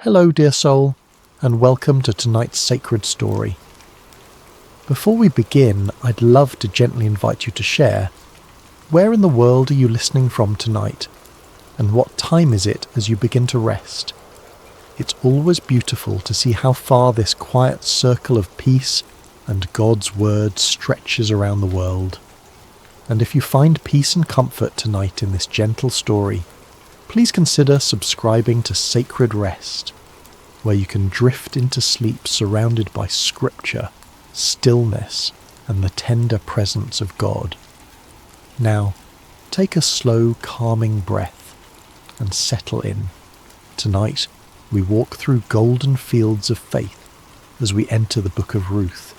Hello, dear soul, and welcome to tonight's sacred story. Before we begin, I'd love to gently invite you to share. Where in the world are you listening from tonight? And what time is it as you begin to rest? It's always beautiful to see how far this quiet circle of peace and God's word stretches around the world. And if you find peace and comfort tonight in this gentle story, please consider subscribing to Sacred Rest, where you can drift into sleep surrounded by scripture, stillness, and the tender presence of God. Now, take a slow, calming breath and settle in. Tonight, we walk through golden fields of faith as we enter the book of Ruth.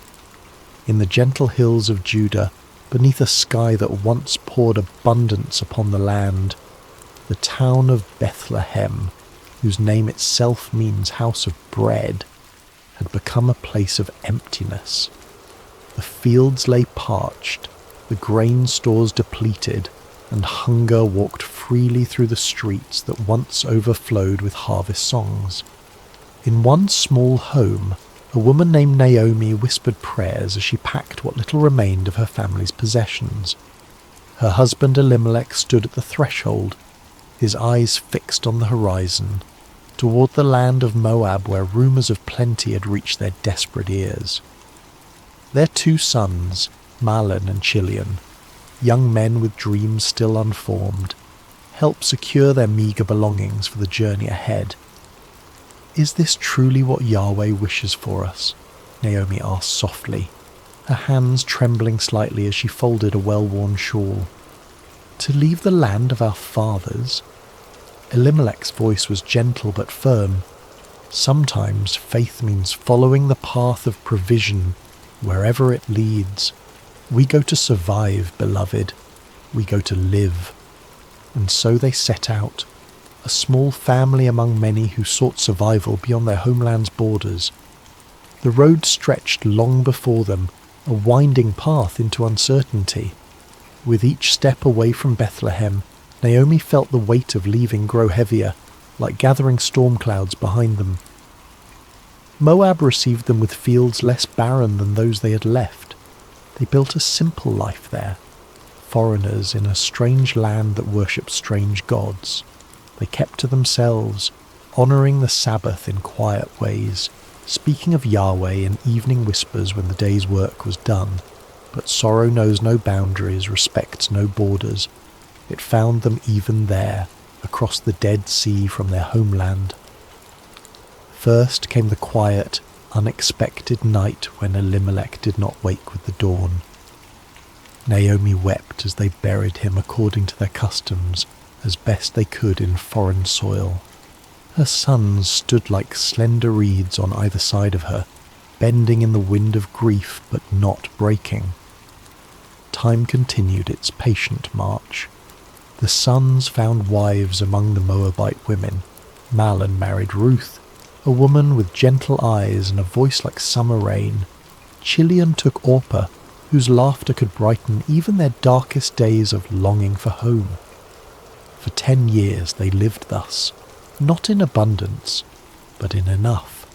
In the gentle hills of Judah, beneath a sky that once poured abundance upon the land, the town of Bethlehem, whose name itself means house of bread, had become a place of emptiness. The fields lay parched, the grain stores depleted, and hunger walked freely through the streets that once overflowed with harvest songs. In one small home, a woman named Naomi whispered prayers as she packed what little remained of her family's possessions. Her husband Elimelech stood at the threshold, his eyes fixed on the horizon, toward the land of Moab where rumours of plenty had reached their desperate ears. Their 2 sons, Mahlon and Chilion, young men with dreams still unformed, helped secure their meagre belongings for the journey ahead. "Is this truly what Yahweh wishes for us?" Naomi asked softly, her hands trembling slightly as she folded a well-worn shawl. "To leave the land of our fathers?" Elimelech's voice was gentle but firm. Sometimes faith means following the path of provision wherever it leads. We go to survive, beloved. We go to live. And so they set out, a small family among many who sought survival beyond their homeland's borders. The road stretched long before them, a winding path into uncertainty. With each step away from Bethlehem, Naomi felt the weight of leaving grow heavier, like gathering storm clouds behind them. Moab received them with fields less barren than those they had left. They built a simple life there, foreigners in a strange land that worshipped strange gods. They kept to themselves, honouring the Sabbath in quiet ways, speaking of Yahweh in evening whispers when the day's work was done. But sorrow knows no boundaries, respects no borders. It found them even there, across the Dead Sea from their homeland. First came the quiet, unexpected night when Elimelech did not wake with the dawn. Naomi wept as they buried him according to their customs, as best they could in foreign soil. Her sons stood like slender reeds on either side of her, bending in the wind of grief but not breaking. Time continued its patient march. The sons found wives among the Moabite women. Mahlon married Ruth, a woman with gentle eyes and a voice like summer rain. Chilion took Orpah, whose laughter could brighten even their darkest days of longing for home. For 10 years they lived thus, not in abundance, but in enough,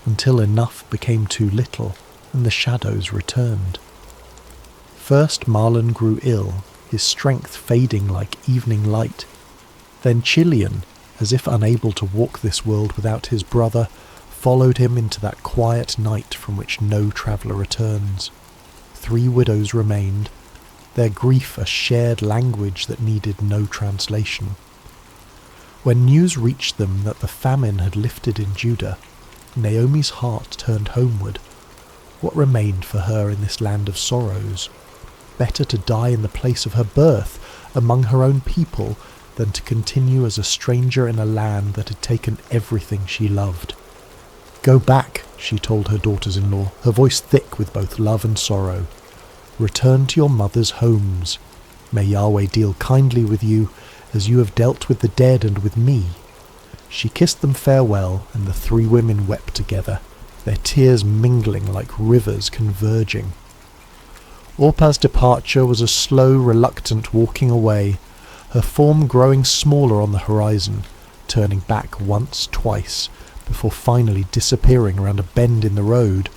until enough became too little and the shadows returned. First Mahlon grew ill, his strength fading like evening light. Then Chilion, as if unable to walk this world without his brother, followed him into that quiet night from which no traveller returns. 3 widows remained, their grief a shared language that needed no translation. When news reached them that the famine had lifted in Judah, Naomi's heart turned homeward. What remained for her in this land of sorrows? Better to die in the place of her birth, among her own people, than to continue as a stranger in a land that had taken everything she loved. "Go back," she told her daughters-in-law, her voice thick with both love and sorrow. "Return to your mothers' homes. May Yahweh deal kindly with you, as you have dealt with the dead and with me." She kissed them farewell, and the 3 women wept together, their tears mingling like rivers converging. Orpah's departure was a slow, reluctant walking away, her form growing smaller on the horizon, turning back once, twice, before finally disappearing around a bend in the road.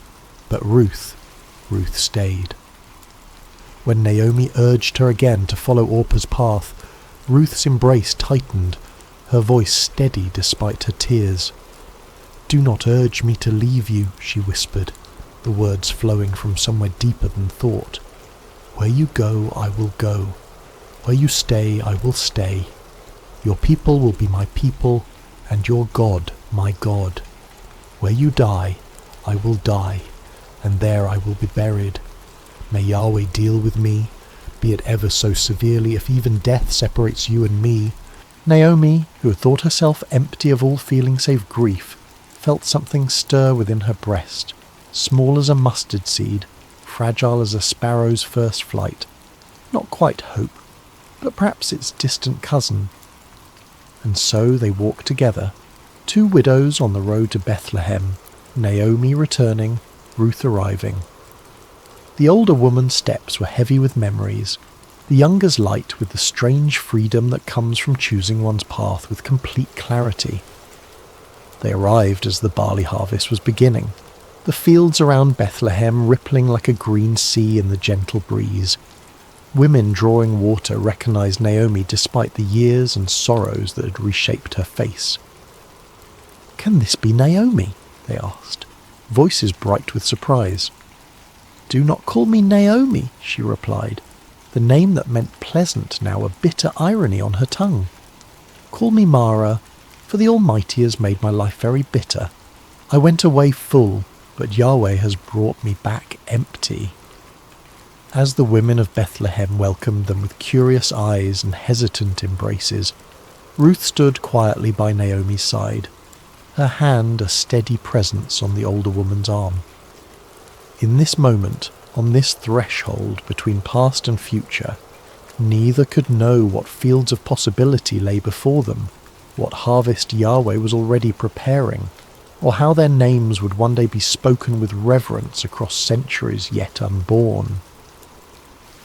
But Ruth stayed. When Naomi urged her again to follow Orpah's path, Ruth's embrace tightened, her voice steady despite her tears. "Do not urge me to leave you," she whispered, the words flowing from somewhere deeper than thought. "Where you go, I will go. Where you stay, I will stay. Your people will be my people, and your God, my God. Where you die, I will die, and there I will be buried. May Yahweh deal with me, be it ever so severely, if even death separates you and me." Naomi, who had thought herself empty of all feeling save grief, felt something stir within her breast, small as a mustard seed, fragile as a sparrow's first flight. Not quite hope, but perhaps its distant cousin. And so they walked together, two widows on the road to Bethlehem, Naomi returning, Ruth arriving. The older woman's steps were heavy with memories, the younger's light with the strange freedom that comes from choosing one's path with complete clarity. They arrived as the barley harvest was beginning, the fields around Bethlehem rippling like a green sea in the gentle breeze. Women drawing water recognized Naomi despite the years and sorrows that had reshaped her face. "Can this be Naomi?" they asked, voices bright with surprise. "Do not call me Naomi," she replied, the name that meant pleasant now a bitter irony on her tongue. "Call me Mara, for the Almighty has made my life very bitter. I went away full, but Yahweh has brought me back empty." As the women of Bethlehem welcomed them with curious eyes and hesitant embraces, Ruth stood quietly by Naomi's side, her hand a steady presence on the older woman's arm. In this moment, on this threshold between past and future, neither could know what fields of possibility lay before them, what harvest Yahweh was already preparing, or how their names would one day be spoken with reverence across centuries yet unborn.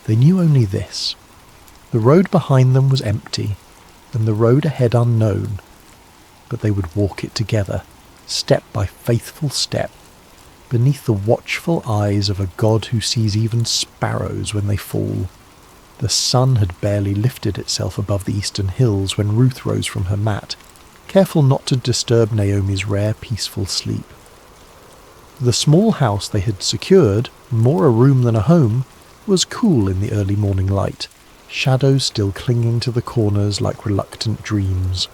They knew only this: the road behind them was empty, and the road ahead unknown, but they would walk it together, step by faithful step, beneath the watchful eyes of a God who sees even sparrows when they fall. The sun had barely lifted itself above the eastern hills when Ruth rose from her mat, careful not to disturb Naomi's rare peaceful sleep. The small house they had secured, more a room than a home, was cool in the early morning light, shadows still clinging to the corners like reluctant dreams.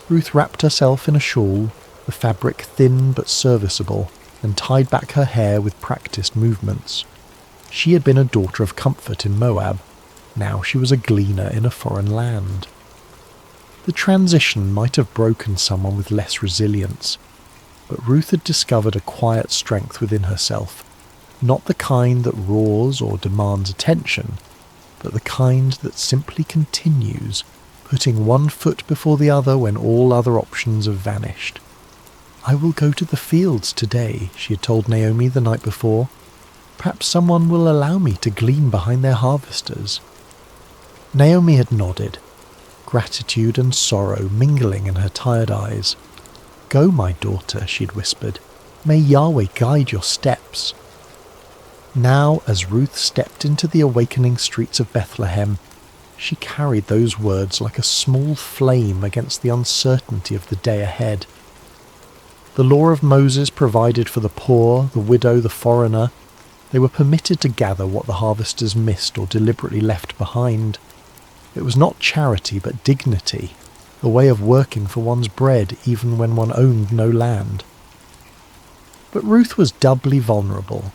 Ruth wrapped herself in a shawl, the fabric thin but serviceable, and tied back her hair with practiced movements. She had been a daughter of comfort in Moab. Now she was a gleaner in a foreign land. The transition might have broken someone with less resilience, but Ruth had discovered a quiet strength within herself, not the kind that roars or demands attention, but the kind that simply continues, putting one foot before the other when all other options have vanished. "I will go to the fields today," she had told Naomi the night before. "Perhaps someone will allow me to glean behind their harvesters." Naomi had nodded, gratitude and sorrow mingling in her tired eyes. "Go, my daughter," she'd whispered. "May Yahweh guide your steps." Now, as Ruth stepped into the awakening streets of Bethlehem, she carried those words like a small flame against the uncertainty of the day ahead. The law of Moses provided for the poor, the widow, the foreigner. They were permitted to gather what the harvesters missed or deliberately left behind. It was not charity but dignity, a way of working for one's bread even when one owned no land. But Ruth was doubly vulnerable,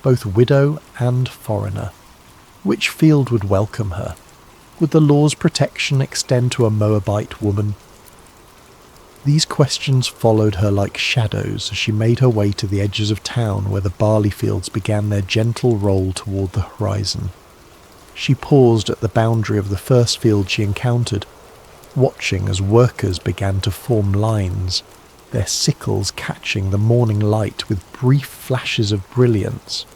both widow and foreigner. Which field would welcome her? Would the law's protection extend to a Moabite woman? These questions followed her like shadows as she made her way to the edges of town where the barley fields began their gentle roll toward the horizon. She paused at the boundary of the first field she encountered, watching as workers began to form lines, their sickles catching the morning light with brief flashes of brilliance.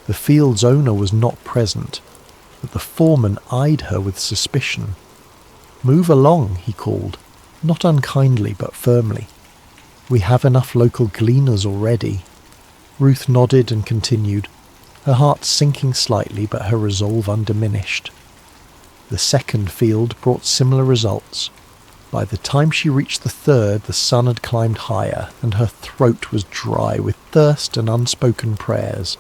The field's owner was not present, but the foreman eyed her with suspicion. "Move along," he called, not unkindly but firmly. We have enough local gleaners already." Ruth nodded and continued, her heart sinking slightly but her resolve undiminished. The second field brought similar results. By the time she reached the third, the sun had climbed higher, and her throat was dry with thirst and unspoken prayers.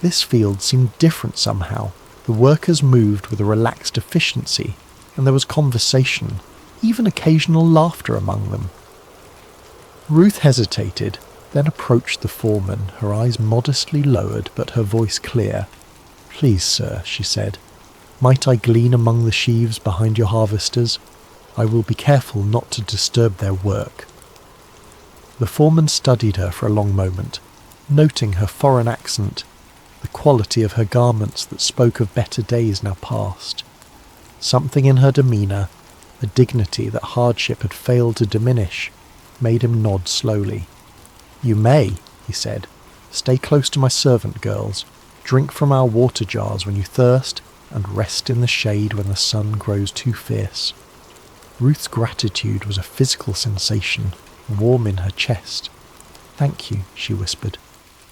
This field seemed different somehow. The workers moved with a relaxed efficiency, and there was conversation, even occasional laughter among them. Ruth hesitated, then approached the foreman, her eyes modestly lowered but her voice clear. "Please, sir," she said, "might I glean among the sheaves behind your harvesters? I will be careful not to disturb their work." The foreman studied her for a long moment, noting her foreign accent, the quality of her garments that spoke of better days now past. Something in her demeanour, a dignity that hardship had failed to diminish, made him nod slowly. "You may," he said. "Stay close to my servant girls, drink from our water jars when you thirst, and rest in the shade when the sun grows too fierce." Ruth's gratitude was a physical sensation, warm in her chest. "Thank you," she whispered.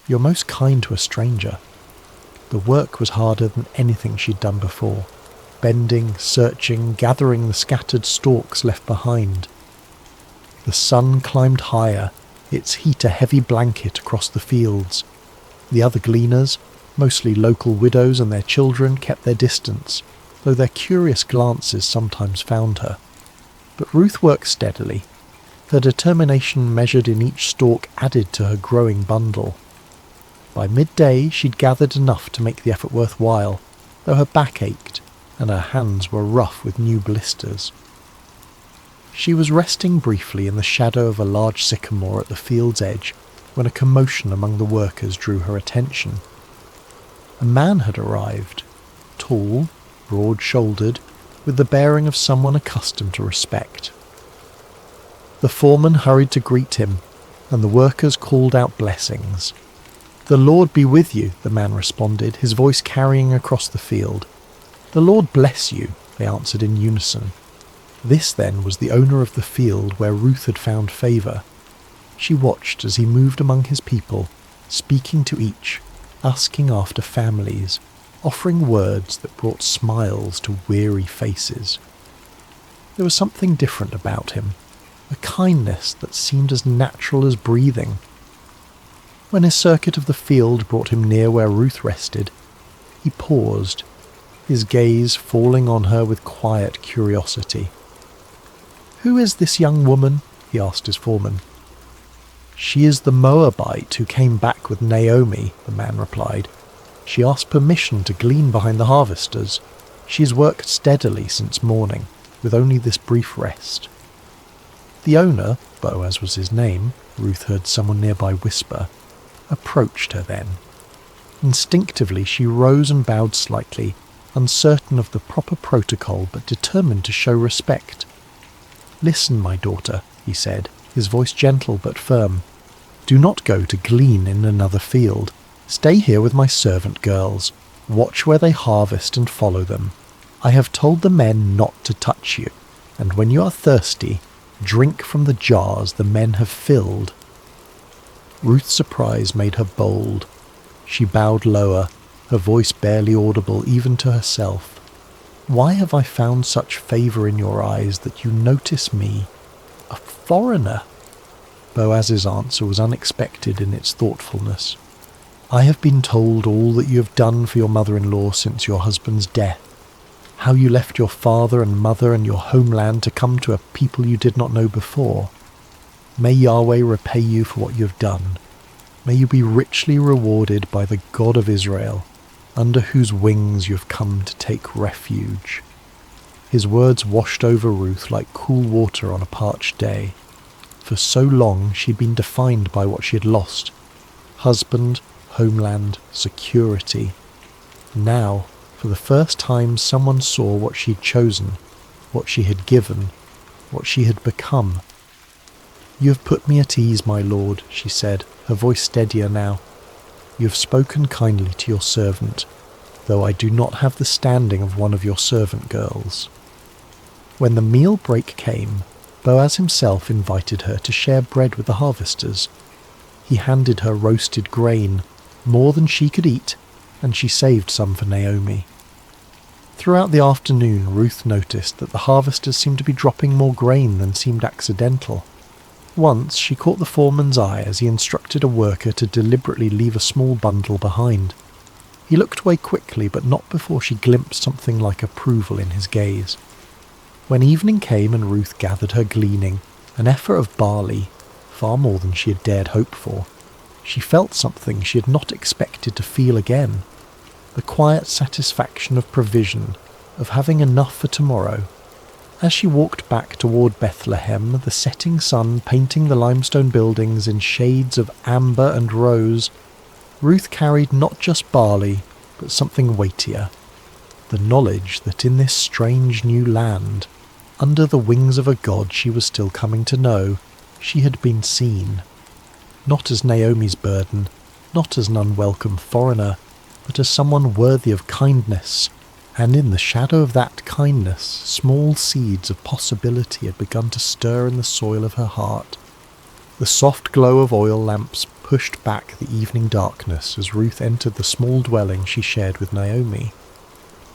"You're most kind to a stranger." The work was harder than anything she'd done before, bending, searching, gathering the scattered stalks left behind. The sun climbed higher, its heat a heavy blanket across the fields. The other gleaners, mostly local widows and their children, kept their distance, though their curious glances sometimes found her. But Ruth worked steadily. Her determination measured in each stalk added to her growing bundle. By midday she'd gathered enough to make the effort worthwhile, though her back ached and her hands were rough with new blisters. She was resting briefly in the shadow of a large sycamore at the field's edge when a commotion among the workers drew her attention. A man had arrived, tall, broad-shouldered, with the bearing of someone accustomed to respect. The foreman hurried to greet him, and the workers called out blessings. "The Lord be with you," the man responded, his voice carrying across the field. "The Lord bless you," they answered in unison. This, then, was the owner of the field where Ruth had found favour. She watched as he moved among his people, speaking to each, asking after families, offering words that brought smiles to weary faces. There was something different about him, a kindness that seemed as natural as breathing. When his circuit of the field brought him near where Ruth rested, he paused, his gaze falling on her with quiet curiosity. "Who is this young woman?" he asked his foreman. "She is the Moabite who came back with Naomi," the man replied. "She asked permission to glean behind the harvesters. She has worked steadily since morning, with only this brief rest." The owner, Boaz was his name, Ruth heard someone nearby whisper, approached her then. Instinctively she rose and bowed slightly, uncertain of the proper protocol but determined to show respect. "Listen, my daughter," he said, his voice gentle but firm. "Do not go to glean in another field. Stay here with my servant girls. Watch where they harvest and follow them. I have told the men not to touch you, and when you are thirsty, drink from the jars the men have filled." Ruth's surprise made her bold. She bowed lower, her voice barely audible even to herself. "Why have I found such favour in your eyes that you notice me, a foreigner?" Boaz's answer was unexpected in its thoughtfulness. "I have been told all that you have done for your mother-in-law since your husband's death, how you left your father and mother and your homeland to come to a people you did not know before. May Yahweh repay you for what you have done. May you be richly rewarded by the God of Israel, under whose wings you have come to take refuge." His words washed over Ruth like cool water on a parched day. For so long she'd been defined by what she had lost: husband, homeland, security. Now, for the first time, someone saw what she'd chosen, what she had given, what she had become. "You have put me at ease, my lord," she said, her voice steadier now. "You have spoken kindly to your servant, though I do not have the standing of one of your servant girls." When the meal break came, Boaz himself invited her to share bread with the harvesters. He handed her roasted grain, more than she could eat, and she saved some for Naomi. Throughout the afternoon, Ruth noticed that the harvesters seemed to be dropping more grain than seemed accidental. Once she caught the foreman's eye as he instructed a worker to deliberately leave a small bundle behind. He looked away quickly, but not before she glimpsed something like approval in his gaze. When evening came and Ruth gathered her gleaning, an effort of barley, far more than she had dared hope for, she felt something she had not expected to feel again. The quiet satisfaction of provision, of having enough for tomorrow. As she walked back toward Bethlehem, the setting sun painting the limestone buildings in shades of amber and rose, Ruth carried not just barley, but something weightier. The knowledge that in this strange new land, under the wings of a God she was still coming to know, she had been seen. Not as Naomi's burden, not as an unwelcome foreigner, but as someone worthy of kindness, and in the shadow of that kindness, small seeds of possibility had begun to stir in the soil of her heart. The soft glow of oil lamps pushed back the evening darkness as Ruth entered the small dwelling she shared with Naomi.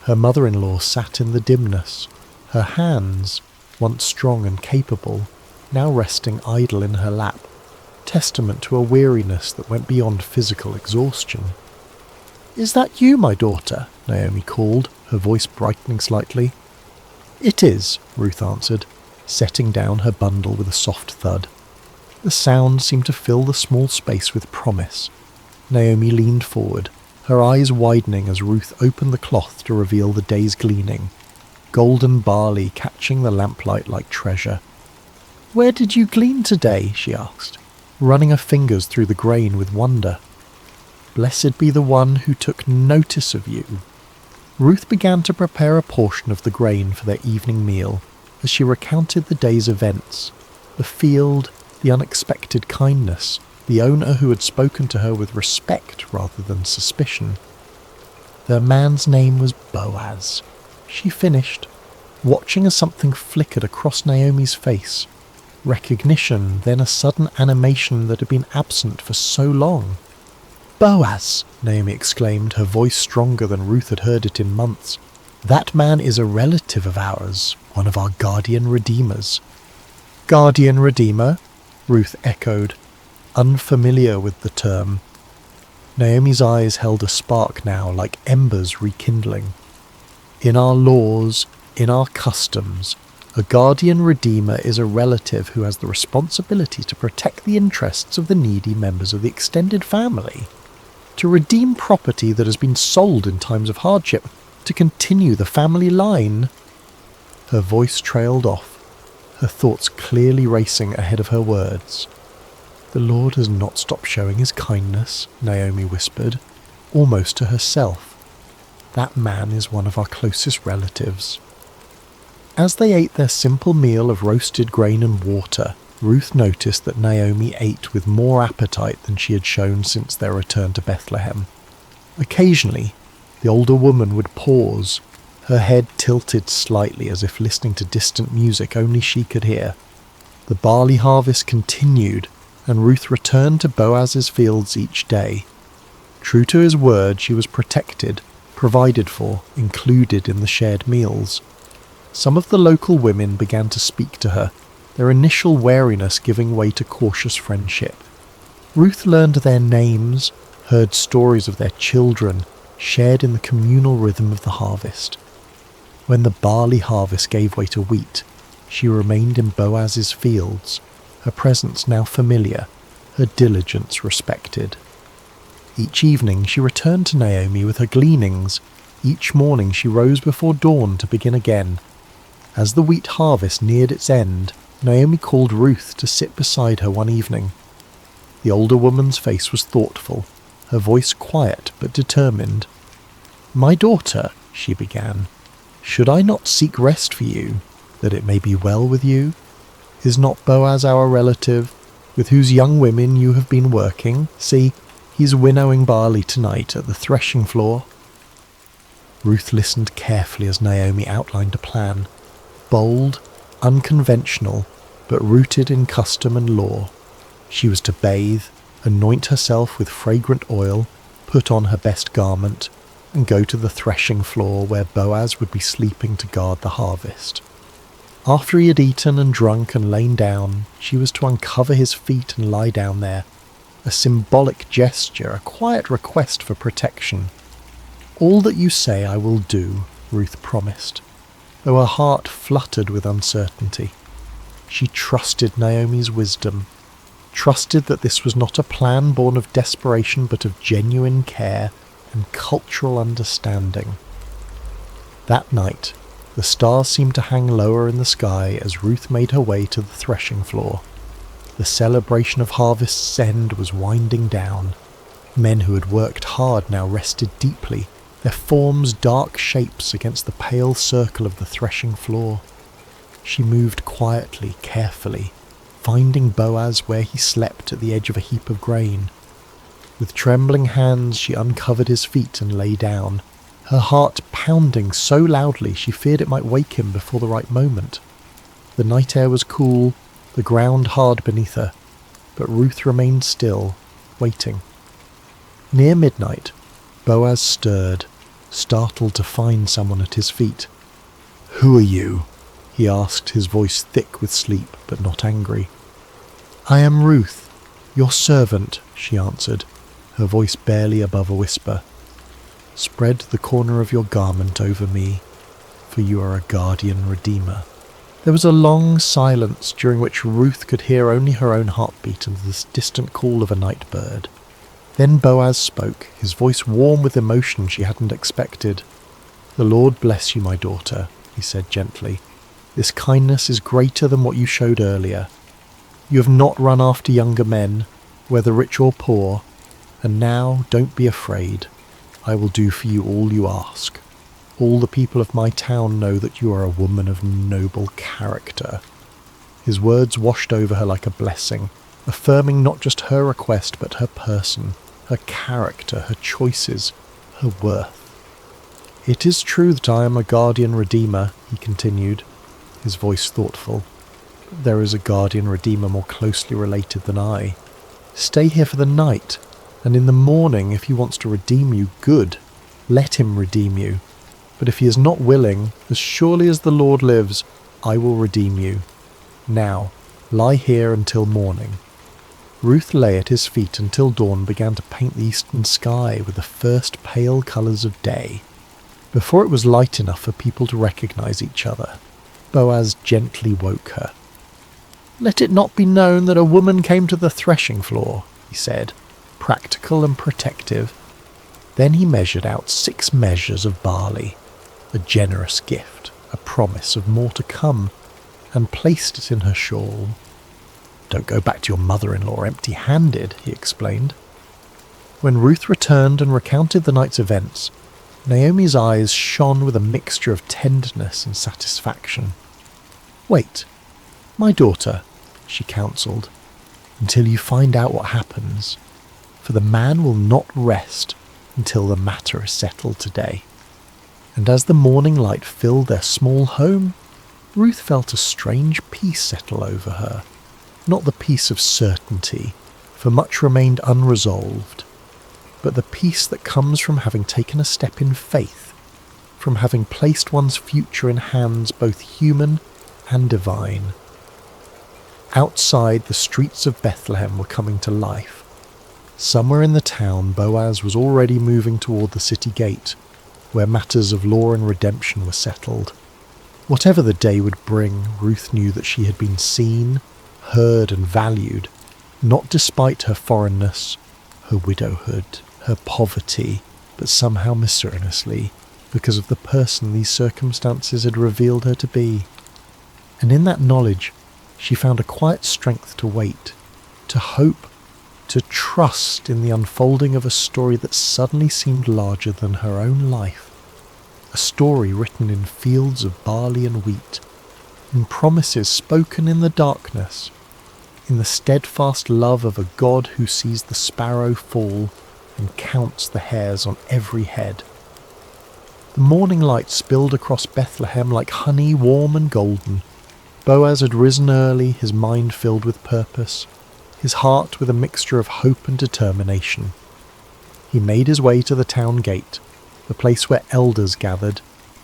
Her mother-in-law sat in the dimness, her hands, once strong and capable, now resting idle in her lap, testament to a weariness that went beyond physical exhaustion. "Is that you, my daughter?" Naomi called, her voice brightening slightly. "It is," Ruth answered, setting down her bundle with a soft thud. The sound seemed to fill the small space with promise. Naomi leaned forward, her eyes widening as Ruth opened the cloth to reveal the day's gleaning, golden barley catching the lamplight like treasure. "Where did you glean today?" she asked, running her fingers through the grain with wonder. "Blessed be the one who took notice of you." Ruth began to prepare a portion of the grain for their evening meal as she recounted the day's events, the field, the unexpected kindness, the owner who had spoken to her with respect rather than suspicion. The man's name was Boaz. She finished, watching as something flickered across Naomi's face. Recognition, then a sudden animation that had been absent for so long. "Boaz!" Naomi exclaimed, her voice stronger than Ruth had heard it in months. "That man is a relative of ours, one of our guardian redeemers." "Guardian redeemer?" Ruth echoed, unfamiliar with the term. Naomi's eyes held a spark now, like embers rekindling. "In our laws, in our customs, a guardian redeemer is a relative who has the responsibility to protect the interests of the needy members of the extended family, to redeem property that has been sold in times of hardship, to continue the family line." Her voice trailed off, her thoughts clearly racing ahead of her words. "The Lord has not stopped showing his kindness," Naomi whispered, almost to herself. "That man is one of our closest relatives." As they ate their simple meal of roasted grain and water, Ruth noticed that Naomi ate with more appetite than she had shown since their return to Bethlehem. Occasionally, the older woman would pause, her head tilted slightly as if listening to distant music only she could hear. The barley harvest continued, and Ruth returned to Boaz's fields each day. True to his word, she was protected, provided for, included in the shared meals. Some of the local women began to speak to her, their initial wariness giving way to cautious friendship. Ruth learned their names, heard stories of their children, shared in the communal rhythm of the harvest. When the barley harvest gave way to wheat, she remained in Boaz's fields, her presence now familiar, her diligence respected. Each evening she returned to Naomi with her gleanings. Each morning she rose before dawn to begin again. As the wheat harvest neared its end, Naomi called Ruth to sit beside her one evening. The older woman's face was thoughtful, her voice quiet but determined. "My daughter," she began, "should I not seek rest for you, that it may be well with you? Is not Boaz our relative, with whose young women you have been working? See, he's winnowing barley tonight at the threshing floor." Ruth listened carefully as Naomi outlined a plan. Bold, unconventional, but rooted in custom and law. She was to bathe, anoint herself with fragrant oil, put on her best garment, and go to the threshing floor where Boaz would be sleeping to guard the harvest. After he had eaten and drunk and lain down, she was to uncover his feet and lie down there, a symbolic gesture, a quiet request for protection. "All that you say I will do," Ruth promised, though her heart fluttered with uncertainty. She trusted Naomi's wisdom, trusted that this was not a plan born of desperation but of genuine care and cultural understanding. That night, the stars seemed to hang lower in the sky as Ruth made her way to the threshing floor. The celebration of harvest's end was winding down. Men who had worked hard now rested deeply, their forms dark shapes against the pale circle of the threshing floor. She moved quietly, carefully, finding Boaz where he slept at the edge of a heap of grain. With trembling hands she uncovered his feet and lay down, her heart pounding so loudly she feared it might wake him before the right moment. The night air was cool, the ground hard beneath her, but Ruth remained still, waiting. Near midnight, Boaz stirred, startled to find someone at his feet. "Who are you?" he asked, his voice thick with sleep but not angry. "I am Ruth, your servant," she answered, her voice barely above a whisper. "Spread the corner of your garment over me, for you are a guardian redeemer." There was a long silence during which Ruth could hear only her own heartbeat and the distant call of a night bird. Then Boaz spoke, his voice warm with emotion she hadn't expected. "The Lord bless you, my daughter," he said gently. "This kindness is greater than what you showed earlier. You have not run after younger men, whether rich or poor, and now don't be afraid. I will do for you all you ask. All the people of my town know that you are a woman of noble character." His words washed over her like a blessing, affirming not just her request but her person, her character, her choices, her worth. "It is true that I am a guardian redeemer," he continued, his voice thoughtful. "But there is a guardian redeemer more closely related than I. Stay here for the night, and in the morning, if he wants to redeem you, good. Let him redeem you. But if he is not willing, as surely as the Lord lives, I will redeem you. Now, lie here until morning." Ruth lay at his feet until dawn began to paint the eastern sky with the first pale colours of day. Before it was light enough for people to recognize each other, Boaz gently woke her. "Let it not be known that a woman came to the threshing floor," he said, practical and protective. Then he measured out 6 measures of barley, a generous gift, a promise of more to come, and placed it in her shawl. "Don't go back to your mother-in-law empty-handed," he explained. When Ruth returned and recounted the night's events, Naomi's eyes shone with a mixture of tenderness and satisfaction. "Wait, my daughter," she counselled, "until you find out what happens, for the man will not rest until the matter is settled today." And as the morning light filled their small home, Ruth felt a strange peace settle over her. Not the peace of certainty, for much remained unresolved, but the peace that comes from having taken a step in faith, from having placed one's future in hands both human and divine. Outside, the streets of Bethlehem were coming to life. Somewhere in the town, Boaz was already moving toward the city gate, where matters of law and redemption were settled. Whatever the day would bring, Ruth knew that she had been seen, heard and valued, not despite her foreignness, her widowhood, her poverty, but somehow mysteriously, because of the person these circumstances had revealed her to be. And in that knowledge, she found a quiet strength to wait, to hope, to trust in the unfolding of a story that suddenly seemed larger than her own life. A story written in fields of barley and wheat, in promises spoken in the darkness, in the steadfast love of a God who sees the sparrow fall and counts the hairs on every head. The morning light spilled across Bethlehem like honey warm and golden, Boaz had risen early, his mind filled with purpose, his heart with a mixture of hope and determination. He made his way to the town gate, the place where elders gathered,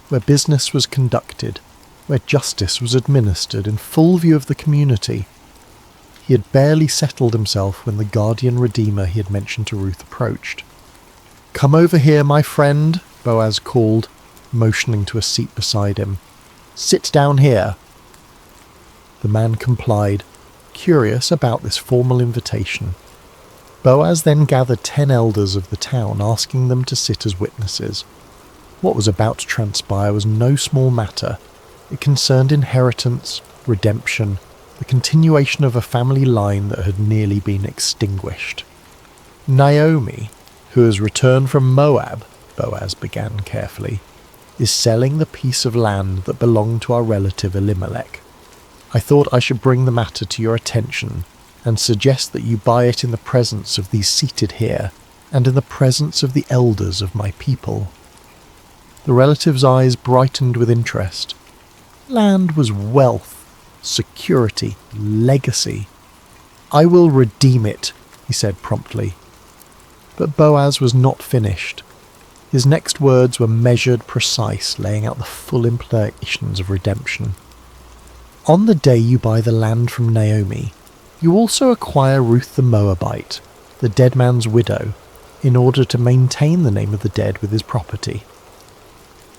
where business was conducted, where justice was administered in full view of the community. He had barely settled himself when the guardian redeemer he had mentioned to Ruth approached. "Come over here, my friend," Boaz called, motioning to a seat beside him. "Sit down here." The man complied, curious about this formal invitation. Boaz then gathered 10 elders of the town, asking them to sit as witnesses. What was about to transpire was no small matter. It concerned inheritance, redemption, the continuation of a family line that had nearly been extinguished. "Naomi, who has returned from Moab," Boaz began carefully, "is selling the piece of land that belonged to our relative Elimelech. I thought I should bring the matter to your attention and suggest that you buy it in the presence of these seated here and in the presence of the elders of my people." The relative's eyes brightened with interest. Land was wealth, security, legacy. "I will redeem it," he said promptly. But Boaz was not finished. His next words were measured, precise, laying out the full implications of redemption. "On the day you buy the land from Naomi, you also acquire Ruth the Moabite, the dead man's widow, in order to maintain the name of the dead with his property."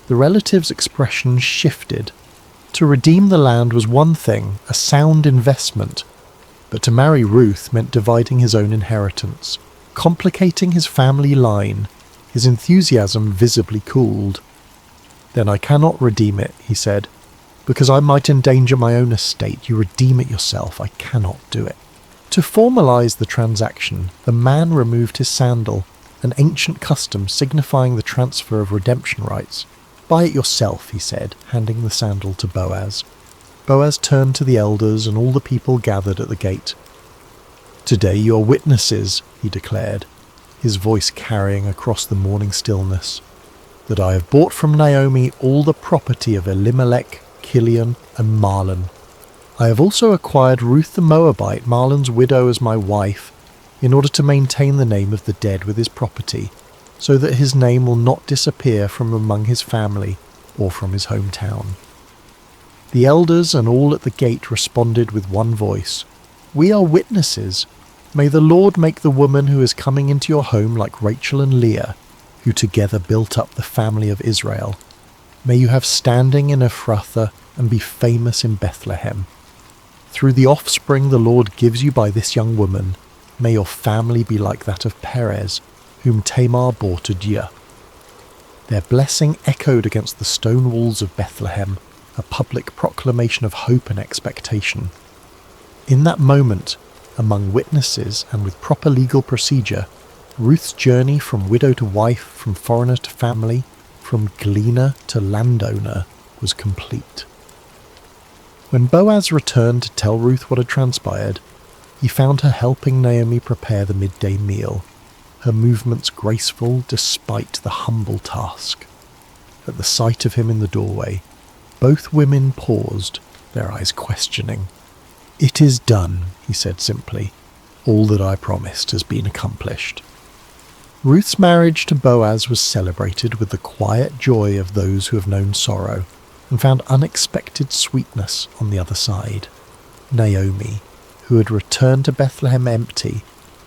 The relative's expression shifted. To redeem the land was one thing, a sound investment, but to marry Ruth meant dividing his own inheritance, complicating his family line. His enthusiasm visibly cooled. "Then I cannot redeem it," he said. "Because I might endanger my own estate. You redeem it yourself. I cannot do it." To formalize the transaction, the man removed his sandal, an ancient custom signifying the transfer of redemption rights. "Buy it yourself," he said, handing the sandal to Boaz. Boaz turned to the elders and all the people gathered at the gate. "Today you are witnesses," he declared, his voice carrying across the morning stillness, "that I have bought from Naomi all the property of Elimelech, Kilion, and Mahlon. I have also acquired Ruth the Moabite, Mahlon's widow, as my wife, in order to maintain the name of the dead with his property, so that his name will not disappear from among his family or from his hometown." The elders and all at the gate responded with one voice, "We are witnesses. May the Lord make the woman who is coming into your home like Rachel and Leah, who together built up the family of Israel. May you have standing in Ephrathah and be famous in Bethlehem. Through the offspring the Lord gives you by this young woman, may your family be like that of Perez, whom Tamar bore to Dia." Their blessing echoed against the stone walls of Bethlehem, a public proclamation of hope and expectation. In that moment, among witnesses and with proper legal procedure, Ruth's journey from widow to wife, from foreigner to family, from gleaner to landowner was complete. When Boaz returned to tell Ruth what had transpired, he found her helping Naomi prepare the midday meal, her movements graceful despite the humble task. At the sight of him in the doorway, both women paused, their eyes questioning. "It is done," he said simply. "All that I promised has been accomplished." Ruth's marriage to Boaz was celebrated with the quiet joy of those who have known sorrow and found unexpected sweetness on the other side. Naomi, who had returned to Bethlehem empty,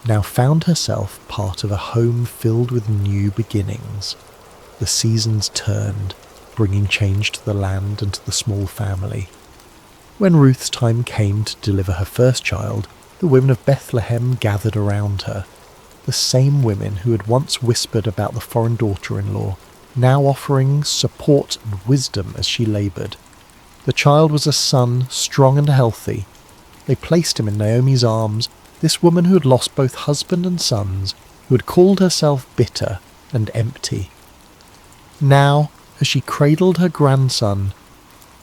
now found herself part of a home filled with new beginnings. The seasons turned, bringing change to the land and to the small family. When Ruth's time came to deliver her first child, the women of Bethlehem gathered around her. The same women who had once whispered about the foreign daughter-in-law, now offering support and wisdom as she laboured. The child was a son, strong and healthy. They placed him in Naomi's arms, this woman who had lost both husband and sons, who had called herself bitter and empty. Now, as she cradled her grandson,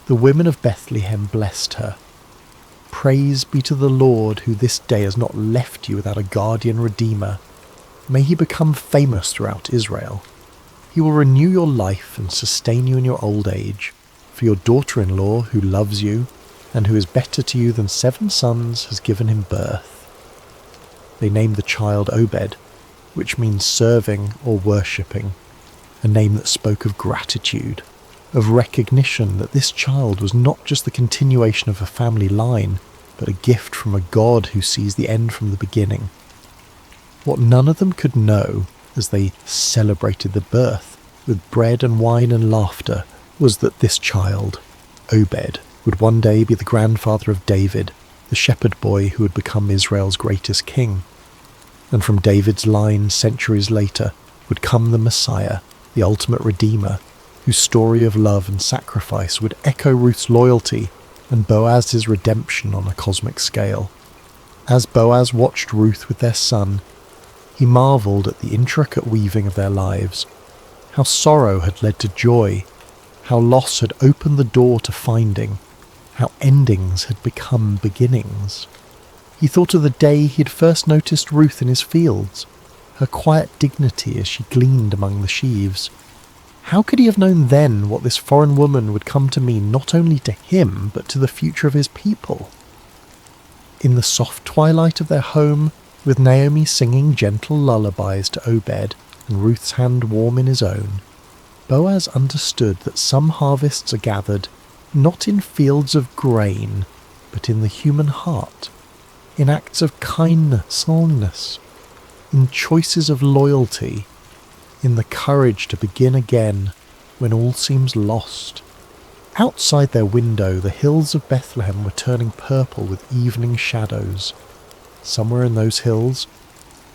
the women of Bethlehem blessed her. "Praise be to the Lord, who this day has not left you without a guardian redeemer. May he become famous throughout Israel. He will renew your life and sustain you in your old age. For your daughter-in-law, who loves you, and who is better to you than 7 sons has given him birth." They named the child Obed, which means serving or worshipping, a name that spoke of gratitude, of recognition that this child was not just the continuation of a family line, but a gift from a God who sees the end from the beginning. What none of them could know as they celebrated the birth with bread and wine and laughter was that this child, Obed, would one day be the grandfather of David, the shepherd boy who would become Israel's greatest king. And from David's line centuries later would come the Messiah, the ultimate redeemer, whose story of love and sacrifice would echo Ruth's loyalty and Boaz's redemption on a cosmic scale. As Boaz watched Ruth with their son, he marvelled at the intricate weaving of their lives, how sorrow had led to joy, how loss had opened the door to finding, how endings had become beginnings. He thought of the day he had first noticed Ruth in his fields, her quiet dignity as she gleaned among the sheaves. How could he have known then what this foreign woman would come to mean not only to him, but to the future of his people? In the soft twilight of their home, with Naomi singing gentle lullabies to Obed and Ruth's hand warm in his own, Boaz understood that some harvests are gathered not in fields of grain, but in the human heart, in acts of kindness, in choices of loyalty, in the courage to begin again when all seems lost. Outside their window, the hills of Bethlehem were turning purple with evening shadows. Somewhere in those hills,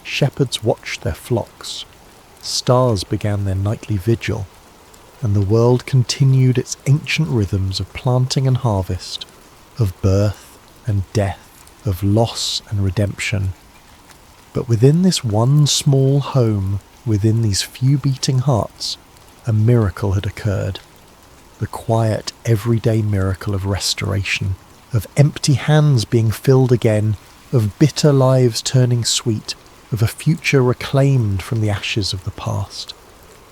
shepherds watched their flocks. Stars began their nightly vigil, and the world continued its ancient rhythms of planting and harvest, of birth and death, of loss and redemption. But within this one small home, within these few beating hearts, a miracle had occurred. The quiet, everyday miracle of restoration, of empty hands being filled again, of bitter lives turning sweet, of a future reclaimed from the ashes of the past.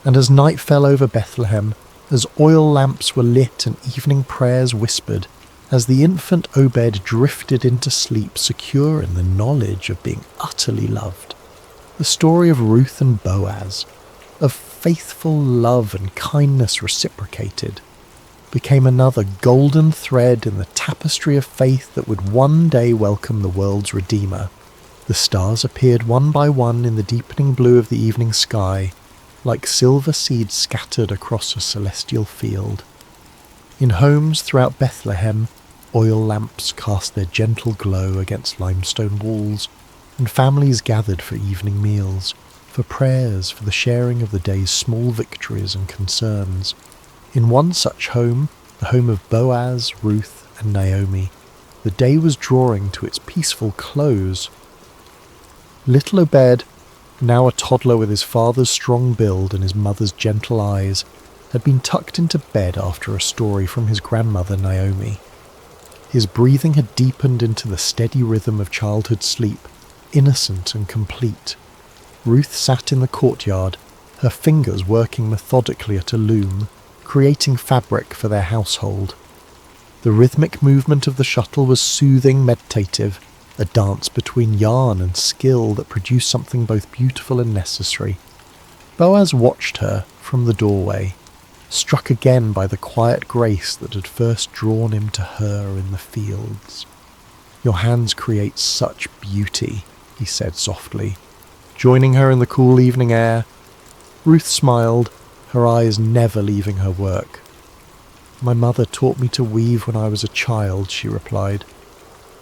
And as night fell over Bethlehem, as oil lamps were lit and evening prayers whispered, as the infant Obed drifted into sleep secure in the knowledge of being utterly loved, the story of Ruth and Boaz, of faithful love and kindness reciprocated, became another golden thread in the tapestry of faith that would one day welcome the world's Redeemer. The stars appeared one by one in the deepening blue of the evening sky, like silver seeds scattered across a celestial field. In homes throughout Bethlehem, oil lamps cast their gentle glow against limestone walls, and families gathered for evening meals, for prayers, for the sharing of the day's small victories and concerns. In one such home, the home of Boaz, Ruth, and Naomi, the day was drawing to its peaceful close. Little Obed, now a toddler with his father's strong build and his mother's gentle eyes, had been tucked into bed after a story from his grandmother Naomi. His breathing had deepened into the steady rhythm of childhood sleep, innocent and complete. Ruth sat in the courtyard, her fingers working methodically at a loom, creating fabric for their household. The rhythmic movement of the shuttle was soothing, meditative, a dance between yarn and skill that produced something both beautiful and necessary. Boaz watched her from the doorway, struck again by the quiet grace that had first drawn him to her in the fields. "Your hands create such beauty," he said softly, joining her in the cool evening air. Ruth smiled, her eyes never leaving her work. "My mother taught me to weave when I was a child," she replied.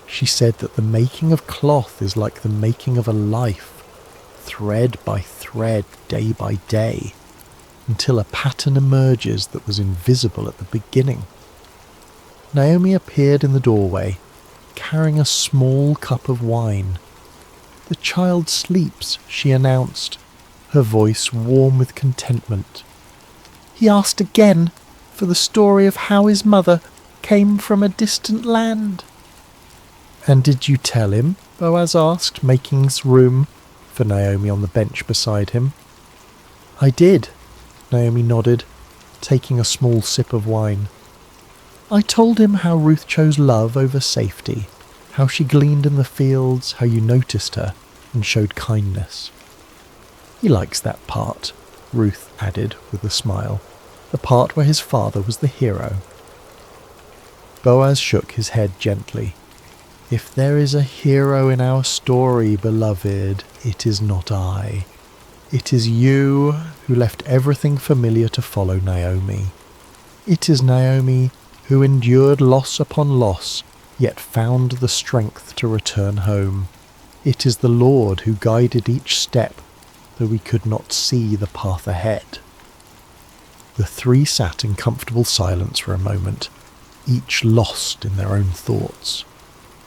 "She said that the making of cloth is like the making of a life, thread by thread, day by day, until a pattern emerges that was invisible at the beginning." Naomi appeared in the doorway, carrying a small cup of wine. "The child sleeps," she announced, her voice warm with contentment. "He asked again for the story of how his mother came from a distant land." "And did you tell him?" Boaz asked, making room for Naomi on the bench beside him. "I did," Naomi nodded, taking a small sip of wine. I told him how Ruth chose love over safety, how she gleaned in the fields, how you noticed her and showed kindness. He likes that part, Ruth added with a smile, the part where his father was the hero. Boaz shook his head gently. If there is a hero in our story, beloved, it is not I. It is you who left everything familiar to follow Naomi. It is Naomi who endured loss upon loss, yet found the strength to return home. It is the Lord who guided each step, though we could not see the path ahead. The three sat in comfortable silence for a moment, each lost in their own thoughts.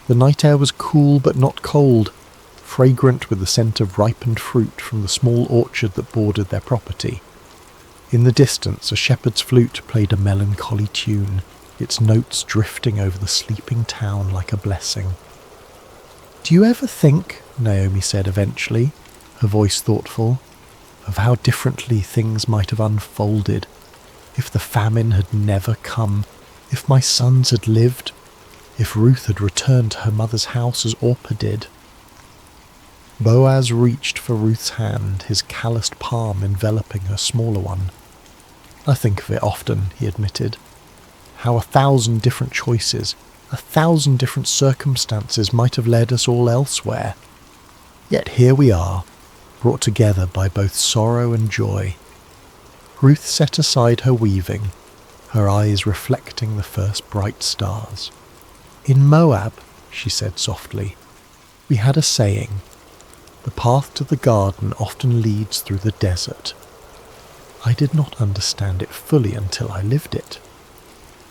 The night air was cool but not cold, fragrant with the scent of ripened fruit from the small orchard that bordered their property. In the distance, a shepherd's flute played a melancholy tune, its notes drifting over the sleeping town like a blessing. "Do you ever think," Naomi said eventually, her voice thoughtful, "of how differently things might have unfolded if the famine had never come, if my sons had lived, if Ruth had returned to her mother's house as Orpah did?" Boaz reached for Ruth's hand, his calloused palm enveloping her smaller one. "I think of it often," he admitted. "How 1,000 different choices, 1,000 different circumstances might have led us all elsewhere. Yet here we are, brought together by both sorrow and joy." Ruth set aside her weaving, her eyes reflecting the first bright stars. "In Moab," she said softly, "we had a saying, 'The path to the garden often leads through the desert.' I did not understand it fully until I lived it."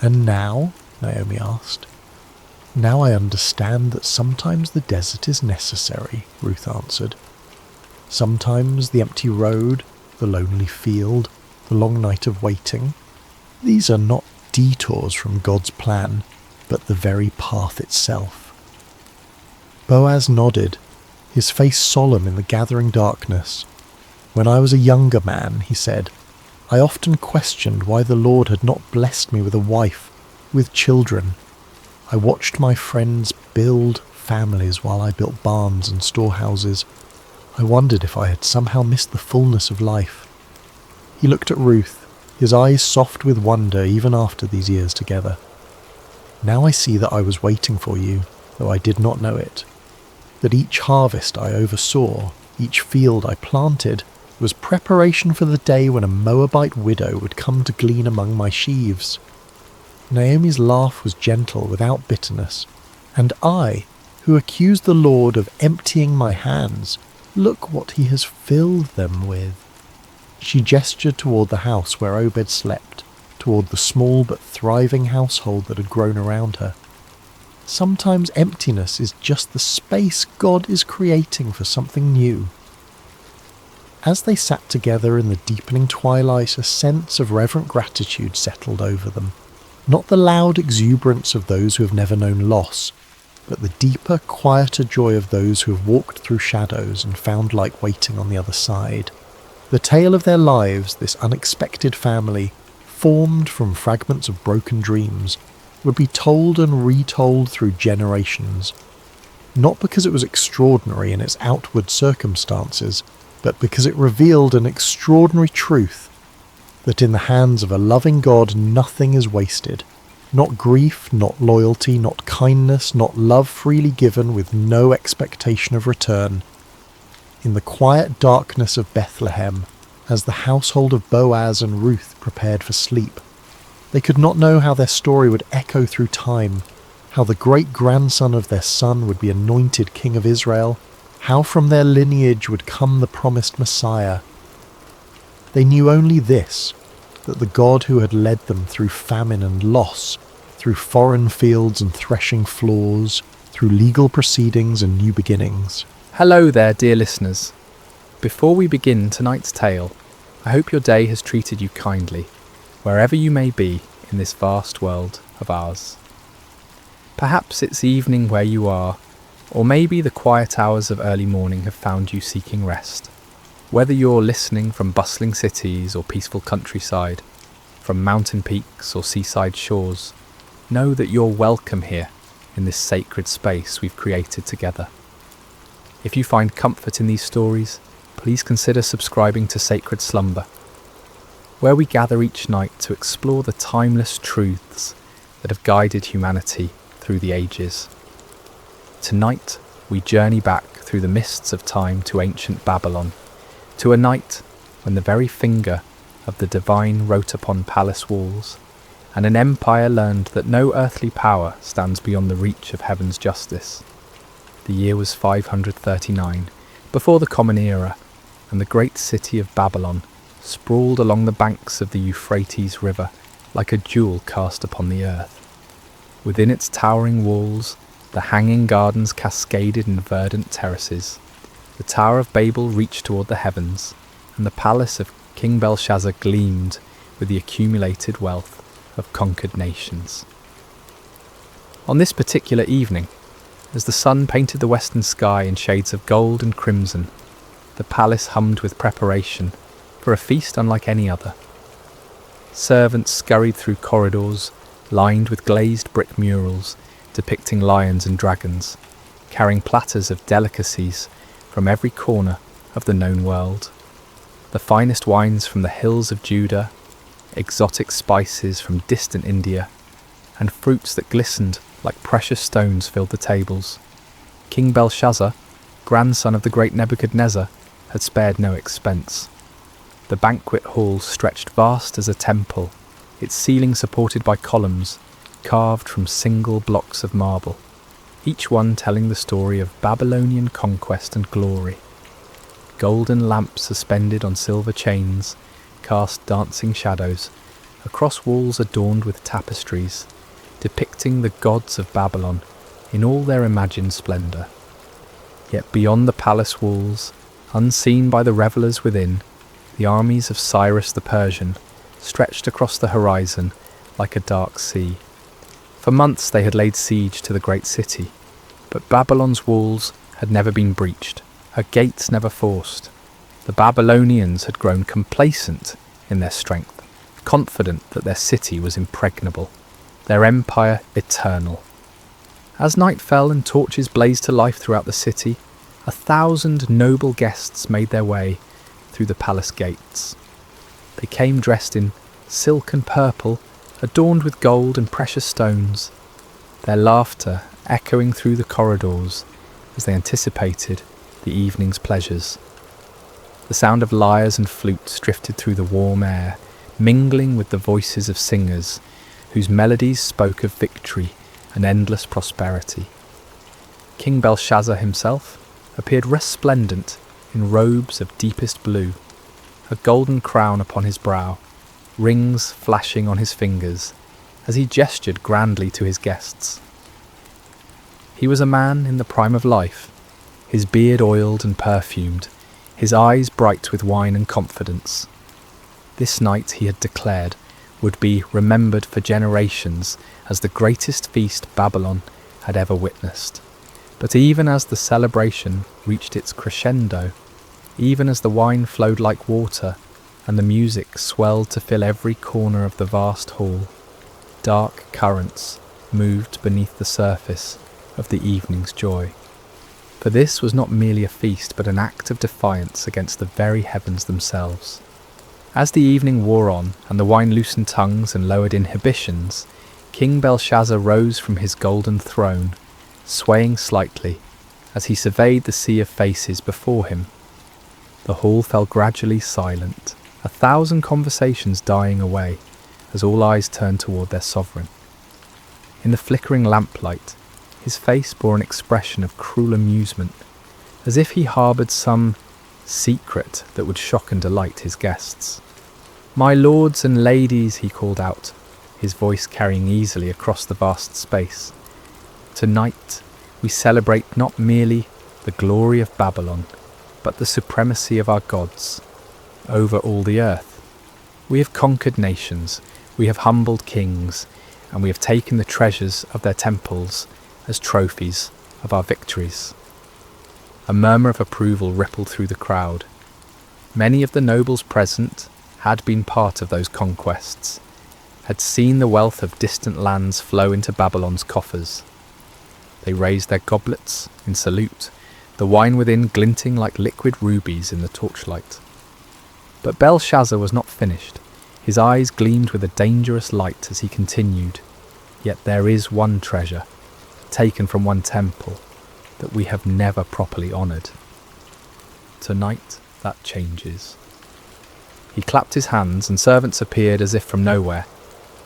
"And now?" Naomi asked. "Now I understand that sometimes the desert is necessary," Ruth answered. "Sometimes the empty road, the lonely field, the long night of waiting, these are not detours from God's plan, but the very path itself." Boaz nodded, his face solemn in the gathering darkness. "When I was a younger man," he said, "I often questioned why the Lord had not blessed me with a wife, with children. I watched my friends build families while I built barns and storehouses. I wondered if I had somehow missed the fullness of life." He looked at Ruth, his eyes soft with wonder even after these years together. "Now I see that I was waiting for you, though I did not know it. That each harvest I oversaw, each field I planted, was preparation for the day when a Moabite widow would come to glean among my sheaves." Naomi's laugh was gentle, without bitterness. "And I, who accused the Lord of emptying my hands, look what he has filled them with." She gestured toward the house where Obed slept, toward the small but thriving household that had grown around her. Sometimes emptiness is just the space God is creating for something new. As they sat together in the deepening twilight, a sense of reverent gratitude settled over them. Not the loud exuberance of those who have never known loss, but the deeper, quieter joy of those who have walked through shadows and found light waiting on the other side. The tale of their lives, this unexpected family, formed from fragments of broken dreams, would be told and retold through generations. Not because it was extraordinary in its outward circumstances, but because it revealed an extraordinary truth, that in the hands of a loving God nothing is wasted. Not grief, not loyalty, not kindness, not love freely given with no expectation of return. In the quiet darkness of Bethlehem, as the household of Boaz and Ruth prepared for sleep, they could not know how their story would echo through time, how the great-grandson of their son would be anointed king of Israel, how from their lineage would come the promised Messiah. They knew only this, that the God who had led them through famine and loss, through foreign fields and threshing floors, through legal proceedings and new beginnings. Hello there, dear listeners. Before we begin tonight's tale, I hope your day has treated you kindly, wherever you may be in this vast world of ours. Perhaps it's evening where you are, or maybe the quiet hours of early morning have found you seeking rest. Whether you're listening from bustling cities or peaceful countryside, from mountain peaks or seaside shores, know that you're welcome here in this sacred space we've created together. If you find comfort in these stories, please consider subscribing to Sacred Slumber, where we gather each night to explore the timeless truths that have guided humanity through the ages. Tonight, we journey back through the mists of time to ancient Babylon, to a night when the very finger of the divine wrote upon palace walls, and an empire learned that no earthly power stands beyond the reach of heaven's justice. The year was 539, before the Common Era, and the great city of Babylon sprawled along the banks of the Euphrates River like a jewel cast upon the earth. Within its towering walls, the hanging gardens cascaded in verdant terraces. The Tower of Babel reached toward the heavens, and the palace of King Belshazzar gleamed with the accumulated wealth of conquered nations. On this particular evening, as the sun painted the western sky in shades of gold and crimson, the palace hummed with preparation for a feast unlike any other. Servants scurried through corridors lined with glazed brick murals depicting lions and dragons, carrying platters of delicacies from every corner of the known world. The finest wines from the hills of Judah, exotic spices from distant India, and fruits that glistened like precious stones filled the tables. King Belshazzar, grandson of the great Nebuchadnezzar, had spared no expense. The banquet hall stretched vast as a temple, its ceiling supported by columns carved from single blocks of marble, each one telling the story of Babylonian conquest and glory. Golden lamps suspended on silver chains cast dancing shadows across walls adorned with tapestries, depicting the gods of Babylon in all their imagined splendour. Yet beyond the palace walls, unseen by the revellers within, the armies of Cyrus the Persian stretched across the horizon like a dark sea. For months they had laid siege to the great city, but Babylon's walls had never been breached, her gates never forced. The Babylonians had grown complacent in their strength, confident that their city was impregnable, their empire eternal. As night fell and torches blazed to life throughout the city, 1,000 noble guests made their way through the palace gates. They came dressed in silk and purple, adorned with gold and precious stones, their laughter echoing through the corridors as they anticipated the evening's pleasures. The sound of lyres and flutes drifted through the warm air, mingling with the voices of singers whose melodies spoke of victory and endless prosperity. King Belshazzar himself appeared resplendent in robes of deepest blue, a golden crown upon his brow, rings flashing on his fingers as he gestured grandly to his guests. He was a man in the prime of life, his beard oiled and perfumed, his eyes bright with wine and confidence. This night, he had declared, would be remembered for generations as the greatest feast Babylon had ever witnessed. But even as the celebration reached its crescendo, even as the wine flowed like water and the music swelled to fill every corner of the vast hall, dark currents moved beneath the surface of the evening's joy. For this was not merely a feast, but an act of defiance against the very heavens themselves. As the evening wore on, and the wine loosened tongues and lowered inhibitions, King Belshazzar rose from his golden throne, swaying slightly, as he surveyed the sea of faces before him. The hall fell gradually silent, 1,000 conversations dying away, as all eyes turned toward their sovereign. In the flickering lamplight, his face bore an expression of cruel amusement, as if he harboured some secret that would shock and delight his guests. "My lords and ladies," he called out, his voice carrying easily across the vast space. "Tonight we celebrate not merely the glory of Babylon, but the supremacy of our gods over all the earth. We have conquered nations, we have humbled kings, and we have taken the treasures of their temples as trophies of our victories." A murmur of approval rippled through the crowd. Many of the nobles present had been part of those conquests, had seen the wealth of distant lands flow into Babylon's coffers. They raised their goblets in salute, the wine within glinting like liquid rubies in the torchlight. But Belshazzar was not finished. His eyes gleamed with a dangerous light as he continued, "Yet there is one treasure, taken from one temple, that we have never properly honoured. Tonight that changes." He clapped his hands, and servants appeared as if from nowhere,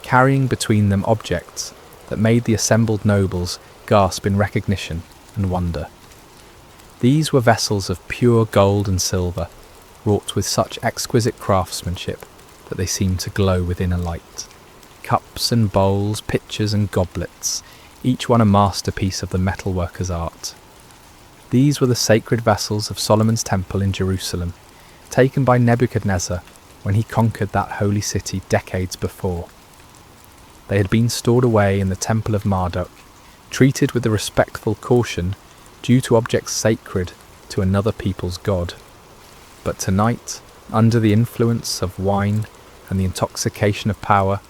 carrying between them objects that made the assembled nobles gasp in recognition and wonder. These were vessels of pure gold and silver, wrought with such exquisite craftsmanship that they seemed to glow within a light. Cups and bowls, pitchers and goblets, each one a masterpiece of the metalworker's art. These were the sacred vessels of Solomon's temple in Jerusalem, taken by Nebuchadnezzar when he conquered that holy city decades before. They had been stored away in the temple of Marduk, treated with the respectful caution due to objects sacred to another people's god. But tonight, under the influence of wine and the intoxication of power,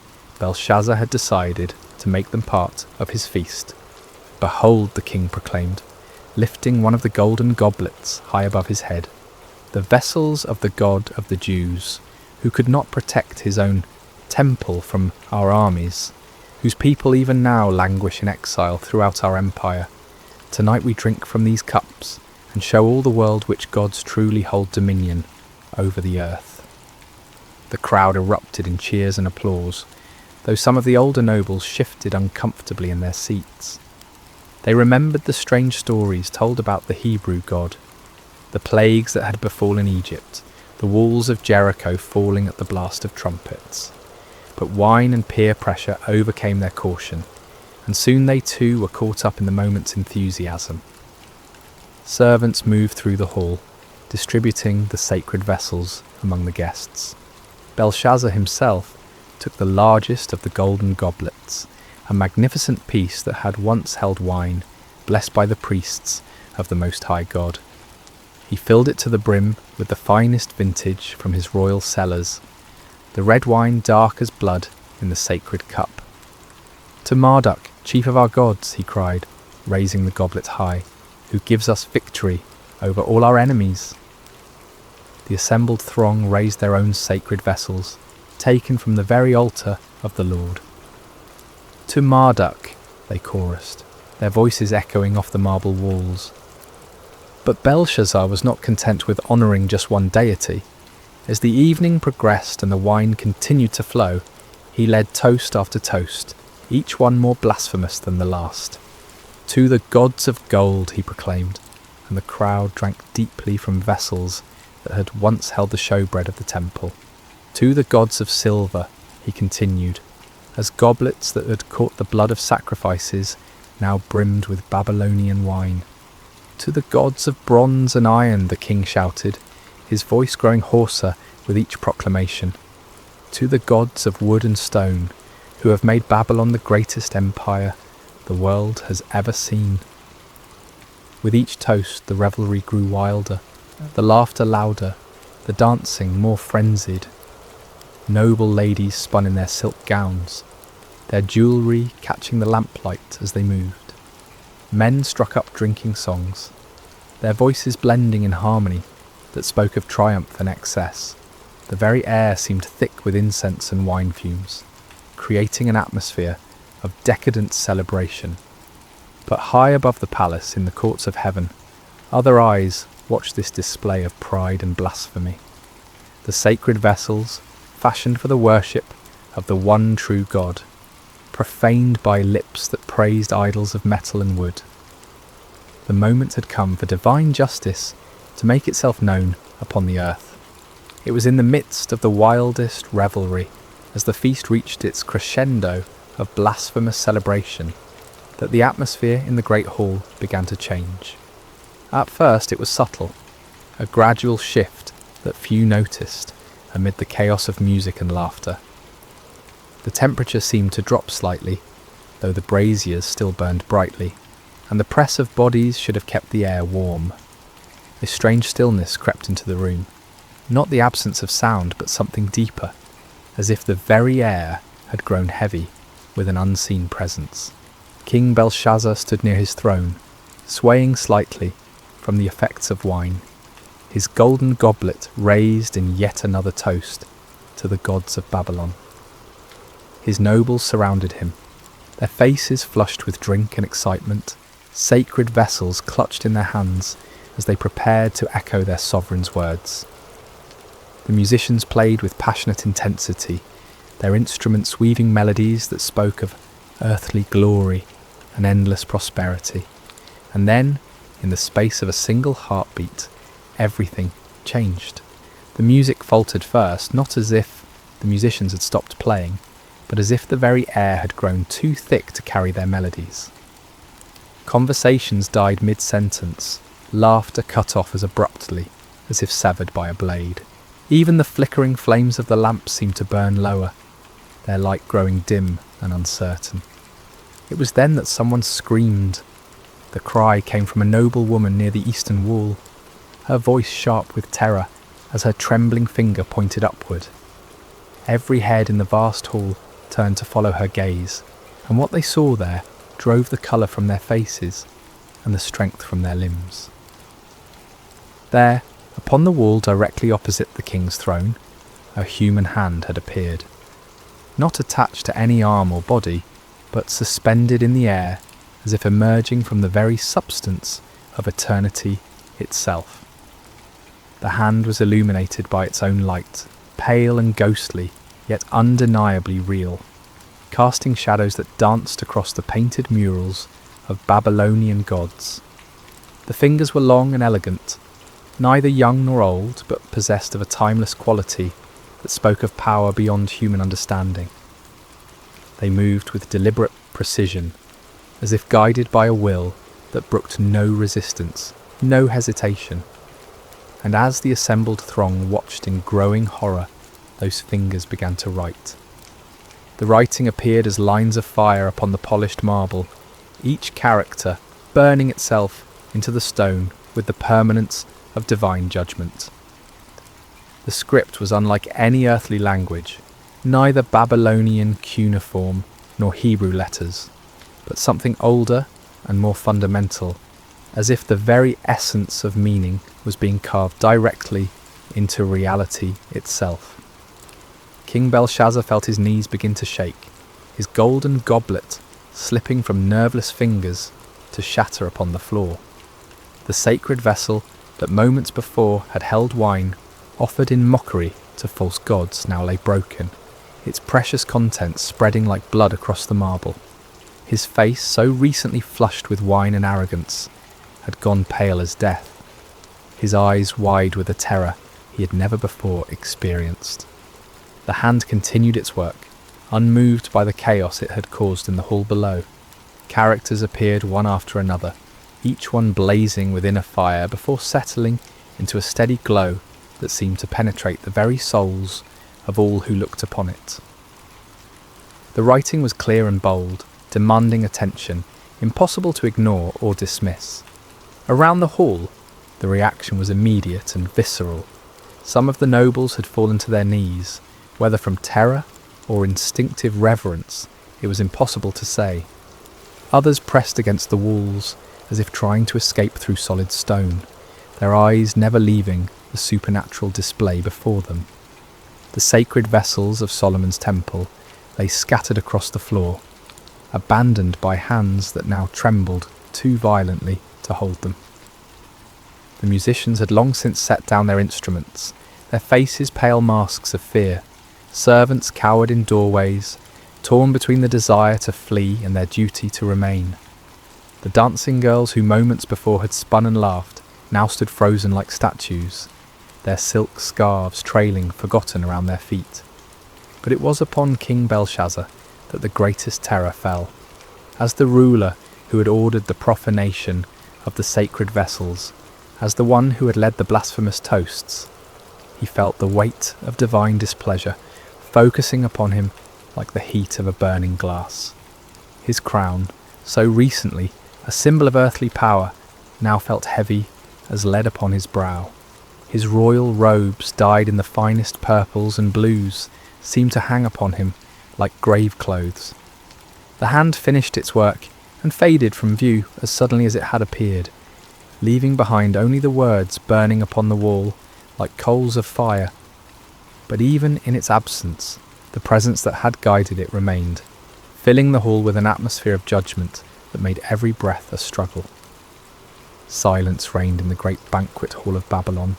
Belshazzar had decided to make them part of his feast. "Behold," the king proclaimed, lifting one of the golden goblets high above his head, "the vessels of the God of the Jews, who could not protect his own temple from our armies, whose people even now languish in exile throughout our empire. Tonight we drink from these cups and show all the world which gods truly hold dominion over the earth." The crowd erupted in cheers and applause, though some of the older nobles shifted uncomfortably in their seats. They remembered the strange stories told about the Hebrew god, the plagues that had befallen Egypt, the walls of Jericho falling at the blast of trumpets. But wine and peer pressure overcame their caution, and soon they too were caught up in the moment's enthusiasm. Servants moved through the hall, distributing the sacred vessels among the guests. Belshazzar himself took the largest of the golden goblets, a magnificent piece that had once held wine, blessed by the priests of the Most High God. He filled it to the brim with the finest vintage from his royal cellars, the red wine dark as blood in the sacred cup. "To Marduk, chief of our gods," he cried, raising the goblet high, "who gives us victory over all our enemies." The assembled throng raised their own sacred vessels, taken from the very altar of the Lord. "To Marduk," they chorused, their voices echoing off the marble walls. But Belshazzar was not content with honouring just one deity. As the evening progressed and the wine continued to flow, he led toast after toast, each one more blasphemous than the last. "To the gods of gold," he proclaimed, and the crowd drank deeply from vessels that had once held the showbread of the temple. "To the gods of silver," he continued, as goblets that had caught the blood of sacrifices now brimmed with Babylonian wine. "To the gods of bronze and iron," the king shouted, his voice growing hoarser with each proclamation. "To the gods of wood and stone, who have made Babylon the greatest empire the world has ever seen." With each toast the revelry grew wilder, the laughter louder, the dancing more frenzied. Noble ladies spun in their silk gowns, their jewellery catching the lamplight as they moved. Men struck up drinking songs, their voices blending in harmony that spoke of triumph and excess. The very air seemed thick with incense and wine fumes, creating an atmosphere of decadent celebration. But high above the palace, in the courts of heaven, other eyes watched this display of pride and blasphemy. The sacred vessels, fashioned for the worship of the one true God, profaned by lips that praised idols of metal and wood. The moment had come for divine justice to make itself known upon the earth. It was in the midst of the wildest revelry, as the feast reached its crescendo of blasphemous celebration, that the atmosphere in the great hall began to change. At first it was subtle, a gradual shift that few noticed amid the chaos of music and laughter. The temperature seemed to drop slightly, though the braziers still burned brightly, and the press of bodies should have kept the air warm. A strange stillness crept into the room, not the absence of sound, but something deeper, as if the very air had grown heavy with an unseen presence. King Belshazzar stood near his throne, swaying slightly from the effects of wine, his golden goblet raised in yet another toast to the gods of Babylon. His nobles surrounded him, their faces flushed with drink and excitement, sacred vessels clutched in their hands as they prepared to echo their sovereign's words. The musicians played with passionate intensity, their instruments weaving melodies that spoke of earthly glory and endless prosperity. And then, in the space of a single heartbeat, everything changed. The music faltered first, not as if the musicians had stopped playing, but as if the very air had grown too thick to carry their melodies. Conversations died mid-sentence, laughter cut off as abruptly as if severed by a blade. Even the flickering flames of the lamps seemed to burn lower, their light growing dim and uncertain. It was then that someone screamed. The cry came from a noble woman near the eastern wall, her voice sharp with terror as her trembling finger pointed upward. Every head in the vast hall turned to follow her gaze, and what they saw there drove the colour from their faces and the strength from their limbs. There, upon the wall directly opposite the king's throne, a human hand had appeared, not attached to any arm or body, but suspended in the air as if emerging from the very substance of eternity itself. The hand was illuminated by its own light, pale and ghostly, yet undeniably real, casting shadows that danced across the painted murals of Babylonian gods. The fingers were long and elegant, neither young nor old, but possessed of a timeless quality that spoke of power beyond human understanding. They moved with deliberate precision, as if guided by a will that brooked no resistance, no hesitation. And as the assembled throng watched in growing horror, those fingers began to write. The writing appeared as lines of fire upon the polished marble, each character burning itself into the stone with the permanence of divine judgment. The script was unlike any earthly language, neither Babylonian cuneiform nor Hebrew letters, but something older and more fundamental, as if the very essence of meaning was being carved directly into reality itself. King Belshazzar felt his knees begin to shake, his golden goblet slipping from nerveless fingers to shatter upon the floor. The sacred vessel that moments before had held wine, offered in mockery to false gods, now lay broken, its precious contents spreading like blood across the marble. His face, so recently flushed with wine and arrogance, had gone pale as death, his eyes wide with a terror he had never before experienced. The hand continued its work, unmoved by the chaos it had caused in the hall below. Characters appeared one after another, each one blazing within a fire before settling into a steady glow that seemed to penetrate the very souls of all who looked upon it. The writing was clear and bold, demanding attention, impossible to ignore or dismiss. Around the hall, the reaction was immediate and visceral. Some of the nobles had fallen to their knees, whether from terror or instinctive reverence, it was impossible to say. Others pressed against the walls, as if trying to escape through solid stone, their eyes never leaving the supernatural display before them. The sacred vessels of Solomon's temple lay scattered across the floor, abandoned by hands that now trembled too violently to hold them. The musicians had long since set down their instruments, their faces pale masks of fear. Servants cowered in doorways, torn between the desire to flee and their duty to remain. The dancing girls who moments before had spun and laughed now stood frozen like statues, their silk scarves trailing forgotten around their feet. But it was upon King Belshazzar that the greatest terror fell. As the ruler who had ordered the profanation of the sacred vessels, as the one who had led the blasphemous toasts, he felt the weight of divine displeasure focusing upon him like the heat of a burning glass. His crown, so recently a symbol of earthly power, now felt heavy as lead upon his brow. His royal robes, dyed in the finest purples and blues, seemed to hang upon him like grave clothes. The hand finished its work and faded from view as suddenly as it had appeared, leaving behind only the words burning upon the wall like coals of fire. But even in its absence, the presence that had guided it remained, filling the hall with an atmosphere of judgment that made every breath a struggle. Silence reigned in the great banquet hall of Babylon,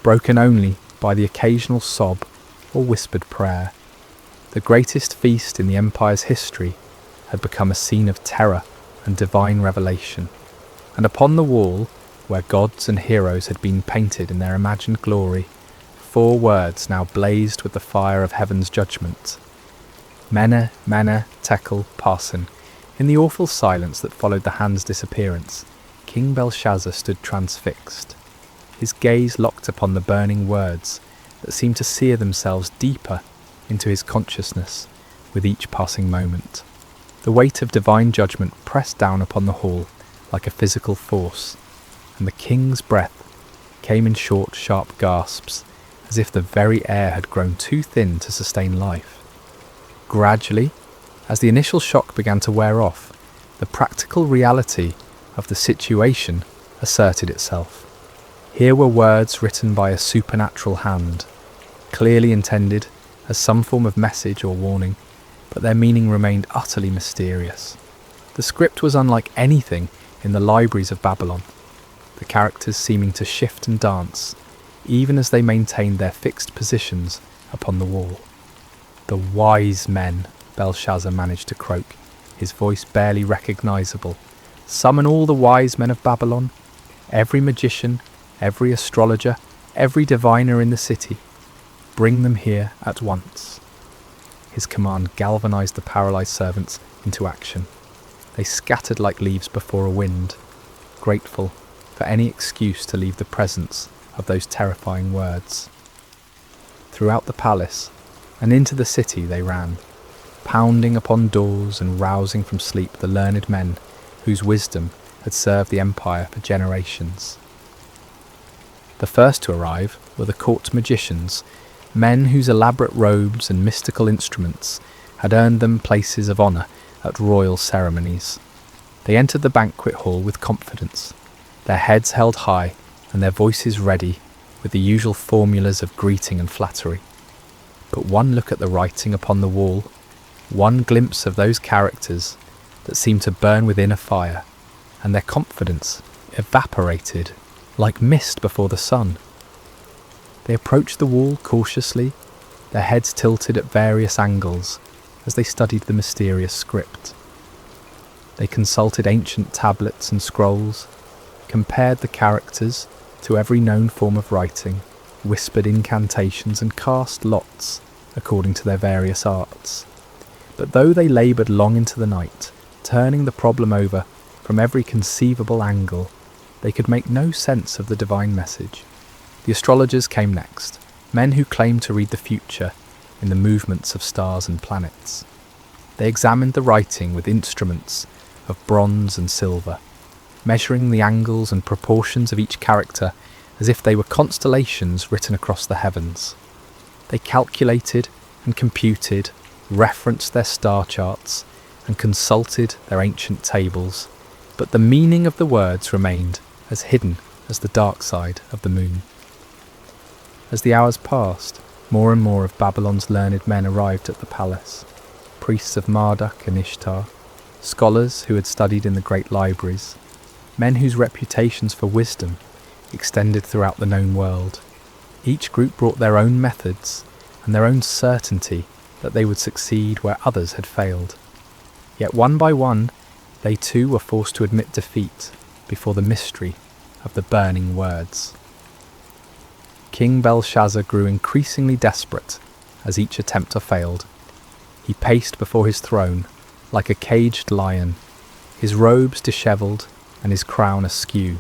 broken only by the occasional sob or whispered prayer. The greatest feast in the empire's history had become a scene of terror and divine revelation, and upon the wall, where gods and heroes had been painted in their imagined glory, 4 words now blazed with the fire of heaven's judgment. Mene, Mene, Tekel, Parsin. In the awful silence that followed the hand's disappearance, King Belshazzar stood transfixed, his gaze locked upon the burning words that seemed to sear themselves deeper into his consciousness with each passing moment. The weight of divine judgment pressed down upon the hall like a physical force, and the king's breath came in short, sharp gasps, as if the very air had grown too thin to sustain life. Gradually, as the initial shock began to wear off, the practical reality of the situation asserted itself. Here were words written by a supernatural hand, clearly intended as some form of message or warning, but their meaning remained utterly mysterious. The script was unlike anything in the libraries of Babylon, the characters seeming to shift and dance, even as they maintained their fixed positions upon the wall. "The wise men," Belshazzar managed to croak, his voice barely recognisable. "Summon all the wise men of Babylon, every magician, every astrologer, every diviner in the city. Bring them here at once." His command galvanised the paralysed servants into action. They scattered like leaves before a wind, grateful for any excuse to leave the presence of those terrifying words. Throughout the palace and into the city they ran, pounding upon doors and rousing from sleep the learned men whose wisdom had served the empire for generations. The first to arrive were the court magicians, men whose elaborate robes and mystical instruments had earned them places of honour at royal ceremonies. They entered the banquet hall with confidence, their heads held high and their voices ready with the usual formulas of greeting and flattery. But one look at the writing upon the wall, one glimpse of those characters that seemed to burn within a fire, and their confidence evaporated like mist before the sun. They approached the wall cautiously, their heads tilted at various angles as they studied the mysterious script. They consulted ancient tablets and scrolls, compared the characters to every known form of writing, whispered incantations and cast lots according to their various arts. But though they laboured long into the night, turning the problem over from every conceivable angle, they could make no sense of the divine message. The astrologers came next, men who claimed to read the future in the movements of stars and planets. They examined the writing with instruments of bronze and silver, measuring the angles and proportions of each character as if they were constellations written across the heavens. They calculated and computed, referenced their star charts, and consulted their ancient tables, but the meaning of the words remained as hidden as the dark side of the moon. As the hours passed, more and more of Babylon's learned men arrived at the palace, priests of Marduk and Ishtar, scholars who had studied in the great libraries, men whose reputations for wisdom extended throughout the known world. Each group brought their own methods and their own certainty that they would succeed where others had failed. Yet one by one, they too were forced to admit defeat before the mystery of the burning words. King Belshazzar grew increasingly desperate as each attempt failed. He paced before his throne like a caged lion, his robes dishevelled and his crown askew.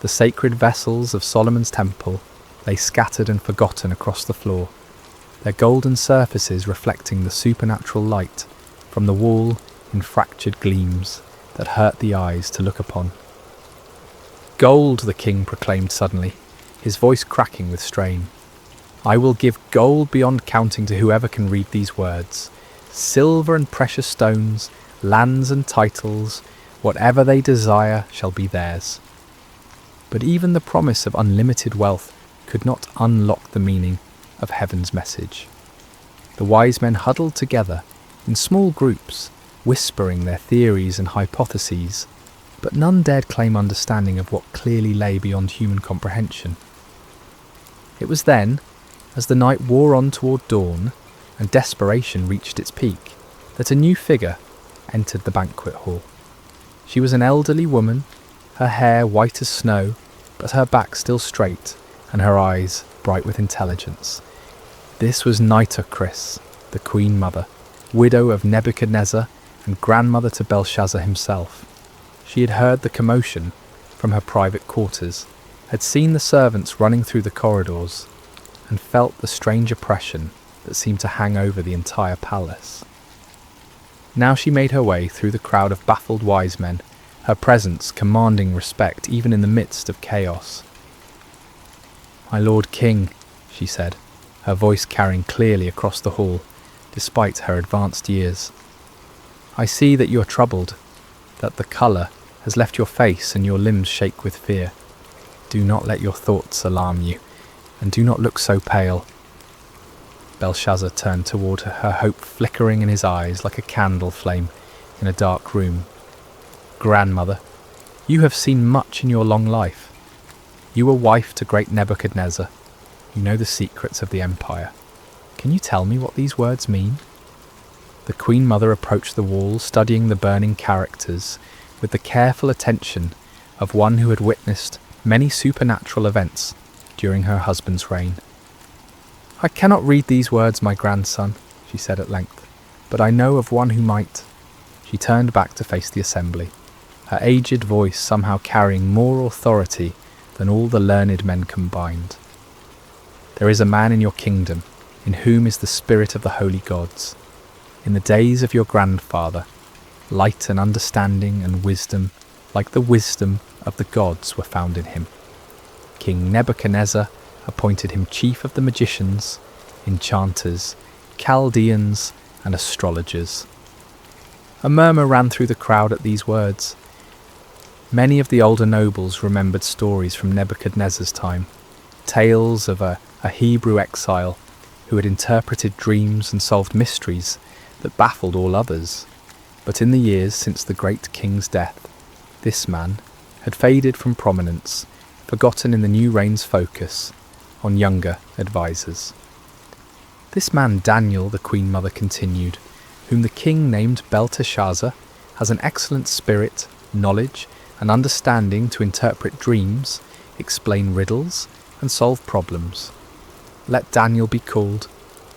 The sacred vessels of Solomon's temple lay scattered and forgotten across the floor, their golden surfaces reflecting the supernatural light from the wall in fractured gleams that hurt the eyes to look upon. "Gold," the king proclaimed suddenly, his voice cracking with strain. "I will give gold beyond counting to whoever can read these words. silver and precious stones, lands and titles, whatever they desire shall be theirs. But even the promise of unlimited wealth could not unlock the meaning of heaven's message. The wise men huddled together in small groups, whispering their theories and hypotheses, but none dared claim understanding of what clearly lay beyond human comprehension. It was then, as the night wore on toward dawn and desperation reached its peak, that a new figure entered the banquet hall. She was an elderly woman, her hair white as snow, but her back still straight and her eyes bright with intelligence. This was Nitocris, the Queen Mother, widow of Nebuchadnezzar and grandmother to Belshazzar himself. She had heard the commotion from her private quarters, had seen the servants running through the corridors, and felt the strange oppression that seemed to hang over the entire palace. Now she made her way through the crowd of baffled wise men, her presence commanding respect even in the midst of chaos. "My Lord King," she said, her voice carrying clearly across the hall, despite her advanced years. "I see that you are troubled, that the colour has left your face and your limbs shake with fear. Do not let your thoughts alarm you, and do not look so pale." Belshazzar turned toward her, her hope flickering in his eyes like a candle flame in a dark room. "Grandmother, you have seen much in your long life. You were wife to great Nebuchadnezzar. You know the secrets of the empire. Can you tell me what these words mean?" The Queen Mother approached the wall, studying the burning characters with the careful attention of one who had witnessed many supernatural events during her husband's reign. "I cannot read these words, my grandson," she said at length, "but I know of one who might." She turned back to face the assembly, her aged voice somehow carrying more authority than all the learned men combined. "There is a man in your kingdom in whom is the spirit of the holy gods. In the days of your grandfather, light and understanding and wisdom, like the wisdom of the gods, were found in him. King Nebuchadnezzar appointed him chief of the magicians, enchanters, Chaldeans, and astrologers." A murmur ran through the crowd at these words. Many of the older nobles remembered stories from Nebuchadnezzar's time, tales of a Hebrew exile who had interpreted dreams and solved mysteries that baffled all others. But in the years since the great king's death, this man had faded from prominence, forgotten in the new reign's focus on younger advisers. "This man Daniel," the Queen Mother continued, "whom the king named Belteshazzar, has an excellent spirit, knowledge, and understanding to interpret dreams, explain riddles, and solve problems. Let Daniel be called,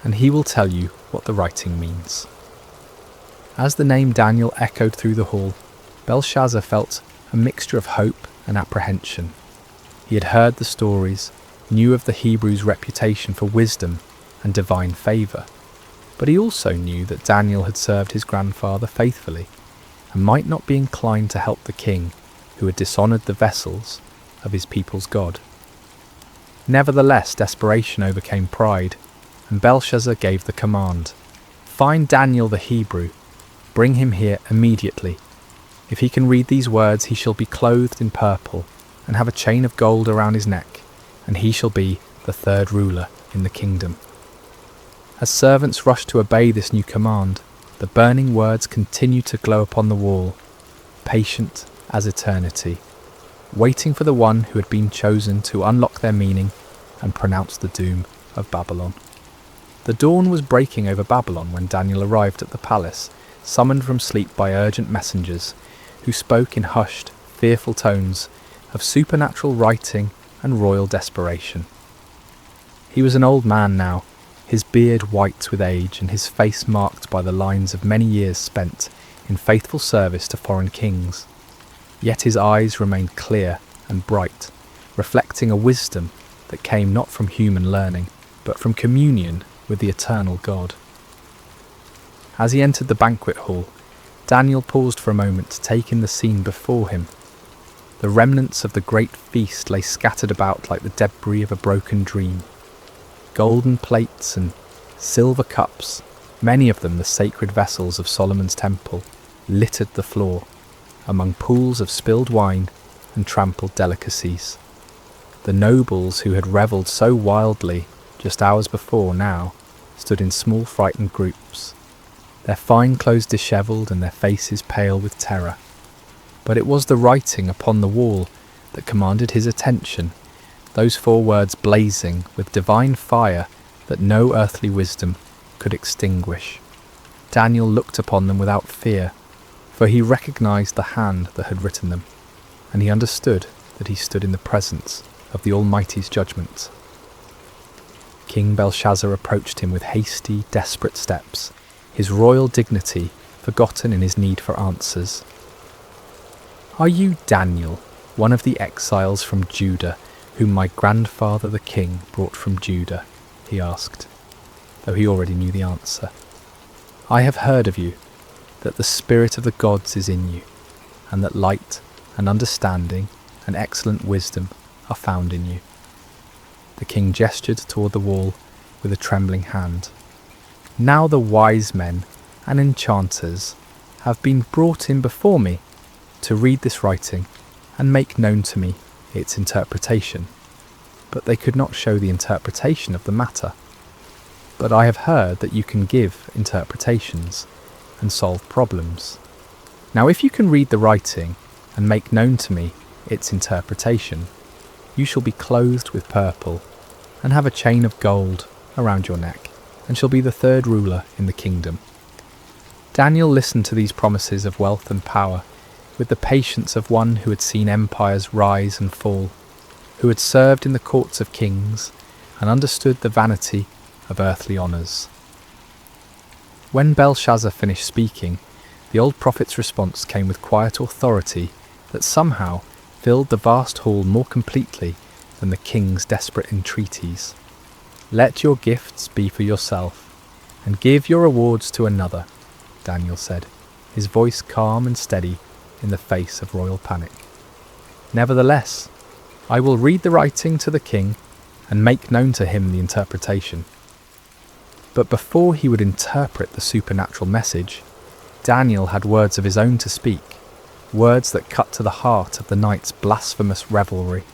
and he will tell you what the writing means." As the name Daniel echoed through the hall, Belshazzar felt a mixture of hope and apprehension. He had heard the stories, knew of the Hebrew's reputation for wisdom and divine favour, but he also knew that Daniel had served his grandfather faithfully and might not be inclined to help the king who had dishonoured the vessels of his people's God. Nevertheless, desperation overcame pride, and Belshazzar gave the command, "Find Daniel the Hebrew, bring him here immediately. If he can read these words, he shall be clothed in purple and have a chain of gold around his neck, and he shall be the third ruler in the kingdom." As servants rushed to obey this new command, the burning words continued to glow upon the wall, patient as eternity, waiting for the one who had been chosen to unlock their meaning and pronounce the doom of Babylon. The dawn was breaking over Babylon when Daniel arrived at the palace, summoned from sleep by urgent messengers, who spoke in hushed, fearful tones of supernatural writing and royal desperation. He was an old man now, his beard white with age and his face marked by the lines of many years spent in faithful service to foreign kings. Yet his eyes remained clear and bright, reflecting a wisdom that came not from human learning, but from communion with the eternal God. As he entered the banquet hall, Daniel paused for a moment to take in the scene before him. The remnants of the great feast lay scattered about like the debris of a broken dream. Golden plates and silver cups, Many of them the sacred vessels of Solomon's temple littered the floor, among pools of spilled wine and trampled delicacies. The nobles who had revelled so wildly just hours before now stood in small frightened groups, their fine clothes dishevelled and their faces pale with terror. But it was the writing upon the wall that commanded his attention, those 4 words blazing with divine fire that no earthly wisdom could extinguish. Daniel looked upon them without fear, for he recognised the hand that had written them, and he understood that he stood in the presence of the Almighty's judgment. King Belshazzar approached him with hasty, desperate steps, his royal dignity forgotten in his need for answers. "Are you Daniel, one of the exiles from Judah, whom my grandfather the king brought from Judah?" he asked, though he already knew the answer. "I have heard of you, that the spirit of the gods is in you, and that light and understanding and excellent wisdom are found in you." The king gestured toward the wall with a trembling hand. "Now the wise men and enchanters have been brought in before me to read this writing and make known to me its interpretation, but they could not show the interpretation of the matter. But I have heard that you can give interpretations and solve problems. Now if you can read the writing and make known to me its interpretation, you shall be clothed with purple and have a chain of gold around your neck, and shall be the 3rd ruler in the kingdom." Daniel listened to these promises of wealth and power with the patience of one who had seen empires rise and fall, who had served in the courts of kings and understood the vanity of earthly honours. When Belshazzar finished speaking, the old prophet's response came with quiet authority that somehow filled the vast hall more completely than the king's desperate entreaties. "Let your gifts be for yourself, and give your rewards to another," Daniel said, his voice calm and steady in the face of royal panic. "Nevertheless, I will read the writing to the king and make known to him the interpretation." But before he would interpret the supernatural message, Daniel had words of his own to speak, words that cut to the heart of the night's blasphemous revelry,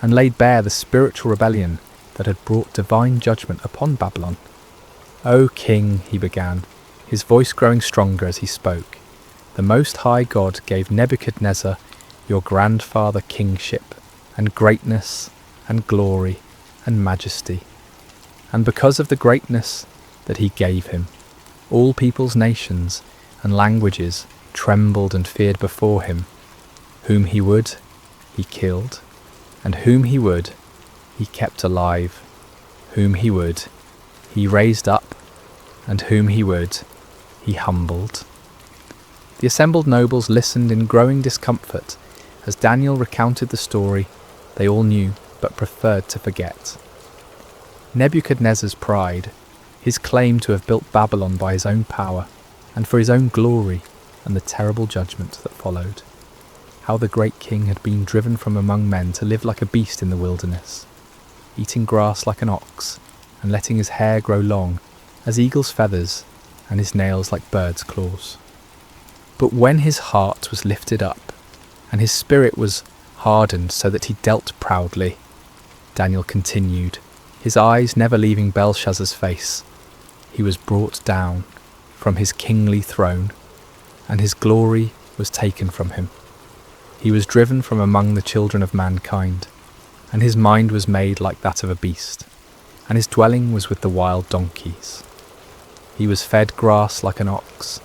and laid bare the spiritual rebellion that had brought divine judgment upon Babylon. "O king," he began, his voice growing stronger as he spoke, "the Most High God gave Nebuchadnezzar, your grandfather, kingship, and greatness, and glory, and majesty. And because of the greatness that he gave him, all peoples, nations, and languages trembled and feared before him. Whom he would, he killed, and whom he would, he kept alive. Whom he would, he raised up, and whom he would, he humbled." The assembled nobles listened in growing discomfort as Daniel recounted the story they all knew but preferred to forget. Nebuchadnezzar's pride, his claim to have built Babylon by his own power and for his own glory, and the terrible judgment that followed. How the great king had been driven from among men to live like a beast in the wilderness, eating grass like an ox, and letting his hair grow long as eagle's feathers and his nails like birds' claws. But when his heart was lifted up, and his spirit was hardened so that he dealt proudly, Daniel continued, his eyes never leaving Belshazzar's face, he was brought down from his kingly throne, and his glory was taken from him. He was driven from among the children of mankind, and his mind was made like that of a beast, and his dwelling was with the wild donkeys. He was fed grass like an ox,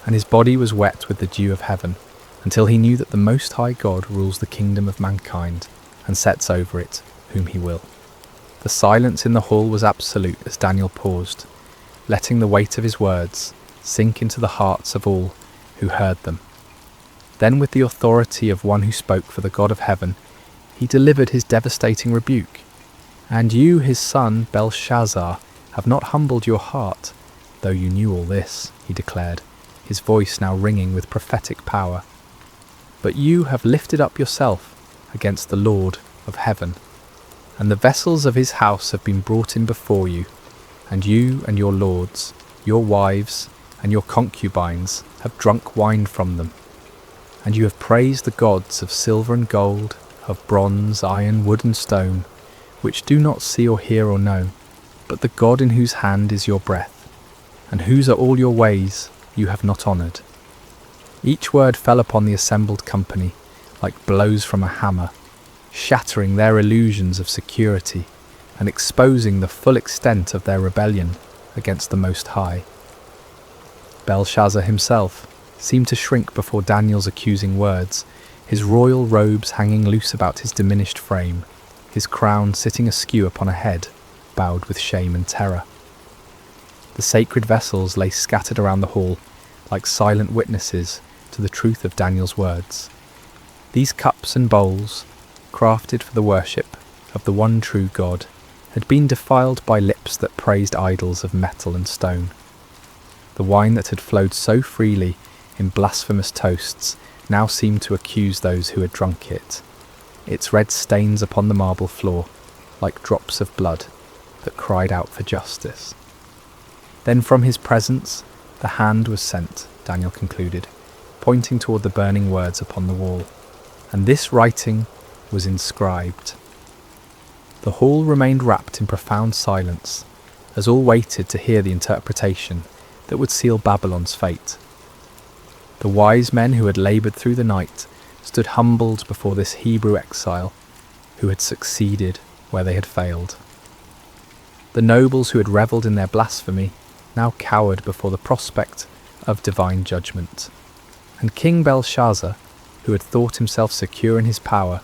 and his body was wet with the dew of heaven, until he knew that the Most High God rules the kingdom of mankind, and sets over it whom he will. The silence in the hall was absolute as Daniel paused, letting the weight of his words sink into the hearts of all who heard them. Then, with the authority of one who spoke for the God of heaven, he delivered his devastating rebuke. "And you, his son, Belshazzar, have not humbled your heart, though you knew all this," he declared, his voice now ringing with prophetic power. "But you have lifted up yourself against the Lord of heaven, and the vessels of his house have been brought in before you, and you and your lords, your wives and your concubines have drunk wine from them, and you have praised the gods of silver and gold, of bronze, iron, wood and stone, which do not see or hear or know, but the God in whose hand is your breath, and whose are all your ways you have not honoured. Each word fell upon the assembled company like blows from a hammer, shattering their illusions of security and exposing the full extent of their rebellion against the Most High. Belshazzar himself seemed to shrink before Daniel's accusing words, his royal robes hanging loose about his diminished frame, his crown sitting askew upon a head bowed with shame and terror. The sacred vessels lay scattered around the hall like silent witnesses to the truth of Daniel's words. These cups and bowls, crafted for the worship of the one true God, had been defiled by lips that praised idols of metal and stone. The wine that had flowed so freely in blasphemous toasts now seemed to accuse those who had drunk it, its red stains upon the marble floor like drops of blood that cried out for justice. Then from his presence the hand was sent, Daniel concluded, pointing toward the burning words upon the wall, and this writing was inscribed. The hall remained wrapped in profound silence, as all waited to hear the interpretation that would seal Babylon's fate. The wise men who had laboured through the night stood humbled before this Hebrew exile who had succeeded where they had failed. The nobles who had revelled in their blasphemy now cowered before the prospect of divine judgment, and King Belshazzar, who had thought himself secure in his power,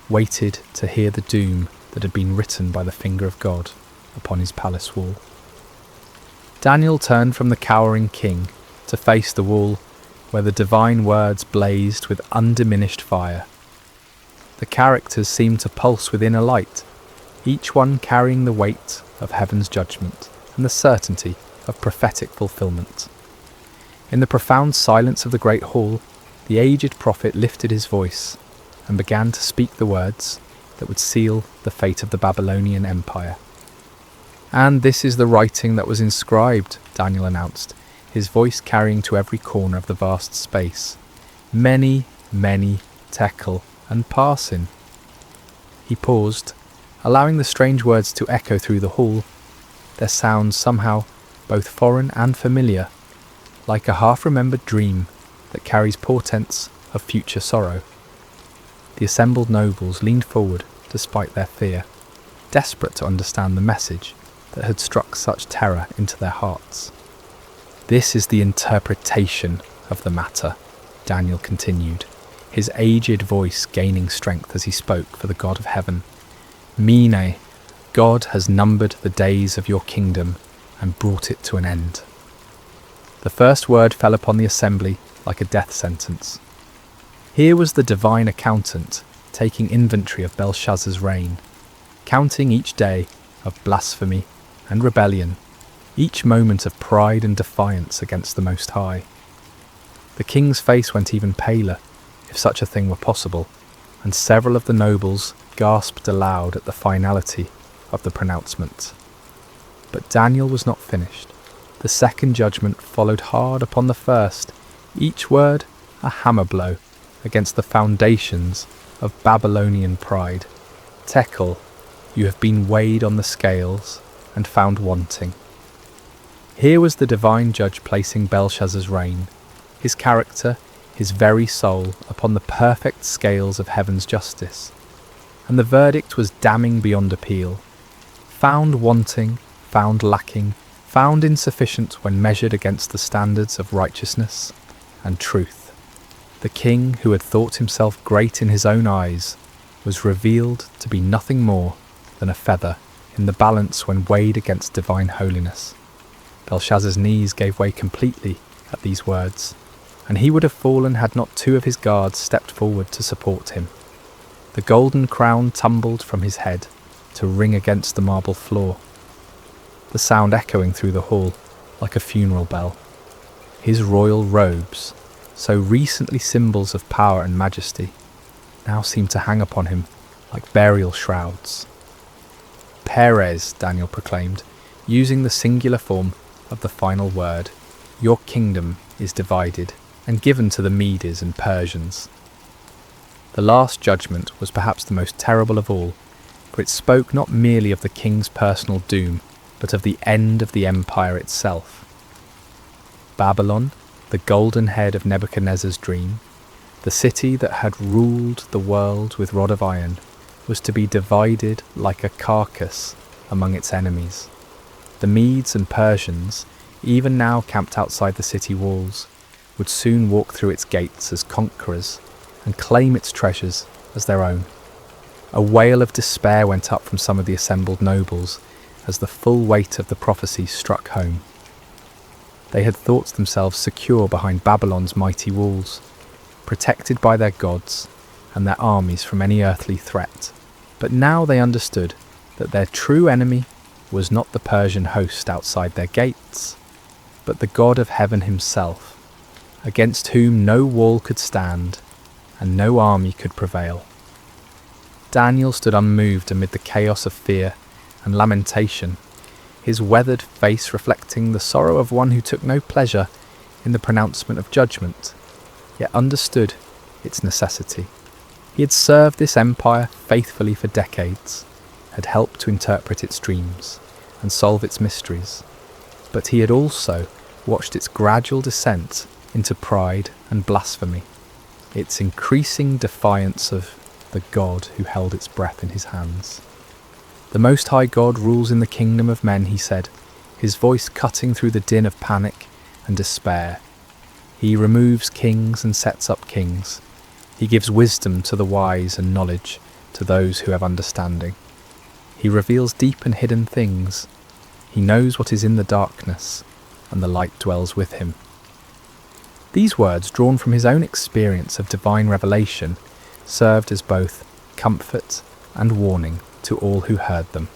waited to hear the doom that had been written by the finger of God upon his palace wall. Daniel turned from the cowering king to face the wall where the divine words blazed with undiminished fire. The characters seemed to pulse within a light, each one carrying the weight of heaven's judgment and the certainty of prophetic fulfillment. In the profound silence of the great hall, the aged prophet lifted his voice and began to speak the words that would seal the fate of the Babylonian Empire. "And this is the writing that was inscribed," Daniel announced, his voice carrying to every corner of the vast space. "Many, many, tekel and parsin." He paused, allowing the strange words to echo through the hall, their sounds somehow both foreign and familiar, like a half-remembered dream that carries portents of future sorrow. The assembled nobles leaned forward despite their fear, desperate to understand the message that had struck such terror into their hearts. "This is the interpretation of the matter," Daniel continued, his aged voice gaining strength as he spoke for the God of heaven. "Mene, God has numbered the days of your kingdom and brought it to an end." The first word fell upon the assembly like a death sentence. Here was the divine accountant taking inventory of Belshazzar's reign, counting each day of blasphemy and rebellion, each moment of pride and defiance against the Most High. The king's face went even paler, if such a thing were possible, and several of the nobles gasped aloud at the finality of the pronouncement. But Daniel was not finished. The second judgment followed hard upon the first, each word a hammer blow against the foundations of Babylonian pride. "Tekel, you have been weighed on the scales and found wanting." Here was the divine judge placing Belshazzar's reign, his character, his very soul, upon the perfect scales of heaven's justice. And the verdict was damning beyond appeal. Found wanting, found lacking, found insufficient when measured against the standards of righteousness and truth. The king, who had thought himself great in his own eyes, was revealed to be nothing more than a feather in the balance when weighed against divine holiness. Belshazzar's knees gave way completely at these words, and he would have fallen had not two of his guards stepped forward to support him. The golden crown tumbled from his head to ring against the marble floor, the sound echoing through the hall like a funeral bell. His royal robes, so recently symbols of power and majesty, now seemed to hang upon him like burial shrouds. "Perez," Daniel proclaimed, using the singular form of the final word. Your kingdom is divided and given to the Medes and Persians. The last judgment was perhaps the most terrible of all, for it spoke not merely of the king's personal doom, but of the end of the empire itself. Babylon, the golden head of Nebuchadnezzar's dream, the city that had ruled the world with rod of iron, was to be divided like a carcass among its enemies. The Medes and Persians, even now camped outside the city walls, would soon walk through its gates as conquerors and claim its treasures as their own. A wail of despair went up from some of the assembled nobles as the full weight of the prophecy struck home. They had thought themselves secure behind Babylon's mighty walls, protected by their gods and their armies from any earthly threat. But now they understood that their true enemy was not the Persian host outside their gates, but the God of heaven himself, against whom no wall could stand and no army could prevail. Daniel stood unmoved amid the chaos of fear and lamentation, his weathered face reflecting the sorrow of one who took no pleasure in the pronouncement of judgment, yet understood its necessity. He had served this empire faithfully for decades, had helped to interpret its dreams and solve its mysteries, but he had also watched its gradual descent into pride and blasphemy, its increasing defiance of the God who held its breath in his hands. The Most High God rules in the kingdom of men, he said, his voice cutting through the din of panic and despair. He removes kings and sets up kings. He gives wisdom to the wise and knowledge to those who have understanding. He reveals deep and hidden things. He knows what is in the darkness, and the light dwells with him. These words, drawn from his own experience of divine revelation, served as both comfort and warning to all who heard them.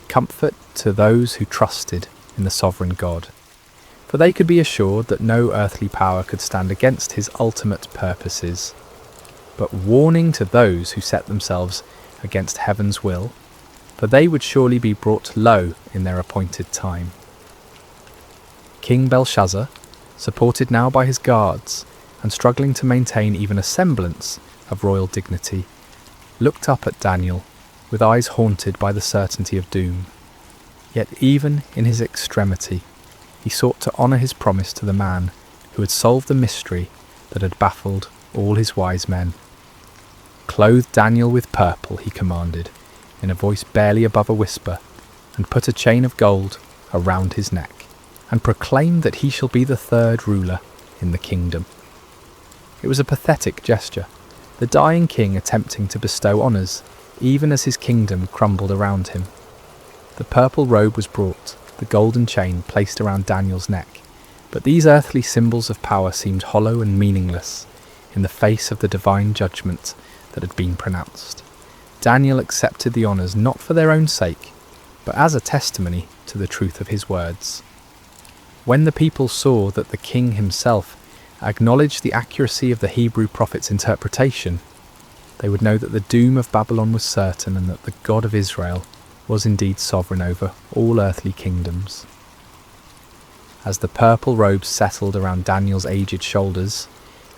Comfort to those who trusted in the sovereign God, for they could be assured that no earthly power could stand against his ultimate purposes, but warning to those who set themselves against heaven's will, for they would surely be brought low in their appointed time. King Belshazzar, supported now by his guards and struggling to maintain even a semblance of royal dignity, looked up at Daniel with eyes haunted by the certainty of doom. Yet even in his extremity, he sought to honour his promise to the man who had solved the mystery that had baffled all his wise men. "Clothe Daniel with purple," he commanded, in a voice barely above a whisper, "and put a chain of gold around his neck, and proclaim that he shall be the third ruler in the kingdom." It was a pathetic gesture, the dying king attempting to bestow honours, even as his kingdom crumbled around him. The purple robe was brought, the golden chain placed around Daniel's neck, but these earthly symbols of power seemed hollow and meaningless in the face of the divine judgment that had been pronounced. Daniel accepted the honours not for their own sake, but as a testimony to the truth of his words. When the people saw that the king himself acknowledged the accuracy of the Hebrew prophet's interpretation, they would know that the doom of Babylon was certain and that the God of Israel was indeed sovereign over all earthly kingdoms. As the purple robes settled around Daniel's aged shoulders,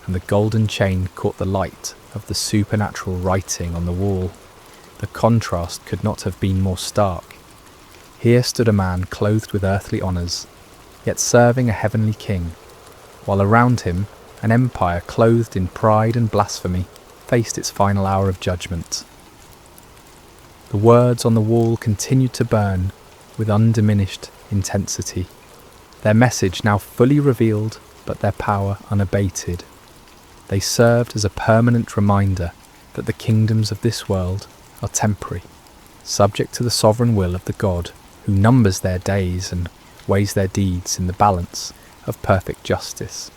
and the golden chain caught the light of the supernatural writing on the wall, the contrast could not have been more stark. Here stood a man clothed with earthly honours, yet serving a heavenly king, while around him an empire clothed in pride and blasphemy faced its final hour of judgment. The words on the wall continued to burn with undiminished intensity, their message now fully revealed, but their power unabated. They served as a permanent reminder that the kingdoms of this world are temporary, subject to the sovereign will of the God who numbers their days and weighs their deeds in the balance of perfect justice.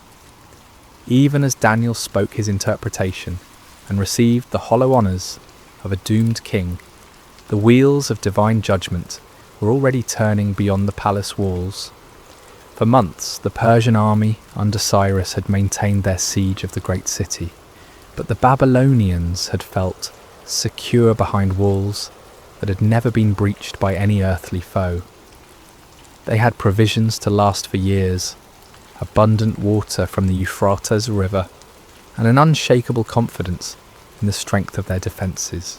Even as Daniel spoke his interpretation and received the hollow honours of a doomed king, the wheels of divine judgment were already turning beyond the palace walls. For months, the Persian army under Cyrus had maintained their siege of the great city, but the Babylonians had felt secure behind walls that had never been breached by any earthly foe. They had provisions to last for years, abundant water from the Euphrates River, and an unshakable confidence in the strength of their defences.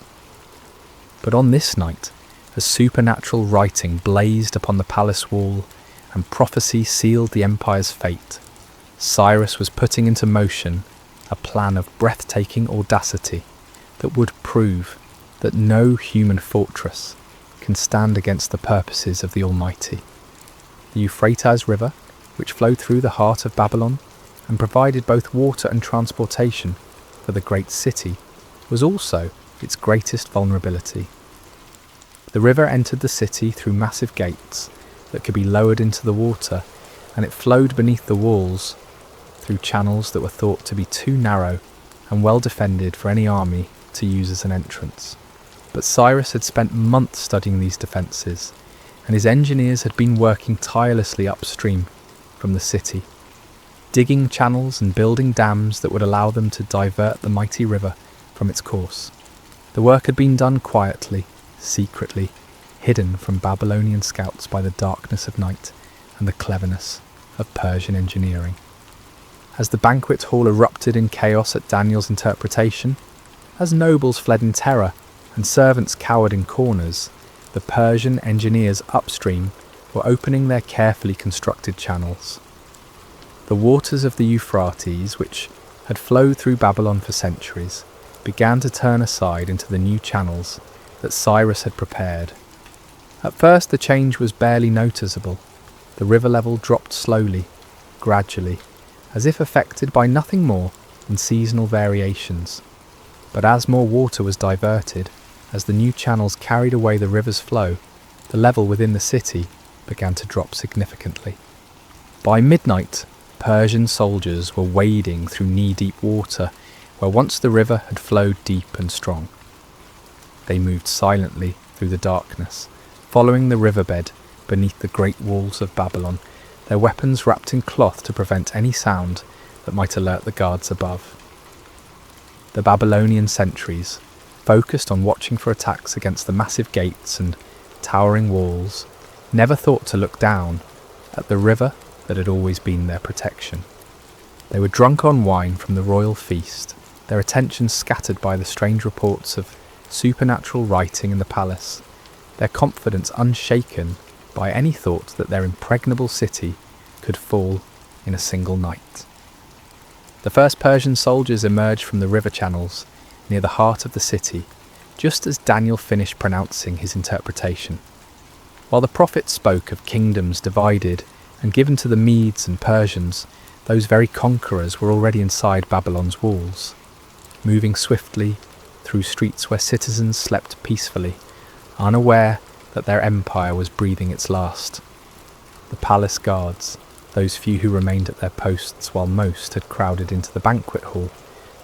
But on this night, as supernatural writing blazed upon the palace wall and prophecy sealed the empire's fate, Cyrus was putting into motion a plan of breathtaking audacity that would prove that no human fortress can stand against the purposes of the Almighty. The Euphrates River, which flowed through the heart of Babylon and provided both water and transportation for the great city, was also its greatest vulnerability. The river entered the city through massive gates that could be lowered into the water, and it flowed beneath the walls through channels that were thought to be too narrow and well defended for any army to use as an entrance. But Cyrus had spent months studying these defences, and his engineers had been working tirelessly upstream from the city, digging channels and building dams that would allow them to divert the mighty river from its course. The work had been done quietly, secretly, hidden from Babylonian scouts by the darkness of night and the cleverness of Persian engineering. As the banquet hall erupted in chaos at Daniel's interpretation, as nobles fled in terror and servants cowered in corners, the Persian engineers upstream were opening their carefully constructed channels. The waters of the Euphrates, which had flowed through Babylon for centuries, began to turn aside into the new channels that Cyrus had prepared. At first the change was barely noticeable. The river level dropped slowly, gradually, as if affected by nothing more than seasonal variations. But as more water was diverted, as the new channels carried away the river's flow, the level within the city began to drop significantly. By midnight, Persian soldiers were wading through knee-deep water where once the river had flowed deep and strong. They moved silently through the darkness, following the riverbed beneath the great walls of Babylon, their weapons wrapped in cloth to prevent any sound that might alert the guards above. The Babylonian sentries, focused on watching for attacks against the massive gates and towering walls, never thought to look down at the river that had always been their protection. They were drunk on wine from the royal feast, their attention scattered by the strange reports of supernatural writing in the palace, their confidence unshaken by any thought that their impregnable city could fall in a single night. The first Persian soldiers emerged from the river channels near the heart of the city, just as Daniel finished pronouncing his interpretation. While the prophet spoke of kingdoms divided and given to the Medes and Persians, those very conquerors were already inside Babylon's walls, moving swiftly through streets where citizens slept peacefully, unaware that their empire was breathing its last. The palace guards, those few who remained at their posts while most had crowded into the banquet hall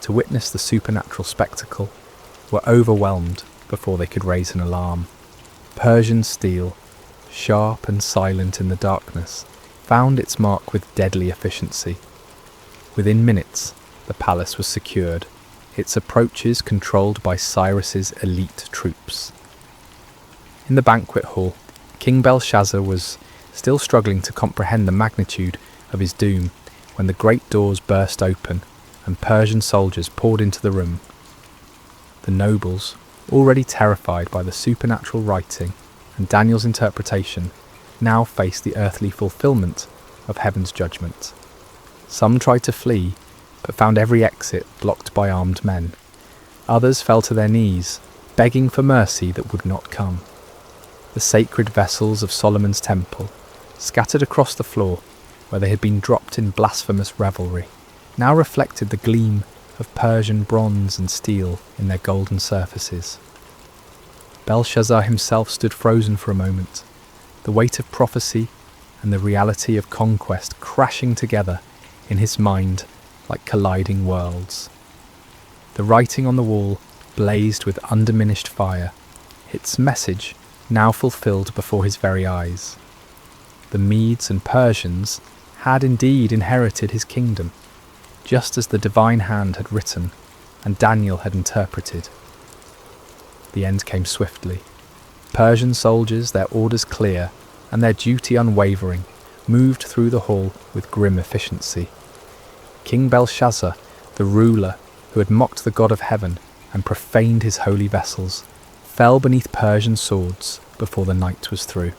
to witness the supernatural spectacle, were overwhelmed before they could raise an alarm. Persian steel, sharp and silent in the darkness, found its mark with deadly efficiency. Within minutes, the palace was secured, its approaches controlled by Cyrus's elite troops. In the banquet hall, King Belshazzar was still struggling to comprehend the magnitude of his doom when the great doors burst open and Persian soldiers poured into the room. The nobles, already terrified by the supernatural writing and Daniel's interpretation, now faced the earthly fulfillment of heaven's judgment. Some tried to flee, but found every exit blocked by armed men. Others fell to their knees, begging for mercy that would not come. The sacred vessels of Solomon's temple, scattered across the floor where they had been dropped in blasphemous revelry, now reflected the gleam of Persian bronze and steel in their golden surfaces. Belshazzar himself stood frozen for a moment, the weight of prophecy and the reality of conquest crashing together in his mind like colliding worlds. The writing on the wall blazed with undiminished fire, its message now fulfilled before his very eyes. The Medes and Persians had indeed inherited his kingdom, just as the divine hand had written and Daniel had interpreted. The end came swiftly. Persian soldiers, their orders clear, and their duty unwavering, moved through the hall with grim efficiency. King Belshazzar, the ruler who had mocked the God of heaven and profaned his holy vessels, fell beneath Persian swords before the night was through.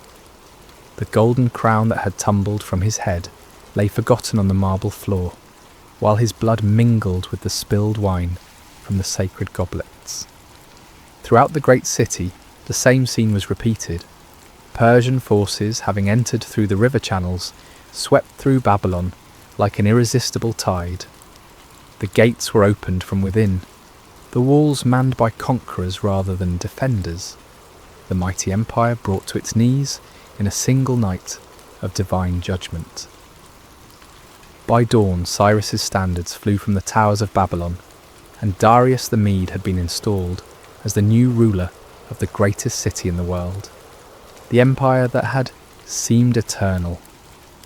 The golden crown that had tumbled from his head lay forgotten on the marble floor, while his blood mingled with the spilled wine from the sacred goblets. Throughout the great city, the same scene was repeated. Persian forces, having entered through the river channels, swept through Babylon like an irresistible tide. The gates were opened from within, the walls manned by conquerors rather than defenders, the mighty empire brought to its knees in a single night of divine judgment. By dawn, Cyrus's standards flew from the towers of Babylon, and Darius the Mede had been installed as the new ruler of the greatest city in the world. The empire that had seemed eternal,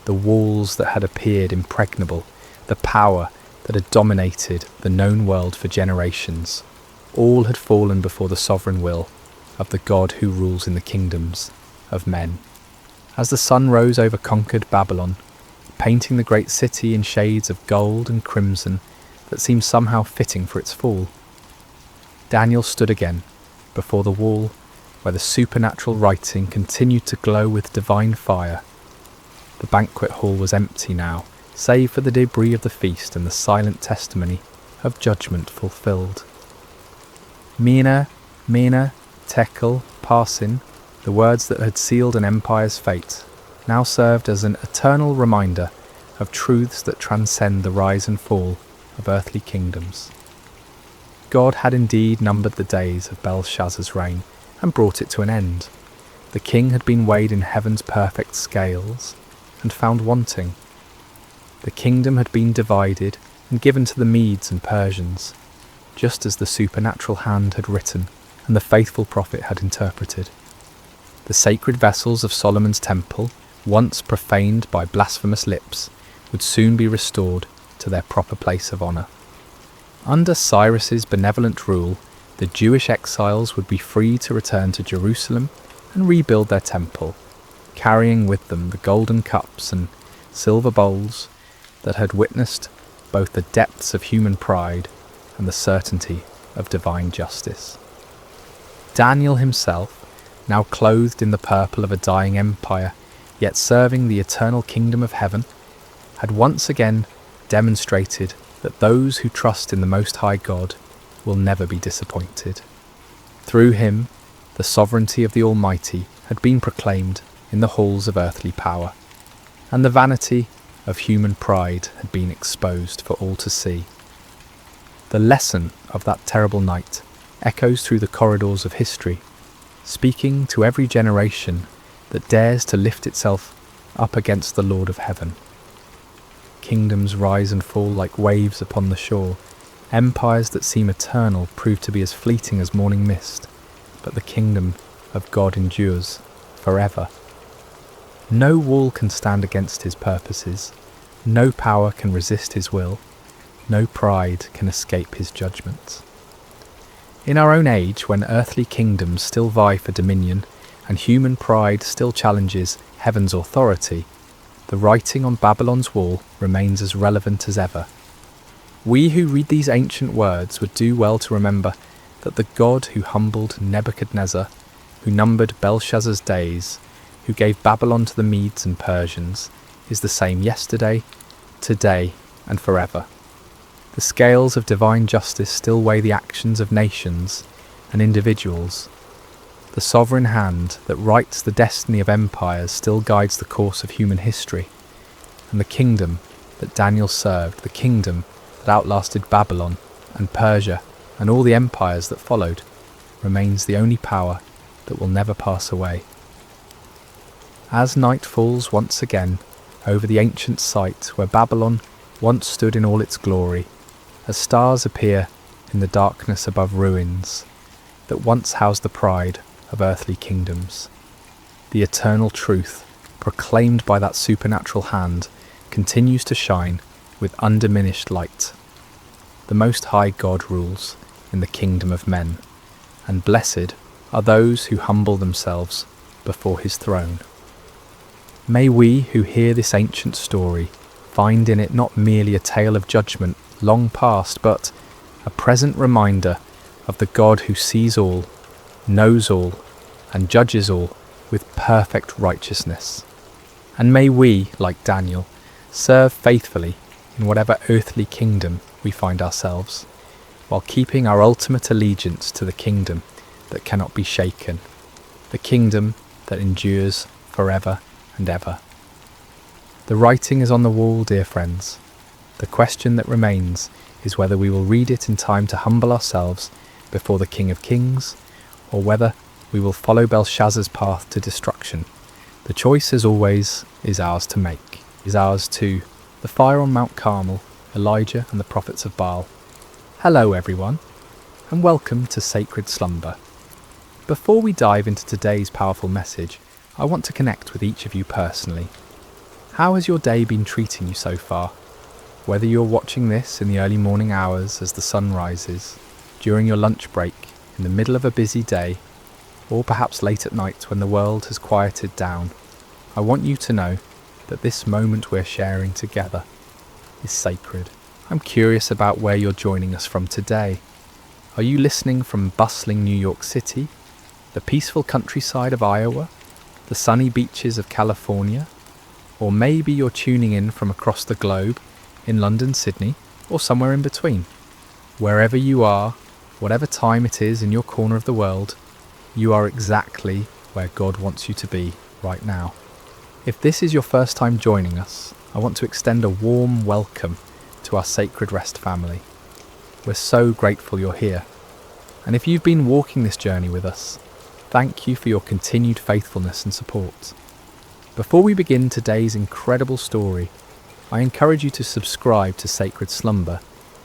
the walls that had appeared impregnable, the power that had dominated the known world for generations, all had fallen before the sovereign will of the God who rules in the kingdoms of men. As the sun rose over conquered Babylon, painting the great city in shades of gold and crimson that seemed somehow fitting for its fall, Daniel stood again before the wall where the supernatural writing continued to glow with divine fire. The banquet hall was empty now, save for the debris of the feast and the silent testimony of judgment fulfilled. Mene, Mene, Tekel, Parsin, the words that had sealed an empire's fate, now served as an eternal reminder of truths that transcend the rise and fall of earthly kingdoms. God had indeed numbered the days of Belshazzar's reign and brought it to an end. The king had been weighed in heaven's perfect scales and found wanting. The kingdom had been divided and given to the Medes and Persians, just as the supernatural hand had written and the faithful prophet had interpreted. The sacred vessels of Solomon's temple, once profaned by blasphemous lips, would soon be restored to their proper place of honour. Under Cyrus's benevolent rule, the Jewish exiles would be free to return to Jerusalem and rebuild their temple, carrying with them the golden cups and silver bowls that had witnessed both the depths of human pride and the certainty of divine justice. Daniel himself, now clothed in the purple of a dying empire, yet serving the eternal kingdom of heaven, had once again demonstrated that those who trust in the Most High God will never be disappointed. Through him, the sovereignty of the Almighty had been proclaimed in the halls of earthly power, and the vanity of human pride had been exposed for all to see. The lesson of that terrible night echoes through the corridors of history, speaking to every generation that dares to lift itself up against the Lord of heaven. Kingdoms rise and fall like waves upon the shore. Empires that seem eternal prove to be as fleeting as morning mist, but the kingdom of God endures forever. No wall can stand against his purposes, no power can resist his will, no pride can escape his judgments. In our own age, when earthly kingdoms still vie for dominion and human pride still challenges heaven's authority, the writing on Babylon's wall remains as relevant as ever. We who read these ancient words would do well to remember that the God who humbled Nebuchadnezzar, who numbered Belshazzar's days, who gave Babylon to the Medes and Persians, is the same yesterday, today, and forever. The scales of divine justice still weigh the actions of nations and individuals. The sovereign hand that writes the destiny of empires still guides the course of human history, and the kingdom that Daniel served, the kingdom that outlasted Babylon and Persia and all the empires that followed, remains the only power that will never pass away. As night falls once again over the ancient site where Babylon once stood in all its glory, as stars appear in the darkness above ruins that once housed the pride of earthly kingdoms, the eternal truth proclaimed by that supernatural hand continues to shine with undiminished light. The Most High God rules in the kingdom of men, and blessed are those who humble themselves before his throne. May we who hear this ancient story find in it not merely a tale of judgment long past, but a present reminder of the God who sees all, knows all, and judges all with perfect righteousness. And may we, like Daniel, serve faithfully in whatever earthly kingdom we find ourselves, while keeping our ultimate allegiance to the kingdom that cannot be shaken, the kingdom that endures forever and ever. The writing is on the wall, dear friends. The question that remains is whether we will read it in time to humble ourselves before the King of Kings, or whether we will follow Belshazzar's path to destruction. The choice, as always, is ours to make, is ours to the fire on Mount Carmel, Elijah and the prophets of Baal. Hello everyone, and welcome to Sacred Slumber. Before we dive into today's powerful message, I want to connect with each of you personally. How has your day been treating you so far? Whether you're watching this in the early morning hours as the sun rises, during your lunch break, in the middle of a busy day, or perhaps late at night when the world has quieted down, I want you to know that this moment we're sharing together is sacred. I'm curious about where you're joining us from today. Are you listening from bustling New York City, the peaceful countryside of Iowa, the sunny beaches of California, or maybe you're tuning in from across the globe in London, Sydney, or somewhere in between? Wherever you are, whatever time it is in your corner of the world, you are exactly where God wants you to be right now. If this is your first time joining us, I want to extend a warm welcome to our Sacred Rest family. We're so grateful you're here. And if you've been walking this journey with us, thank you for your continued faithfulness and support. Before we begin today's incredible story, I encourage you to subscribe to Sacred Slumber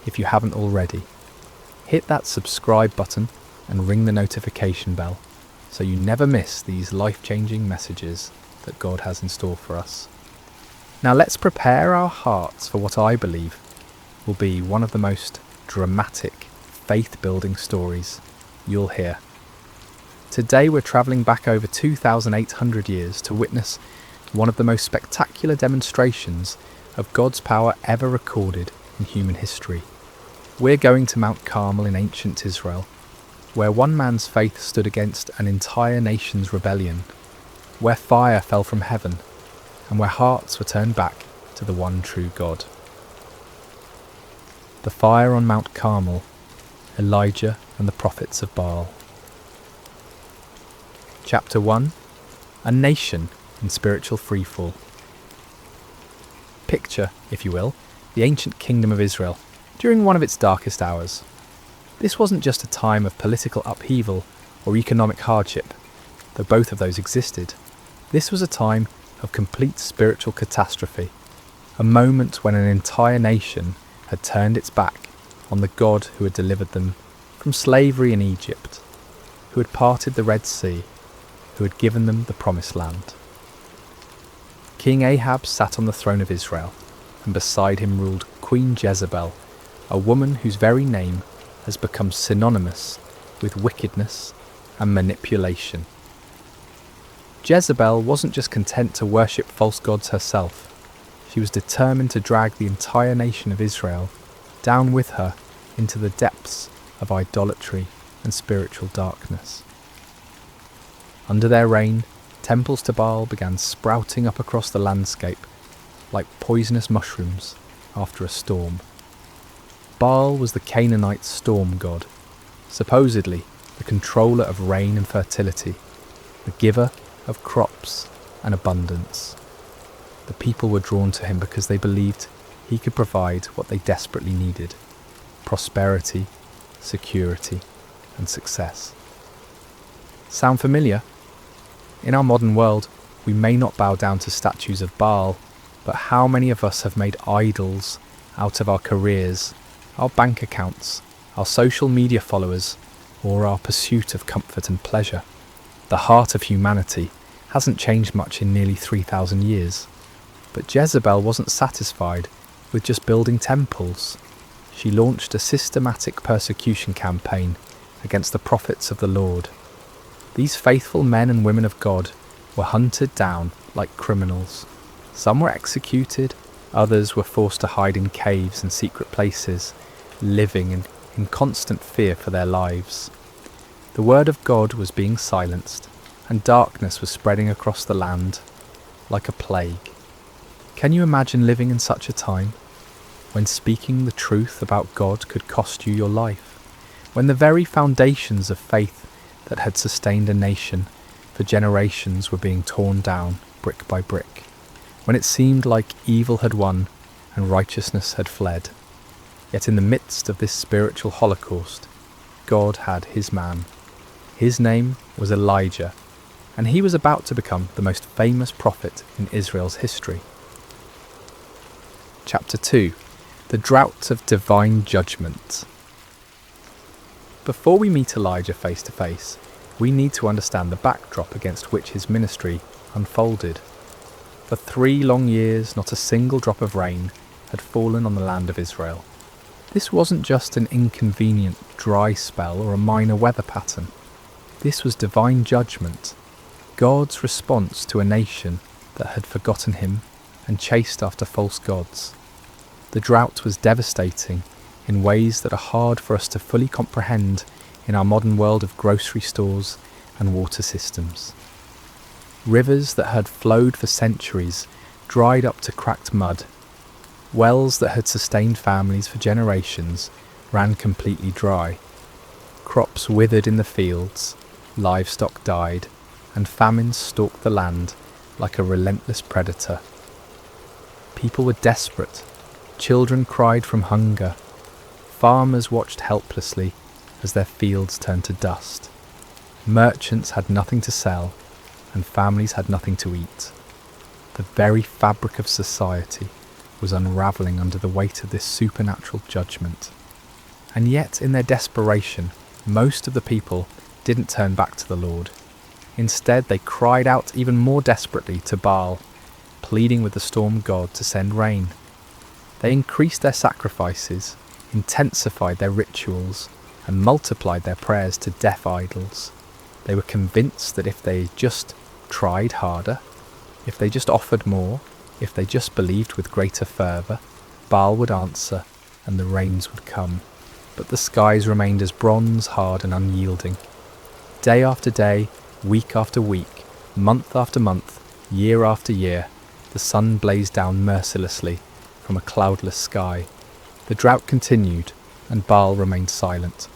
if you haven't already. Hit that subscribe button and ring the notification bell so you never miss these life-changing messages that God has in store for us. Now let's prepare our hearts for what I believe will be one of the most dramatic, faith-building stories you'll hear. Today we're travelling back over 2,800 years to witness one of the most spectacular demonstrations of God's power ever recorded in human history. We're going to Mount Carmel in ancient Israel, where one man's faith stood against an entire nation's rebellion, where fire fell from heaven, and where hearts were turned back to the one true God. The fire on Mount Carmel, Elijah and the prophets of Baal. Chapter 1. A nation in spiritual freefall. Picture, if you will, the ancient kingdom of Israel during one of its darkest hours. This wasn't just a time of political upheaval or economic hardship, though both of those existed. This was a time of complete spiritual catastrophe, a moment when an entire nation had turned its back on the God who had delivered them from slavery in Egypt, who had parted the Red Sea, who had given them the Promised Land. King Ahab sat on the throne of Israel, and beside him ruled Queen Jezebel, a woman whose very name has become synonymous with wickedness and manipulation. Jezebel wasn't just content to worship false gods herself. She was determined to drag the entire nation of Israel down with her into the depths of idolatry and spiritual darkness. Under their reign, temples to Baal began sprouting up across the landscape like poisonous mushrooms after a storm. Baal was the Canaanite storm god, supposedly the controller of rain and fertility, the giver of crops and abundance. The people were drawn to him because they believed he could provide what they desperately needed: prosperity, security, and success. Sound familiar? In our modern world, we may not bow down to statues of Baal, but how many of us have made idols out of our careers, our bank accounts, our social media followers, or our pursuit of comfort and pleasure? The heart of humanity hasn't changed much in nearly 3,000 years. But Jezebel wasn't satisfied with just building temples. She launched a systematic persecution campaign against the prophets of the Lord. These faithful men and women of God were hunted down like criminals. Some were executed, others were forced to hide in caves and secret places, living in constant fear for their lives. The word of God was being silenced, and darkness was spreading across the land like a plague. Can you imagine living in such a time, when speaking the truth about God could cost you your life, when the very foundations of faith that had sustained a nation for generations were being torn down brick by brick, when it seemed like evil had won and righteousness had fled? Yet in the midst of this spiritual holocaust, God had his man. His name was Elijah, and he was about to become the most famous prophet in Israel's history. Chapter 2. The Drought of Divine Judgment. Before we meet Elijah face to face, we need to understand the backdrop against which his ministry unfolded. For 3 long years, not a single drop of rain had fallen on the land of Israel. This wasn't just an inconvenient dry spell or a minor weather pattern. This was divine judgment, God's response to a nation that had forgotten him and chased after false gods. The drought was devastating in ways that are hard for us to fully comprehend in our modern world of grocery stores and water systems. Rivers that had flowed for centuries dried up to cracked mud. Wells that had sustained families for generations ran completely dry. Crops withered in the fields, livestock died, and famine stalked the land like a relentless predator. People were desperate. Children cried from hunger. Farmers watched helplessly as their fields turned to dust. Merchants had nothing to sell, and families had nothing to eat. The very fabric of society was unravelling under the weight of this supernatural judgment. And yet, in their desperation, most of the people didn't turn back to the Lord. Instead, they cried out even more desperately to Baal, pleading with the storm god to send rain. They increased their sacrifices, intensified their rituals, and multiplied their prayers to deaf idols. They were convinced that if they just tried harder, if they just offered more, if they just believed with greater fervour, Baal would answer and the rains would come. But the skies remained as bronze hard and unyielding. Day after day, week after week, month after month, year after year, the sun blazed down mercilessly from a cloudless sky. The drought continued, and Baal remained silent.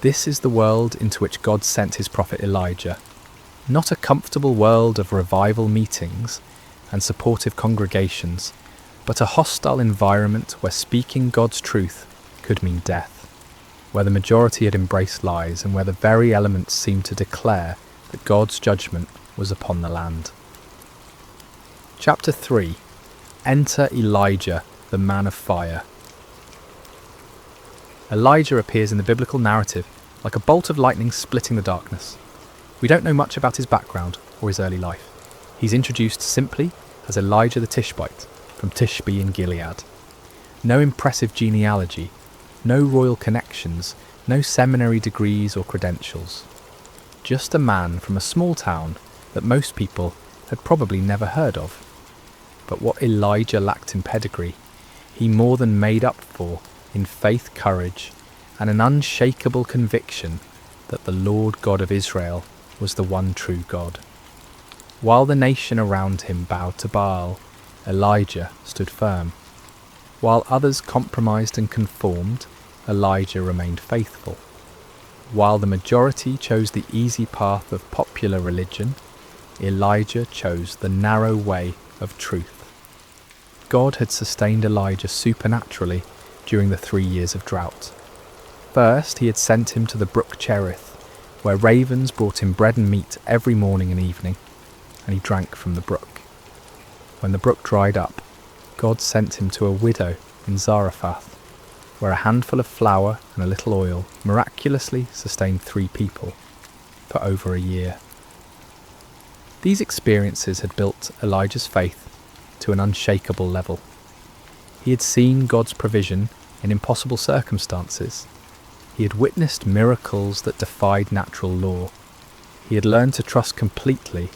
This is the world into which God sent his prophet Elijah. Not a comfortable world of revival meetings and supportive congregations, but a hostile environment where speaking God's truth could mean death, where the majority had embraced lies, and where the very elements seemed to declare that God's judgment was upon the land. Chapter 3. Enter Elijah, the man of fire. Elijah appears in the biblical narrative like a bolt of lightning splitting the darkness. We don't know much about his background or his early life. He's introduced simply as Elijah the Tishbite from Tishbe in Gilead. No impressive genealogy, no royal connections, no seminary degrees or credentials. Just a man from a small town that most people had probably never heard of. But what Elijah lacked in pedigree, he more than made up for in faith, courage, and an unshakable conviction that the Lord God of Israel was the one true God. While the nation around him bowed to Baal, Elijah stood firm. While others compromised and conformed, Elijah remained faithful. While the majority chose the easy path of popular religion, Elijah chose the narrow way of truth. God had sustained Elijah supernaturally during the 3 years of drought. First, he had sent him to the brook Cherith, where ravens brought him bread and meat every morning and evening, and he drank from the brook. When the brook dried up, God sent him to a widow in Zarephath, where a handful of flour and a little oil miraculously sustained 3 people for over a year. These experiences had built Elijah's faith to an unshakable level. He had seen God's provision in impossible circumstances. He had witnessed miracles that defied natural law. He had learned to trust completely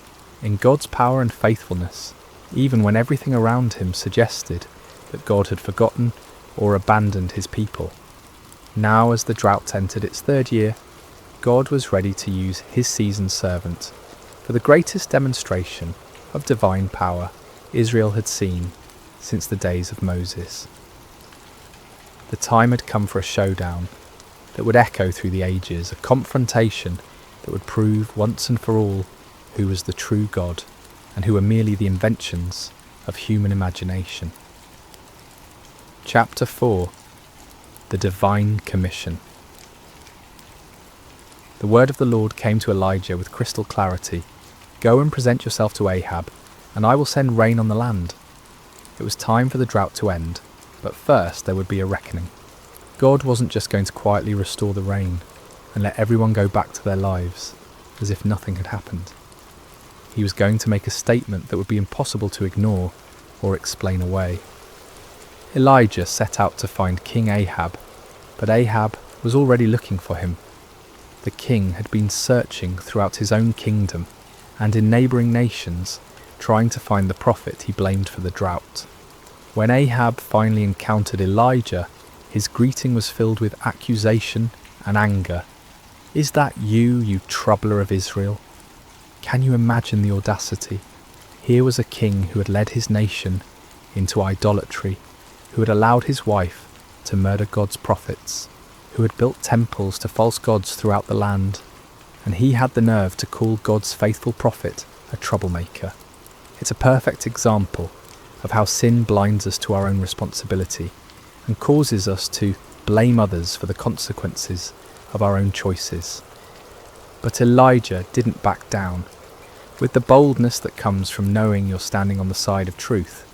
in God's power and faithfulness, even when everything around him suggested that God had forgotten or abandoned his people. Now, as the drought entered its third year, God was ready to use his seasoned servant for the greatest demonstration of divine power Israel had seen since the days of Moses. The time had come for a showdown that would echo through the ages, a confrontation that would prove once and for all who was the true God and who were merely the inventions of human imagination. Chapter 4. The Divine Commission. The word of the Lord came to Elijah with crystal clarity. Go and present yourself to Ahab, and I will send rain on the land. It was time for the drought to end, but first there would be a reckoning. God wasn't just going to quietly restore the rain and let everyone go back to their lives as if nothing had happened. He was going to make a statement that would be impossible to ignore or explain away. Elijah set out to find King Ahab, but Ahab was already looking for him. The king had been searching throughout his own kingdom and in neighbouring nations, trying to find the prophet he blamed for the drought. When Ahab finally encountered Elijah, his greeting was filled with accusation and anger. Is that you, you troubler of Israel? Can you imagine the audacity? Here was a king who had led his nation into idolatry, who had allowed his wife to murder God's prophets, who had built temples to false gods throughout the land, and he had the nerve to call God's faithful prophet a troublemaker. It's a perfect example of how sin blinds us to our own responsibility and causes us to blame others for the consequences of our own choices. But Elijah didn't back down. With the boldness that comes from knowing you're standing on the side of truth,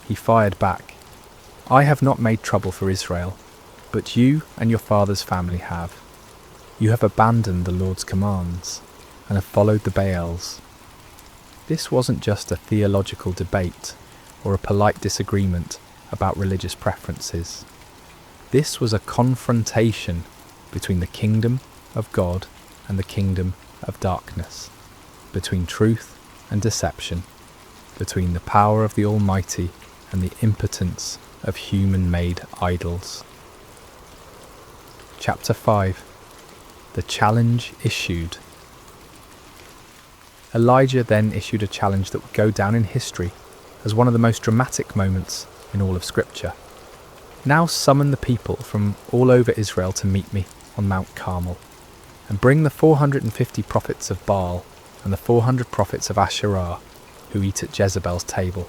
he fired back. I have not made trouble for Israel, but you and your father's family have. You have abandoned the Lord's commands and have followed the Baals. This wasn't just a theological debate or a polite disagreement about religious preferences. This was a confrontation between the kingdom of God and the kingdom of darkness, between truth and deception, between the power of the Almighty and the impotence of human-made idols. Chapter 5. The challenge issued. Elijah then issued a challenge that would go down in history as one of the most dramatic moments in all of Scripture. Now summon the people from all over Israel to meet me on Mount Carmel, and bring the 450 prophets of Baal and the 400 prophets of Asherah who eat at Jezebel's table.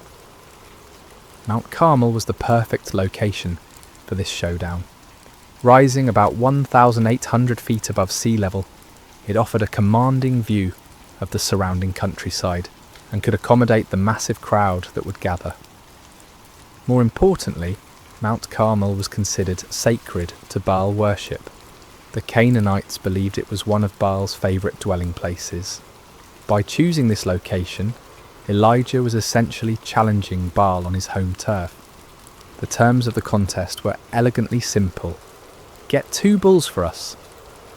Mount Carmel was the perfect location for this showdown. Rising about 1,800 feet above sea level, it offered a commanding view of the surrounding countryside and could accommodate the massive crowd that would gather. More importantly, Mount Carmel was considered sacred to Baal worship. The Canaanites believed it was one of Baal's favourite dwelling places. By choosing this location, Elijah was essentially challenging Baal on his home turf. The terms of the contest were elegantly simple. Get 2 bulls for us.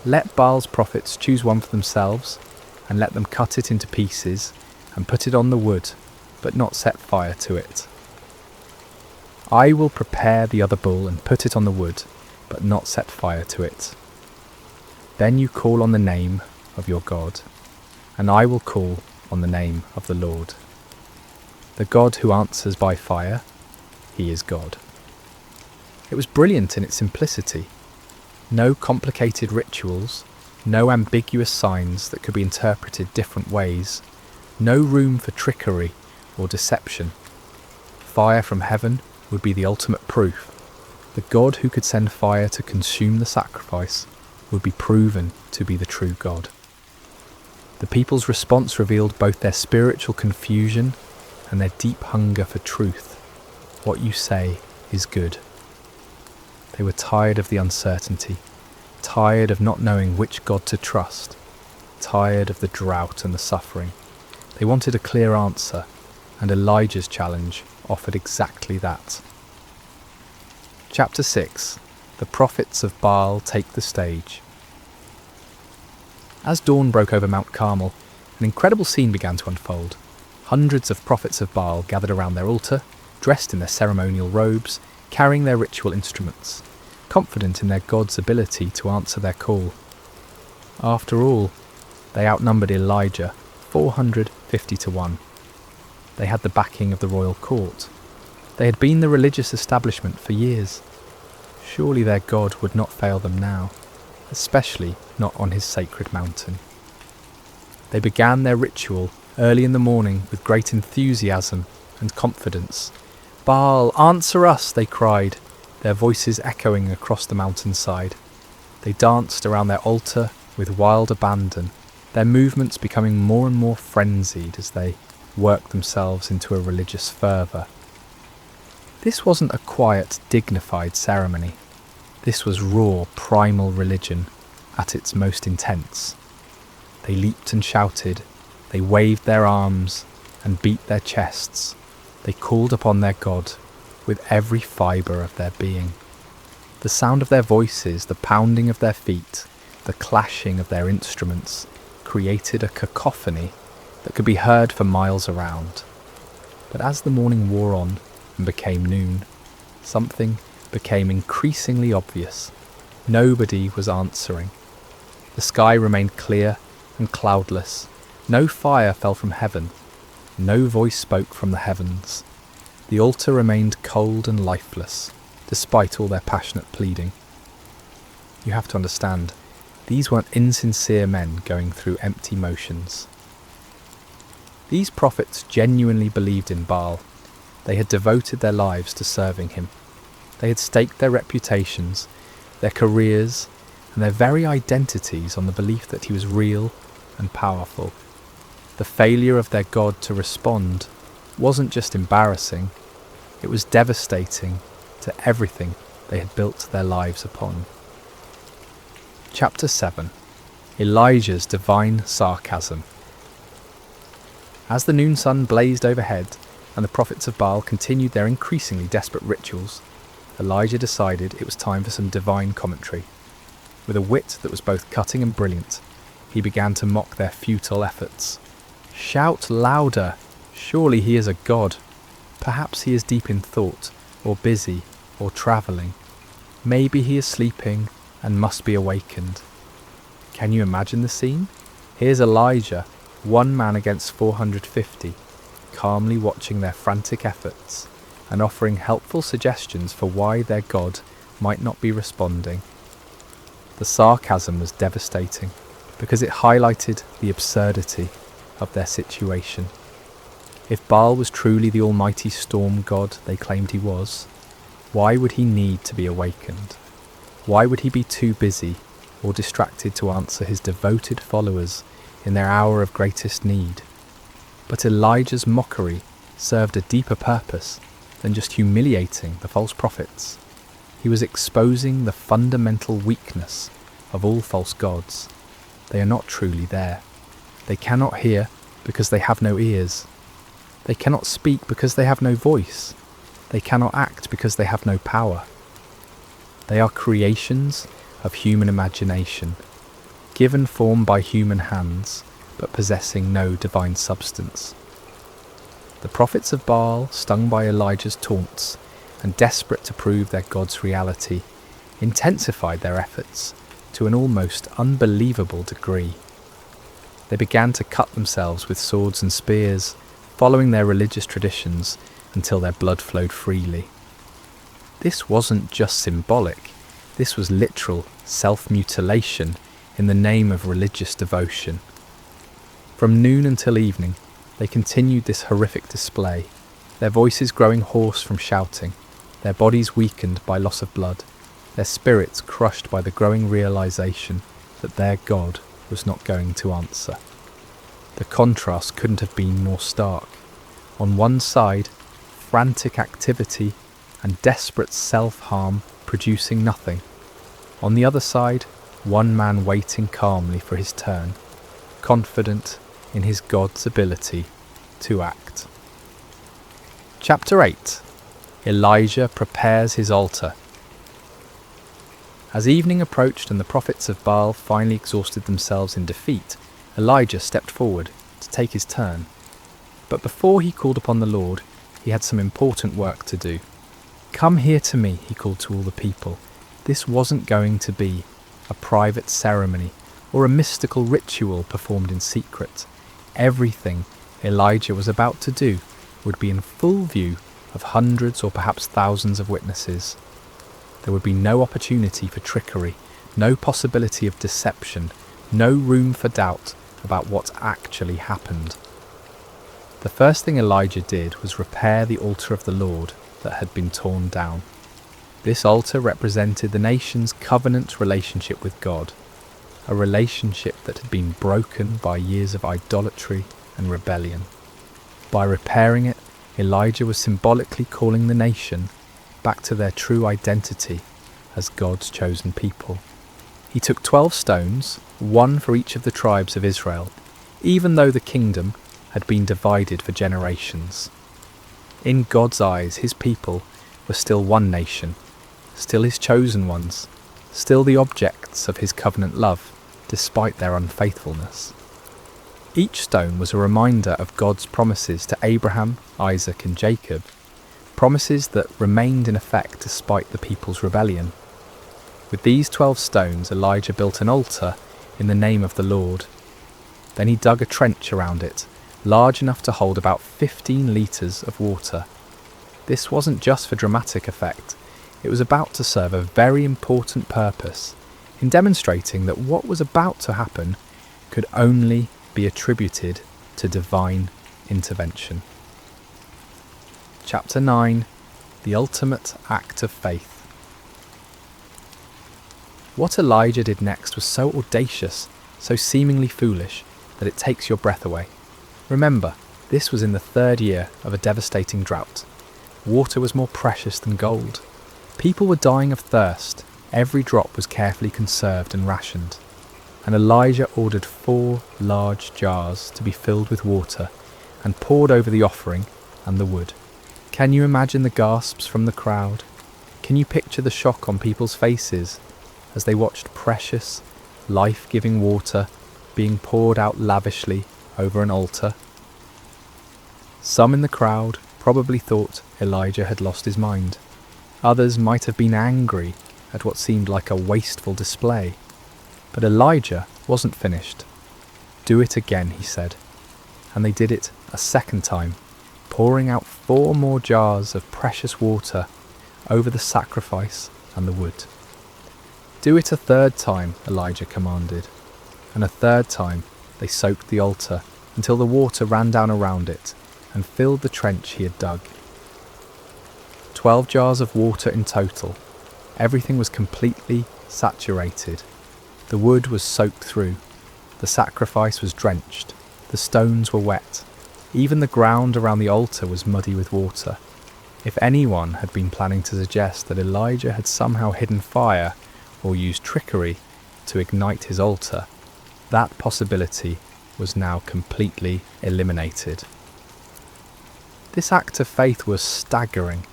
Let Baal's prophets choose one for themselves, and let them cut it into pieces and put it on the wood, but not set fire to it. I will prepare the other bull and put it on the wood, but not set fire to it. Then you call on the name of your God, and I will call on the name of the Lord. The God who answers by fire, he is God. It was brilliant in its simplicity. No complicated rituals, no ambiguous signs that could be interpreted different ways, no room for trickery or deception. Fire from heaven would be the ultimate proof. The God who could send fire to consume the sacrifice would be proven to be the true God. The people's response revealed both their spiritual confusion and their deep hunger for truth. What you say is good. They were tired of the uncertainty, tired of not knowing which God to trust, tired of the drought and the suffering. They wanted a clear answer, and Elijah's challenge offered exactly that. Chapter 6. The prophets of Baal take the stage. As dawn broke over Mount Carmel, an incredible scene began to unfold. Hundreds of prophets of Baal gathered around their altar, dressed in their ceremonial robes, carrying their ritual instruments, confident in their God's ability to answer their call. After all, they outnumbered Elijah 450 to 1. They had the backing of the royal court. They had been the religious establishment for years. Surely their God would not fail them now, especially not on his sacred mountain. They began their ritual early in the morning with great enthusiasm and confidence. "Baal, answer us," they cried, their voices echoing across the mountainside. They danced around their altar with wild abandon, their movements becoming more and more frenzied as they worked themselves into a religious fervour. This wasn't a quiet, dignified ceremony. This was raw, primal religion at its most intense. They leaped and shouted, they waved their arms and beat their chests. They called upon their God with every fibre of their being. The sound of their voices, the pounding of their feet, the clashing of their instruments created a cacophony that could be heard for miles around. But as the morning wore on and became noon, something became increasingly obvious. Nobody was answering. The sky remained clear and cloudless. No fire fell from heaven. No voice spoke from the heavens. The altar remained cold and lifeless, despite all their passionate pleading. You have to understand, these weren't insincere men going through empty motions. These prophets genuinely believed in Baal. They had devoted their lives to serving him. They had staked their reputations, their careers, and their very identities on the belief that he was real and powerful. The failure of their God to respond wasn't just embarrassing, it was devastating to everything they had built their lives upon. Chapter 7. Elijah's Divine Sarcasm. As the noon sun blazed overhead and the prophets of Baal continued their increasingly desperate rituals, Elijah decided it was time for some divine commentary. With a wit that was both cutting and brilliant, he began to mock their futile efforts. "Shout louder! Surely he is a god. Perhaps he is deep in thought, or busy, or travelling. Maybe he is sleeping and must be awakened." Can you imagine the scene? Here's Elijah, one man against 450, calmly watching their frantic efforts and offering helpful suggestions for why their God might not be responding. The sarcasm was devastating because it highlighted the absurdity of their situation. If Baal was truly the almighty storm god they claimed he was, why would he need to be awakened? Why would he be too busy or distracted to answer his devoted followers in their hour of greatest need? But Elijah's mockery served a deeper purpose than just humiliating the false prophets. He was exposing the fundamental weakness of all false gods. They are not truly there. They cannot hear because they have no ears. They cannot speak because they have no voice. They cannot act because they have no power. They are creations of human imagination, given form by human hands, but possessing no divine substance. The prophets of Baal, stung by Elijah's taunts and desperate to prove their God's reality, intensified their efforts to an almost unbelievable degree. They began to cut themselves with swords and spears, following their religious traditions until their blood flowed freely. This wasn't just symbolic, this was literal self-mutilation in the name of religious devotion. From noon until evening, they continued this horrific display, their voices growing hoarse from shouting, their bodies weakened by loss of blood, their spirits crushed by the growing realization that their God was not going to answer. The contrast couldn't have been more stark. On one side, frantic activity and desperate self-harm producing nothing. On the other side, one man waiting calmly for his turn, confident in his God's ability to act. Chapter 8. Elijah prepares his altar. As evening approached and the prophets of Baal finally exhausted themselves in defeat, Elijah stepped forward. to take his turn. But before he called upon the Lord, he had some important work to do. "Come here to me," he called to all the people. This wasn't going to be a private ceremony or a mystical ritual performed in secret. Everything Elijah was about to do would be in full view of hundreds or perhaps thousands of witnesses. There would be no opportunity for trickery, no possibility of deception, no room for doubt about what actually happened. The first thing Elijah did was repair the altar of the Lord that had been torn down. This altar represented the nation's covenant relationship with God, a relationship that had been broken by years of idolatry and rebellion. By repairing it, Elijah was symbolically calling the nation back to their true identity as God's chosen people. He took 12 stones, one for each of the tribes of Israel, even though the kingdom had been divided for generations. In God's eyes, his people were still one nation, still his chosen ones, still the objects of his covenant love, despite their unfaithfulness. Each stone was a reminder of God's promises to Abraham, Isaac and Jacob, promises that remained in effect despite the people's rebellion. With these 12 stones, Elijah built an altar in the name of the Lord. Then he dug a trench around it, large enough to hold about 15 litres of water. This wasn't just for dramatic effect, it was about to serve a very important purpose in demonstrating that what was about to happen could only be attributed to divine intervention. Chapter 9. The Ultimate Act of Faith. What Elijah did next was so audacious, so seemingly foolish, that it takes your breath away. Remember, this was in the 3rd year of a devastating drought. Water was more precious than gold. People were dying of thirst. Every drop was carefully conserved and rationed. And Elijah ordered 4 large jars to be filled with water and poured over the offering and the wood. Can you imagine the gasps from the crowd? Can you picture the shock on people's faces as they watched precious, life-giving water being poured out lavishly over an altar? Some in the crowd probably thought Elijah had lost his mind. Others might have been angry at what seemed like a wasteful display. But Elijah wasn't finished. "Do it again," he said. And they did it a second time, pouring out 4 more jars of precious water over the sacrifice and the wood. "Do it a 3rd time," Elijah commanded. And a 3rd time they soaked the altar until the water ran down around it and filled the trench he had dug. 12 jars of water in total. Everything was completely saturated. The wood was soaked through. The sacrifice was drenched. The stones were wet. Even the ground around the altar was muddy with water. If anyone had been planning to suggest that Elijah had somehow hidden fire or used trickery to ignite his altar, that possibility was now completely eliminated. This act of faith was staggering.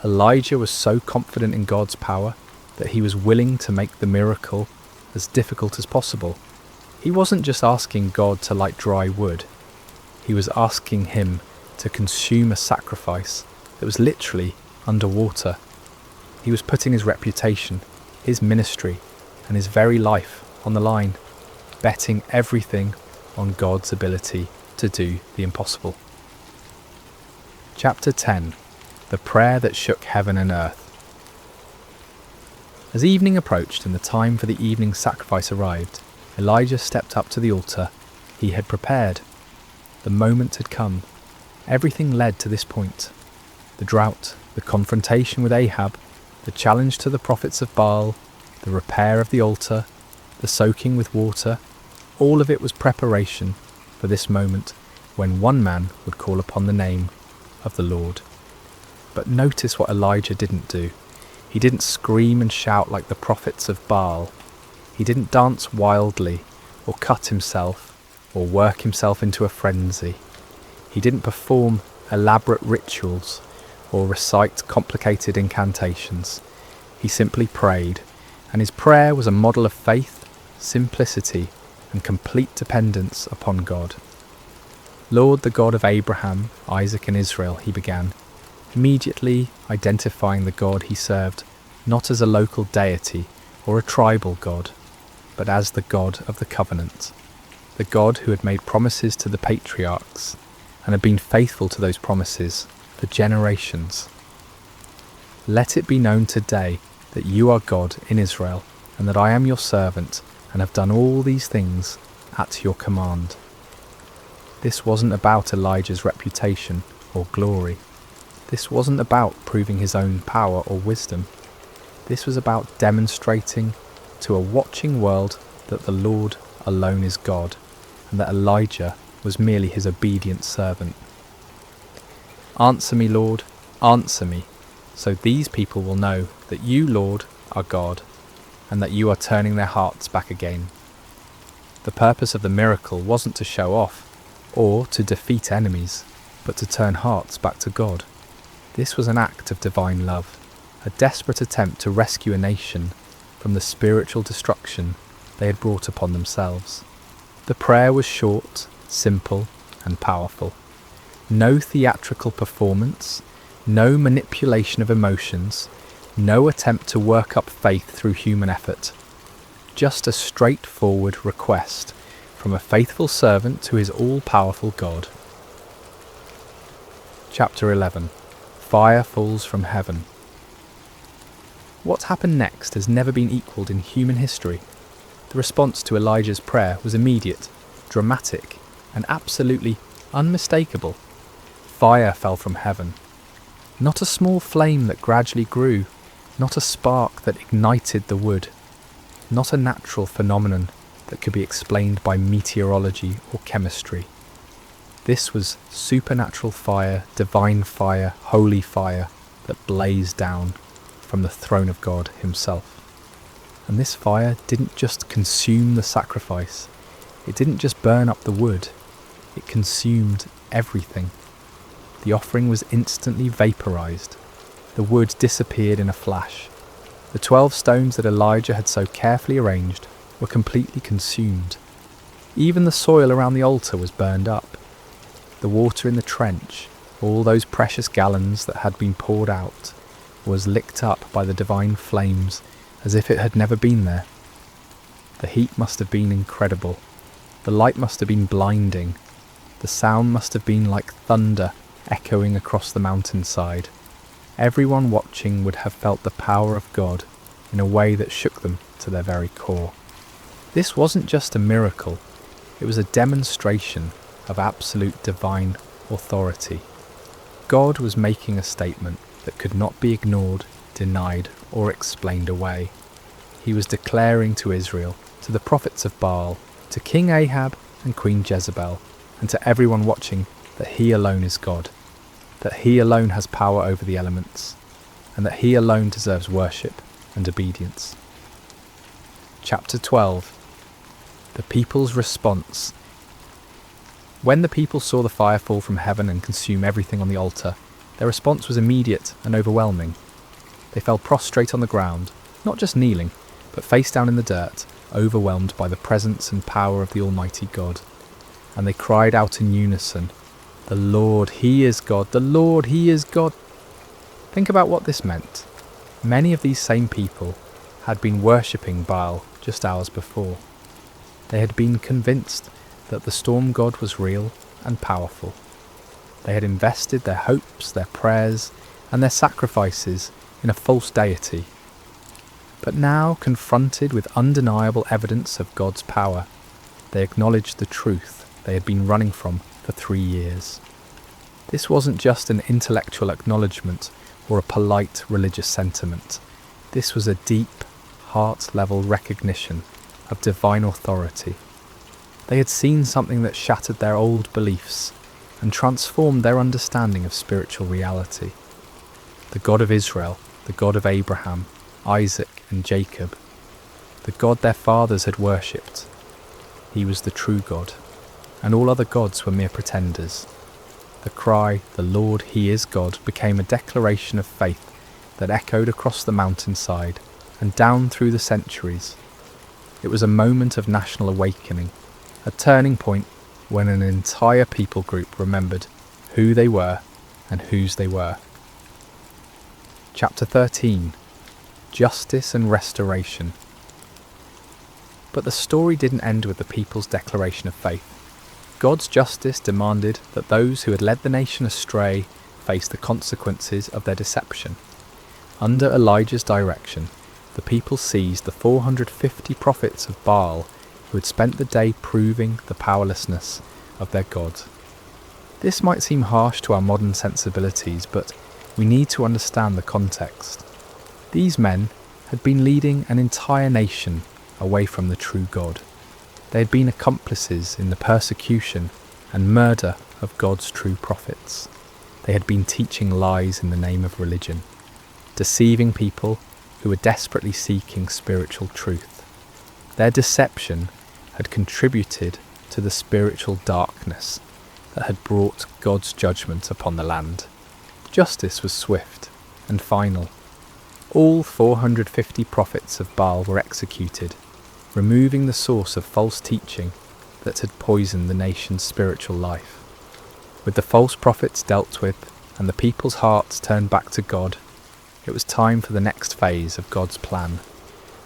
Elijah was so confident in God's power that he was willing to make the miracle as difficult as possible. He wasn't just asking God to light dry wood. He was asking him to consume a sacrifice that was literally underwater. He was putting his reputation, his ministry, and his very life on the line, betting everything on God's ability to do the impossible. Chapter 10. The Prayer That Shook Heaven and Earth. As evening approached and the time for the evening sacrifice arrived, Elijah stepped up to the altar he had prepared. The moment had come. Everything led to this point. The drought, the confrontation with Ahab, the challenge to the prophets of Baal, the repair of the altar, the soaking with water, all of it was preparation for this moment when one man would call upon the name of the Lord. But notice what Elijah didn't do. He didn't scream and shout like the prophets of Baal. He didn't dance wildly, or cut himself, or work himself into a frenzy. He didn't perform elaborate rituals, or recite complicated incantations. He simply prayed, and his prayer was a model of faith, simplicity, and complete dependence upon God. Lord, the God of Abraham, Isaac and Israel, he began, immediately identifying the God he served not as a local deity or a tribal God, but as the God of the covenant, the God who had made promises to the patriarchs and had been faithful to those promises for generations. Let it be known today that you are God in Israel, and that I am your servant and have done all these things at your command. This wasn't about Elijah's reputation or glory. This wasn't about proving his own power or wisdom. This was about demonstrating to a watching world that the Lord alone is God, and that Elijah was merely his obedient servant. Answer me, Lord, answer me, so these people will know that you, Lord, are God, and that you are turning their hearts back again. The purpose of the miracle wasn't to show off, or to defeat enemies, but to turn hearts back to God. This was an act of divine love, a desperate attempt to rescue a nation from the spiritual destruction they had brought upon themselves. The prayer was short, simple, and powerful. No theatrical performance, no manipulation of emotions, no attempt to work up faith through human effort. Just a straightforward request from a faithful servant to his all-powerful God. Chapter 11. Fire falls from heaven. What happened next has never been equalled in human history. The response to Elijah's prayer was immediate, dramatic, and absolutely unmistakable. Fire fell from heaven. Not a small flame that gradually grew, not a spark that ignited the wood, not a natural phenomenon that could be explained by meteorology or chemistry. This was supernatural fire, divine fire, holy fire that blazed down from the throne of God himself. And this fire didn't just consume the sacrifice, it didn't just burn up the wood, it consumed everything. The offering was instantly vaporized. The wood disappeared in a flash. The 12 stones that Elijah had so carefully arranged were completely consumed. Even the soil around the altar was burned up. The water in the trench, all those precious gallons that had been poured out, was licked up by the divine flames as if it had never been there. The heat must have been incredible. The light must have been blinding. The sound must have been like thunder echoing across the mountainside. Everyone watching would have felt the power of God in a way that shook them to their very core. This wasn't just a miracle, it was a demonstration of absolute divine authority. God was making a statement that could not be ignored, denied, or explained away. He was declaring to Israel, to the prophets of Baal, to King Ahab and Queen Jezebel, and to everyone watching that he alone is God, that he alone has power over the elements, and that he alone deserves worship and obedience. Chapter 12. The people's response. When the people saw the fire fall from heaven and consume everything on the altar, their response was immediate and overwhelming. They fell prostrate on the ground, not just kneeling, but face down in the dirt, overwhelmed by the presence and power of the Almighty God. And they cried out in unison, "The Lord, He is God! The Lord, He is God!" Think about what this meant. Many of these same people had been worshipping Baal just hours before. They had been convinced that the storm god was real and powerful. They had invested their hopes, their prayers, and their sacrifices in a false deity. But now, confronted with undeniable evidence of God's power, they acknowledged the truth they had been running from for 3 years. This wasn't just an intellectual acknowledgement or a polite religious sentiment. This was a deep, heart-level recognition of divine authority. They had seen something that shattered their old beliefs and transformed their understanding of spiritual reality. The God of Israel, the God of Abraham, Isaac and Jacob, the God their fathers had worshipped. He was the true God, and all other gods were mere pretenders. The cry, "The Lord, He is God," became a declaration of faith that echoed across the mountainside and down through the centuries. It was a moment of national awakening, a turning point when an entire people group remembered who they were and whose they were. Chapter 13. Justice and Restoration. But the story didn't end with the people's declaration of faith. God's justice demanded that those who had led the nation astray face the consequences of their deception. Under Elijah's direction, the people seized the 450 prophets of Baal who had spent the day proving the powerlessness of their God. This might seem harsh to our modern sensibilities, but we need to understand the context. These men had been leading an entire nation away from the true God. They had been accomplices in the persecution and murder of God's true prophets. They had been teaching lies in the name of religion, deceiving people who were desperately seeking spiritual truth. Their deception had contributed to the spiritual darkness that had brought God's judgment upon the land. Justice was swift and final. All 450 prophets of Baal were executed, removing the source of false teaching that had poisoned the nation's spiritual life. With the false prophets dealt with and the people's hearts turned back to God, it was time for the next phase of God's plan,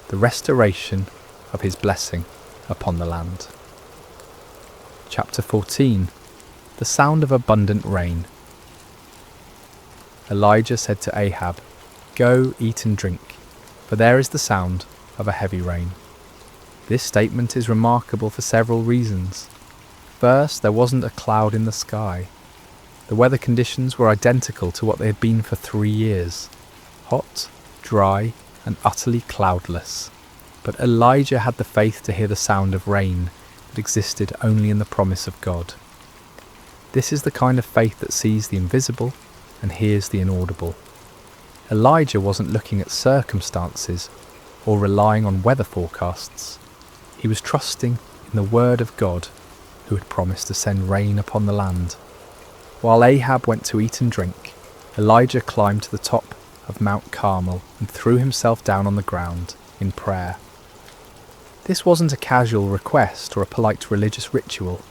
the restoration of his blessing upon the land. Chapter 14. The sound of abundant rain. Elijah said to Ahab, "Go, eat and drink, for there is the sound of a heavy rain." This statement is remarkable for several reasons. First, there wasn't a cloud in the sky. The weather conditions were identical to what they had been for 3 years. Hot, dry, and utterly cloudless. But Elijah had the faith to hear the sound of rain that existed only in the promise of God. This is the kind of faith that sees the invisible and hears the inaudible. Elijah wasn't looking at circumstances or relying on weather forecasts. He was trusting in the word of God, who had promised to send rain upon the land. While Ahab went to eat and drink, Elijah climbed to the top of Mount Carmel and threw himself down on the ground in prayer. This wasn't a casual request or a polite religious ritual.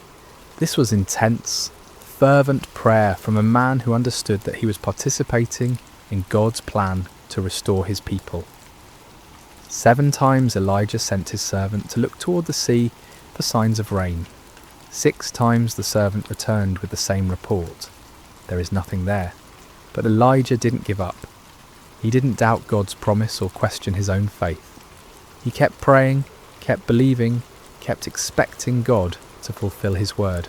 This was intense, fervent prayer from a man who understood that he was participating in God's plan to restore his people. 7 times Elijah sent his servant to look toward the sea for signs of rain. 6 times the servant returned with the same report. There is nothing there. But Elijah didn't give up. He didn't doubt God's promise or question his own faith. He kept praying, kept believing, kept expecting God to fulfill his word.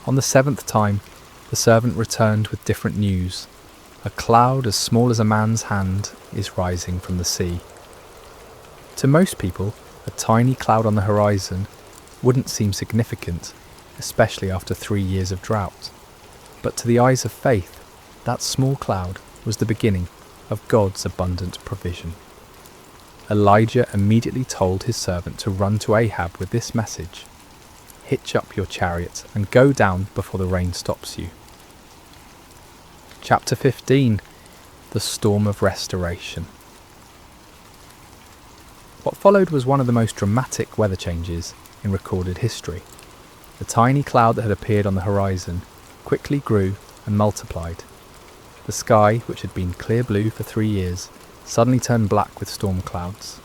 On the 7th time, the servant returned with different news. A cloud as small as a man's hand is rising from the sea. To most people, a tiny cloud on the horizon wouldn't seem significant, especially after 3 years of drought. But to the eyes of faith, that small cloud was the beginning of God's abundant provision. Elijah immediately told his servant to run to Ahab with this message: "Hitch up your chariot and go down before the rain stops you." Chapter 15. The Storm of Restoration. What followed was one of the most dramatic weather changes in recorded history. The tiny cloud that had appeared on the horizon quickly grew and multiplied. The sky, which had been clear blue for 3 years, suddenly turned black with storm clouds.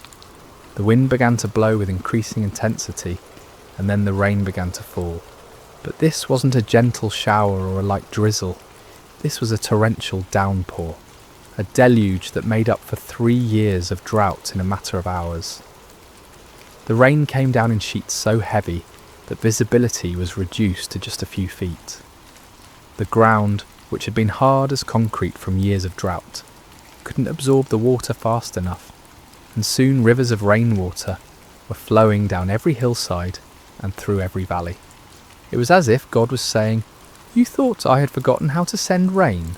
The wind began to blow with increasing intensity, and then the rain began to fall. But this wasn't a gentle shower or a light drizzle. This was a torrential downpour, a deluge that made up for 3 years of drought in a matter of hours. The rain came down in sheets so heavy that visibility was reduced to just a few feet. The ground, which had been hard as concrete from years of drought, couldn't absorb the water fast enough, and soon rivers of rainwater were flowing down every hillside and through every valley. It was as if God was saying, "You thought I had forgotten how to send rain?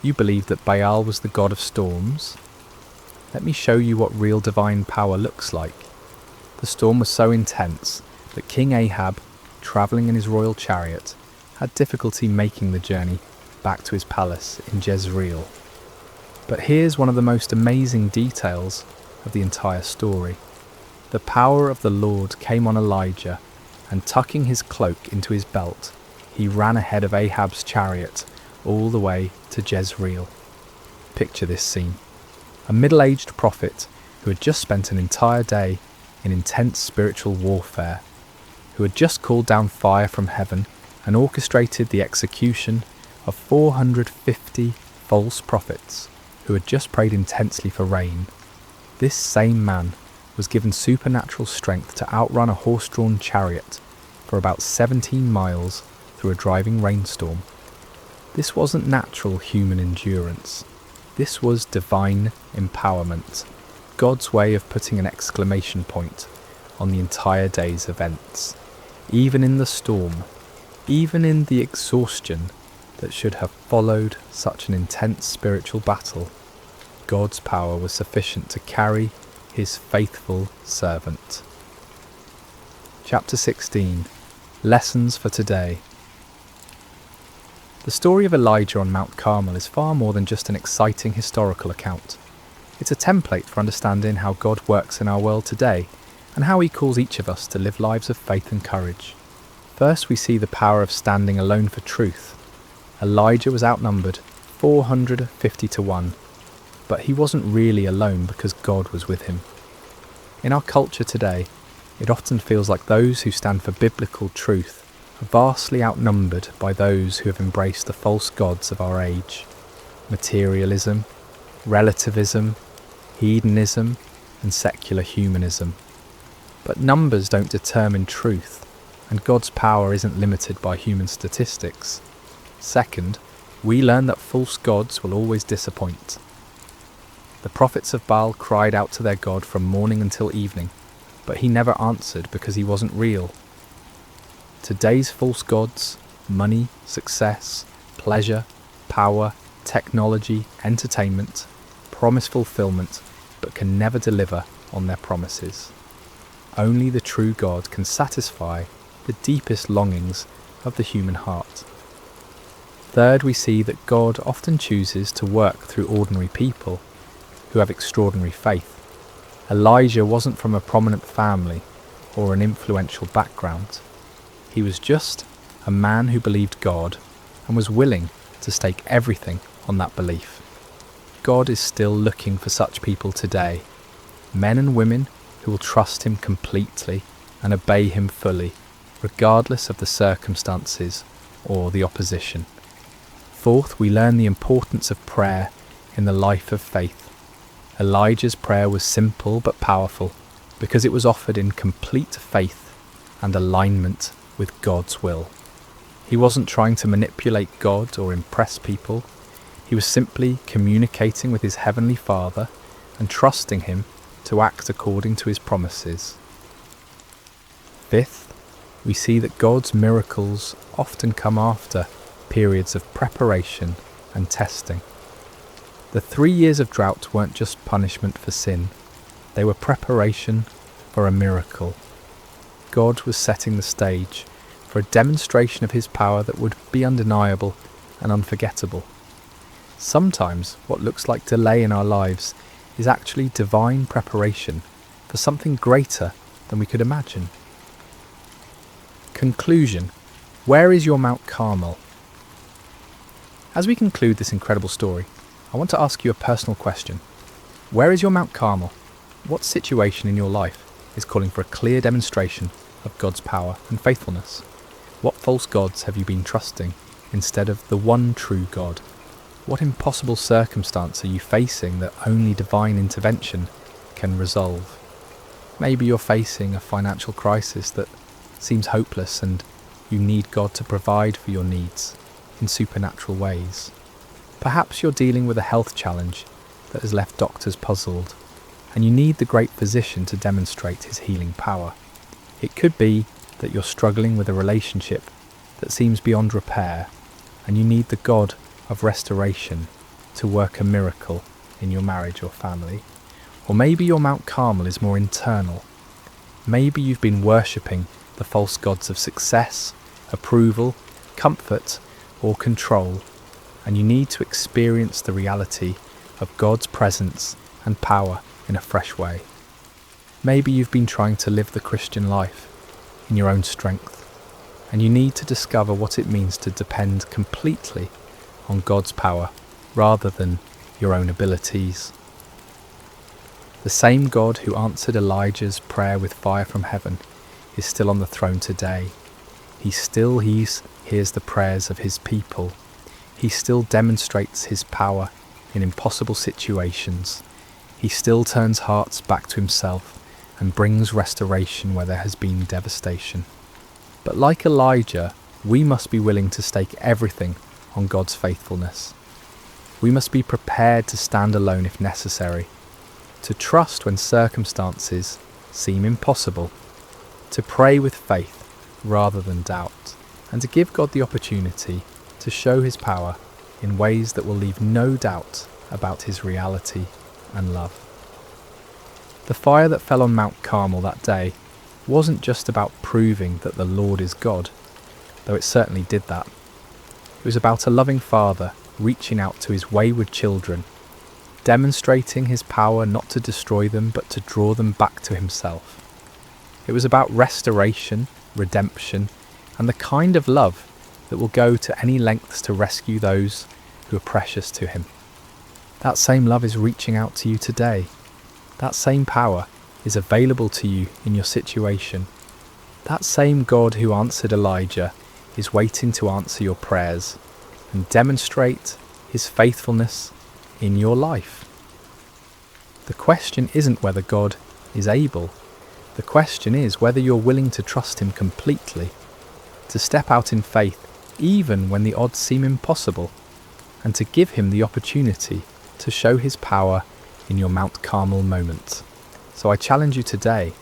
You believed that Baal was the god of storms? Let me show you what real divine power looks like." The storm was so intense that King Ahab, travelling in his royal chariot, had difficulty making the journey back to his palace in Jezreel. But here's one of the most amazing details of the entire story. The power of the Lord came on Elijah, and tucking his cloak into his belt, he ran ahead of Ahab's chariot all the way to Jezreel. Picture this scene. A middle-aged prophet who had just spent an entire day in intense spiritual warfare, who had just called down fire from heaven and orchestrated the execution of 450 false prophets who had just prayed intensely for rain. This same man was given supernatural strength to outrun a horse-drawn chariot for about 17 miles through a driving rainstorm. This wasn't natural human endurance. This was divine empowerment, God's way of putting an exclamation point on the entire day's events. Even in the storm, even in the exhaustion that should have followed such an intense spiritual battle, God's power was sufficient to carry his faithful servant. Chapter 16. Lessons for today. The story of Elijah on Mount Carmel is far more than just an exciting historical account. It's a template for understanding how God works in our world today and how he calls each of us to live lives of faith and courage. First, we see the power of standing alone for truth. Elijah was outnumbered 450 to 1, but he wasn't really alone because God was with him. In our culture today, it often feels like those who stand for biblical truth are vastly outnumbered by those who have embraced the false gods of our age. Materialism, relativism, hedonism, and secular humanism. But numbers don't determine truth, and God's power isn't limited by human statistics. Second, we learn that false gods will always disappoint. The prophets of Baal cried out to their God from morning until evening, but he never answered because he wasn't real. Today's false gods, money, success, pleasure, power, technology, entertainment, promise fulfillment, but can never deliver on their promises. Only the true God can satisfy the deepest longings of the human heart. Third, we see that God often chooses to work through ordinary people who have extraordinary faith. Elijah wasn't from a prominent family or an influential background. He was just a man who believed God and was willing to stake everything on that belief. God is still looking for such people today, men and women who will trust him completely and obey him fully, regardless of the circumstances or the opposition. Fourth, we learn the importance of prayer in the life of faith. Elijah's prayer was simple but powerful because it was offered in complete faith and alignment with God's will. He wasn't trying to manipulate God or impress people. He was simply communicating with his heavenly Father and trusting him to act according to his promises. Fifth, we see that God's miracles often come after periods of preparation and testing. The 3 years of drought weren't just punishment for sin, they were preparation for a miracle. God was setting the stage for a demonstration of his power that would be undeniable and unforgettable. Sometimes what looks like delay in our lives is actually divine preparation for something greater than we could imagine. Conclusion. Where is your Mount Carmel? As we conclude this incredible story, I want to ask you a personal question. Where is your Mount Carmel? What situation in your life is calling for a clear demonstration of God's power and faithfulness? What false gods have you been trusting instead of the one true God? What impossible circumstance are you facing that only divine intervention can resolve? Maybe you're facing a financial crisis that seems hopeless and you need God to provide for your needs in supernatural ways. Perhaps you're dealing with a health challenge that has left doctors puzzled, and you need the great physician to demonstrate his healing power. It could be that you're struggling with a relationship that seems beyond repair, and you need the God of restoration to work a miracle in your marriage or family. Or maybe your Mount Carmel is more internal. Maybe you've been worshipping the false gods of success, approval, comfort, or control, and you need to experience the reality of God's presence and power in a fresh way. Maybe you've been trying to live the Christian life in your own strength, and you need to discover what it means to depend completely on God's power rather than your own abilities. The same God who answered Elijah's prayer with fire from heaven is still on the throne today. He still hears the prayers of his people. He still demonstrates his power in impossible situations. He still turns hearts back to himself and brings restoration where there has been devastation. But like Elijah, we must be willing to stake everything on God's faithfulness. We must be prepared to stand alone if necessary, to trust when circumstances seem impossible, to pray with faith rather than doubt, and to give God the opportunity to show his power in ways that will leave no doubt about his reality and love. The fire that fell on Mount Carmel that day wasn't just about proving that the Lord is God, though it certainly did that. It was about a loving Father reaching out to his wayward children, demonstrating his power not to destroy them but to draw them back to himself. It was about restoration, redemption, and the kind of love that will go to any lengths to rescue those who are precious to him. That same love is reaching out to you today. That same power is available to you in your situation. That same God who answered Elijah is waiting to answer your prayers and demonstrate his faithfulness in your life. The question isn't whether God is able. The question is whether you're willing to trust him completely, to step out in faith even when the odds seem impossible, and to give him the opportunity to show his power in your Mount Carmel moment. So I challenge you today,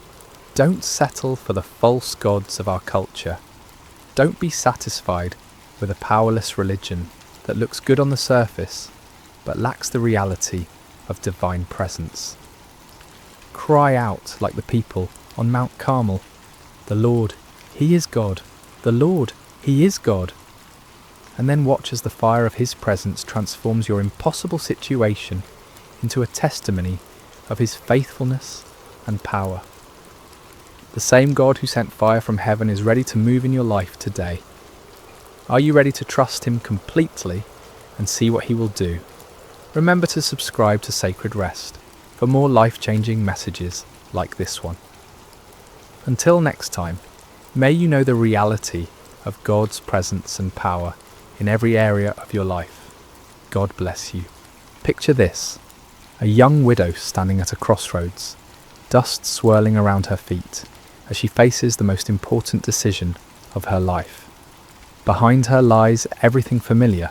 don't settle for the false gods of our culture. Don't be satisfied with a powerless religion that looks good on the surface but lacks the reality of divine presence. Cry out like the people on Mount Carmel, "The Lord, he is God. The Lord, he is God." And then watch as the fire of his presence transforms your impossible situation into a testimony of his faithfulness and power. The same God who sent fire from heaven is ready to move in your life today. Are you ready to trust him completely and see what he will do? Remember to subscribe to Sacred Rest for more life-changing messages like this one. Until next time, may you know the reality of God's presence and power in every area of your life. God bless you. Picture this: a young widow standing at a crossroads, dust swirling around her feet as she faces the most important decision of her life. Behind her lies everything familiar: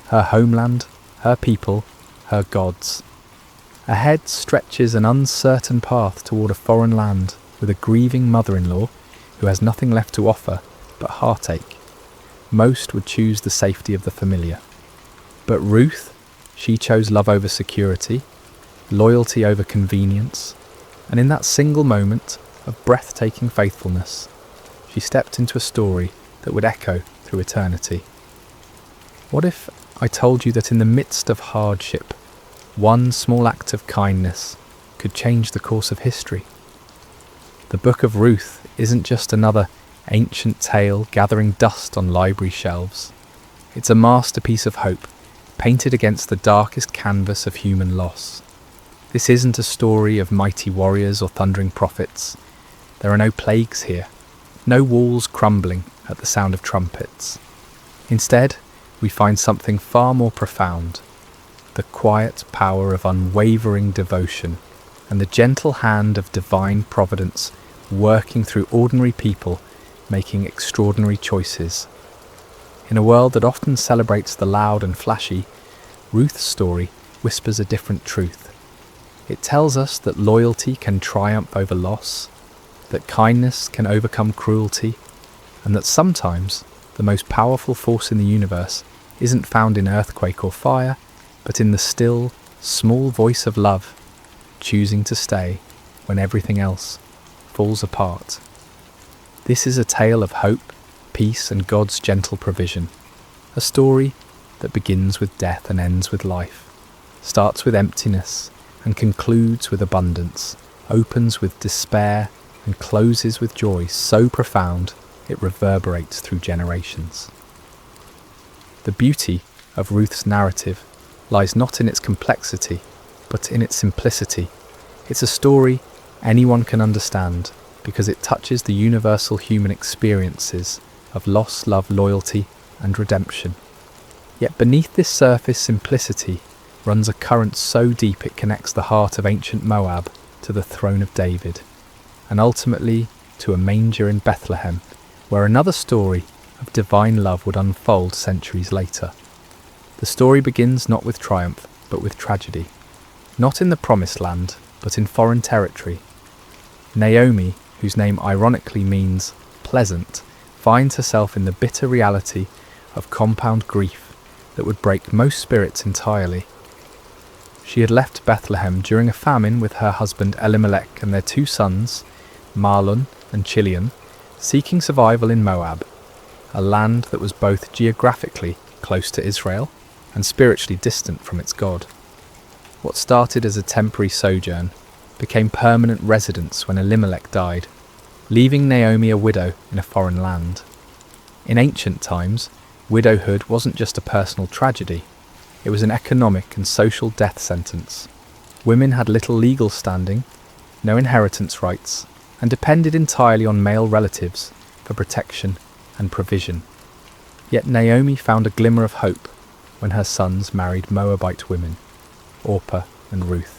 her homeland, her people, her gods. Ahead stretches an uncertain path toward a foreign land with a grieving mother-in-law who has nothing left to offer but heartache. Most would choose the safety of the familiar. But Ruth, she chose love over security, loyalty over convenience, and in that single moment of breathtaking faithfulness, she stepped into a story that would echo through eternity. What if I told you that in the midst of hardship, one small act of kindness could change the course of history? The book of Ruth isn't just another ancient tale gathering dust on library shelves. It's a masterpiece of hope, painted against the darkest canvas of human loss. This isn't a story of mighty warriors or thundering prophets. There are no plagues here, no walls crumbling at the sound of trumpets. Instead, we find something far more profound: the quiet power of unwavering devotion and the gentle hand of divine providence working through ordinary people making extraordinary choices. In a world that often celebrates the loud and flashy, Ruth's story whispers a different truth. It tells us that loyalty can triumph over loss, that kindness can overcome cruelty, and that sometimes the most powerful force in the universe isn't found in earthquake or fire, but in the still, small voice of love, choosing to stay when everything else falls apart. This is a tale of hope, peace, and God's gentle provision. A story that begins with death and ends with life, starts with emptiness and concludes with abundance, opens with despair and closes with joy so profound it reverberates through generations. The beauty of Ruth's narrative lies not in its complexity, but in its simplicity. It's a story anyone can understand because it touches the universal human experiences of loss, love, loyalty, and redemption. Yet beneath this surface simplicity runs a current so deep it connects the heart of ancient Moab to the throne of David, and ultimately to a manger in Bethlehem, where another story of divine love would unfold centuries later. The story begins not with triumph, but with tragedy. Not in the promised land, but in foreign territory. Naomi, whose name ironically means pleasant, finds herself in the bitter reality of compound grief that would break most spirits entirely. She had left Bethlehem during a famine with her husband Elimelech and their 2 sons, Mahlon and Chilion, seeking survival in Moab, a land that was both geographically close to Israel and spiritually distant from its God. What started as a temporary sojourn became permanent residence when Elimelech died, leaving Naomi a widow in a foreign land. In ancient times, widowhood wasn't just a personal tragedy, it was an economic and social death sentence. Women had little legal standing, no inheritance rights, and depended entirely on male relatives for protection and provision. Yet Naomi found a glimmer of hope when her sons married Moabite women, Orpah and Ruth.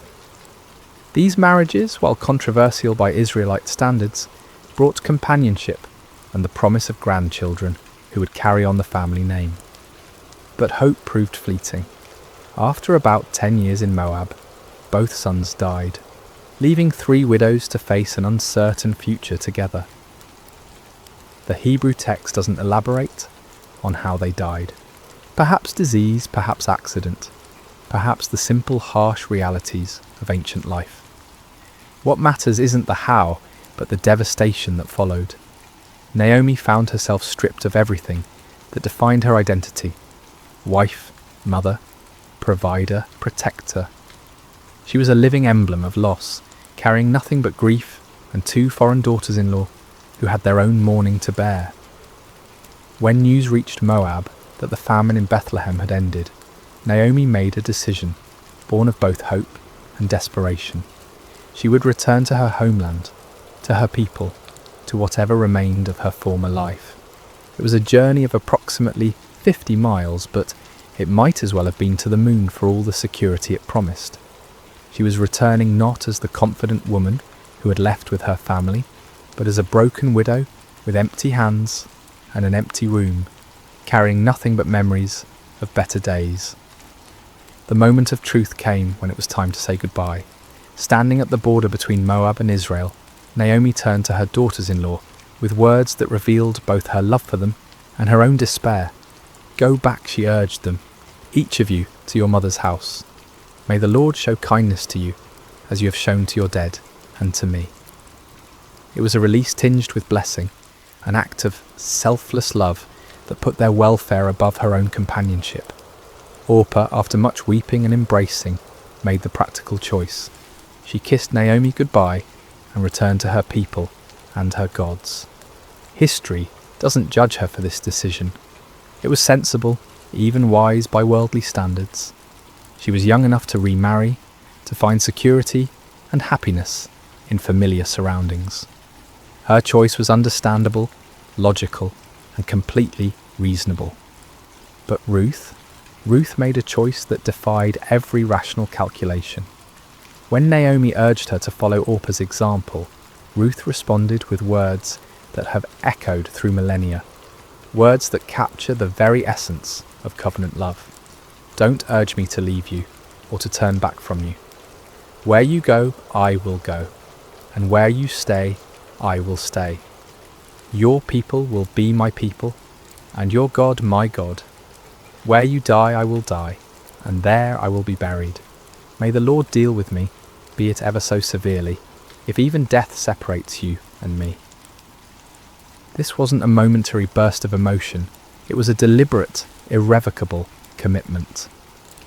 These marriages, while controversial by Israelite standards, brought companionship and the promise of grandchildren who would carry on the family name. But hope proved fleeting. After about 10 years in Moab, both sons died, leaving 3 widows to face an uncertain future together. The Hebrew text doesn't elaborate on how they died. Perhaps disease, perhaps accident, perhaps the simple harsh realities of ancient life. What matters isn't the how, but the devastation that followed. Naomi found herself stripped of everything that defined her identity: wife, mother, provider, protector. She was a living emblem of loss, carrying nothing but grief and 2 foreign daughters-in-law who had their own mourning to bear. When news reached Moab that the famine in Bethlehem had ended, Naomi made a decision, born of both hope and desperation. She would return to her homeland, to her people, to whatever remained of her former life. It was a journey of approximately 50 miles, but it might as well have been to the moon for all the security it promised. She was returning not as the confident woman who had left with her family, but as a broken widow with empty hands and an empty room, carrying nothing but memories of better days. The moment of truth came when it was time to say goodbye. Standing at the border between Moab and Israel, Naomi turned to her daughters-in-law with words that revealed both her love for them and her own despair. "Go back," she urged them, "each of you to your mother's house. May the Lord show kindness to you, as you have shown to your dead and to me." It was a release tinged with blessing, an act of selfless love that put their welfare above her own companionship. Orpah, after much weeping and embracing, made the practical choice. She kissed Naomi goodbye and returned to her people and her gods. History doesn't judge her for this decision. It was sensible, even wise by worldly standards. She was young enough to remarry, to find security and happiness in familiar surroundings. Her choice was understandable, logical, and completely reasonable. But Ruth made a choice that defied every rational calculation. When Naomi urged her to follow Orpah's example, Ruth responded with words that have echoed through millennia, words that capture the very essence of covenant love. "Don't urge me to leave you or to turn back from you. Where you go, I will go, and where you stay, I will stay. Your people will be my people, and your God my God. Where you die, I will die, and there I will be buried. May the Lord deal with me, be it ever so severely, if even death separates you and me." This wasn't a momentary burst of emotion. It was a deliberate, irrevocable commitment.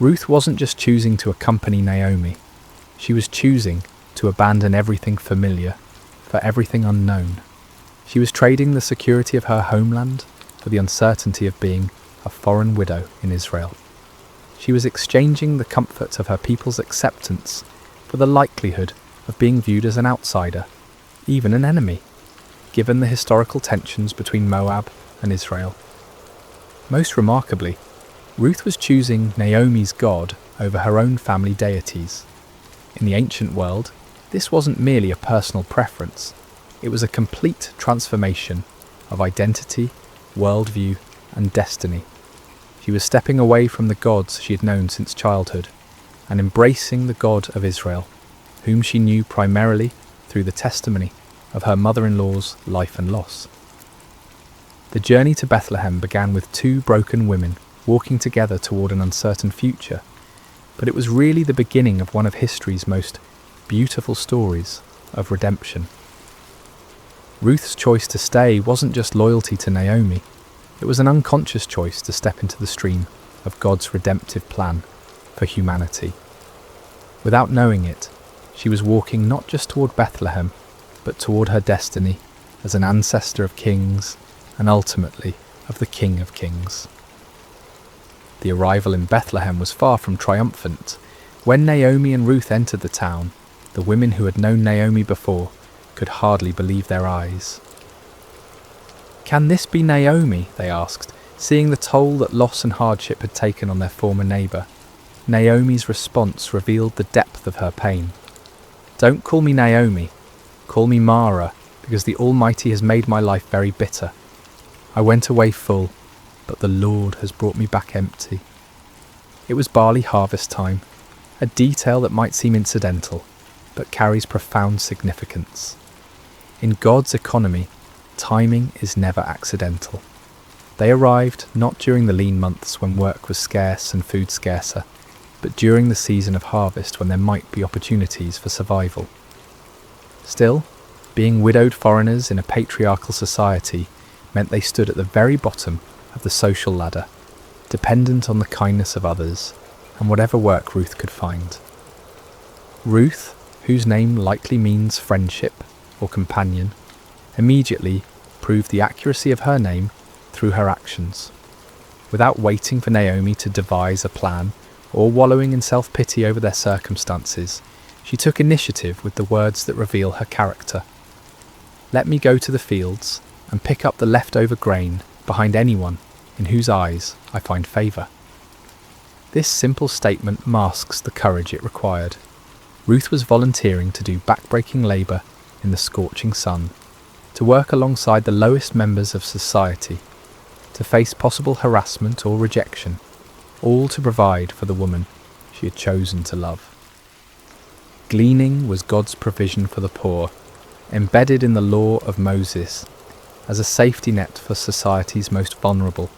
Ruth wasn't just choosing to accompany Naomi. She was choosing to abandon everything familiar for everything unknown. She was trading the security of her homeland for the uncertainty of being a foreign widow in Israel. She was exchanging the comfort of her people's acceptance for the likelihood of being viewed as an outsider, even an enemy, given the historical tensions between Moab and Israel. Most remarkably, Ruth was choosing Naomi's God over her own family deities. In the ancient world, this wasn't merely a personal preference, it was a complete transformation of identity, worldview, and destiny. She was stepping away from the gods she had known since childhood and embracing the God of Israel, whom she knew primarily through the testimony of her mother-in-law's life and loss. The journey to Bethlehem began with two broken women walking together toward an uncertain future, but it was really the beginning of one of history's most beautiful stories of redemption. Ruth's choice to stay wasn't just loyalty to Naomi, it was an unconscious choice to step into the stream of God's redemptive plan for humanity. Without knowing it, she was walking not just toward Bethlehem, but toward her destiny as an ancestor of kings and ultimately of the King of Kings. The arrival in Bethlehem was far from triumphant. When Naomi and Ruth entered the town, the women who had known Naomi before could hardly believe their eyes. "Can this be Naomi?" they asked, seeing the toll that loss and hardship had taken on their former neighbour. Naomi's response revealed the depth of her pain. "Don't call me Naomi, call me Mara, because the Almighty has made my life very bitter. I went away full, but the Lord has brought me back empty." It was barley harvest time, a detail that might seem incidental, but carries profound significance. In God's economy, timing is never accidental. They arrived not during the lean months when work was scarce and food scarcer, but during the season of harvest when there might be opportunities for survival. Still, being widowed foreigners in a patriarchal society meant they stood at the very bottom of the social ladder, dependent on the kindness of others and whatever work Ruth could find. Ruth, whose name likely means friendship or companion, immediately proved the accuracy of her name through her actions. Without waiting for Naomi to devise a plan or wallowing in self-pity over their circumstances, she took initiative with the words that reveal her character. "Let me go to the fields and pick up the leftover grain behind anyone in whose eyes I find favour." This simple statement masks the courage it required. Ruth was volunteering to do backbreaking labour in the scorching sun, to work alongside the lowest members of society, to face possible harassment or rejection, all to provide for the woman she had chosen to love. Gleaning was God's provision for the poor, embedded in the law of Moses as a safety net for society's most vulnerable.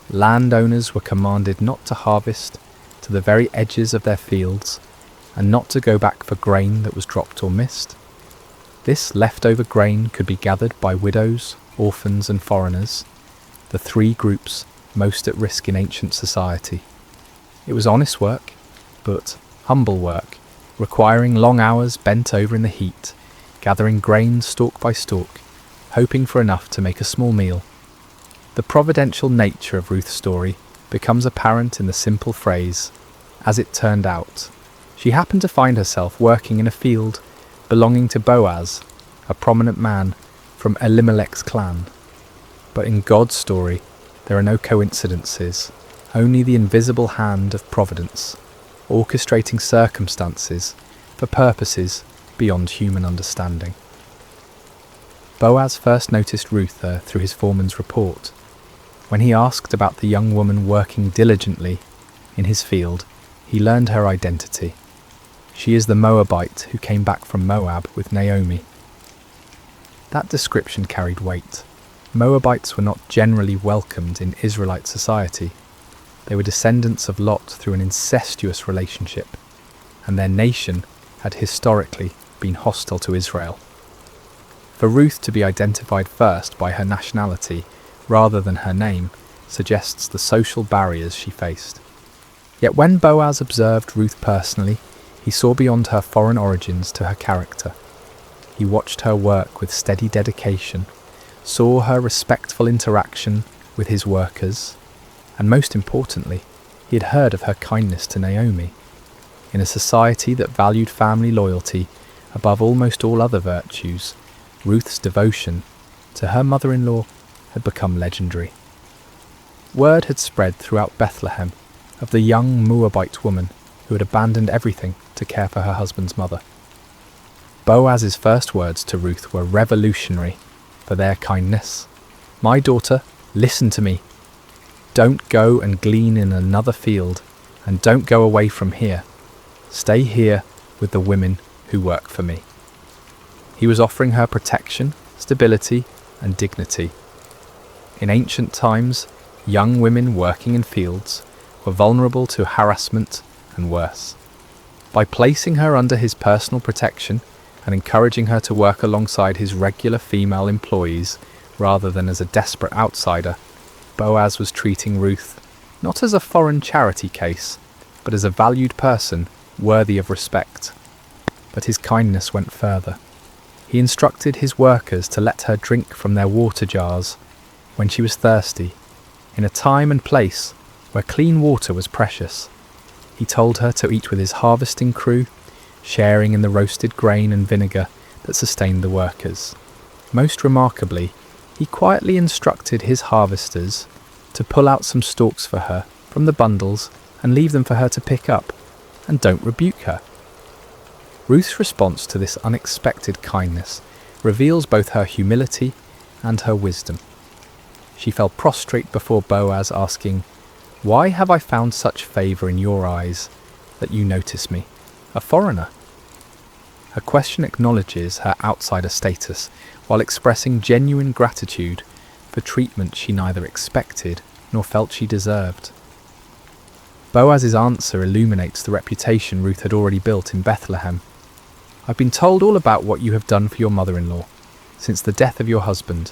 Landowners were commanded not to harvest to the very edges of their fields and not to go back for grain that was dropped or missed. This leftover grain could be gathered by widows, orphans and foreigners, the three groups most at risk in ancient society. It was honest work, but humble work, requiring long hours bent over in the heat, gathering grain stalk by stalk, hoping for enough to make a small meal. The providential nature of Ruth's story becomes apparent in the simple phrase, "as it turned out." She happened to find herself working in a field belonging to Boaz, a prominent man from Elimelech's clan. But in God's story, there are no coincidences, only the invisible hand of providence, orchestrating circumstances for purposes beyond human understanding. Boaz first noticed Ruth through his foreman's report. When he asked about the young woman working diligently in his field, he learned her identity. She is the Moabite who came back from Moab with Naomi. That description carried weight. Moabites were not generally welcomed in Israelite society. They were descendants of Lot through an incestuous relationship, and their nation had historically been hostile to Israel. For Ruth to be identified first by her nationality rather than her name suggests the social barriers she faced. Yet when Boaz observed Ruth personally, he saw beyond her foreign origins to her character. he watched her work with steady dedication, saw her respectful interaction with his workers, and most importantly, he had heard of her kindness to Naomi. In a society that valued family loyalty above almost all other virtues, Ruth's devotion to her mother-in-law had become legendary. Word had spread throughout Bethlehem of the young Moabite woman who had abandoned everything to care for her husband's mother. Boaz's first words to Ruth were revolutionary for their kindness. "My daughter, listen to me. Don't go and glean in another field, and don't go away from here. Stay here with the women who work for me." He was offering her protection, stability, and dignity. In ancient times, young women working in fields were vulnerable to harassment and worse. By placing her under his personal protection and encouraging her to work alongside his regular female employees rather than as a desperate outsider, Boaz was treating Ruth not as a foreign charity case, but as a valued person worthy of respect. But his kindness went further. He instructed his workers to let her drink from their water jars when she was thirsty, in a time and place where clean water was precious. He told her to eat with his harvesting crew, sharing in the roasted grain and vinegar that sustained the workers. Most remarkably, he quietly instructed his harvesters to pull out some stalks for her from the bundles and leave them for her to pick up, and don't rebuke her. Ruth's response to this unexpected kindness reveals both her humility and her wisdom. She fell prostrate before Boaz, asking, "Why have I found such favour in your eyes that you notice me, a foreigner?" Her question acknowledges her outsider status while expressing genuine gratitude for treatment she neither expected nor felt she deserved. Boaz's answer illuminates the reputation Ruth had already built in Bethlehem. "I've been told all about what you have done for your mother-in-law since the death of your husband,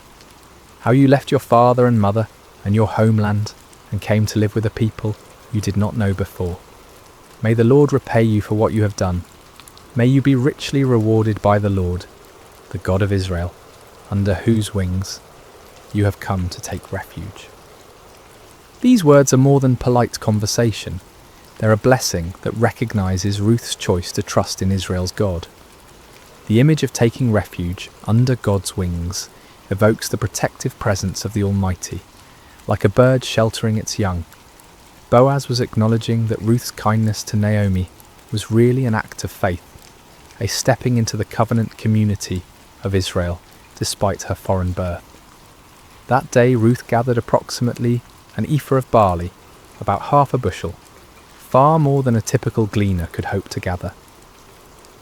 how you left your father and mother and your homeland and came to live with a people you did not know before. May the Lord repay you for what you have done. May you be richly rewarded by the Lord, the God of Israel, under whose wings you have come to take refuge." These words are more than polite conversation. They're a blessing that recognises Ruth's choice to trust in Israel's God. The image of taking refuge under God's wings evokes the protective presence of the Almighty, like a bird sheltering its young. Boaz was acknowledging that Ruth's kindness to Naomi was really an act of faith, a stepping into the covenant community of Israel despite her foreign birth. That day Ruth gathered approximately an ephah of barley, about half a bushel, far more than a typical gleaner could hope to gather.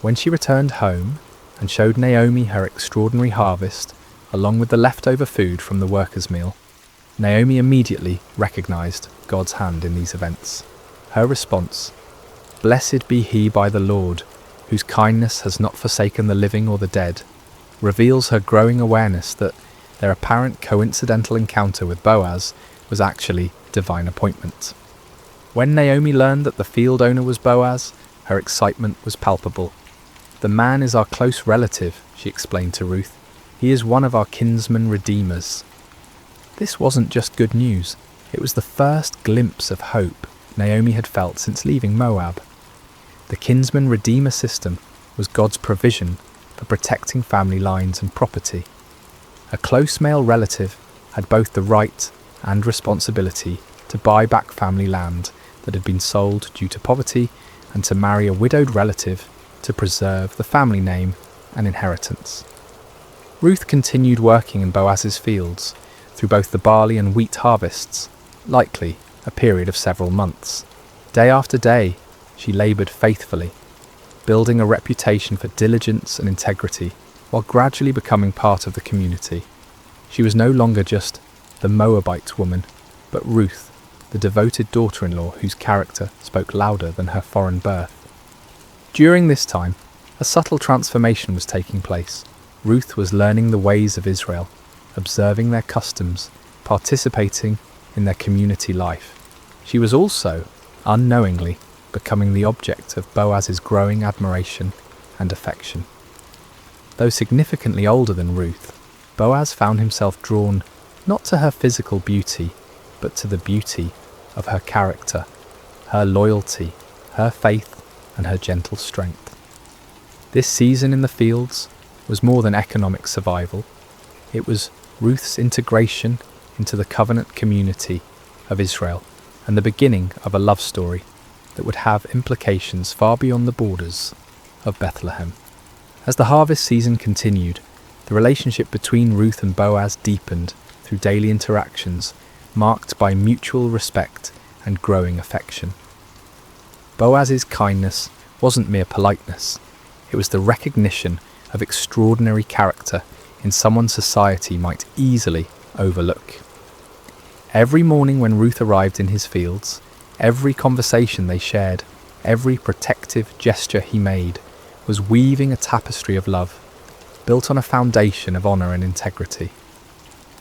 When she returned home and showed Naomi her extraordinary harvest, along with the leftover food from the workers' meal, Naomi immediately recognised God's hand in these events. Her response, "Blessed be he by the Lord, whose kindness has not forsaken the living or the dead," reveals her growing awareness that their apparent coincidental encounter with Boaz was actually divine appointment. When Naomi learned that the field owner was Boaz, her excitement was palpable. "The man is our close relative," she explained to Ruth. "He is one of our kinsman redeemers." This wasn't just good news, it was the first glimpse of hope Naomi had felt since leaving Moab. The kinsman redeemer system was God's provision for protecting family lines and property. A close male relative had both the right and responsibility to buy back family land that had been sold due to poverty and to marry a widowed relative to preserve the family name and inheritance. Ruth continued working in Boaz's fields through both the barley and wheat harvests, likely a period of several months. Day after day, she laboured faithfully, building a reputation for diligence and integrity while gradually becoming part of the community. She was no longer just the Moabite woman, but Ruth, the devoted daughter-in-law whose character spoke louder than her foreign birth. During this time, a subtle transformation was taking place. Ruth was learning the ways of Israel, observing their customs, participating in their community life. She was also, unknowingly, becoming the object of Boaz's growing admiration and affection. Though significantly older than Ruth, Boaz found himself drawn not to her physical beauty, but to the beauty of her character, her loyalty, her faith, and her gentle strength. This season in the fields was more than economic survival. It was Ruth's integration into the covenant community of Israel and the beginning of a love story that would have implications far beyond the borders of Bethlehem. As the harvest season continued, the relationship between Ruth and Boaz deepened through daily interactions marked by mutual respect and growing affection. Boaz's kindness wasn't mere politeness, it was the recognition of extraordinary character in someone society might easily overlook. Every morning when Ruth arrived in his fields, every conversation they shared, every protective gesture he made, was weaving a tapestry of love, built on a foundation of honour and integrity.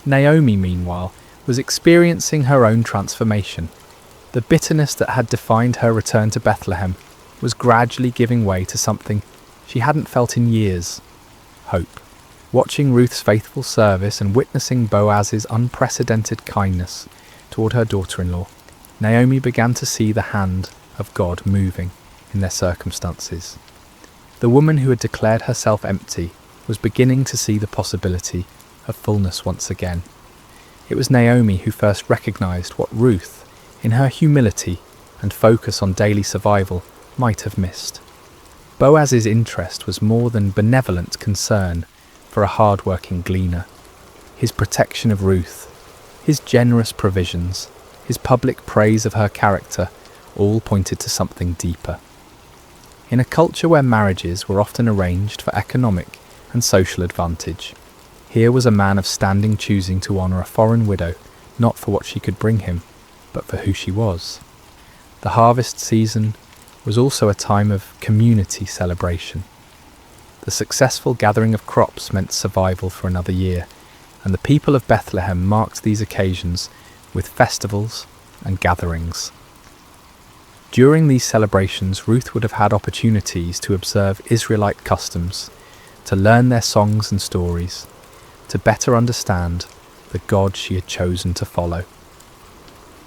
Naomi, meanwhile, was experiencing her own transformation. The bitterness that had defined her return to Bethlehem was gradually giving way to something she hadn't felt in years: hope. Watching Ruth's faithful service and witnessing Boaz's unprecedented kindness toward her daughter-in-law, Naomi began to see the hand of God moving in their circumstances. The woman who had declared herself empty was beginning to see the possibility of fullness once again. It was Naomi who first recognized what Ruth, in her humility and focus on daily survival, might have missed. Boaz's interest was more than benevolent concern for a hard-working gleaner. His protection of Ruth, his generous provisions, his public praise of her character, all pointed to something deeper. In a culture where marriages were often arranged for economic and social advantage, here was a man of standing choosing to honour a foreign widow, not for what she could bring him, but for who she was. The harvest season was also a time of community celebration. The successful gathering of crops meant survival for another year, and the people of Bethlehem marked these occasions with festivals and gatherings. During these celebrations, Ruth would have had opportunities to observe Israelite customs, to learn their songs and stories, to better understand the God she had chosen to follow.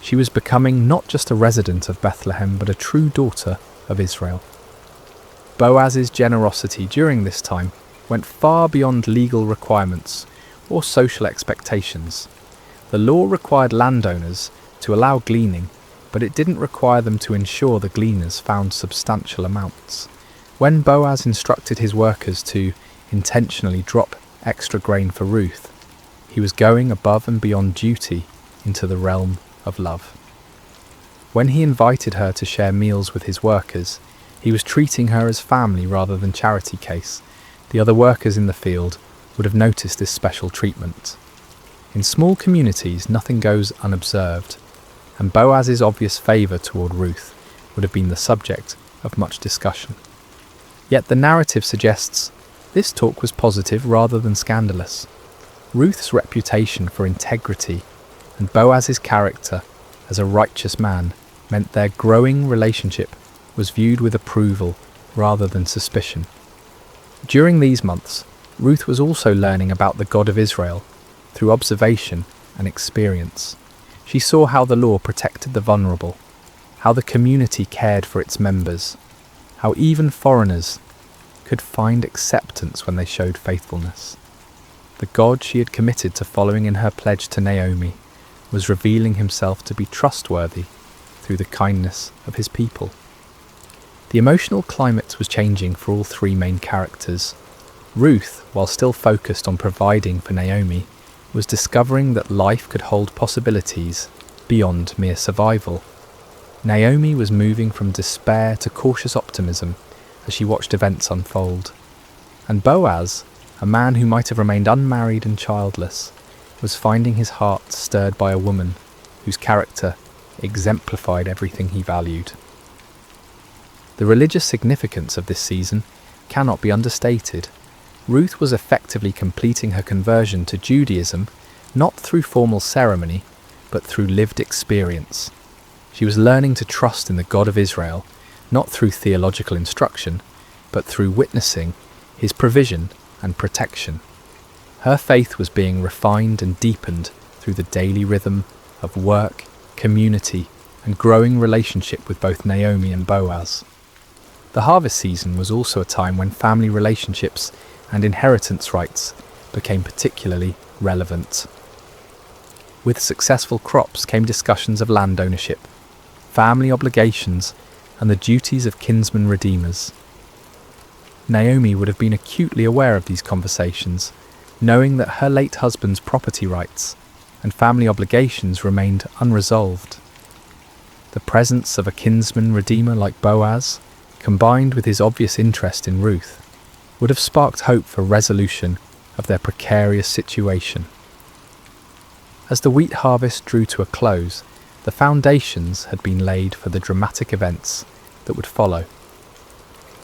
She was becoming not just a resident of Bethlehem, but a true daughter of Israel. Boaz's generosity during this time went far beyond legal requirements or social expectations. The law required landowners to allow gleaning, but it didn't require them to ensure the gleaners found substantial amounts. When Boaz instructed his workers to intentionally drop extra grain for Ruth, he was going above and beyond duty into the realm of love. When he invited her to share meals with his workers, he was treating her as family rather than charity case. The other workers in the field would have noticed this special treatment. In small communities, nothing goes unobserved, and Boaz's obvious favour toward Ruth would have been the subject of much discussion. Yet the narrative suggests this talk was positive rather than scandalous. Ruth's reputation for integrity and Boaz's character as a righteous man meant their growing relationship was viewed with approval rather than suspicion. During these months, Ruth was also learning about the God of Israel through observation and experience. She saw how the law protected the vulnerable, how the community cared for its members, how even foreigners could find acceptance when they showed faithfulness. The God she had committed to following in her pledge to Naomi was revealing himself to be trustworthy through the kindness of his people. The emotional climate was changing for all three main characters. Ruth, while still focused on providing for Naomi, was discovering that life could hold possibilities beyond mere survival. Naomi was moving from despair to cautious optimism as she watched events unfold. And Boaz, a man who might have remained unmarried and childless, was finding his heart stirred by a woman whose character exemplified everything he valued. The religious significance of this season cannot be understated. Ruth was effectively completing her conversion to Judaism, not through formal ceremony, but through lived experience. She was learning to trust in the God of Israel, not through theological instruction, but through witnessing his provision and protection. Her faith was being refined and deepened through the daily rhythm of work, community, and growing relationship with both Naomi and Boaz. The harvest season was also a time when family relationships and inheritance rights became particularly relevant. With successful crops came discussions of land ownership, family obligations, and the duties of kinsman redeemers. Naomi would have been acutely aware of these conversations, knowing that her late husband's property rights and family obligations remained unresolved. The presence of a kinsman redeemer like Boaz, combined with his obvious interest in Ruth, would have sparked hope for resolution of their precarious situation. As the wheat harvest drew to a close, the foundations had been laid for the dramatic events that would follow.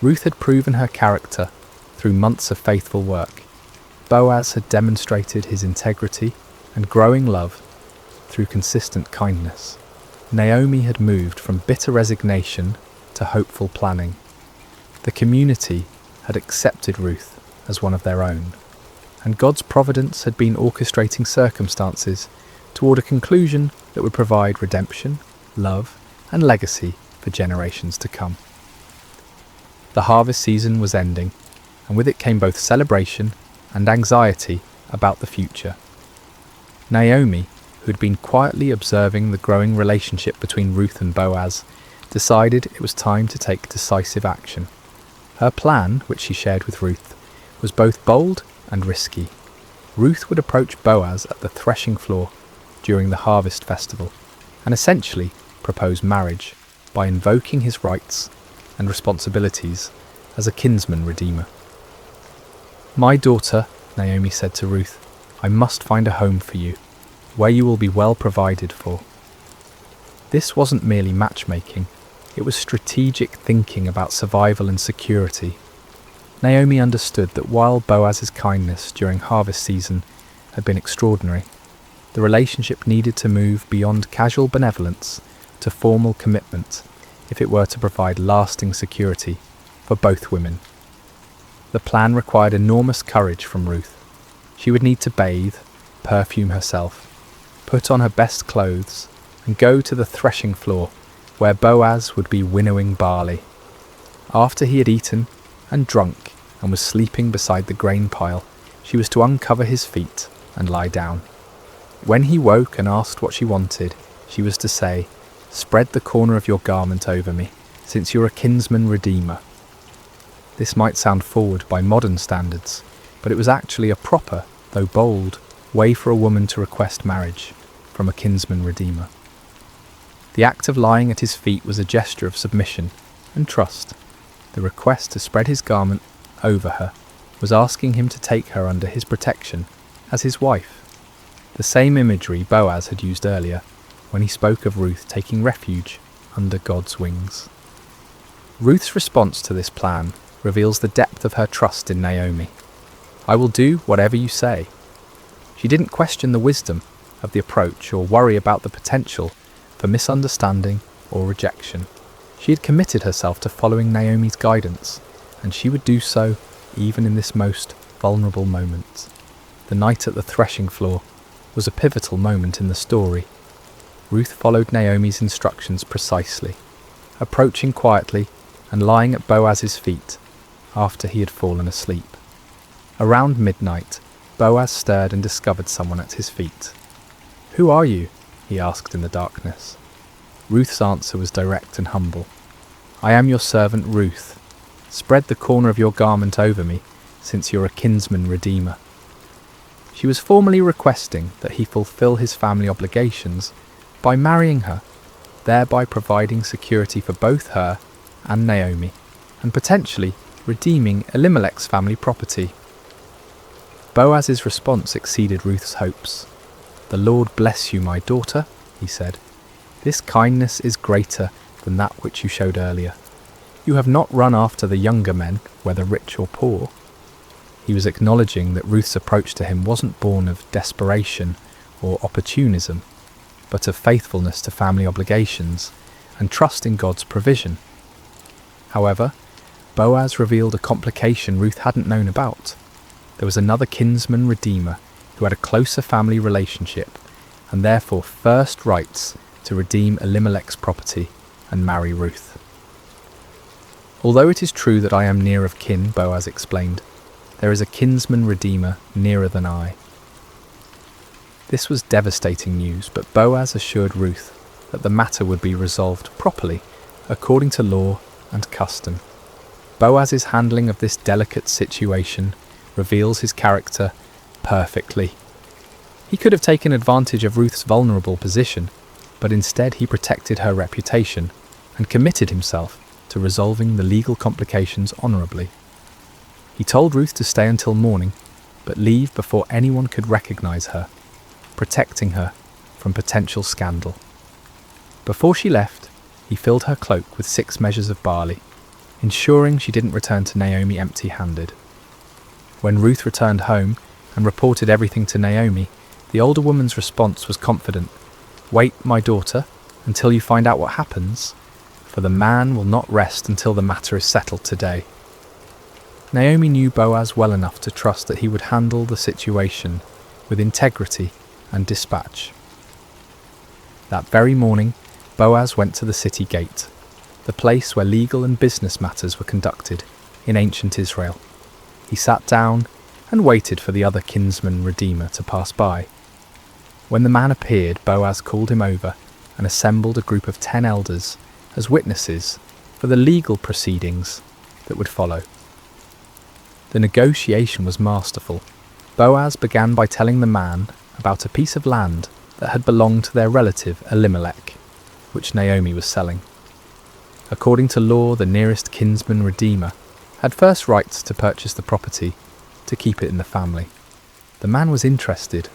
Ruth had proven her character through months of faithful work. Boaz had demonstrated his integrity and growing love through consistent kindness. Naomi had moved from bitter resignation to hopeful planning. The community had accepted Ruth as one of their own, and God's providence had been orchestrating circumstances toward a conclusion that would provide redemption, love, and legacy for generations to come. The harvest season was ending, and with it came both celebration and anxiety about the future. Naomi, who had been quietly observing the growing relationship between Ruth and Boaz, decided it was time to take decisive action. Her plan, which she shared with Ruth, was both bold and risky. Ruth would approach Boaz at the threshing floor during the harvest festival and essentially propose marriage by invoking his rights and responsibilities as a kinsman redeemer. "My daughter," Naomi said to Ruth, "I must find a home for you, where you will be well provided for." This wasn't merely matchmaking, it was strategic thinking about survival and security. Naomi understood that while Boaz's kindness during harvest season had been extraordinary, the relationship needed to move beyond casual benevolence to formal commitment if it were to provide lasting security for both women. The plan required enormous courage from Ruth. She would need to bathe, perfume herself, put on her best clothes, and go to the threshing floor where Boaz would be winnowing barley. After he had eaten and drunk and was sleeping beside the grain pile, she was to uncover his feet and lie down. When he woke and asked what she wanted, she was to say, "Spread the corner of your garment over me, since you're a kinsman redeemer." This might sound forward by modern standards, but it was actually a proper, though bold, way for a woman to request marriage from a kinsman redeemer. The act of lying at his feet was a gesture of submission and trust. The request to spread his garment over her was asking him to take her under his protection as his wife. The same imagery Boaz had used earlier when he spoke of Ruth taking refuge under God's wings. Ruth's response to this plan reveals the depth of her trust in Naomi. "I will do whatever you say." She didn't question the wisdom of the approach or worry about the potential for misunderstanding or rejection. She had committed herself to following Naomi's guidance, and she would do so even in this most vulnerable moment. The night at the threshing floor was a pivotal moment in the story. Ruth followed Naomi's instructions precisely, approaching quietly and lying at Boaz's feet after he had fallen asleep. Around midnight, Boaz stirred and discovered someone at his feet. "Who are you?" he asked in the darkness. Ruth's answer was direct and humble. "I am your servant Ruth. Spread the corner of your garment over me, since you're a kinsman redeemer." She was formally requesting that he fulfill his family obligations by marrying her, thereby providing security for both her and Naomi, and potentially redeeming Elimelech's family property. Boaz's response exceeded Ruth's hopes. "The Lord bless you, my daughter," he said. "This kindness is greater than that which you showed earlier. You have not run after the younger men, whether rich or poor." He was acknowledging that Ruth's approach to him wasn't born of desperation or opportunism, but of faithfulness to family obligations and trust in God's provision. However, Boaz revealed a complication Ruth hadn't known about. there was another kinsman redeemer who had a closer family relationship and therefore first rights to redeem Elimelech's property and marry Ruth. Although it is true that I am near of kin, Boaz explained, there is a kinsman redeemer nearer than I. This was devastating news, but Boaz assured Ruth that the matter would be resolved properly according to law and custom. Boaz's handling of this delicate situation reveals his character perfectly. He could have taken advantage of Ruth's vulnerable position, but instead he protected her reputation and committed himself to resolving the legal complications honourably. He told Ruth to stay until morning, but leave before anyone could recognise her, protecting her from potential scandal. Before she left, he filled her cloak with 6 measures of barley, ensuring she didn't return to Naomi empty-handed. When Ruth returned home and reported everything to Naomi, the older woman's response was confident. "Wait, my daughter, until you find out what happens, for the man will not rest until the matter is settled today." Naomi knew Boaz well enough to trust that he would handle the situation with integrity and dispatch. That very morning, Boaz went to the city gate, the place where legal and business matters were conducted in ancient Israel. He sat down and waited for the other kinsman redeemer to pass by. When the man appeared, Boaz called him over and assembled a group of 10 elders as witnesses for the legal proceedings that would follow. The negotiation was masterful. Boaz began by telling the man about a piece of land that had belonged to their relative Elimelech, which Naomi was selling. According to law, the nearest kinsman redeemer had first rights to purchase the property to keep it in the family. The man was interested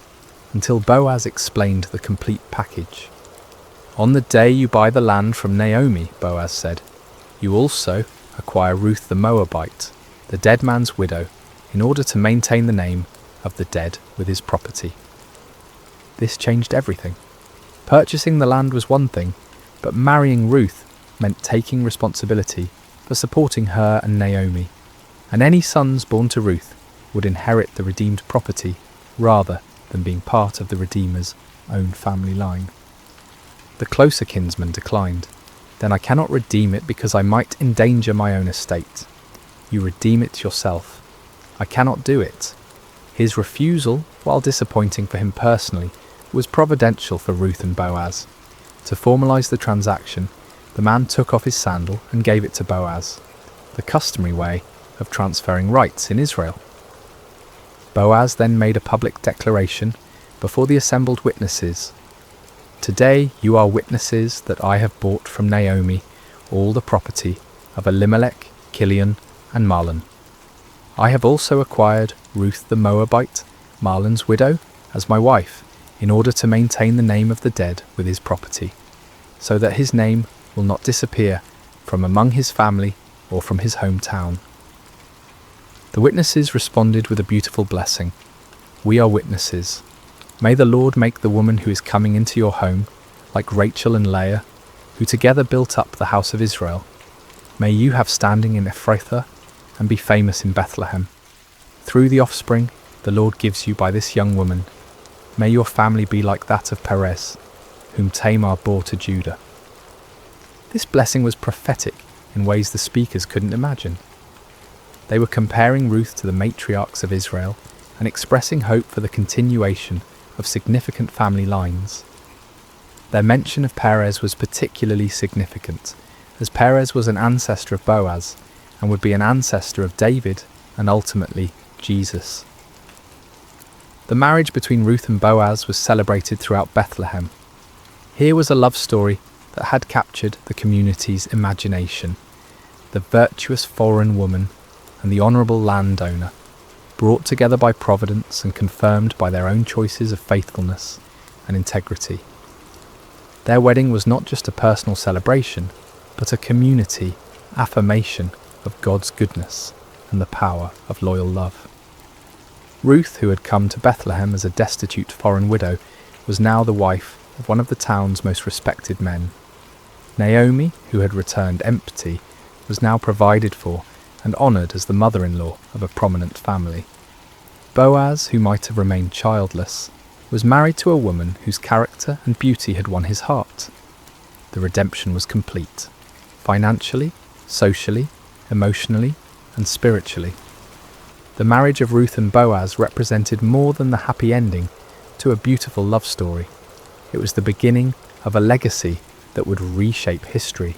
until Boaz explained the complete package. "On the day you buy the land from Naomi," Boaz said, "you also acquire Ruth the Moabite, the dead man's widow, in order to maintain the name of the dead with his property." This changed everything. Purchasing the land was one thing, but marrying Ruth meant taking responsibility for supporting her and Naomi, and any sons born to Ruth would inherit the redeemed property rather than being part of the Redeemer's own family line. The closer kinsman declined. "Then I cannot redeem it because I might endanger my own estate. You redeem it yourself. I cannot do it." His refusal, while disappointing for him personally, was providential for Ruth and Boaz. To formalise the transaction, the man took off his sandal and gave it to Boaz, the customary way of transferring rights in Israel. Boaz then made a public declaration before the assembled witnesses. "Today you are witnesses that I have bought from Naomi all the property of Elimelech, Kilion, and Mahlon. I have also acquired Ruth the Moabite, Mahlon's widow, as my wife, in order to maintain the name of the dead with his property, so that his name will not disappear from among his family or from his hometown." The witnesses responded with a beautiful blessing. "We are witnesses. May the Lord make the woman who is coming into your home like Rachel and Leah, who together built up the house of Israel. May you have standing in Ephrathah and be famous in Bethlehem. Through the offspring the Lord gives you by this young woman, may your family be like that of Perez, whom Tamar bore to Judah." This blessing was prophetic in ways the speakers couldn't imagine. They were comparing Ruth to the matriarchs of Israel and expressing hope for the continuation of significant family lines. Their mention of Perez was particularly significant, as Perez was an ancestor of Boaz and would be an ancestor of David and ultimately Jesus. The marriage between Ruth and Boaz was celebrated throughout Bethlehem. Here was a love story that had captured the community's imagination. The virtuous foreign woman and the honourable landowner, brought together by providence and confirmed by their own choices of faithfulness and integrity. Their wedding was not just a personal celebration, but a community affirmation of God's goodness and the power of loyal love. Ruth, who had come to Bethlehem as a destitute foreign widow, was now the wife of one of the town's most respected men. Naomi, who had returned empty, was now provided for and honoured as the mother-in-law of a prominent family. Boaz, who might have remained childless, was married to a woman whose character and beauty had won his heart. The redemption was complete, financially, socially, emotionally, and spiritually. The marriage of Ruth and Boaz represented more than the happy ending to a beautiful love story. It was the beginning of a legacy that would reshape history.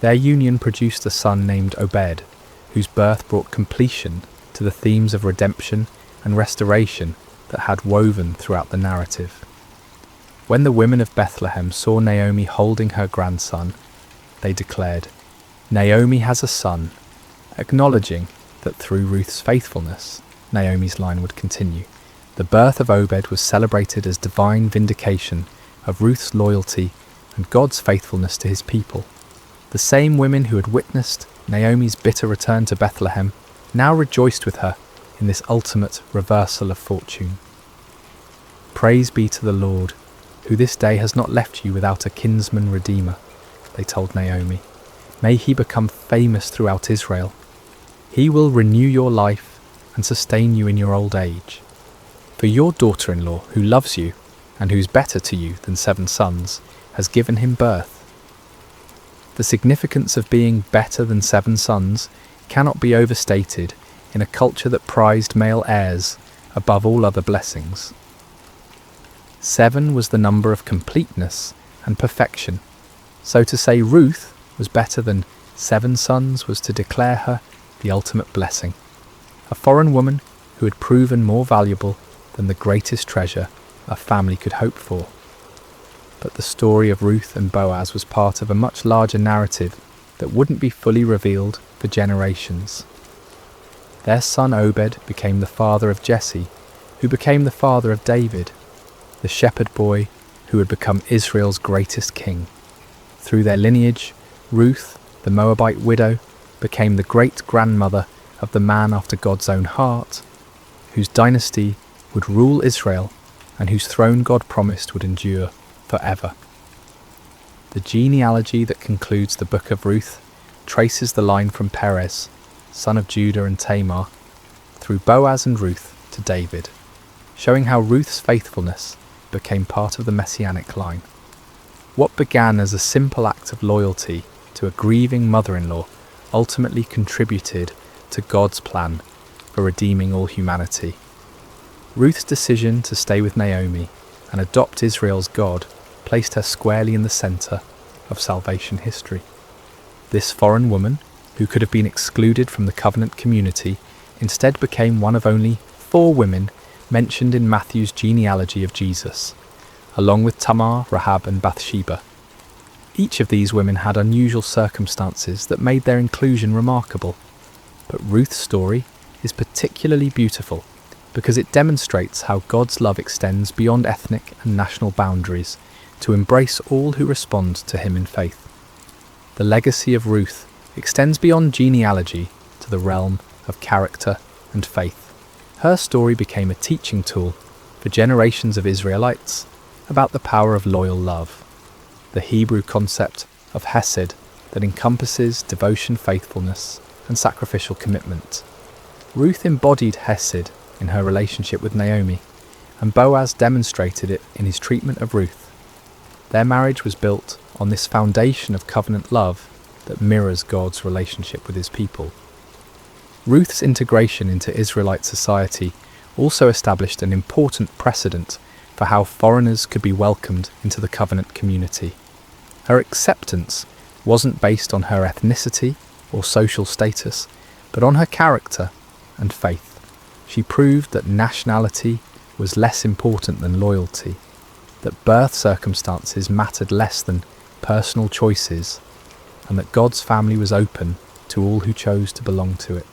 Their union produced a son named Obed, whose birth brought completion to the themes of redemption and restoration that had woven throughout the narrative. When the women of Bethlehem saw Naomi holding her grandson, they declared, "Naomi has a son," acknowledging that through Ruth's faithfulness, Naomi's line would continue. The birth of Obed was celebrated as divine vindication of Ruth's loyalty and God's faithfulness to his people. The same women who had witnessed Naomi's bitter return to Bethlehem now rejoiced with her in this ultimate reversal of fortune. "Praise be to the Lord, who this day has not left you without a kinsman redeemer," they told Naomi. "May he become famous throughout Israel. He will renew your life and sustain you in your old age. For your daughter-in-law, who loves you and who's better to you than 7 sons, has given him birth." The significance of being better than 7 sons cannot be overstated in a culture that prized male heirs above all other blessings. 7 was the number of completeness and perfection. So to say Ruth was better than 7 sons was to declare her the ultimate blessing, a foreign woman who had proven more valuable than the greatest treasure a family could hope for. But the story of Ruth and Boaz was part of a much larger narrative that wouldn't be fully revealed for generations. Their son Obed became the father of Jesse, who became the father of David, the shepherd boy who would become Israel's greatest king. Through their lineage, Ruth, the Moabite widow, became the great-grandmother of the man after God's own heart, whose dynasty would rule Israel and whose throne God promised would endure forever. The genealogy that concludes the book of Ruth traces the line from Perez, son of Judah and Tamar, through Boaz and Ruth to David, showing how Ruth's faithfulness became part of the messianic line. What began as a simple act of loyalty to a grieving mother-in-law ultimately contributed to God's plan for redeeming all humanity. Ruth's decision to stay with Naomi and adopt Israel's God placed her squarely in the centre of salvation history. This foreign woman, who could have been excluded from the covenant community, instead became one of only 4 women mentioned in Matthew's genealogy of Jesus, along with Tamar, Rahab and Bathsheba. Each of these women had unusual circumstances that made their inclusion remarkable, but Ruth's story is particularly beautiful because it demonstrates how God's love extends beyond ethnic and national boundaries to embrace all who respond to him in faith. The legacy of Ruth extends beyond genealogy to the realm of character and faith. Her story became a teaching tool for generations of Israelites about the power of loyal love, the Hebrew concept of hesed that encompasses devotion, faithfulness, and sacrificial commitment. Ruth embodied hesed in her relationship with Naomi, and Boaz demonstrated it in his treatment of Ruth. Their marriage was built on this foundation of covenant love that mirrors God's relationship with his people. Ruth's integration into Israelite society also established an important precedent for how foreigners could be welcomed into the covenant community. Her acceptance wasn't based on her ethnicity or social status, but on her character and faith. She proved that nationality was less important than loyalty, that birth circumstances mattered less than personal choices, and that God's family was open to all who chose to belong to it.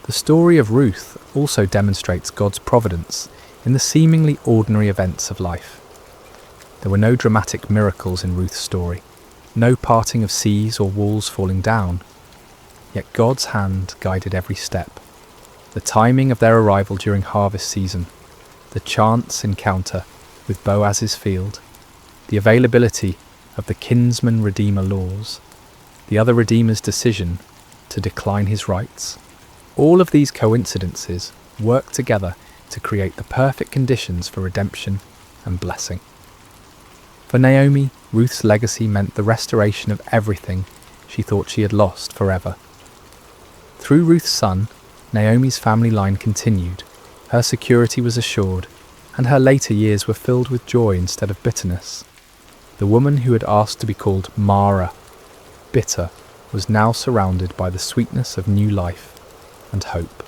The story of Ruth also demonstrates God's providence in the seemingly ordinary events of life. There were no dramatic miracles in Ruth's story, no parting of seas or walls falling down, yet God's hand guided every step. The timing of their arrival during harvest season, the chance encounter with Boaz's field, the availability of the kinsman redeemer laws, the other redeemer's decision to decline his rights. All of these coincidences work together to create the perfect conditions for redemption and blessing. For Naomi, Ruth's legacy meant the restoration of everything she thought she had lost forever. Through Ruth's son, Naomi's family line continued, her security was assured, and her later years were filled with joy instead of bitterness. The woman who had asked to be called Mara, bitter, was now surrounded by the sweetness of new life and hope.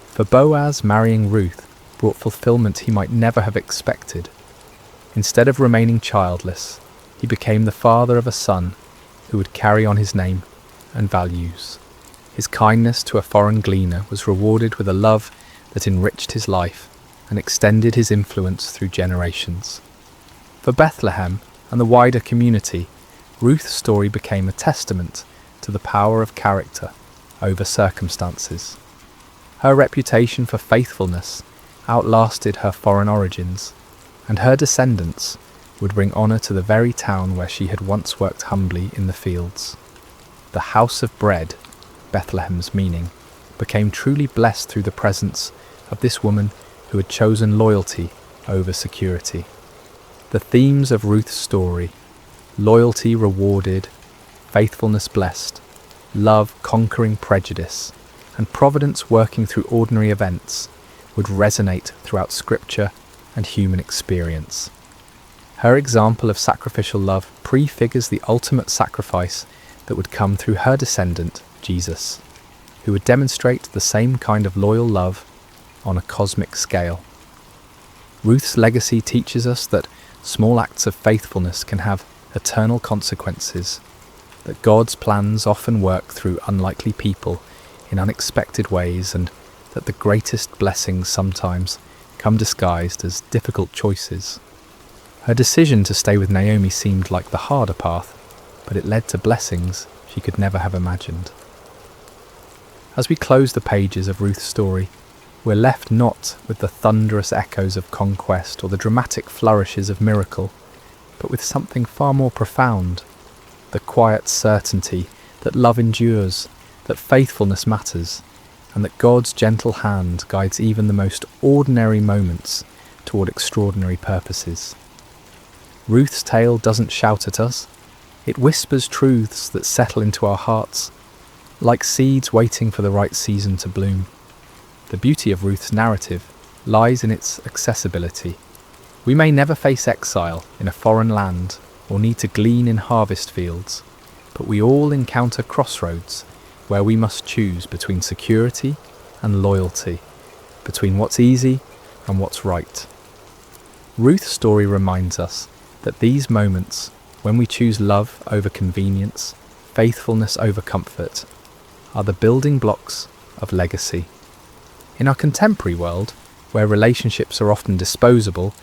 For Boaz, marrying Ruth brought fulfillment he might never have expected. Instead of remaining childless, he became the father of a son who would carry on his name and values. His kindness to a foreign gleaner was rewarded with a love that enriched his life and extended his influence through generations. For Bethlehem and the wider community, Ruth's story became a testament to the power of character over circumstances. Her reputation for faithfulness outlasted her foreign origins, and her descendants would bring honour to the very town where she had once worked humbly in the fields. The house of bread, Bethlehem's meaning, became truly blessed through the presence of this woman who had chosen loyalty over security. The themes of Ruth's story, loyalty rewarded, faithfulness blessed, love conquering prejudice, and providence working through ordinary events, would resonate throughout scripture and human experience. Her example of sacrificial love prefigures the ultimate sacrifice that would come through her descendant, Jesus, who would demonstrate the same kind of loyal love on a cosmic scale. Ruth's legacy teaches us that small acts of faithfulness can have eternal consequences, that God's plans often work through unlikely people in unexpected ways, and that the greatest blessings sometimes come disguised as difficult choices. Her decision to stay with Naomi seemed like the harder path, but it led to blessings she could never have imagined. As we close the pages of Ruth's story, we're left not with the thunderous echoes of conquest or the dramatic flourishes of miracle, but with something far more profound, the quiet certainty that love endures, that faithfulness matters, and that God's gentle hand guides even the most ordinary moments toward extraordinary purposes. Ruth's tale doesn't shout at us, it whispers truths that settle into our hearts, like seeds waiting for the right season to bloom. The beauty of Ruth's narrative lies in its accessibility. We may never face exile in a foreign land or need to glean in harvest fields, but we all encounter crossroads where we must choose between security and loyalty, between what's easy and what's right. Ruth's story reminds us that these moments, when we choose love over convenience, faithfulness over comfort, are the building blocks of legacy. In our contemporary world, where relationships are often disposable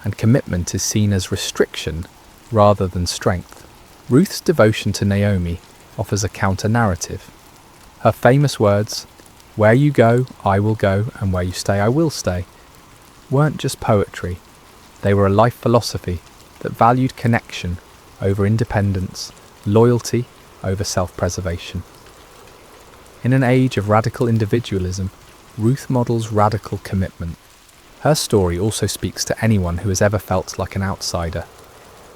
and commitment is seen as restriction rather than strength, Ruth's devotion to Naomi offers a counter-narrative. Her famous words, "Where you go, I will go, and where you stay, I will stay," weren't just poetry. They were a life philosophy that valued connection over independence, loyalty over self-preservation. In an age of radical individualism, Ruth models radical commitment. Her story also speaks to anyone who has ever felt like an outsider.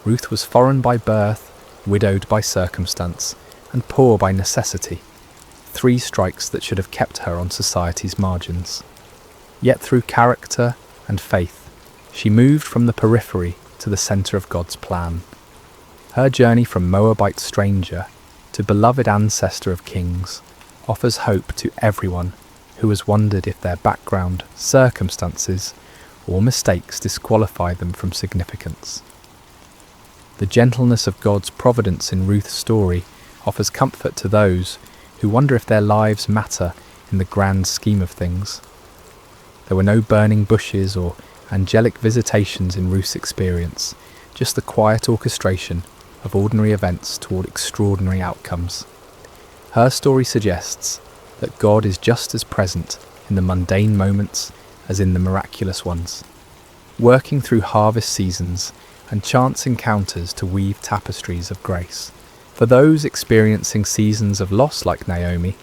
Ruth was foreign by birth, widowed by circumstance, and poor by necessity. 3 strikes that should have kept her on society's margins. Yet through character and faith, she moved from the periphery to the centre of God's plan. Her journey from Moabite stranger to beloved ancestor of kings offers hope to everyone who has wondered if their background, circumstances, or mistakes disqualify them from significance. The gentleness of God's providence in Ruth's story offers comfort to those who wonder if their lives matter in the grand scheme of things. There were no burning bushes or angelic visitations in Ruth's experience, just the quiet orchestration of ordinary events toward extraordinary outcomes. Her story suggests that God is just as present in the mundane moments as in the miraculous ones, working through harvest seasons and chance encounters to weave tapestries of grace. For those experiencing seasons of loss like Naomi,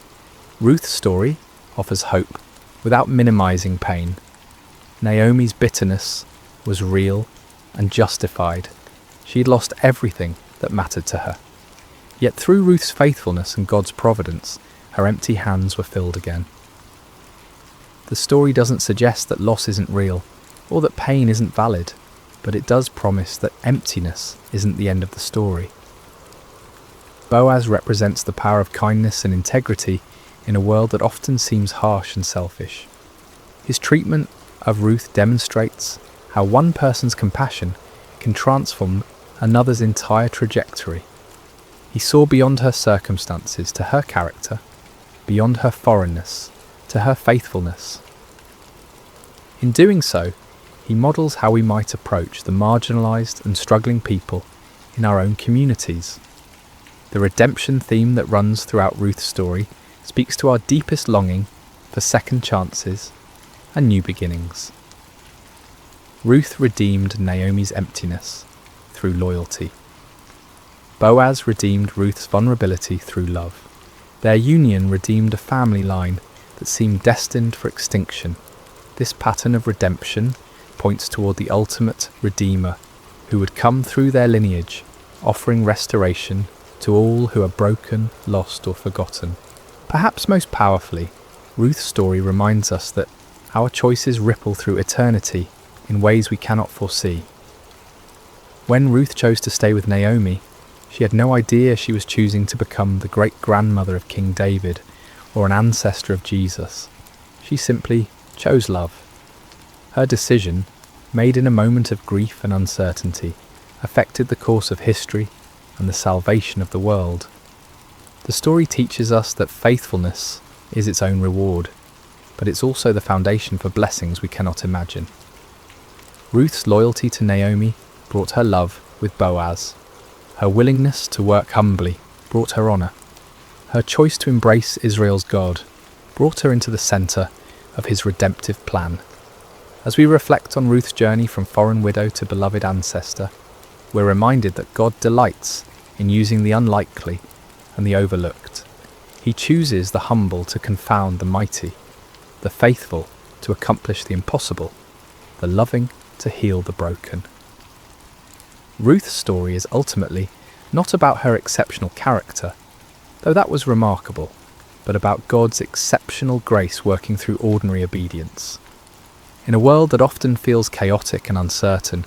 Ruth's story offers hope without minimizing pain. Naomi's bitterness was real and justified. She had lost everything that mattered to her. Yet through Ruth's faithfulness and God's providence, her empty hands were filled again. The story doesn't suggest that loss isn't real, or that pain isn't valid, but it does promise that emptiness isn't the end of the story. Boaz represents the power of kindness and integrity in a world that often seems harsh and selfish. His treatment of Ruth demonstrates how one person's compassion can transform another's entire trajectory. He saw beyond her circumstances to her character, beyond her foreignness to her faithfulness. In doing so, he models how we might approach the marginalised and struggling people in our own communities. The redemption theme that runs throughout Ruth's story speaks to our deepest longing for second chances and new beginnings. Ruth redeemed Naomi's emptiness through loyalty. Boaz redeemed Ruth's vulnerability through love. Their union redeemed a family line that seemed destined for extinction. This pattern of redemption points toward the ultimate Redeemer who would come through their lineage, offering restoration to all who are broken, lost, or forgotten. Perhaps most powerfully, Ruth's story reminds us that our choices ripple through eternity in ways we cannot foresee. When Ruth chose to stay with Naomi, she had no idea she was choosing to become the great-grandmother of King David or an ancestor of Jesus. She simply chose love. Her decision, made in a moment of grief and uncertainty, affected the course of history and the salvation of the world. The story teaches us that faithfulness is its own reward, but it's also the foundation for blessings we cannot imagine. Ruth's loyalty to Naomi brought her love with Boaz. Her willingness to work humbly brought her honour. Her choice to embrace Israel's God brought her into the centre of his redemptive plan. As we reflect on Ruth's journey from foreign widow to beloved ancestor, we're reminded that God delights in using the unlikely and the overlooked. He chooses the humble to confound the mighty, the faithful to accomplish the impossible, the loving to heal the broken. Ruth's story is ultimately not about her exceptional character, though that was remarkable, but about God's exceptional grace working through ordinary obedience. In a world that often feels chaotic and uncertain,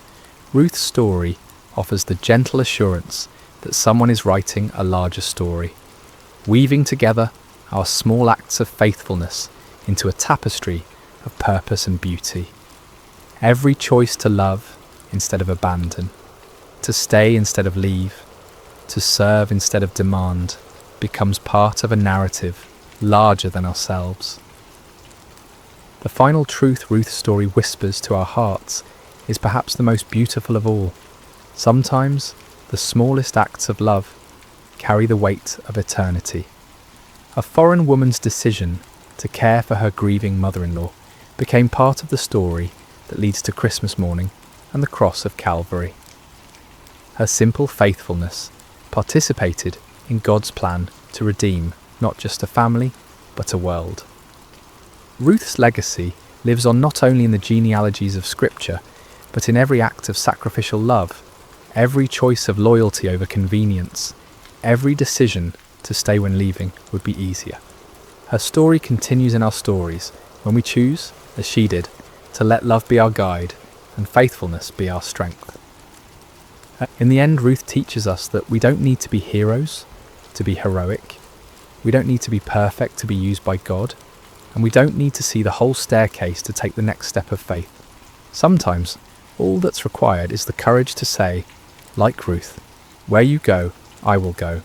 Ruth's story offers the gentle assurance that someone is writing a larger story, weaving together our small acts of faithfulness into a tapestry of purpose and beauty. Every choice to love instead of abandon, to stay instead of leave, to serve instead of demand, becomes part of a narrative larger than ourselves. The final truth Ruth's story whispers to our hearts is perhaps the most beautiful of all. Sometimes the smallest acts of love carry the weight of eternity. A foreign woman's decision to care for her grieving mother-in-law became part of the story that leads to Christmas morning and the cross of Calvary. Her simple faithfulness participated in God's plan to redeem not just a family, but a world. Ruth's legacy lives on not only in the genealogies of Scripture, but in every act of sacrificial love, every choice of loyalty over convenience, every decision to stay when leaving would be easier. Her story continues in our stories when we choose, as she did, to let love be our guide and faithfulness be our strength. In the end, Ruth teaches us that we don't need to be heroes to be heroic. We don't need to be perfect to be used by God. And we don't need to see the whole staircase to take the next step of faith. Sometimes, all that's required is the courage to say, like Ruth, "Where you go, I will go,"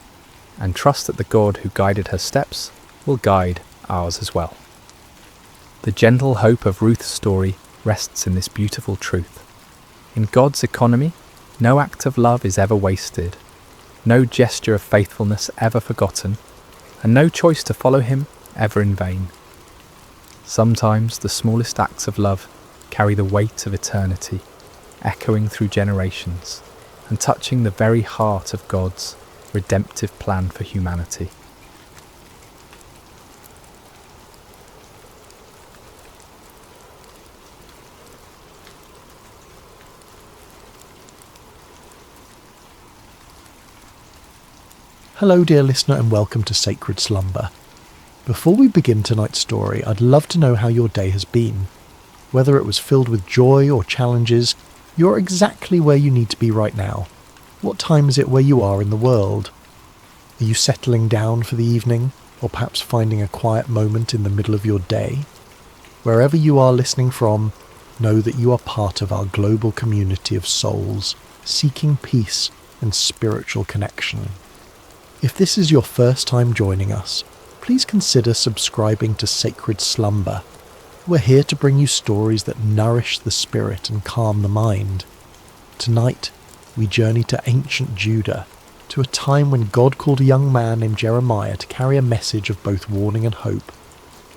and trust that the God who guided her steps will guide ours as well. The gentle hope of Ruth's story rests in this beautiful truth. In God's economy, no act of love is ever wasted, no gesture of faithfulness ever forgotten, and no choice to follow him ever in vain. Sometimes the smallest acts of love carry the weight of eternity, echoing through generations and touching the very heart of God's redemptive plan for humanity. Hello dear listener and welcome to Sacred Slumber. Before we begin tonight's story, I'd love to know how your day has been. Whether it was filled with joy or challenges, you're exactly where you need to be right now. What time is it where you are in the world? Are you settling down for the evening, or perhaps finding a quiet moment in the middle of your day? Wherever you are listening from, know that you are part of our global community of souls, seeking peace and spiritual connection. If this is your first time joining us, please consider subscribing to Sacred Slumber. We're here to bring you stories that nourish the spirit and calm the mind. Tonight, we journey to ancient Judah, to a time when God called a young man named Jeremiah to carry a message of both warning and hope.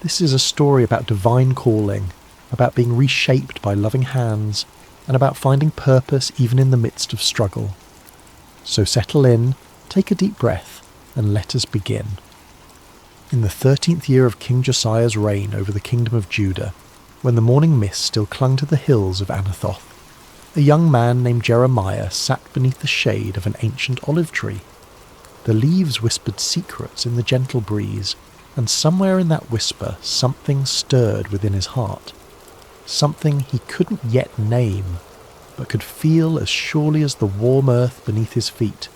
This is a story about divine calling, about being reshaped by loving hands, and about finding purpose even in the midst of struggle. So settle in, take a deep breath, and let us begin. In the 13th year of King Josiah's reign over the kingdom of Judah, when the morning mist still clung to the hills of Anathoth, a young man named Jeremiah sat beneath the shade of an ancient olive tree. The leaves whispered secrets in the gentle breeze, and somewhere in that whisper something stirred within his heart. Something he couldn't yet name, but could feel as surely as the warm earth beneath his feet.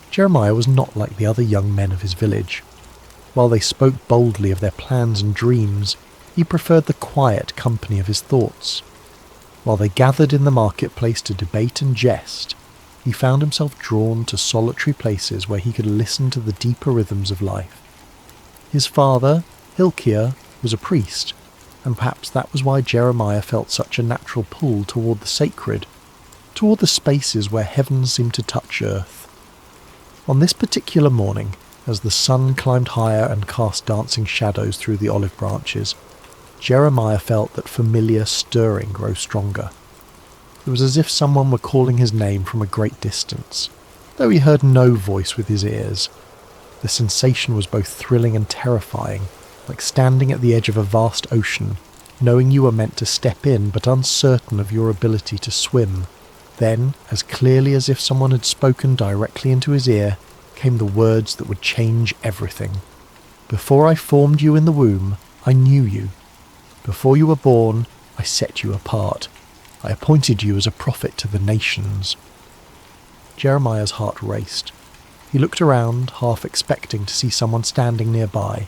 Jeremiah was not like the other young men of his village. While they spoke boldly of their plans and dreams, he preferred the quiet company of his thoughts. While they gathered in the marketplace to debate and jest, he found himself drawn to solitary places where he could listen to the deeper rhythms of life. His father, Hilkiah, was a priest, and perhaps that was why Jeremiah felt such a natural pull toward the sacred, toward the spaces where heaven seemed to touch earth. On this particular morning, as the sun climbed higher and cast dancing shadows through the olive branches, Jeremiah felt that familiar stirring grow stronger. It was as if someone were calling his name from a great distance, though he heard no voice with his ears. The sensation was both thrilling and terrifying, like standing at the edge of a vast ocean, knowing you were meant to step in but uncertain of your ability to swim. Then, as clearly as if someone had spoken directly into his ear, came the words that would change everything. Before I formed you in the womb, I knew you. Before you were born, I set you apart. I appointed you as a prophet to the nations. Jeremiah's heart raced. He looked around, half expecting to see someone standing nearby,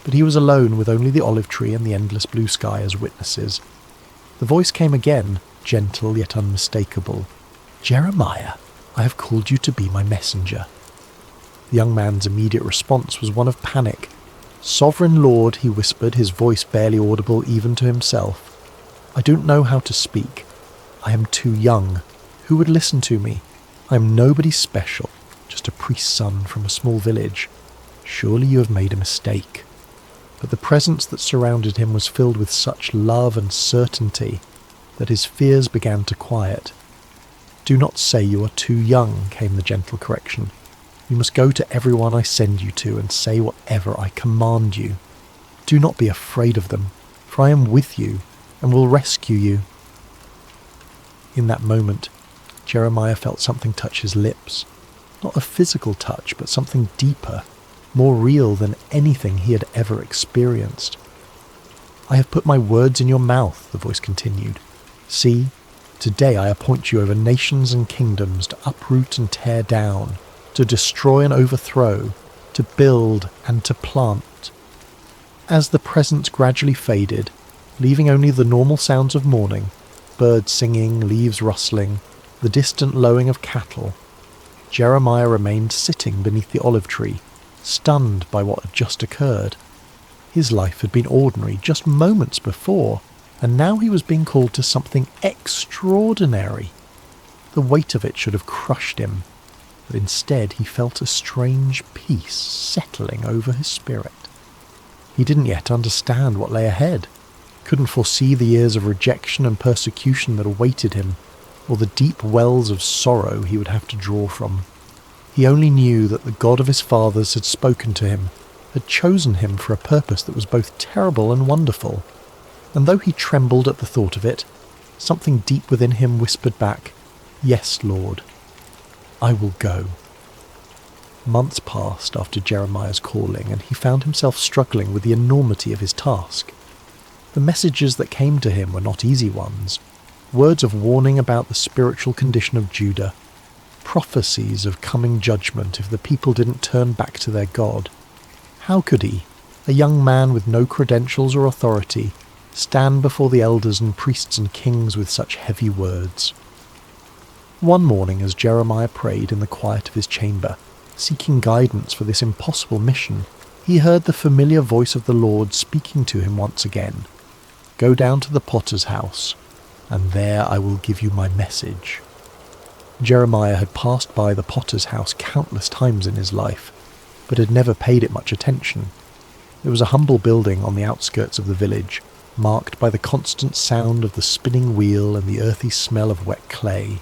but he was alone with only the olive tree and the endless blue sky as witnesses. The voice came again, gentle yet unmistakable. Jeremiah, I have called you to be my messenger. The young man's immediate response was one of panic. Sovereign Lord, he whispered, his voice barely audible even to himself. I don't know how to speak. I am too young. Who would listen to me? I am nobody special, just a priest's son from a small village. Surely you have made a mistake. But the presence that surrounded him was filled with such love and certainty that his fears began to quiet. Do not say you are too young, came the gentle correction. You must go to everyone I send you to and say whatever I command you. Do not be afraid of them, for I am with you and will rescue you. In that moment, Jeremiah felt something touch his lips. Not a physical touch, but something deeper, more real than anything he had ever experienced. I have put my words in your mouth, the voice continued. See, today I appoint you over nations and kingdoms to uproot and tear down, to destroy and overthrow, to build and to plant. As the presence gradually faded, leaving only the normal sounds of morning, birds singing, leaves rustling, the distant lowing of cattle, Jeremiah remained sitting beneath the olive tree, stunned by what had just occurred. His life had been ordinary just moments before, and now he was being called to something extraordinary. The weight of it should have crushed him, but instead he felt a strange peace settling over his spirit. He didn't yet understand what lay ahead, couldn't foresee the years of rejection and persecution that awaited him, or the deep wells of sorrow he would have to draw from. He only knew that the God of his fathers had spoken to him, had chosen him for a purpose that was both terrible and wonderful, and though he trembled at the thought of it, something deep within him whispered back, "Yes, Lord, I will go." Months passed after Jeremiah's calling, and he found himself struggling with the enormity of his task. The messages that came to him were not easy ones. Words of warning about the spiritual condition of Judah, prophecies of coming judgment if the people didn't turn back to their God. How could he, a young man with no credentials or authority, stand before the elders and priests and kings with such heavy words? One morning, as Jeremiah prayed in the quiet of his chamber, seeking guidance for this impossible mission, he heard the familiar voice of the Lord speaking to him once again. "Go down to the potter's house, and there I will give you my message." Jeremiah had passed by the potter's house countless times in his life, but had never paid it much attention. It was a humble building on the outskirts of the village, marked by the constant sound of the spinning wheel and the earthy smell of wet clay.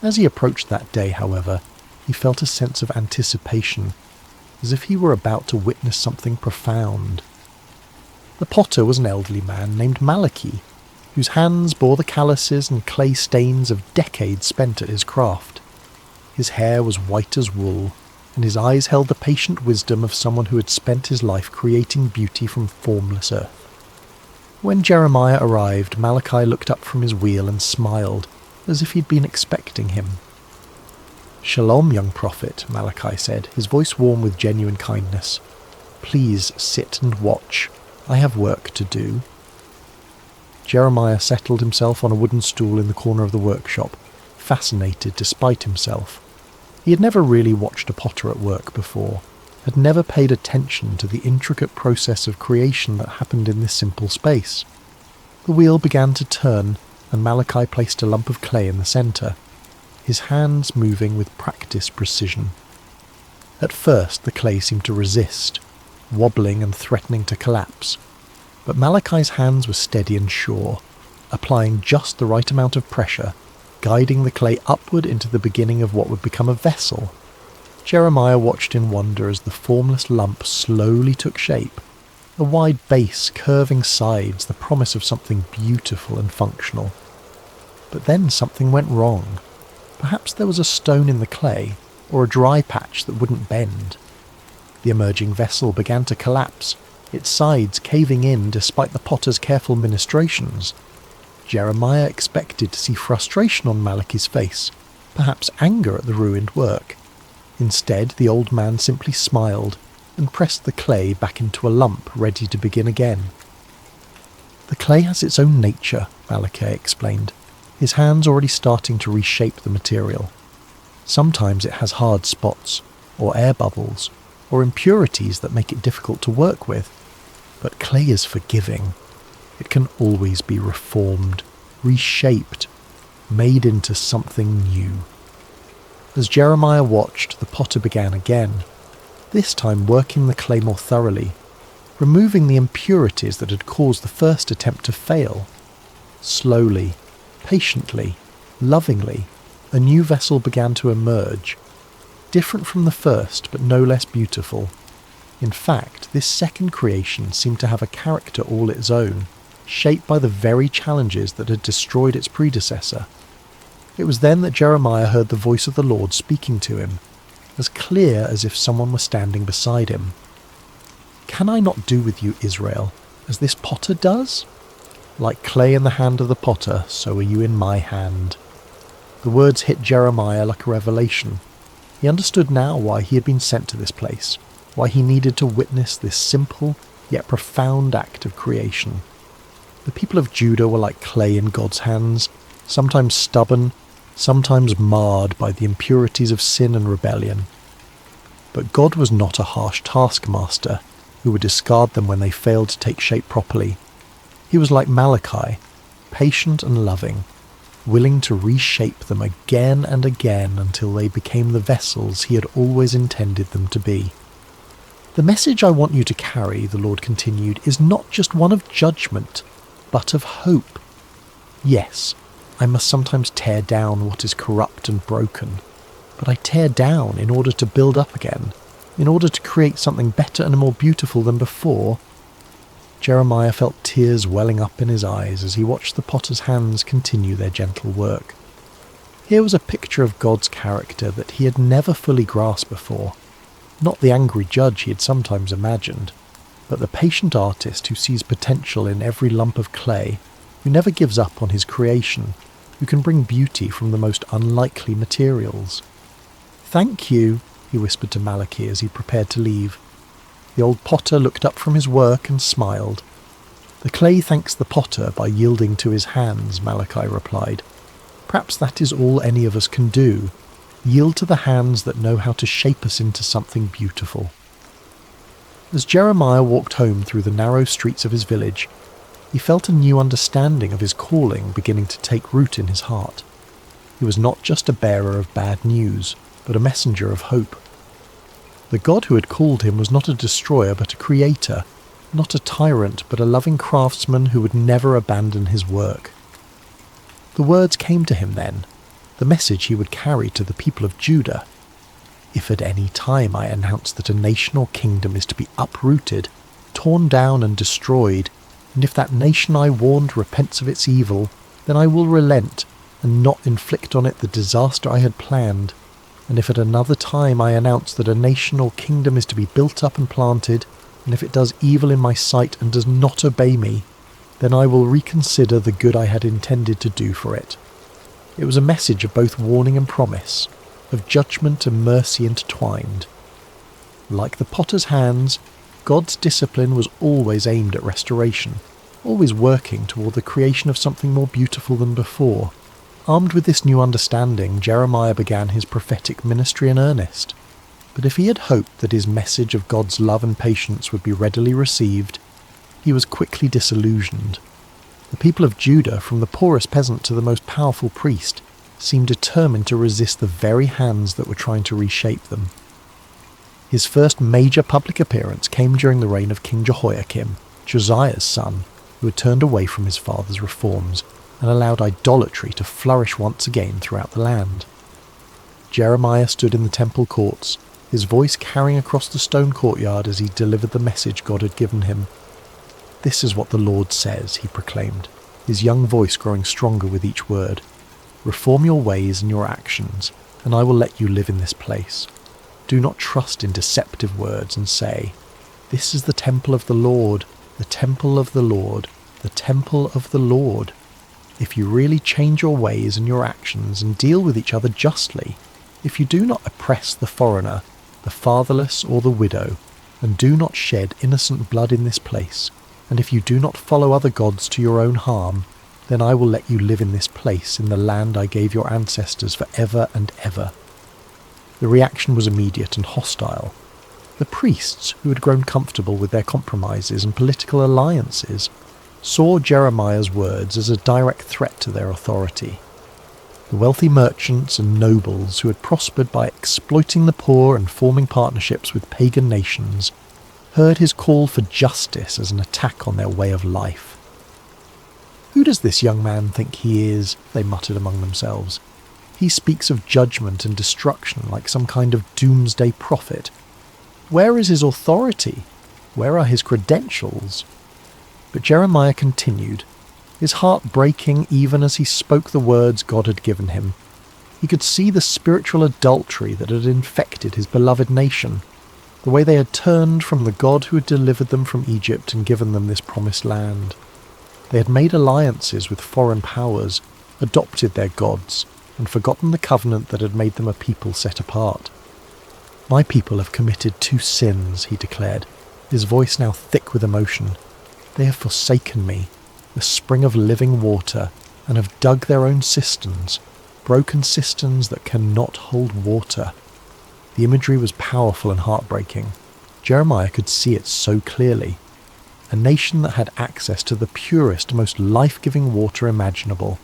As he approached that day, however, he felt a sense of anticipation, as if he were about to witness something profound. The potter was an elderly man named Malachi, whose hands bore the calluses and clay stains of decades spent at his craft. His hair was white as wool, and his eyes held the patient wisdom of someone who had spent his life creating beauty from formless earth. When Jeremiah arrived, Malachi looked up from his wheel and smiled, as if he'd been expecting him. "Shalom, young prophet," Malachi said, his voice warm with genuine kindness. "Please sit and watch. I have work to do." Jeremiah settled himself on a wooden stool in the corner of the workshop, fascinated despite himself. He had never really watched a potter at work before, had never paid attention to the intricate process of creation that happened in this simple space. The wheel began to turn, and Malachi placed a lump of clay in the centre, his hands moving with practiced precision. At first the clay seemed to resist, wobbling and threatening to collapse, but Malachi's hands were steady and sure, applying just the right amount of pressure, guiding the clay upward into the beginning of what would become a vessel. Jeremiah watched in wonder as the formless lump slowly took shape, a wide base, curving sides, the promise of something beautiful and functional. But then something went wrong. Perhaps there was a stone in the clay, or a dry patch that wouldn't bend. The emerging vessel began to collapse, its sides caving in despite the potter's careful ministrations. Jeremiah expected to see frustration on Malachi's face, perhaps anger at the ruined work. Instead, the old man simply smiled and pressed the clay back into a lump, ready to begin again. "The clay has its own nature," Malachi explained, his hands already starting to reshape the material. "Sometimes it has hard spots, or air bubbles, or impurities that make it difficult to work with. But clay is forgiving. It can always be reformed, reshaped, made into something new." As Jeremiah watched, the potter began again, this time working the clay more thoroughly, removing the impurities that had caused the first attempt to fail. Slowly, patiently, lovingly, a new vessel began to emerge, different from the first but no less beautiful. In fact, this second creation seemed to have a character all its own, shaped by the very challenges that had destroyed its predecessor. It was then that Jeremiah heard the voice of the Lord speaking to him, as clear as if someone were standing beside him. "Can I not do with you, Israel, as this potter does? Like clay in the hand of the potter, so are you in my hand." The words hit Jeremiah like a revelation. He understood now why he had been sent to this place, why he needed to witness this simple yet profound act of creation. The people of Judah were like clay in God's hands, sometimes stubborn, sometimes marred by the impurities of sin and rebellion. But God was not a harsh taskmaster who would discard them when they failed to take shape properly. He was like Malachi, patient and loving, willing to reshape them again and again until they became the vessels he had always intended them to be. "The message I want you to carry," the Lord continued, "is not just one of judgment, but of hope. Yes, I must sometimes tear down what is corrupt and broken, but I tear down in order to build up again, in order to create something better and more beautiful than before." Jeremiah felt tears welling up in his eyes as he watched the potter's hands continue their gentle work. Here was a picture of God's character that he had never fully grasped before. Not the angry judge he had sometimes imagined, but the patient artist who sees potential in every lump of clay, who never gives up on his creation, who can bring beauty from the most unlikely materials. "Thank you," he whispered to Malachi as he prepared to leave. The old potter looked up from his work and smiled. "The clay thanks the potter by yielding to his hands," Malachi replied. "Perhaps that is all any of us can do, yield to the hands that know how to shape us into something beautiful." As Jeremiah walked home through the narrow streets of his village, he felt a new understanding of his calling beginning to take root in his heart. He was not just a bearer of bad news, but a messenger of hope. The God who had called him was not a destroyer but a creator, not a tyrant but a loving craftsman who would never abandon his work. The words came to him then, the message he would carry to the people of Judah. "If at any time I announce that a nation or kingdom is to be uprooted, torn down and destroyed, and if that nation I warned repents of its evil, then I will relent and not inflict on it the disaster I had planned. And if at another time I announce that a nation or kingdom is to be built up and planted, and if it does evil in my sight and does not obey me, then I will reconsider the good I had intended to do for it." It was a message of both warning and promise, of judgment and mercy intertwined. Like the potter's hands, God's discipline was always aimed at restoration, always working toward the creation of something more beautiful than before. Armed with this new understanding, Jeremiah began his prophetic ministry in earnest. But if he had hoped that his message of God's love and patience would be readily received, he was quickly disillusioned. The people of Judah, from the poorest peasant to the most powerful priest, seemed determined to resist the very hands that were trying to reshape them. His first major public appearance came during the reign of King Jehoiakim, Josiah's son, who had turned away from his father's reforms and allowed idolatry to flourish once again throughout the land. Jeremiah stood in the temple courts, his voice carrying across the stone courtyard as he delivered the message God had given him. "This is what the Lord says," he proclaimed, his young voice growing stronger with each word. "Reform your ways and your actions, and I will let you live in this place. Do not trust in deceptive words and say, 'This is the temple of the Lord, the temple of the Lord, the temple of the Lord.' If you really change your ways and your actions and deal with each other justly, if you do not oppress the foreigner, the fatherless or the widow, and do not shed innocent blood in this place, and if you do not follow other gods to your own harm, then I will let you live in this place in the land I gave your ancestors for ever and ever." The reaction was immediate and hostile. The priests, who had grown comfortable with their compromises and political alliances, saw Jeremiah's words as a direct threat to their authority. The wealthy merchants and nobles who had prospered by exploiting the poor and forming partnerships with pagan nations heard his call for justice as an attack on their way of life. "Who does this young man think he is?" they muttered among themselves. "He speaks of judgment and destruction like some kind of doomsday prophet. Where is his authority? Where are his credentials?" But Jeremiah continued, his heart breaking even as he spoke the words God had given him. He could see the spiritual adultery that had infected his beloved nation, the way they had turned from the God who had delivered them from Egypt and given them this promised land. They had made alliances with foreign powers, adopted their gods, and forgotten the covenant that had made them a people set apart. "My people have committed two sins," he declared, his voice now thick with emotion. "They have forsaken me, the spring of living water, and have dug their own cisterns, broken cisterns that cannot hold water." The imagery was powerful and heartbreaking. Jeremiah could see it so clearly. A nation that had access to the purest, most life-giving water imaginable,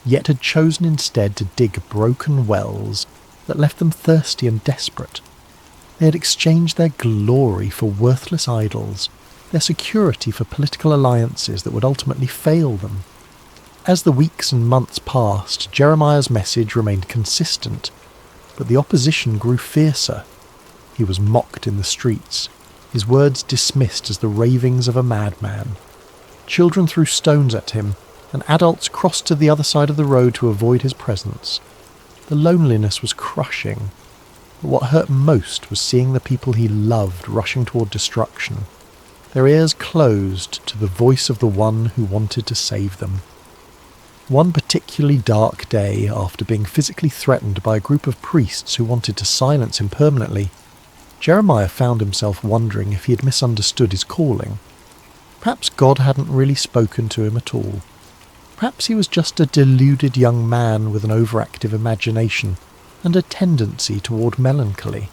yet had chosen instead to dig broken wells that left them thirsty and desperate. They had exchanged their glory for worthless idols, their security for political alliances that would ultimately fail them. As the weeks and months passed, Jeremiah's message remained consistent, but the opposition grew fiercer. He was mocked in the streets, his words dismissed as the ravings of a madman. Children threw stones at him, and adults crossed to the other side of the road to avoid his presence. The loneliness was crushing, but what hurt most was seeing the people he loved rushing toward destruction, their ears closed to the voice of the one who wanted to save them. One particularly dark day, after being physically threatened by a group of priests who wanted to silence him permanently, Jeremiah found himself wondering if he had misunderstood his calling. Perhaps God hadn't really spoken to him at all. Perhaps he was just a deluded young man with an overactive imagination and a tendency toward melancholy.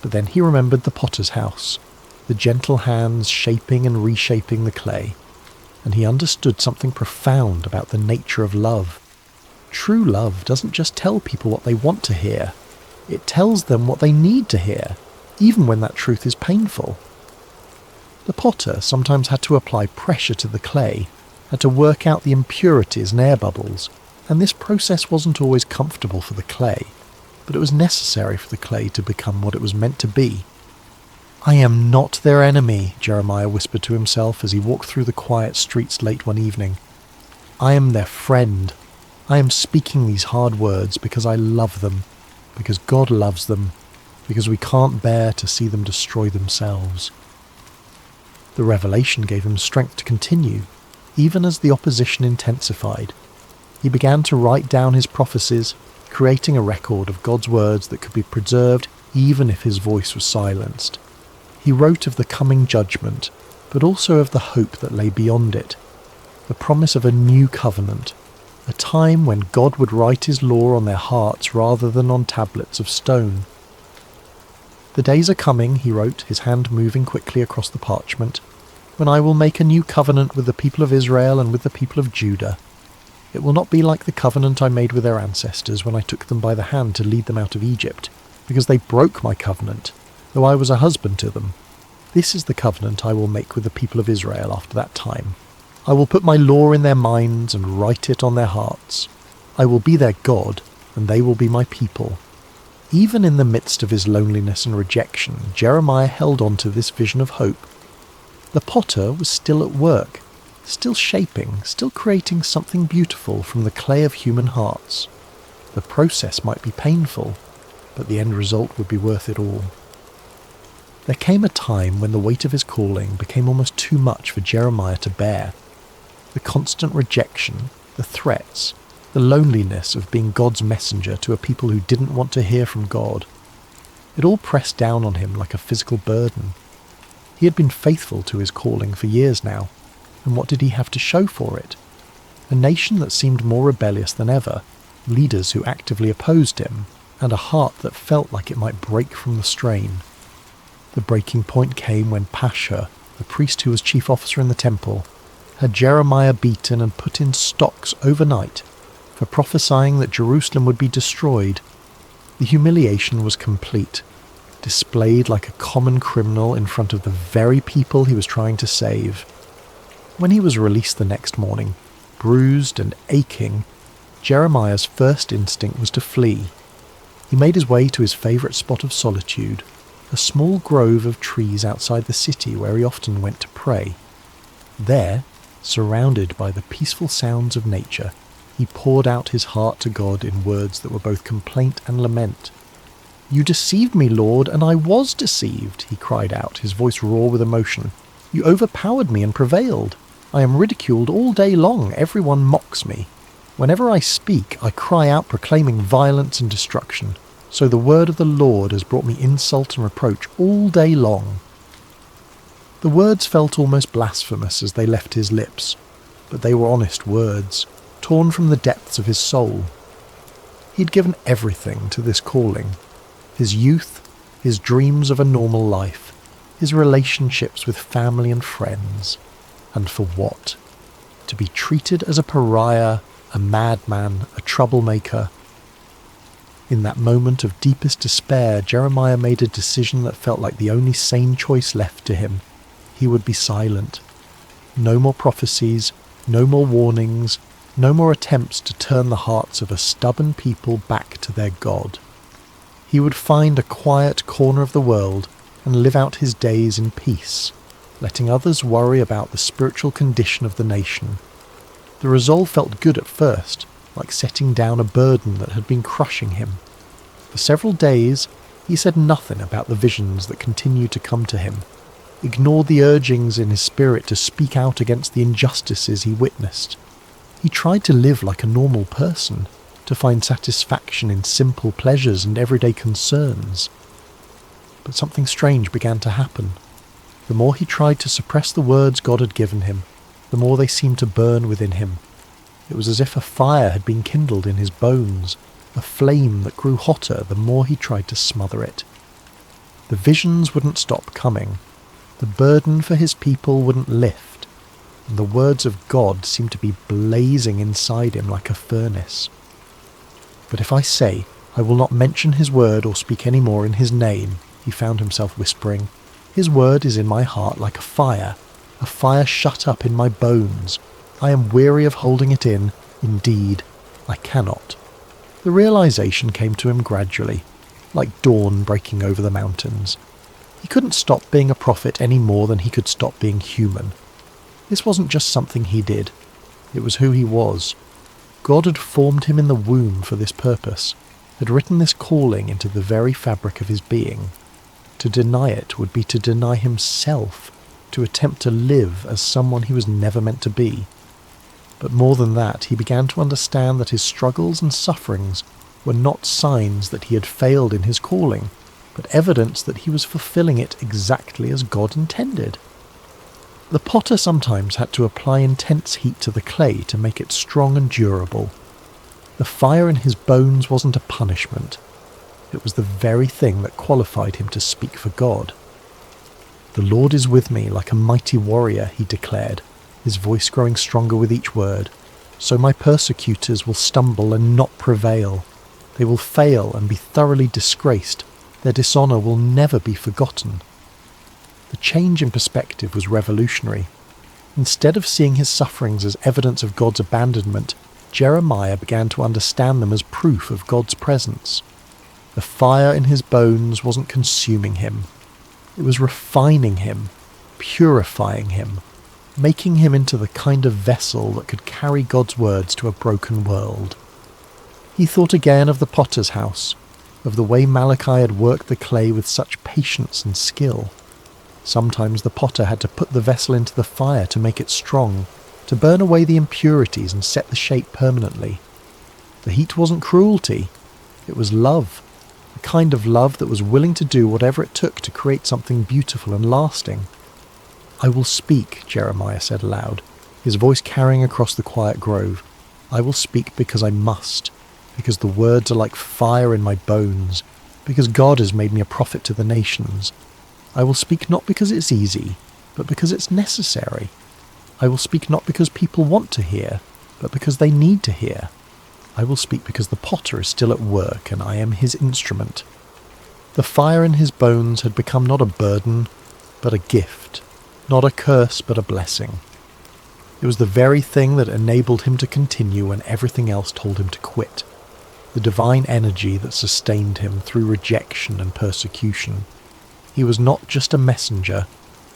But then he remembered the potter's house, the gentle hands shaping and reshaping the clay, and he understood something profound about the nature of love. True love doesn't just tell people what they want to hear, it tells them what they need to hear, even when that truth is painful. The potter sometimes had to apply pressure to the clay, had to work out the impurities and air bubbles, and this process wasn't always comfortable for the clay, but it was necessary for the clay to become what it was meant to be. "I am not their enemy," Jeremiah whispered to himself as he walked through the quiet streets late one evening. "I am their friend. I am speaking these hard words because I love them, because God loves them, because we can't bear to see them destroy themselves." The revelation gave him strength to continue, even as the opposition intensified. He began to write down his prophecies, creating a record of God's words that could be preserved even if his voice was silenced. He wrote of the coming judgment, but also of the hope that lay beyond it, the promise of a new covenant, a time when God would write his law on their hearts rather than on tablets of stone. "The days are coming," he wrote, his hand moving quickly across the parchment, "when I will make a new covenant with the people of Israel and with the people of Judah. It will not be like the covenant I made with their ancestors when I took them by the hand to lead them out of Egypt, because they broke my covenant, though I was a husband to them. This is the covenant I will make with the people of Israel after that time. I will put my law in their minds and write it on their hearts. I will be their God, and they will be my people." Even in the midst of his loneliness and rejection, Jeremiah held on to this vision of hope. The potter was still at work, still shaping, still creating something beautiful from the clay of human hearts. The process might be painful, but the end result would be worth it all. There came a time when the weight of his calling became almost too much for Jeremiah to bear. The constant rejection, the threats, the loneliness of being God's messenger to a people who didn't want to hear from God. It all pressed down on him like a physical burden. He had been faithful to his calling for years now, and what did he have to show for it? A nation that seemed more rebellious than ever, leaders who actively opposed him, and a heart that felt like it might break from the strain. The breaking point came when Pashur, the priest who was chief officer in the temple, had Jeremiah beaten and put in stocks overnight for prophesying that Jerusalem would be destroyed. The humiliation was complete, displayed like a common criminal in front of the very people he was trying to save. When he was released the next morning, bruised and aching, Jeremiah's first instinct was to flee. He made his way to his favourite spot of solitude, a small grove of trees outside the city where he often went to pray. There, surrounded by the peaceful sounds of nature, he poured out his heart to God in words that were both complaint and lament. "You deceived me, Lord, and I was deceived," he cried out, his voice raw with emotion. "You overpowered me and prevailed. I am ridiculed all day long. Everyone mocks me. Whenever I speak, I cry out proclaiming violence and destruction. So the word of the Lord has brought me insult and reproach all day long." The words felt almost blasphemous as they left his lips, but they were honest words, torn from the depths of his soul. He'd given everything to this calling. His youth, his dreams of a normal life, his relationships with family and friends. And for what? To be treated as a pariah, a madman, a troublemaker. In that moment of deepest despair, Jeremiah made a decision that felt like the only sane choice left to him. He would be silent. No more prophecies, no more warnings, no more attempts to turn the hearts of a stubborn people back to their God. He would find a quiet corner of the world and live out his days in peace, letting others worry about the spiritual condition of the nation. The resolve felt good at first, like setting down a burden that had been crushing him. For several days, he said nothing about the visions that continued to come to him, ignored the urgings in his spirit to speak out against the injustices he witnessed. He tried to live like a normal person, to find satisfaction in simple pleasures and everyday concerns. But something strange began to happen. The more he tried to suppress the words God had given him, the more they seemed to burn within him. It was as if a fire had been kindled in his bones, a flame that grew hotter the more he tried to smother it. The visions wouldn't stop coming. The burden for his people wouldn't lift, and the words of God seemed to be blazing inside him like a furnace. But if I say, I will not mention his word or speak any more in his name, he found himself whispering, his word is in my heart like a fire shut up in my bones. I am weary of holding it in. Indeed, I cannot. The realization came to him gradually, like dawn breaking over the mountains. He couldn't stop being a prophet any more than he could stop being human. This wasn't just something he did. It was who he was. God had formed him in the womb for this purpose, had written this calling into the very fabric of his being. To deny it would be to deny himself, to attempt to live as someone he was never meant to be. But more than that, he began to understand that his struggles and sufferings were not signs that he had failed in his calling, but evidence that he was fulfilling it exactly as God intended. The potter sometimes had to apply intense heat to the clay to make it strong and durable. The fire in his bones wasn't a punishment. It was the very thing that qualified him to speak for God. "The Lord is with me like a mighty warrior," he declared, his voice growing stronger with each word. "So my persecutors will stumble and not prevail. They will fail and be thoroughly disgraced. Their dishonour will never be forgotten." The change in perspective was revolutionary. Instead of seeing his sufferings as evidence of God's abandonment, Jeremiah began to understand them as proof of God's presence. The fire in his bones wasn't consuming him. It was refining him, purifying him, making him into the kind of vessel that could carry God's words to a broken world. He thought again of the potter's house, of the way Malachi had worked the clay with such patience and skill. Sometimes the potter had to put the vessel into the fire to make it strong, to burn away the impurities and set the shape permanently. The heat wasn't cruelty, it was love, the kind of love that was willing to do whatever it took to create something beautiful and lasting. "I will speak," Jeremiah said aloud, his voice carrying across the quiet grove. "I will speak because I must, because the words are like fire in my bones, because God has made me a prophet to the nations. I will speak not because it's easy, but because it's necessary. I will speak not because people want to hear, but because they need to hear. I will speak because the potter is still at work and I am his instrument." The fire in his bones had become not a burden, but a gift, not a curse, but a blessing. It was the very thing that enabled him to continue when everything else told him to quit, the divine energy that sustained him through rejection and persecution. He was not just a messenger,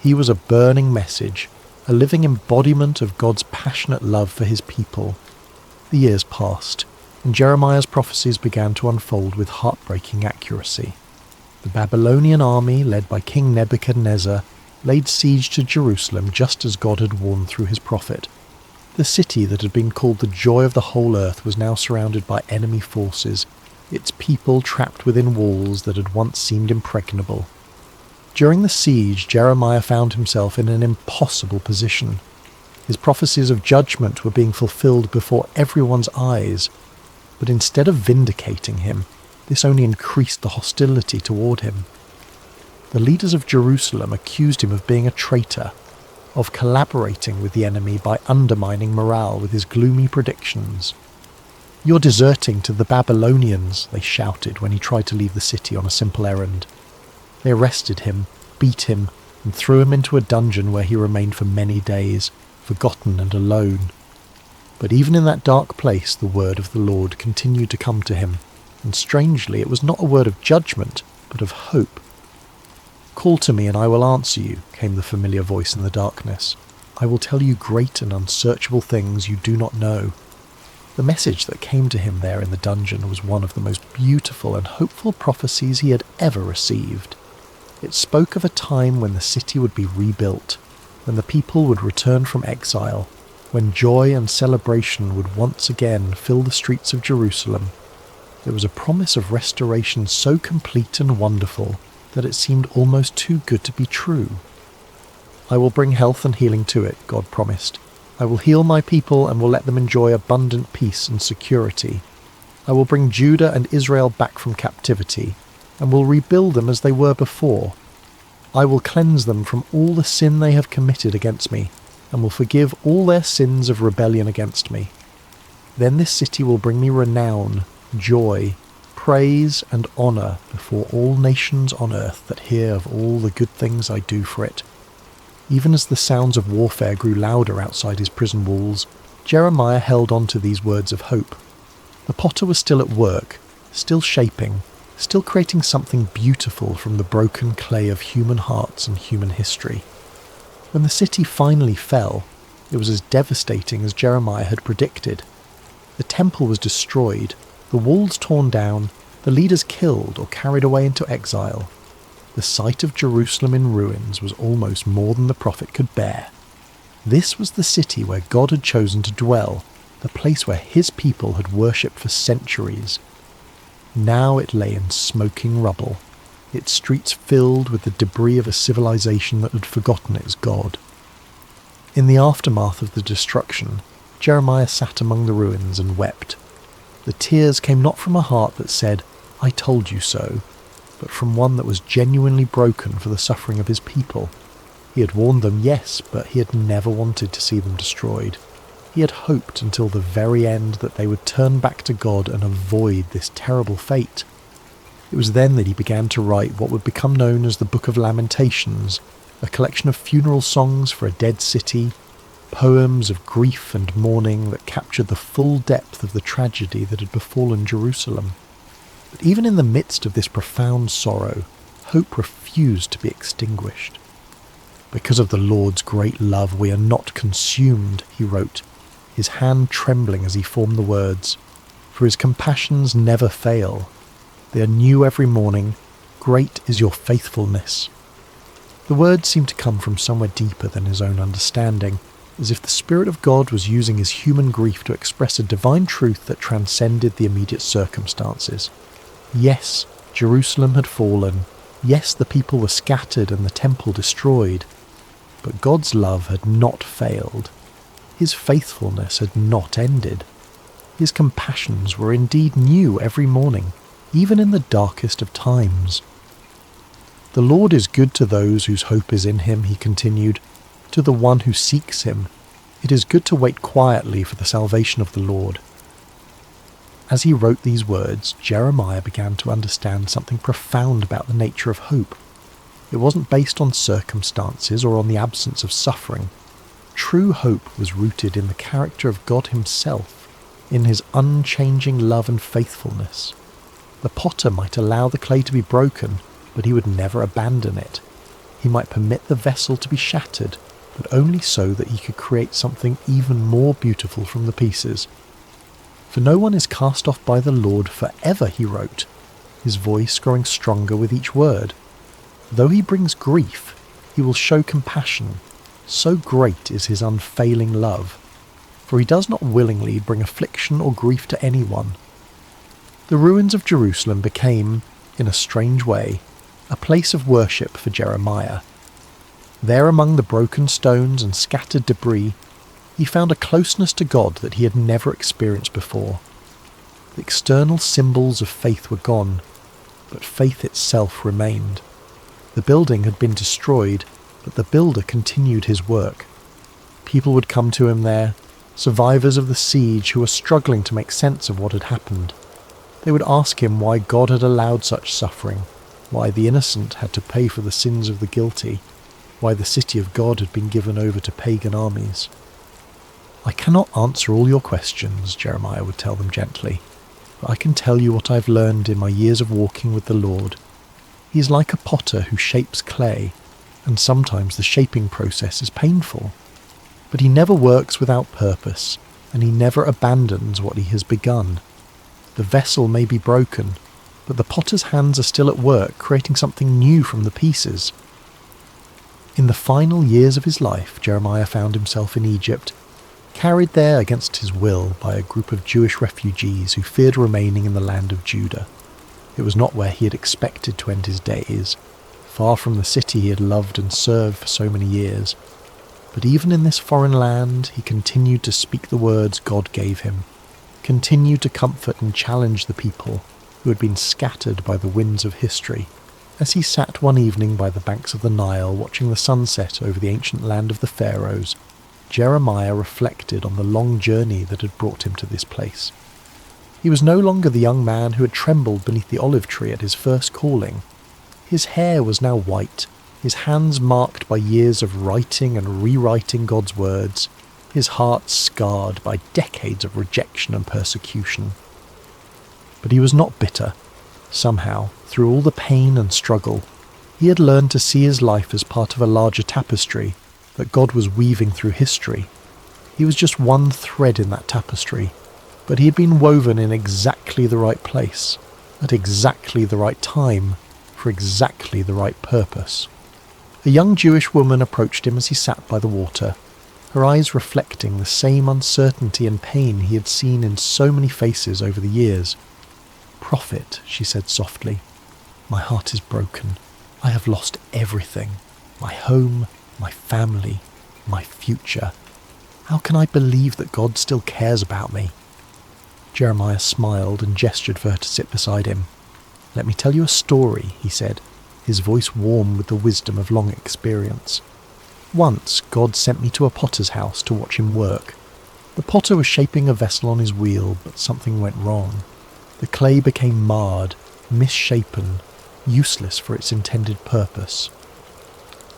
he was a burning message, a living embodiment of God's passionate love for his people. The years passed, and Jeremiah's prophecies began to unfold with heartbreaking accuracy. The Babylonian army, led by King Nebuchadnezzar, laid siege to Jerusalem just as God had warned through his prophet. The city that had been called the joy of the whole earth was now surrounded by enemy forces, its people trapped within walls that had once seemed impregnable. During the siege, Jeremiah found himself in an impossible position. His prophecies of judgment were being fulfilled before everyone's eyes, but instead of vindicating him, this only increased the hostility toward him. The leaders of Jerusalem accused him of being a traitor, of collaborating with the enemy by undermining morale with his gloomy predictions. "You're deserting to the Babylonians," they shouted when he tried to leave the city on a simple errand. They arrested him, beat him, and threw him into a dungeon where he remained for many days, forgotten and alone. But even in that dark place, the word of the Lord continued to come to him, and strangely it was not a word of judgment, but of hope. "Call to me and I will answer you," came the familiar voice in the darkness. "I will tell you great and unsearchable things you do not know." The message that came to him there in the dungeon was one of the most beautiful and hopeful prophecies he had ever received. It spoke of a time when the city would be rebuilt, when the people would return from exile, when joy and celebration would once again fill the streets of Jerusalem. It was a promise of restoration so complete and wonderful that it seemed almost too good to be true. "I will bring health and healing to it," God promised. "I will heal my people and will let them enjoy abundant peace and security. I will bring Judah and Israel back from captivity and will rebuild them as they were before. I will cleanse them from all the sin they have committed against me and will forgive all their sins of rebellion against me. Then this city will bring me renown, joy, praise and honour before all nations on earth that hear of all the good things I do for it." Even as the sounds of warfare grew louder outside his prison walls, Jeremiah held on to these words of hope. The potter was still at work, still shaping, still creating something beautiful from the broken clay of human hearts and human history. When the city finally fell, it was as devastating as Jeremiah had predicted. The temple was destroyed, the walls torn down, the leaders killed or carried away into exile. The sight of Jerusalem in ruins was almost more than the prophet could bear. This was the city where God had chosen to dwell, the place where his people had worshipped for centuries. Now it lay in smoking rubble, its streets filled with the debris of a civilization that had forgotten its God. In the aftermath of the destruction, Jeremiah sat among the ruins and wept. The tears came not from a heart that said, "I told you so," but from one that was genuinely broken for the suffering of his people. He had warned them, yes, but he had never wanted to see them destroyed. He had hoped until the very end that they would turn back to God and avoid this terrible fate. It was then that he began to write what would become known as the Book of Lamentations, a collection of funeral songs for a dead city, poems of grief and mourning that captured the full depth of the tragedy that had befallen Jerusalem. But even in the midst of this profound sorrow, hope refused to be extinguished. "Because of the Lord's great love we are not consumed," he wrote, his hand trembling as he formed the words, "for his compassions never fail. They are new every morning. Great is your faithfulness." The words seemed to come from somewhere deeper than his own understanding, as if the Spirit of God was using his human grief to express a divine truth that transcended the immediate circumstances. Yes, Jerusalem had fallen. Yes, the people were scattered and the temple destroyed. But God's love had not failed. His faithfulness had not ended. His compassions were indeed new every morning, even in the darkest of times. "The Lord is good to those whose hope is in him," he continued, "to the one who seeks him. It is good to wait quietly for the salvation of the Lord." As he wrote these words, Jeremiah began to understand something profound about the nature of hope. It wasn't based on circumstances or on the absence of suffering. True hope was rooted in the character of God himself, in his unchanging love and faithfulness. The potter might allow the clay to be broken, but he would never abandon it. He might permit the vessel to be shattered, but only so that he could create something even more beautiful from the pieces. "For no one is cast off by the Lord forever," he wrote, his voice growing stronger with each word. "Though he brings grief, he will show compassion. So great is his unfailing love. For he does not willingly bring affliction or grief to anyone." The ruins of Jerusalem became, in a strange way, a place of worship for Jeremiah. There among the broken stones and scattered debris, he found a closeness to God that he had never experienced before. The external symbols of faith were gone, but faith itself remained. The building had been destroyed, but the builder continued his work. People would come to him there, survivors of the siege who were struggling to make sense of what had happened. They would ask him why God had allowed such suffering, why the innocent had to pay for the sins of the guilty, why the city of God had been given over to pagan armies. "I cannot answer all your questions," Jeremiah would tell them gently, "but I can tell you what I've learned in my years of walking with the Lord. He is like a potter who shapes clay, and sometimes the shaping process is painful. But he never works without purpose, and he never abandons what he has begun. The vessel may be broken, but the potter's hands are still at work creating something new from the pieces. In the final years of his life, Jeremiah found himself in Egypt, carried there against his will by a group of Jewish refugees who feared remaining in the land of Judah. It was not where he had expected to end his days, far from the city he had loved and served for so many years. But even in this foreign land, he continued to speak the words God gave him, continued to comfort and challenge the people who had been scattered by the winds of history. As he sat one evening by the banks of the Nile watching the sunset over the ancient land of the Pharaohs, Jeremiah reflected on the long journey that had brought him to this place. He was no longer the young man who had trembled beneath the olive tree at his first calling. His hair was now white, his hands marked by years of writing and rewriting God's words, his heart scarred by decades of rejection and persecution. But he was not bitter. Somehow, through all the pain and struggle, he had learned to see his life as part of a larger tapestry that God was weaving through history. He was just one thread in that tapestry, but he had been woven in exactly the right place, at exactly the right time, for exactly the right purpose. A young Jewish woman approached him as he sat by the water, her eyes reflecting the same uncertainty and pain he had seen in so many faces over the years. "Prophet," she said softly, "my heart is broken. I have lost everything. My home, my family, my future. How can I believe that God still cares about me?" Jeremiah smiled and gestured for her to sit beside him. "Let me tell you a story," he said, his voice warm with the wisdom of long experience. "Once God sent me to a potter's house to watch him work. The potter was shaping a vessel on his wheel, but something went wrong. The clay became marred, misshapen, useless for its intended purpose."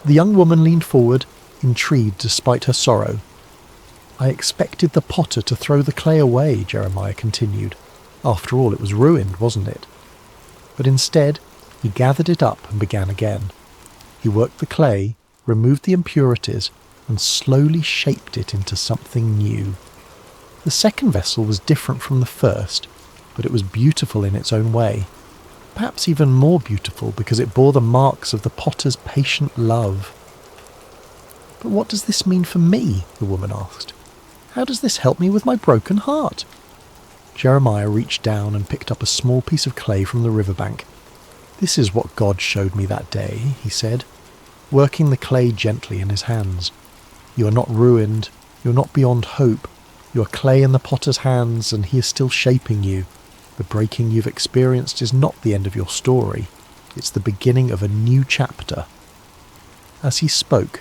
The young woman leaned forward, intrigued despite her sorrow. "I expected the potter to throw the clay away," Jeremiah continued. "After all, it was ruined, wasn't it? But instead, he gathered it up and began again. He worked the clay, removed the impurities, and slowly shaped it into something new. The second vessel was different from the first, but it was beautiful in its own way. Perhaps even more beautiful because it bore the marks of the potter's patient love." "But what does this mean for me?" the woman asked. "How does this help me with my broken heart?" Jeremiah reached down and picked up a small piece of clay from the riverbank. "This is what God showed me that day," he said, working the clay gently in his hands. "You are not ruined, you are not beyond hope. You are clay in the potter's hands, and he is still shaping you. The breaking you've experienced is not the end of your story. It's the beginning of a new chapter." As he spoke,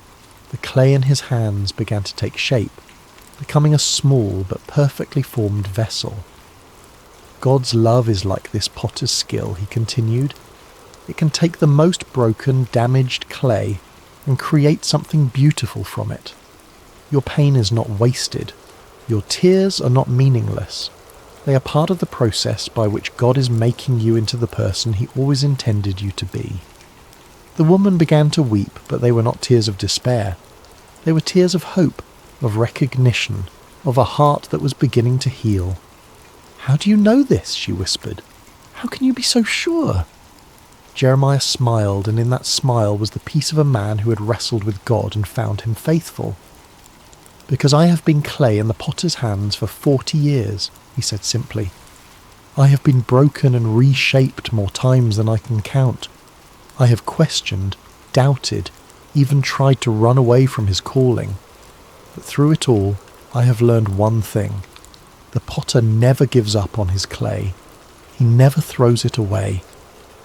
the clay in his hands began to take shape, becoming a small but perfectly formed vessel. "God's love is like this potter's skill," he continued. "It can take the most broken, damaged clay and create something beautiful from it. Your pain is not wasted. Your tears are not meaningless. They are part of the process by which God is making you into the person he always intended you to be." The woman began to weep, but they were not tears of despair. They were tears of hope, of recognition, of a heart that was beginning to heal. "How do you know this?" she whispered. "How can you be so sure?" Jeremiah smiled, and in that smile was the peace of a man who had wrestled with God and found him faithful. "Because I have been clay in the potter's hands for 40 years, he said simply. "I have been broken and reshaped more times than I can count. I have questioned, doubted, even tried to run away from his calling. But through it all, I have learned one thing. The potter never gives up on his clay. He never throws it away.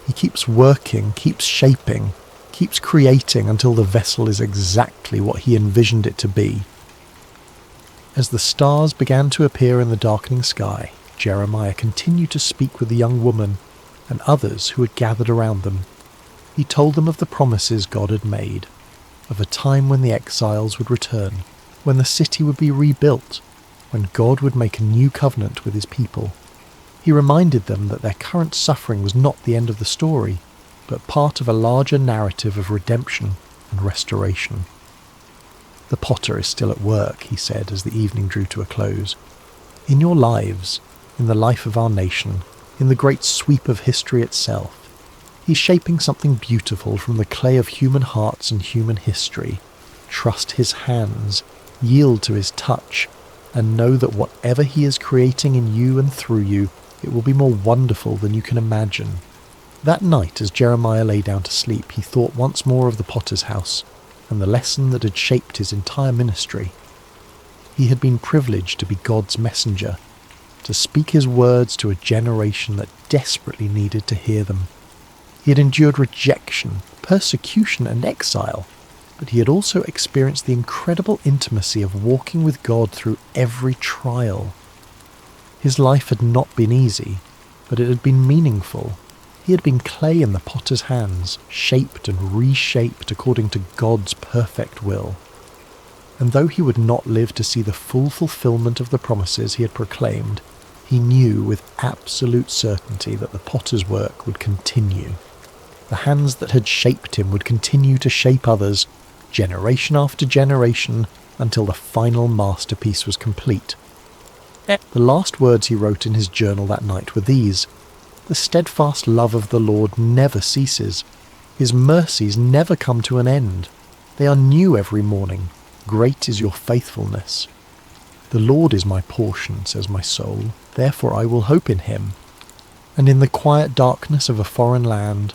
He keeps working, keeps shaping, keeps creating until the vessel is exactly what he envisioned it to be." As the stars began to appear in the darkening sky, Jeremiah continued to speak with the young woman and others who had gathered around them. He told them of the promises God had made, of a time when the exiles would return, when the city would be rebuilt, when God would make a new covenant with his people. He reminded them that their current suffering was not the end of the story, but part of a larger narrative of redemption and restoration. "The potter is still at work," he said as the evening drew to a close. In your lives, in the life of our nation, in the great sweep of history itself, He's shaping something beautiful from the clay of human hearts and human history. Trust His hands, yield to His touch, and know that whatever He is creating in you and through you, it will be more wonderful than you can imagine. That night, as Jeremiah lay down to sleep, he thought once more of the potter's house and the lesson that had shaped his entire ministry. He had been privileged to be God's messenger, to speak His words to a generation that desperately needed to hear them. He had endured rejection, persecution and exile, but he had also experienced the incredible intimacy of walking with God through every trial. His life had not been easy, but it had been meaningful. He had been clay in the potter's hands, shaped and reshaped according to God's perfect will. And though he would not live to see the full fulfillment of the promises he had proclaimed, he knew with absolute certainty that the potter's work would continue. The hands that had shaped him would continue to shape others, generation after generation, until the final masterpiece was complete. The last words he wrote in his journal that night were these: "The steadfast love of the Lord never ceases. His mercies never come to an end. They are new every morning. Great is your faithfulness. The Lord is my portion, says my soul, therefore I will hope in Him." And in the quiet darkness of a foreign land,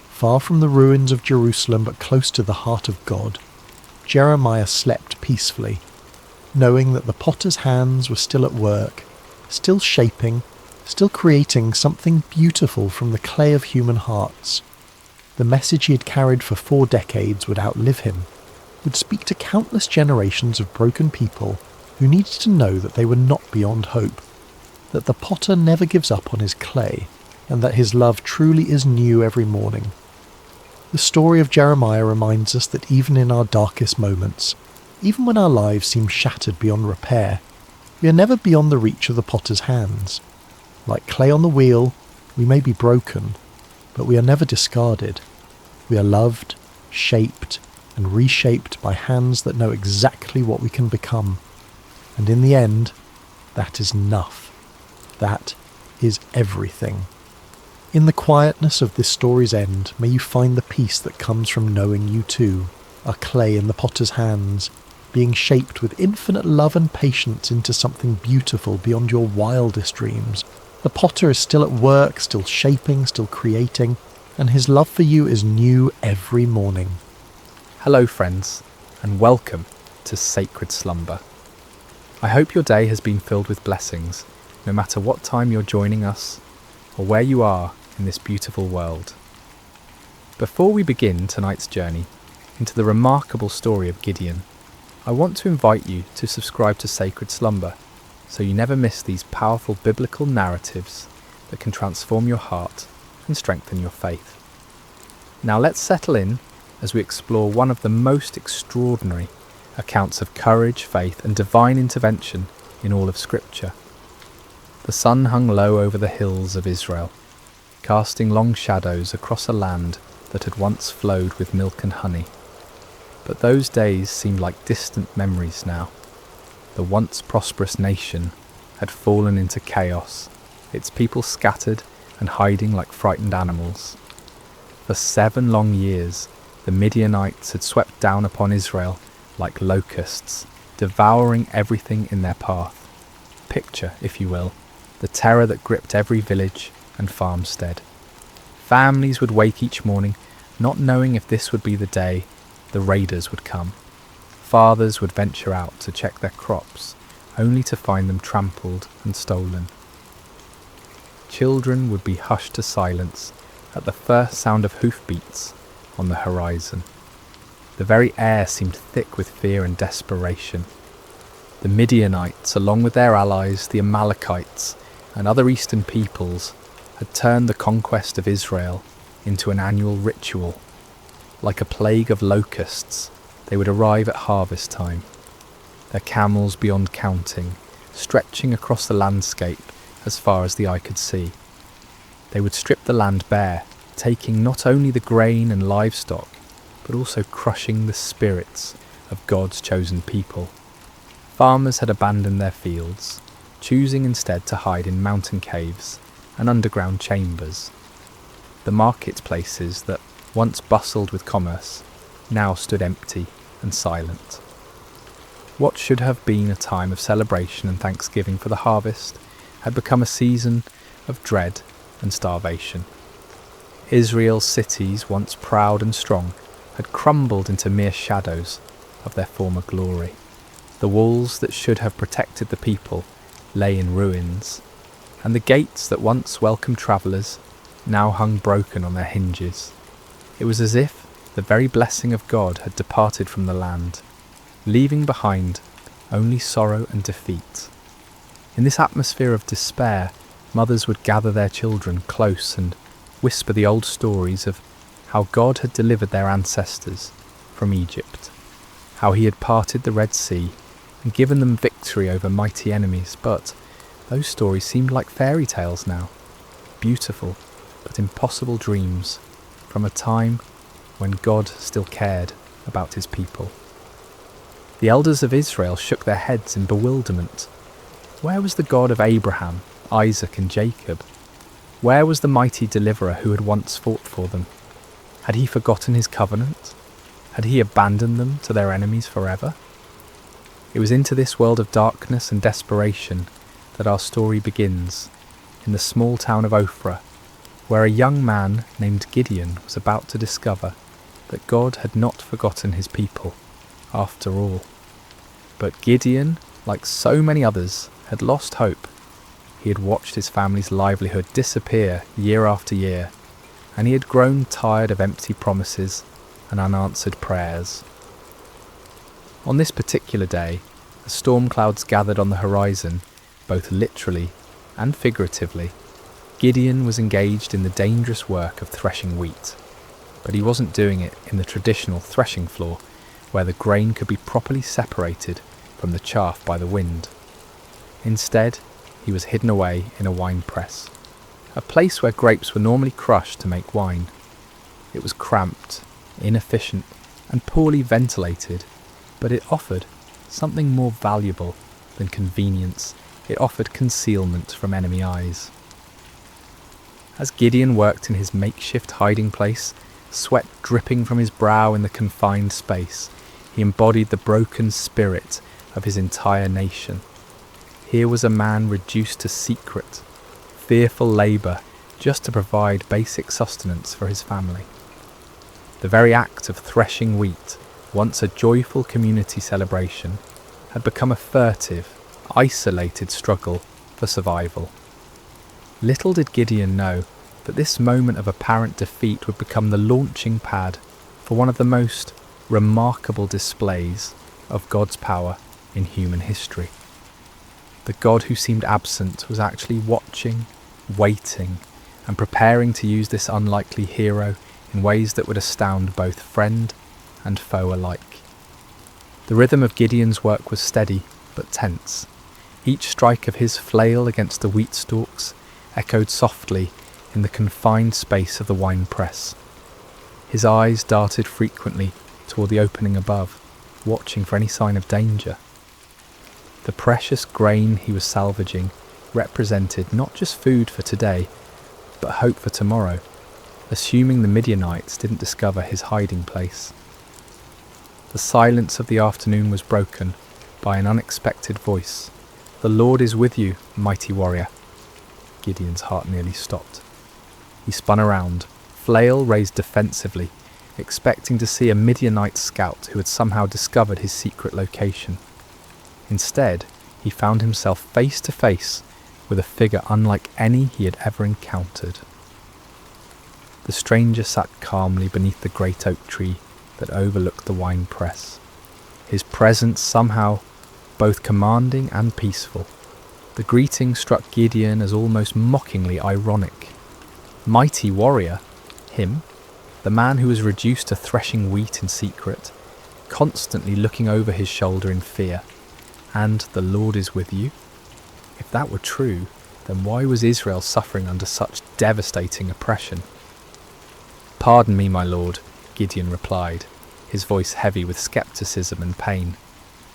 far from the ruins of Jerusalem but close to the heart of God, Jeremiah slept peacefully, knowing that the potter's hands were still at work, still shaping, still creating something beautiful from the clay of human hearts. The message he had carried for 4 decades would outlive him, would speak to countless generations of broken people who needed to know that they were not beyond hope, that the potter never gives up on his clay, and that his love truly is new every morning. The story of Jeremiah reminds us that even in our darkest moments, even when our lives seem shattered beyond repair, we are never beyond the reach of the potter's hands. Like clay on the wheel, we may be broken, but we are never discarded. We are loved, shaped, and reshaped by hands that know exactly what we can become. And in the end, that is enough. That is everything. In the quietness of this story's end, may you find the peace that comes from knowing you too are clay in the potter's hands, being shaped with infinite love and patience into something beautiful beyond your wildest dreams. The potter is still at work, still shaping, still creating, and his love for you is new every morning. Hello friends, and welcome to Sacred Slumber. I hope your day has been filled with blessings, no matter what time you're joining us or where you are in this beautiful world. Before we begin tonight's journey into the remarkable story of Gideon, I want to invite you to subscribe to Sacred Slumber so you never miss these powerful biblical narratives that can transform your heart and strengthen your faith. Now let's settle in as we explore one of the most extraordinary accounts of courage, faith and divine intervention in all of Scripture. The sun hung low over the hills of Israel, casting long shadows across a land that had once flowed with milk and honey. But those days seemed like distant memories now. The once prosperous nation had fallen into chaos, its people scattered and hiding like frightened animals. For 7 long years, the Midianites had swept down upon Israel like locusts, devouring everything in their path. Picture, if you will, the terror that gripped every village and farmstead. Families would wake each morning not knowing if this would be the day the raiders would come. Fathers would venture out to check their crops, only to find them trampled and stolen. Children would be hushed to silence at the first sound of hoofbeats on the horizon. The very air seemed thick with fear and desperation. The Midianites, along with their allies, the Amalekites, and other eastern peoples, had turned the conquest of Israel into an annual ritual. Like a plague of locusts, they would arrive at harvest time, their camels beyond counting, stretching across the landscape as far as the eye could see. They would strip the land bare, taking not only the grain and livestock, but also crushing the spirits of God's chosen people. Farmers had abandoned their fields, choosing instead to hide in mountain caves and underground chambers. The marketplaces that once bustled with commerce now stood empty and silent. What should have been a time of celebration and thanksgiving for the harvest had become a season of dread and starvation. Israel's cities, once proud and strong, had crumbled into mere shadows of their former glory. The walls that should have protected the people lay in ruins, and the gates that once welcomed travellers now hung broken on their hinges. It was as if the very blessing of God had departed from the land, leaving behind only sorrow and defeat. In this atmosphere of despair, mothers would gather their children close and whisper the old stories of how God had delivered their ancestors from Egypt, how he had parted the Red Sea and given them victory over mighty enemies. But those stories seemed like fairy tales now, beautiful but impossible dreams from a time when God still cared about his people. The elders of Israel shook their heads in bewilderment. Where was the God of Abraham, Isaac and Jacob? Where was the mighty deliverer who had once fought for them? Had he forgotten his covenant? Had he abandoned them to their enemies forever? It was into this world of darkness and desperation that our story begins, in the small town of Ophrah, where a young man named Gideon was about to discover that God had not forgotten his people after all. But Gideon, like so many others, had lost hope. He had watched his family's livelihood disappear year after year, and he had grown tired of empty promises and unanswered prayers. On this particular day, the storm clouds gathered on the horizon, both literally and figuratively. Gideon was engaged in the dangerous work of threshing wheat, but he wasn't doing it in the traditional threshing floor, where the grain could be properly separated from the chaff by the wind. Instead, he was hidden away in a wine press, a place where grapes were normally crushed to make wine. It was cramped, inefficient, and poorly ventilated, but it offered something more valuable than convenience. It offered concealment from enemy eyes. As Gideon worked in his makeshift hiding place, sweat dripping from his brow in the confined space, he embodied the broken spirit of his entire nation. Here was a man reduced to secret, fearful labour just to provide basic sustenance for his family. The very act of threshing wheat, once a joyful community celebration, had become a furtive, isolated struggle for survival. Little did Gideon know that this moment of apparent defeat would become the launching pad for one of the most remarkable displays of God's power in human history. The God who seemed absent was actually watching, waiting, and preparing to use this unlikely hero in ways that would astound both friend and foe alike. The rhythm of Gideon's work was steady but tense. Each strike of his flail against the wheat stalks echoed softly in the confined space of the wine press. His eyes darted frequently toward the opening above, watching for any sign of danger. The precious grain he was salvaging represented not just food for today, but hope for tomorrow, assuming the Midianites didn't discover his hiding place. The silence of the afternoon was broken by an unexpected voice. "The Lord is with you, mighty warrior." Gideon's heart nearly stopped. He spun around, flail raised defensively, expecting to see a Midianite scout who had somehow discovered his secret location. Instead, he found himself face to face with a figure unlike any he had ever encountered. The stranger sat calmly beneath the great oak tree that overlooked the wine press, his presence somehow both commanding and peaceful. The greeting struck Gideon as almost mockingly ironic. Mighty warrior? Him? The man who was reduced to threshing wheat in secret, constantly looking over his shoulder in fear. And the Lord is with you? If that were true, then why was Israel suffering under such devastating oppression? "Pardon me, my lord," Gideon replied, his voice heavy with skepticism and pain.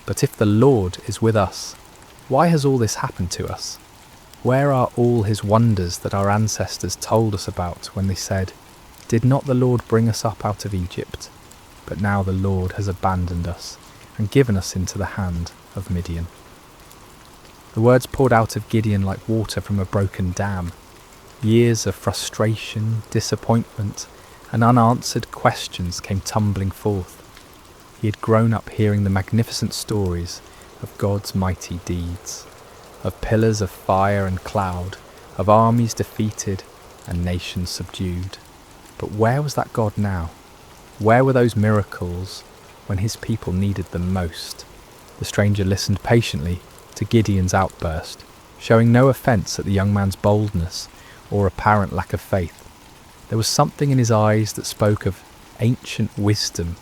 "But if the Lord is with us, Why has all this happened to us? Where are all his wonders that our ancestors told us about when they said, "Did not the Lord bring us up out of Egypt? But now the Lord has abandoned us and given us into the hand of Midian." The words poured out of Gideon like water from a broken dam. Years of frustration, disappointment, and unanswered questions came tumbling forth. He had grown up hearing the magnificent stories of God's mighty deeds, of pillars of fire and cloud, of armies defeated and nations subdued. But where was that God now? Where were those miracles when his people needed them most? The stranger listened patiently to Gideon's outburst, showing no offence at the young man's boldness or apparent lack of faith. There was something in his eyes that spoke of ancient wisdom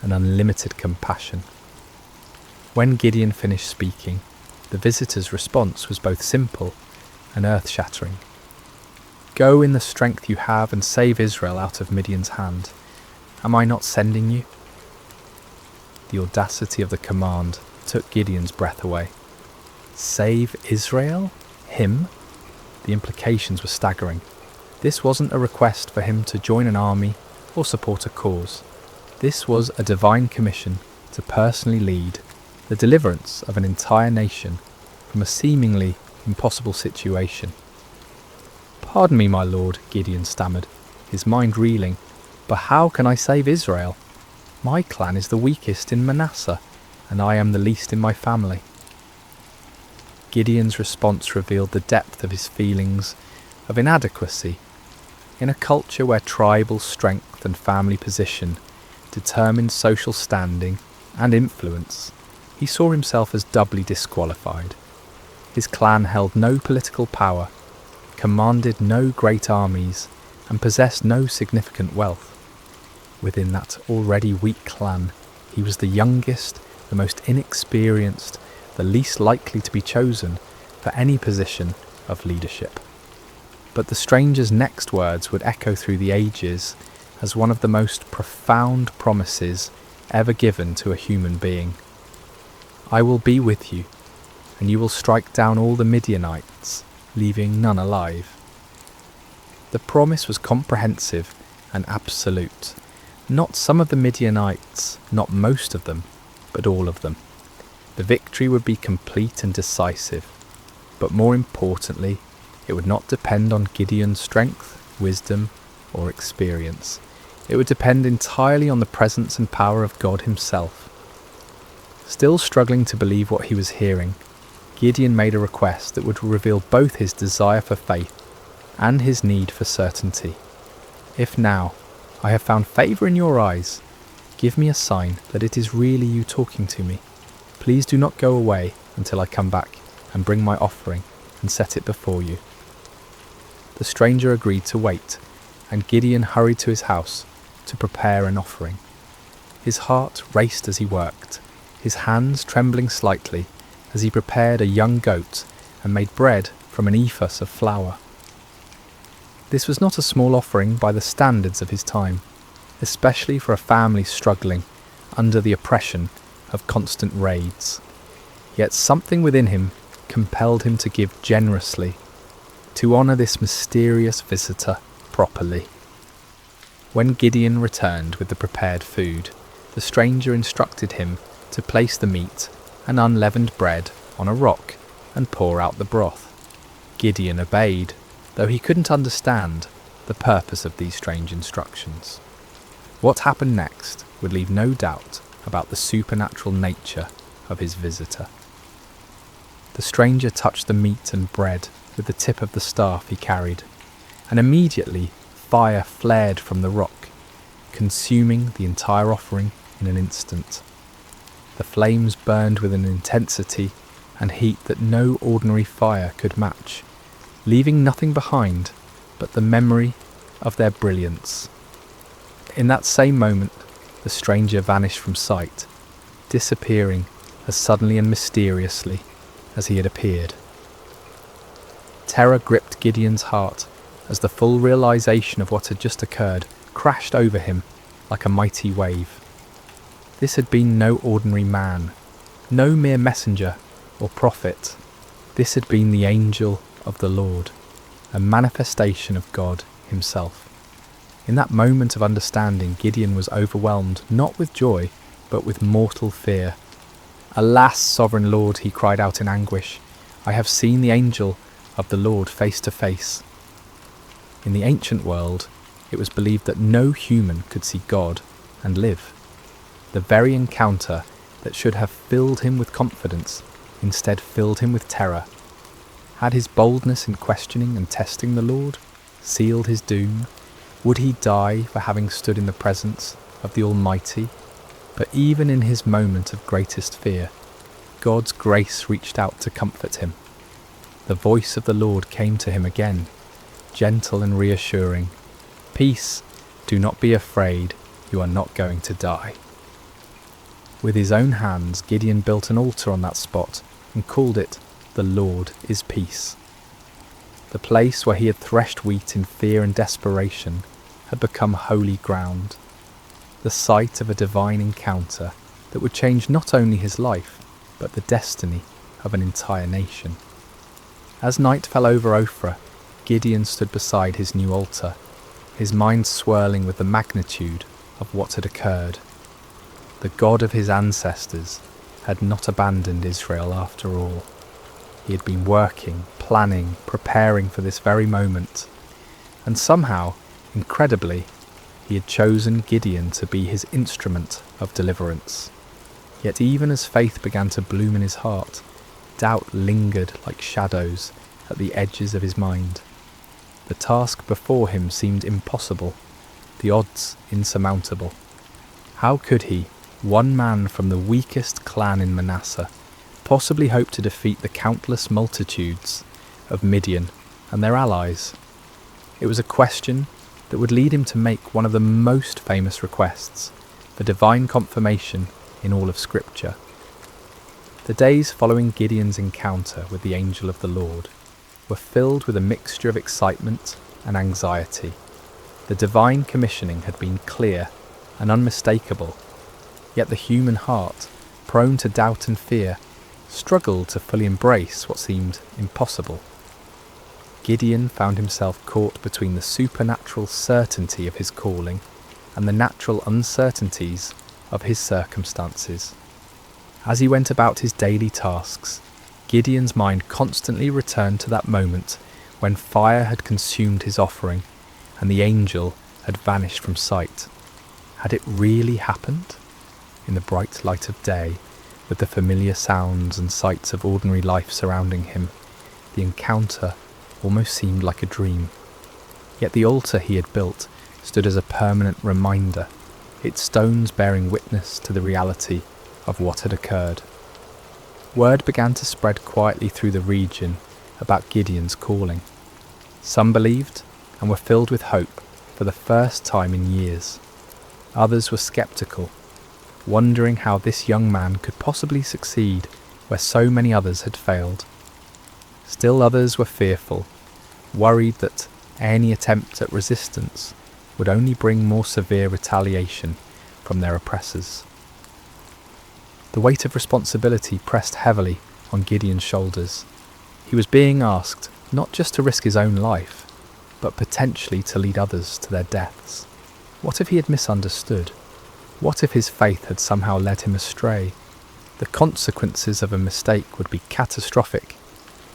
and unlimited compassion. When Gideon finished speaking, the visitor's response was both simple and earth-shattering. "Go in the strength you have and save Israel out of Midian's hand. Am I not sending you?" The audacity of the command took Gideon's breath away. Save Israel? Him? The implications were staggering. This wasn't a request for him to join an army or support a cause. This was a divine commission to personally lead the deliverance of an entire nation from a seemingly impossible situation. "Pardon me, my lord," Gideon stammered, his mind reeling, "but how can I save Israel? My clan is the weakest in Manasseh, and I am the least in my family." Gideon's response revealed the depth of his feelings of inadequacy. In a culture where tribal strength and family position determined social standing and influence, he saw himself as doubly disqualified. His clan held no political power, commanded no great armies, and possessed no significant wealth. Within that already weak clan, he was the youngest, the most inexperienced, the least likely to be chosen for any position of leadership. But the stranger's next words would echo through the ages as one of the most profound promises ever given to a human being. "I will be with you, and you will strike down all the Midianites, leaving none alive." The promise was comprehensive and absolute. Not some of the Midianites, not most of them, but all of them. The victory would be complete and decisive, but more importantly, it would not depend on Gideon's strength, wisdom, or experience. It would depend entirely on the presence and power of God himself. Still struggling to believe what he was hearing, Gideon made a request that would reveal both his desire for faith and his need for certainty. "If now I have found favour in your eyes, give me a sign that it is really you talking to me. Please do not go away until I come back and bring my offering and set it before you." The stranger agreed to wait, and Gideon hurried to his house to prepare an offering. His heart raced as he worked, his hands trembling slightly as he prepared a young goat and made bread from an ephah of flour. This was not a small offering by the standards of his time, especially for a family struggling under the oppression of constant raids. Yet something within him compelled him to give generously, to honour this mysterious visitor properly. When Gideon returned with the prepared food, the stranger instructed him to place the meat and unleavened bread on a rock and pour out the broth. Gideon obeyed, though he couldn't understand the purpose of these strange instructions. What happened next would leave no doubt about the supernatural nature of his visitor. The stranger touched the meat and bread with the tip of the staff he carried, and immediately fire flared from the rock, consuming the entire offering in an instant. The flames burned with an intensity and heat that no ordinary fire could match, leaving nothing behind but the memory of their brilliance. In that same moment, the stranger vanished from sight, disappearing as suddenly and mysteriously as he had appeared. Terror gripped Gideon's heart as the full realization of what had just occurred crashed over him like a mighty wave. This had been no ordinary man, no mere messenger or prophet, This had been the angel of the Lord, a manifestation of God himself. In that moment of understanding, Gideon was overwhelmed not with joy, but with mortal fear. "Alas, sovereign Lord," he cried out in anguish, "I have seen the angel of the Lord face to face." In the ancient world, it was believed that no human could see God and live. The very encounter that should have filled him with confidence instead filled him with terror. Had his boldness in questioning and testing the Lord sealed his doom? Would he die for having stood in the presence of the Almighty? But even in his moment of greatest fear, God's grace reached out to comfort him. The voice of the Lord came to him again, gentle and reassuring. "Peace, do not be afraid, you are not going to die." With his own hands, Gideon built an altar on that spot and called it, "The Lord is Peace." The place where he had threshed wheat in fear and desperation had become holy ground, the site of a divine encounter that would change not only his life, but the destiny of an entire nation. As night fell over Ophrah, Gideon stood beside his new altar, his mind swirling with the magnitude of what had occurred. The God of his ancestors had not abandoned Israel after all. He had been working, planning, preparing for this very moment, and somehow, incredibly, he had chosen Gideon to be his instrument of deliverance. Yet even as faith began to bloom in his heart, doubt lingered like shadows at the edges of his mind. The task before him seemed impossible, the odds insurmountable. How could he, one man from the weakest clan in Manasseh, possibly hope to defeat the countless multitudes of Midian and their allies? It was a question that would lead him to make one of the most famous requests for divine confirmation in all of Scripture. The days following Gideon's encounter with the angel of the Lord were filled with a mixture of excitement and anxiety. The divine commissioning had been clear and unmistakable, yet the human heart, prone to doubt and fear, struggled to fully embrace what seemed impossible. Gideon found himself caught between the supernatural certainty of his calling and the natural uncertainties of his circumstances. As he went about his daily tasks, Gideon's mind constantly returned to that moment when fire had consumed his offering and the angel had vanished from sight. Had it really happened? In the bright light of day, with the familiar sounds and sights of ordinary life surrounding him, the encounter almost seemed like a dream. Yet the altar he had built stood as a permanent reminder, its stones bearing witness to the reality of what had occurred. Word began to spread quietly through the region about Gideon's calling. Some believed and were filled with hope for the first time in years. Others were skeptical, wondering how this young man could possibly succeed where so many others had failed. Still others were fearful, worried that any attempt at resistance would only bring more severe retaliation from their oppressors. The weight of responsibility pressed heavily on Gideon's shoulders. He was being asked not just to risk his own life, but potentially to lead others to their deaths. What if he had misunderstood? What if his faith had somehow led him astray? The consequences of a mistake would be catastrophic,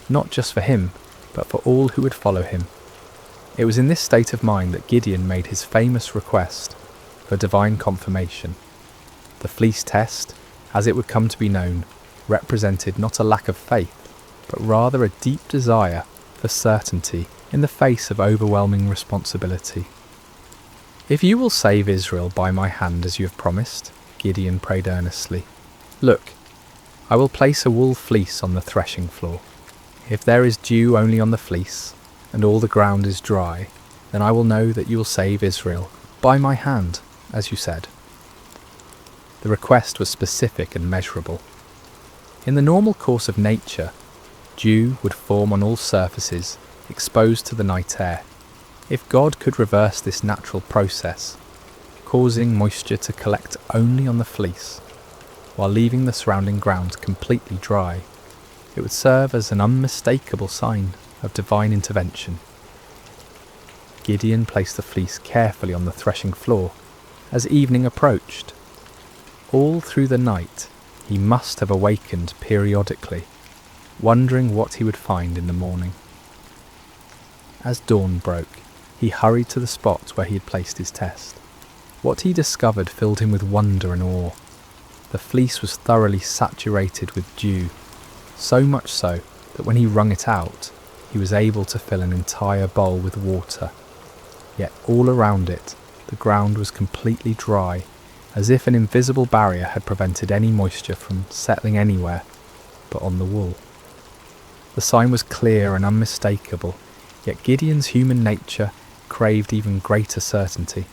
not just for him, but for all who would follow him. It was in this state of mind that Gideon made his famous request for divine confirmation. The fleece test, as it would come to be known, represented not a lack of faith, but rather a deep desire for certainty in the face of overwhelming responsibility. "If you will save Israel by my hand as you have promised," Gideon prayed earnestly, "look, I will place a wool fleece on the threshing floor. If there is dew only on the fleece, and all the ground is dry, then I will know that you will save Israel by my hand, as you said." The request was specific and measurable. In the normal course of nature, dew would form on all surfaces exposed to the night air. If God could reverse this natural process, causing moisture to collect only on the fleece, while leaving the surrounding ground completely dry, it would serve as an unmistakable sign of divine intervention. Gideon placed the fleece carefully on the threshing floor as evening approached. All through the night, he must have awakened periodically, wondering what he would find in the morning. As dawn broke, he hurried to the spot where he had placed his test. What he discovered filled him with wonder and awe. The fleece was thoroughly saturated with dew, so much so that when he wrung it out, he was able to fill an entire bowl with water. Yet all around it, the ground was completely dry, as if an invisible barrier had prevented any moisture from settling anywhere but on the wool. The sign was clear and unmistakable, yet Gideon's human nature craved even greater certainty.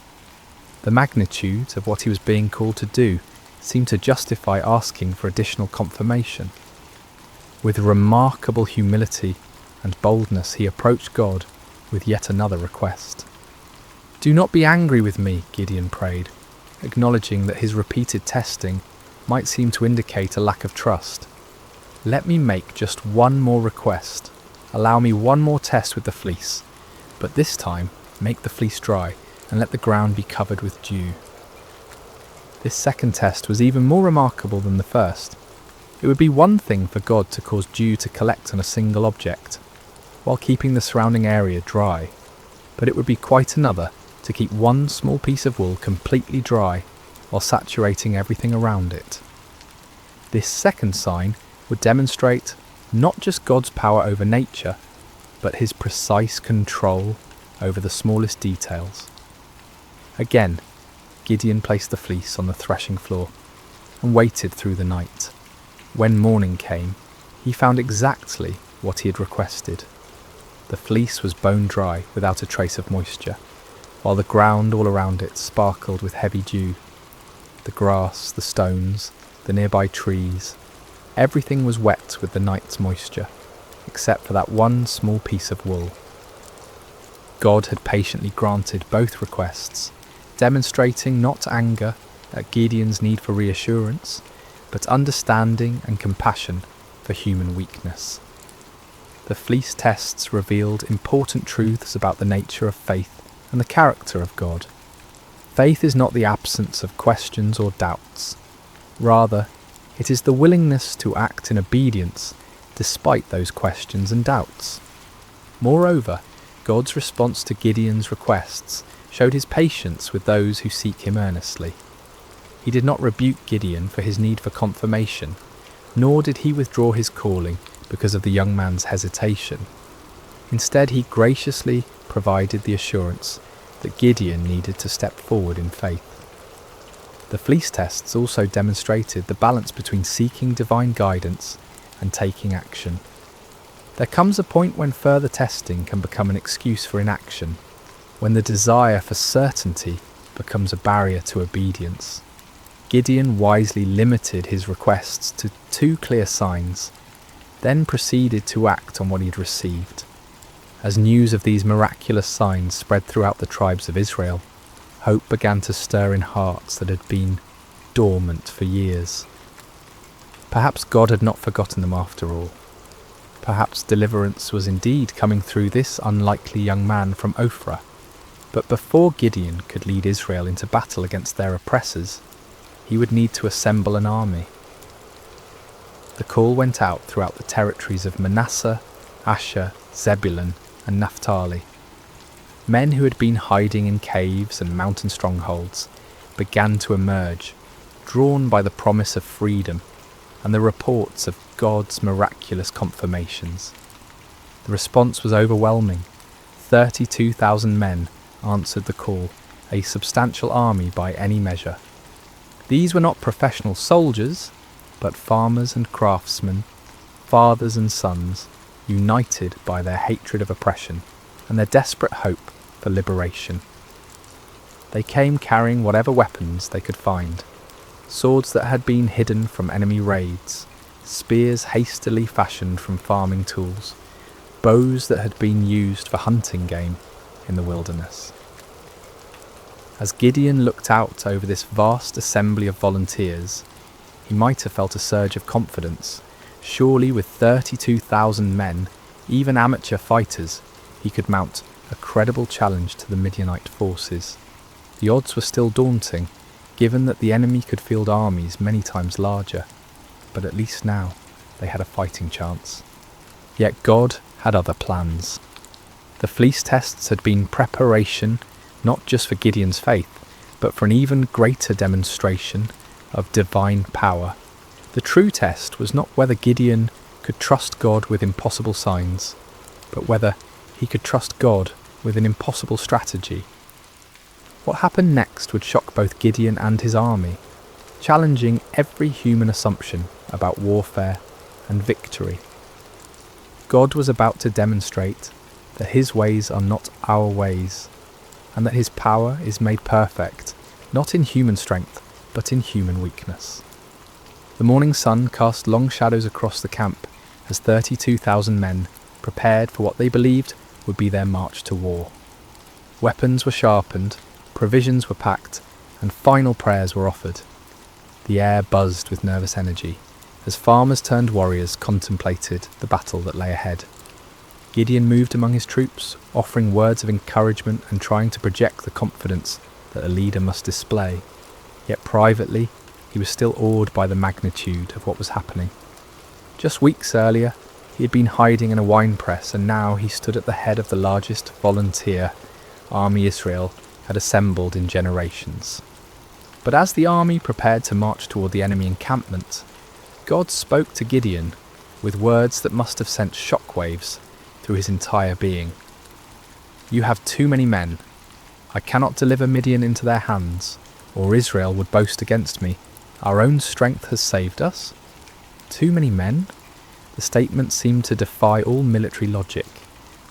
The magnitude of what he was being called to do seemed to justify asking for additional confirmation. With remarkable humility and boldness, he approached God with yet another request. "Do not be angry with me," Gideon prayed, acknowledging that his repeated testing might seem to indicate a lack of trust. "Let me make just one more request. Allow me one more test with the fleece, but this time make the fleece dry and let the ground be covered with dew." This second test was even more remarkable than the first. It would be one thing for God to cause dew to collect on a single object, while keeping the surrounding area dry, but it would be quite another to keep one small piece of wool completely dry while saturating everything around it. This second sign would demonstrate not just God's power over nature, but his precise control over the smallest details. Again, Gideon placed the fleece on the threshing floor and waited through the night. When morning came, he found exactly what he had requested. The fleece was bone dry without a trace of moisture, while the ground all around it sparkled with heavy dew. The grass, the stones, the nearby trees, everything was wet with the night's moisture, except for that one small piece of wool. God had patiently granted both requests, demonstrating not anger at Gideon's need for reassurance, but understanding and compassion for human weakness. The fleece tests revealed important truths about the nature of faith and the character of God. Faith is not the absence of questions or doubts. Rather, it is the willingness to act in obedience despite those questions and doubts. Moreover, God's response to Gideon's requests showed his patience with those who seek him earnestly. He did not rebuke Gideon for his need for confirmation, nor did he withdraw his calling because of the young man's hesitation. Instead, he graciously provided the assurance that Gideon needed to step forward in faith. The fleece tests also demonstrated the balance between seeking divine guidance and taking action. There comes a point when further testing can become an excuse for inaction, when the desire for certainty becomes a barrier to obedience. Gideon wisely limited his requests to 2 clear signs, then proceeded to act on what he had received. As news of these miraculous signs spread throughout the tribes of Israel, hope began to stir in hearts that had been dormant for years. Perhaps God had not forgotten them after all. Perhaps deliverance was indeed coming through this unlikely young man from Ophrah. But before Gideon could lead Israel into battle against their oppressors, he would need to assemble an army. The call went out throughout the territories of Manasseh, Asher, Zebulun, and Naphtali. Men who had been hiding in caves and mountain strongholds began to emerge, drawn by the promise of freedom and the reports of God's miraculous confirmations. The response was overwhelming. 32,000 men answered the call, a substantial army by any measure. These were not professional soldiers, but farmers and craftsmen, fathers and sons, united by their hatred of oppression and their desperate hope for liberation. They came carrying whatever weapons they could find: swords that had been hidden from enemy raids, spears hastily fashioned from farming tools, bows that had been used for hunting game in the wilderness. As Gideon looked out over this vast assembly of volunteers, he might have felt a surge of confidence, Surely with 32,000 men, even amateur fighters, he could mount a credible challenge to the Midianite forces. The odds were still daunting, given that the enemy could field armies many times larger, but at least now they had a fighting chance. Yet God had other plans. The fleece tests had been preparation not just for Gideon's faith, but for an even greater demonstration of divine power. The true test was not whether Gideon could trust God with impossible signs, but whether he could trust God with an impossible strategy. What happened next would shock both Gideon and his army, challenging every human assumption about warfare and victory. God was about to demonstrate that his ways are not our ways, and that his power is made perfect, not in human strength, but in human weakness. The morning sun cast long shadows across the camp as 32,000 men prepared for what they believed would be their march to war. Weapons were sharpened, provisions were packed, and final prayers were offered. The air buzzed with nervous energy as farmers turned warriors contemplated the battle that lay ahead. Gideon moved among his troops, offering words of encouragement and trying to project the confidence that a leader must display. Yet privately, he was still awed by the magnitude of what was happening. Just weeks earlier, he had been hiding in a wine press, and now he stood at the head of the largest volunteer army Israel had assembled in generations. But as the army prepared to march toward the enemy encampment, God spoke to Gideon with words that must have sent shockwaves through his entire being. "You have too many men. I cannot deliver Midian into their hands, or Israel would boast against me. Our own strength has saved us." Too many men? The statement seemed to defy all military logic.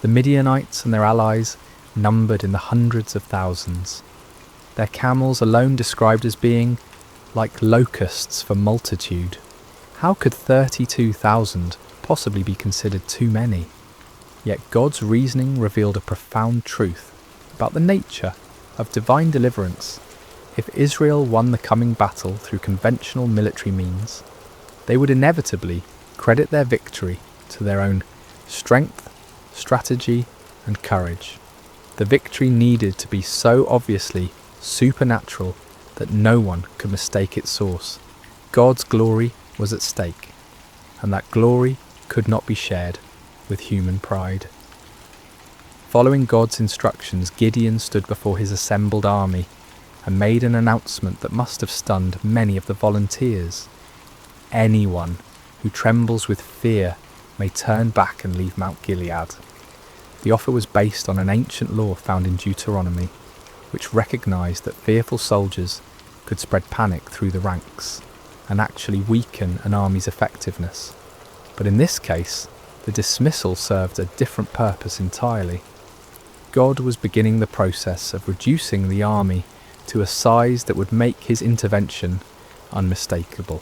The Midianites and their allies numbered in the hundreds of thousands. Their camels alone described as being like locusts for multitude. How could 32,000 possibly be considered too many? Yet God's reasoning revealed a profound truth about the nature of divine deliverance. If Israel won the coming battle through conventional military means, they would inevitably credit their victory to their own strength, strategy, and courage. The victory needed to be so obviously supernatural that no one could mistake its source. God's glory was at stake, and that glory could not be shared with human pride. Following God's instructions, Gideon stood before his assembled army and made an announcement that must have stunned many of the volunteers. Anyone who trembles with fear may turn back and leave Mount Gilead. The offer was based on an ancient law found in Deuteronomy, which recognised that fearful soldiers could spread panic through the ranks and actually weaken an army's effectiveness. But in this case, the dismissal served a different purpose entirely. God was beginning the process of reducing the army to a size that would make his intervention unmistakable.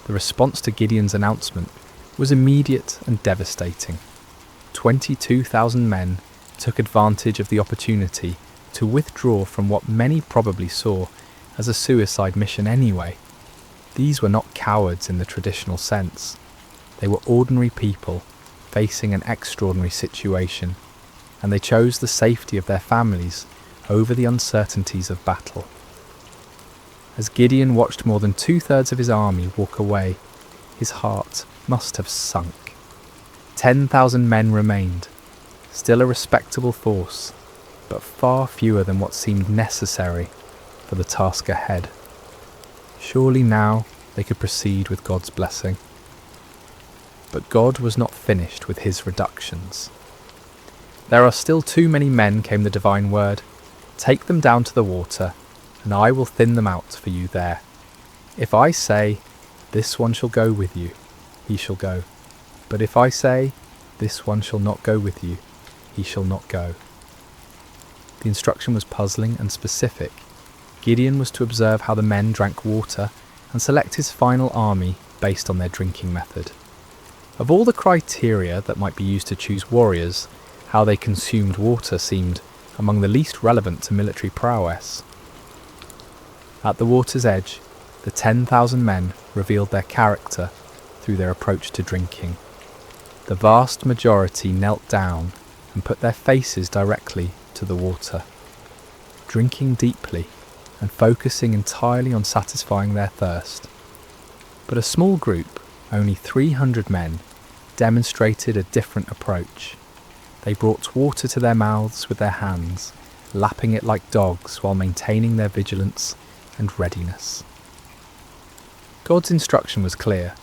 The response to Gideon's announcement was immediate and devastating. 22,000 men took advantage of the opportunity to withdraw from what many probably saw as a suicide mission anyway. These were not cowards in the traditional sense. They were ordinary people facing an extraordinary situation, and they chose the safety of their families over the uncertainties of battle. As Gideon watched more than 2/3 of his army walk away, his heart must have sunk. 10,000 men remained, still a respectable force, but far fewer than what seemed necessary for the task ahead. Surely now they could proceed with God's blessing. But God was not finished with his reductions. "There are still too many men," came the divine word. "Take them down to the water, and I will thin them out for you there. If I say, 'This one shall go with you,' he shall go. But if I say, 'This one shall not go with you,' he shall not go." The instruction was puzzling and specific. Gideon was to observe how the men drank water and select his final army based on their drinking method. Of all the criteria that might be used to choose warriors, how they consumed water seemed among the least relevant to military prowess. At the water's edge, the 10,000 men revealed their character through their approach to drinking. The vast majority knelt down and put their faces directly to the water, drinking deeply and focusing entirely on satisfying their thirst. But a small group, only 300 men, demonstrated a different approach. They brought water to their mouths with their hands, lapping it like dogs while maintaining their vigilance and readiness. God's instruction was clear.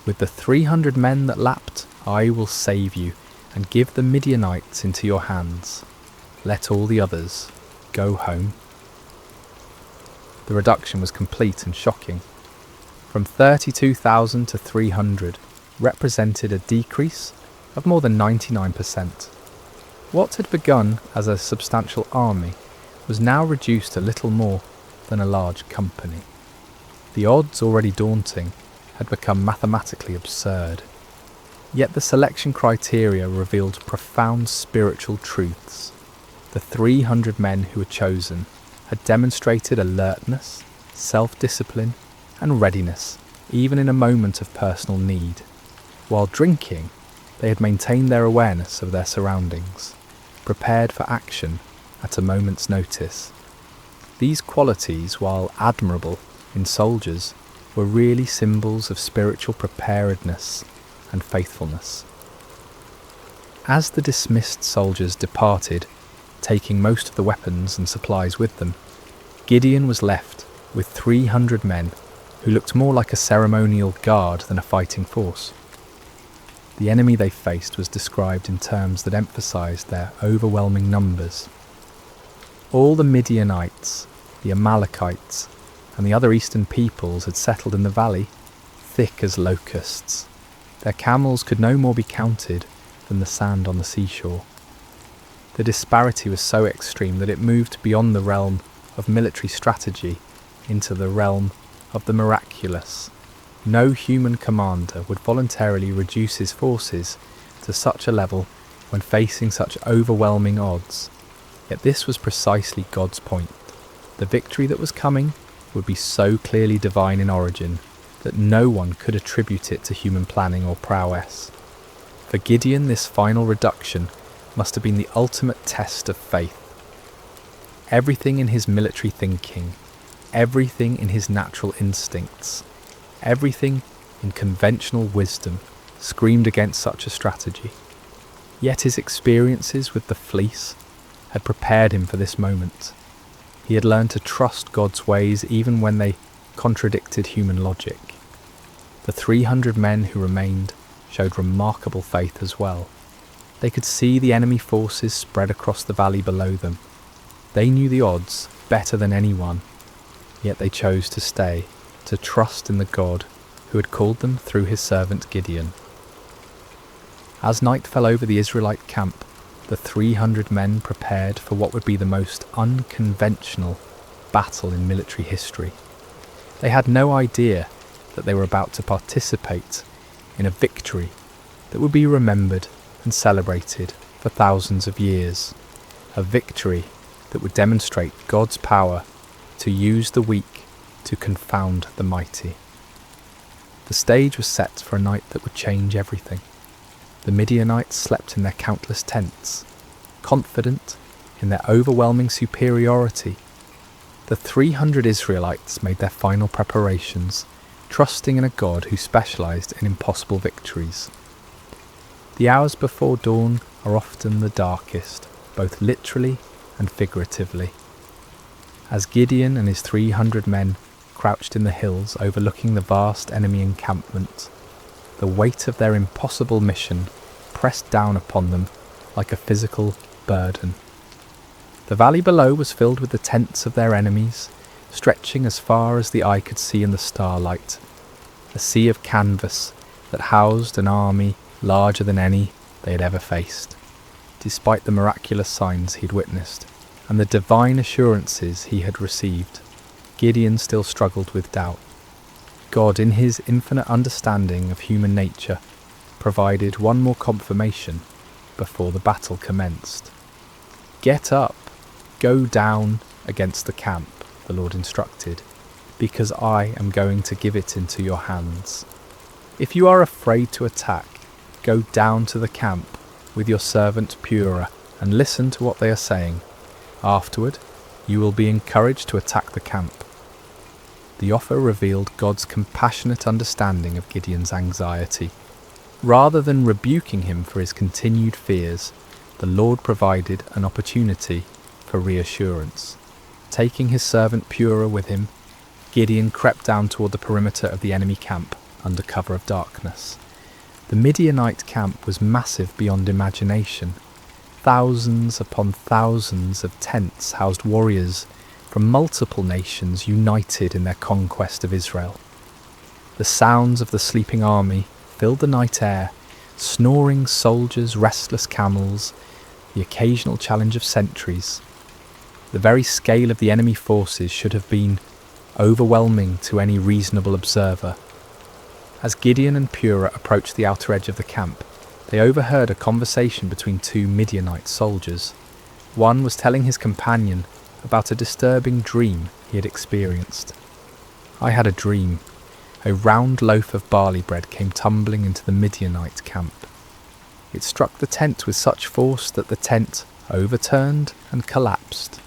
With the 300 men that lapped, I will save you and give the Midianites into your hands. Let all the others go home. The reduction was complete and shocking. From 32,000 to 300 represented a decrease of more than 99%. What had begun as a substantial army was now reduced to little more than a large company. The odds, already daunting, had become mathematically absurd. Yet the selection criteria revealed profound spiritual truths. The 300 men who were chosen had demonstrated alertness, self-discipline, and readiness, even in a moment of personal need. While drinking, they had maintained their awareness of their surroundings, prepared for action at a moment's notice. These qualities, while admirable in soldiers, were really symbols of spiritual preparedness and faithfulness. As the dismissed soldiers departed, taking most of the weapons and supplies with them, Gideon was left with 300 men who looked more like a ceremonial guard than a fighting force. The enemy they faced was described in terms that emphasized their overwhelming numbers. All the Midianites, the Amalekites, and the other eastern peoples had settled in the valley, thick as locusts. Their camels could no more be counted than the sand on the seashore. The disparity was so extreme that it moved beyond the realm of military strategy into the realm of the miraculous. No human commander would voluntarily reduce his forces to such a level when facing such overwhelming odds. Yet this was precisely God's point. The victory that was coming would be so clearly divine in origin that no one could attribute it to human planning or prowess. For Gideon, this final reduction must have been the ultimate test of faith. Everything in his military thinking, everything in his natural instincts, everything in conventional wisdom screamed against such a strategy. Yet his experiences with the fleece had prepared him for this moment. He had learned to trust God's ways even when they contradicted human logic. The 300 men who remained showed remarkable faith as well. They could see the enemy forces spread across the valley below them. They knew the odds better than anyone, yet they chose to stay, to trust in the God who had called them through his servant Gideon. As night fell over the Israelite camp, the 300 men prepared for what would be the most unconventional battle in military history. They had no idea that they were about to participate in a victory that would be remembered and celebrated for thousands of years. A victory that would demonstrate God's power to use the weak to confound the mighty. The stage was set for a night that would change everything. The Midianites slept in their countless tents, confident in their overwhelming superiority. The 300 Israelites made their final preparations, trusting in a God who specialized in impossible victories. The hours before dawn are often the darkest, both literally and figuratively. As Gideon and his 300 men crouched in the hills overlooking the vast enemy encampment, the weight of their impossible mission pressed down upon them like a physical burden. The valley below was filled with the tents of their enemies, stretching as far as the eye could see in the starlight, a sea of canvas that housed an army larger than any they had ever faced. Despite the miraculous signs he had witnessed and the divine assurances he had received, Gideon still struggled with doubt. God, in his infinite understanding of human nature, provided one more confirmation before the battle commenced. "Get up, go down against the camp," the Lord instructed, "because I am going to give it into your hands." If you are afraid to attack, go down to the camp with your servant Purah and listen to what they are saying. Afterward, you will be encouraged to attack the camp." The offer revealed God's compassionate understanding of Gideon's anxiety. Rather than rebuking him for his continued fears, the Lord provided an opportunity for reassurance. Taking his servant Purah with him, Gideon crept down toward the perimeter of the enemy camp under cover of darkness. The Midianite camp was massive beyond imagination. Thousands upon thousands of tents housed warriors from multiple nations united in their conquest of Israel. The sounds of the sleeping army filled the night air, snoring soldiers, restless camels, the occasional challenge of sentries. The very scale of the enemy forces should have been overwhelming to any reasonable observer. As Gideon and Purah approached the outer edge of the camp, they overheard a conversation between two Midianite soldiers. One was telling his companion about a disturbing dream he had experienced. "I had a dream. A round loaf of barley bread came tumbling into the Midianite camp. It struck the tent with such force that the tent overturned and collapsed."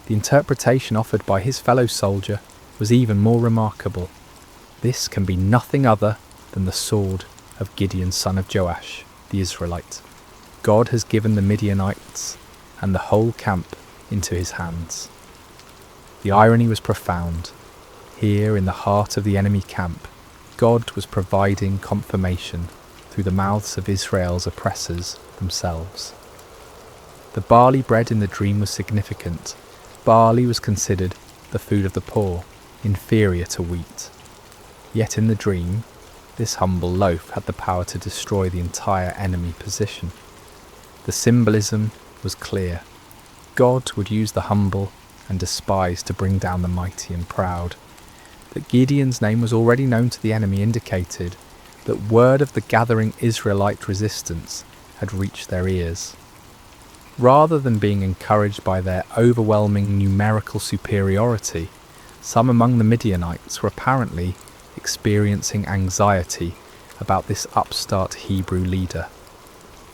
The interpretation offered by his fellow soldier was even more remarkable. "This can be nothing other than the sword of Gideon son of Joash, the Israelite. God has given the Midianites and the whole camp into his hands." The irony was profound. Here in the heart of the enemy camp, God was providing confirmation through the mouths of Israel's oppressors themselves. The barley bread in the dream was significant. Barley was considered the food of the poor, inferior to wheat. Yet in the dream, this humble loaf had the power to destroy the entire enemy position. The symbolism was clear. God would use the humble and despised to bring down the mighty and proud. That Gideon's name was already known to the enemy indicated that word of the gathering Israelite resistance had reached their ears. Rather than being encouraged by their overwhelming numerical superiority, some among the Midianites were apparently experiencing anxiety about this upstart Hebrew leader.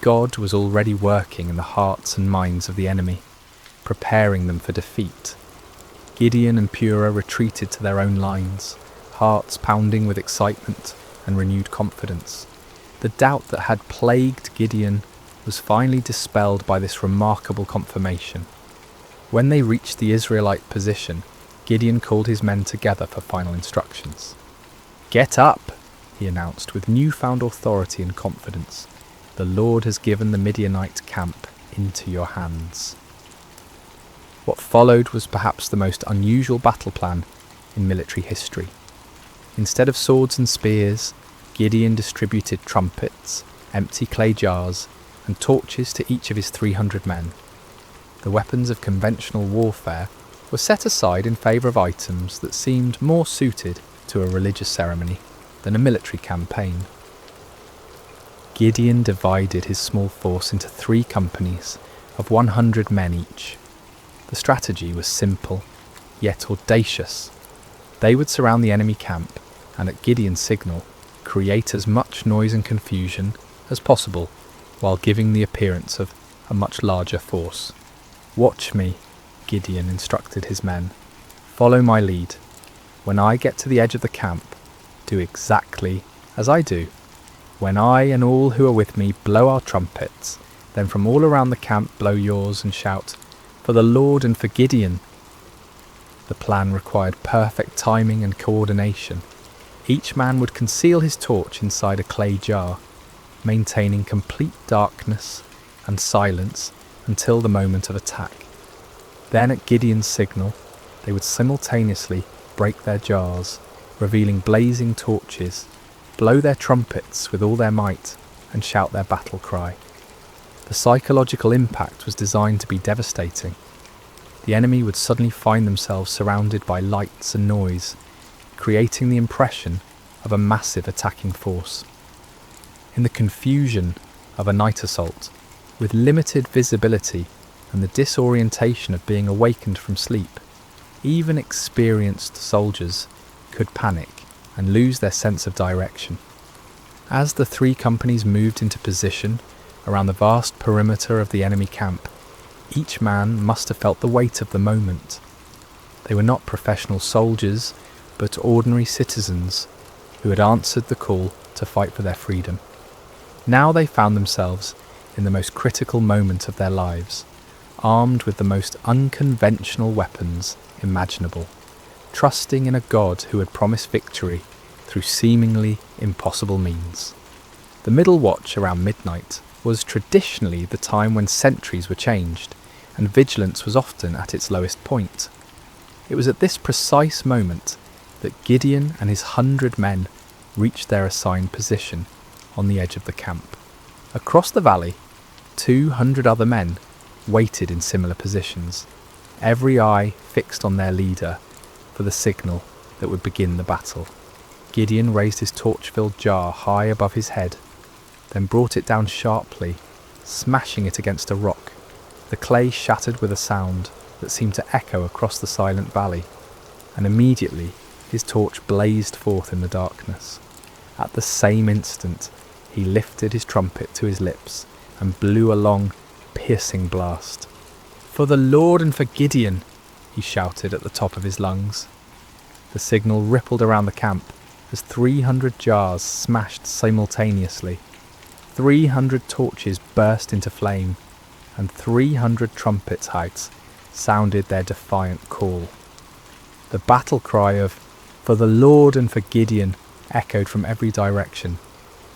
God was already working in the hearts and minds of the enemy, preparing them for defeat. Gideon and Purah retreated to their own lines, hearts pounding with excitement and renewed confidence. The doubt that had plagued Gideon was finally dispelled by this remarkable confirmation. When they reached the Israelite position, Gideon called his men together for final instructions. "Get up," he announced with newfound authority and confidence. "The Lord has given the Midianite camp into your hands." What followed was perhaps the most unusual battle plan in military history. Instead of swords and spears, Gideon distributed trumpets, empty clay jars, and torches to each of his 300 men. The weapons of conventional warfare were set aside in favour of items that seemed more suited to a religious ceremony than a military campaign. Gideon divided his small force into 3 companies of 100 men each. The strategy was simple, yet audacious. They would surround the enemy camp and, at Gideon's signal, create as much noise and confusion as possible while giving the appearance of a much larger force. "Watch me," Gideon instructed his men. "Follow my lead. When I get to the edge of the camp, do exactly as I do. When I and all who are with me blow our trumpets, then from all around the camp blow yours and shout, 'For the Lord and for Gideon.'" The plan required perfect timing and coordination. Each man would conceal his torch inside a clay jar, maintaining complete darkness and silence until the moment of attack. Then at Gideon's signal, they would simultaneously break their jars, revealing blazing torches, blow their trumpets with all their might, and shout their battle cry. The psychological impact was designed to be devastating. The enemy would suddenly find themselves surrounded by lights and noise, creating the impression of a massive attacking force. In the confusion of a night assault, with limited visibility and the disorientation of being awakened from sleep, even experienced soldiers could panic and lose their sense of direction. As the three companies moved into position around the vast perimeter of the enemy camp, each man must have felt the weight of the moment. They were not professional soldiers, but ordinary citizens who had answered the call to fight for their freedom. Now they found themselves in the most critical moment of their lives, armed with the most unconventional weapons imaginable, trusting in a God who had promised victory through seemingly impossible means. The middle watch around midnight was traditionally the time when sentries were changed, and vigilance was often at its lowest point. It was at this precise moment that Gideon and his 100 men reached their assigned position on the edge of the camp. Across the valley, 200 other men waited in similar positions, every eye fixed on their leader for the signal that would begin the battle. Gideon raised his torch-filled jar high above his head, then brought it down sharply, smashing it against a rock. The clay shattered with a sound that seemed to echo across the silent valley, and immediately his torch blazed forth in the darkness. At the same instant, he lifted his trumpet to his lips and blew a long, piercing blast. "For the Lord and for Gideon," he shouted at the top of his lungs. The signal rippled around the camp as 300 jars smashed simultaneously. 300 torches burst into flame, and 300 trumpet heights sounded their defiant call. The battle cry of "For the Lord and for Gideon" echoed from every direction,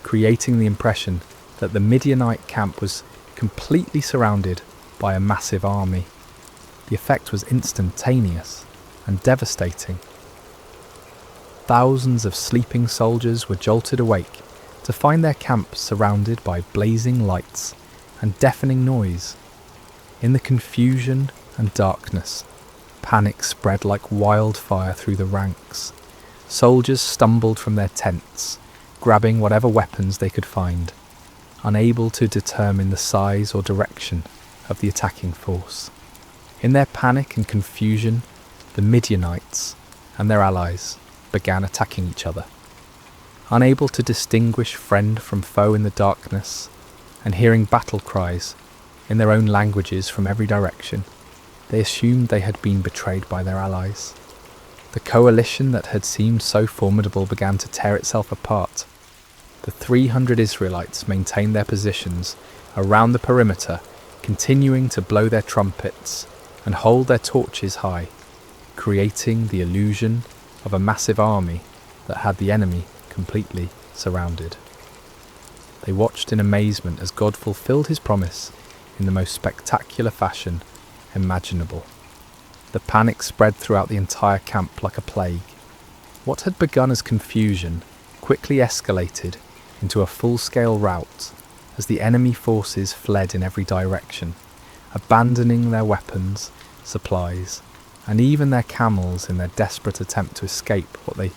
creating the impression that the Midianite camp was completely surrounded by a massive army. The effect was instantaneous and devastating. Thousands of sleeping soldiers were jolted awake to find their camp surrounded by blazing lights and deafening noise. In the confusion and darkness, panic spread like wildfire through the ranks. Soldiers stumbled from their tents, grabbing whatever weapons they could find, unable to determine the size or direction of the attacking force. In their panic and confusion, the Midianites and their allies began attacking each other. Unable to distinguish friend from foe in the darkness, and hearing battle cries in their own languages from every direction, they assumed they had been betrayed by their allies. The coalition that had seemed so formidable began to tear itself apart. The 300 Israelites maintained their positions around the perimeter, continuing to blow their trumpets and hold their torches high, creating the illusion of a massive army that had the enemy completely surrounded. They watched in amazement as God fulfilled his promise in the most spectacular fashion imaginable. The panic spread throughout the entire camp like a plague. What had begun as confusion quickly escalated into a full-scale rout as the enemy forces fled in every direction, abandoning their weapons, supplies, and even their camels in their desperate attempt to escape what they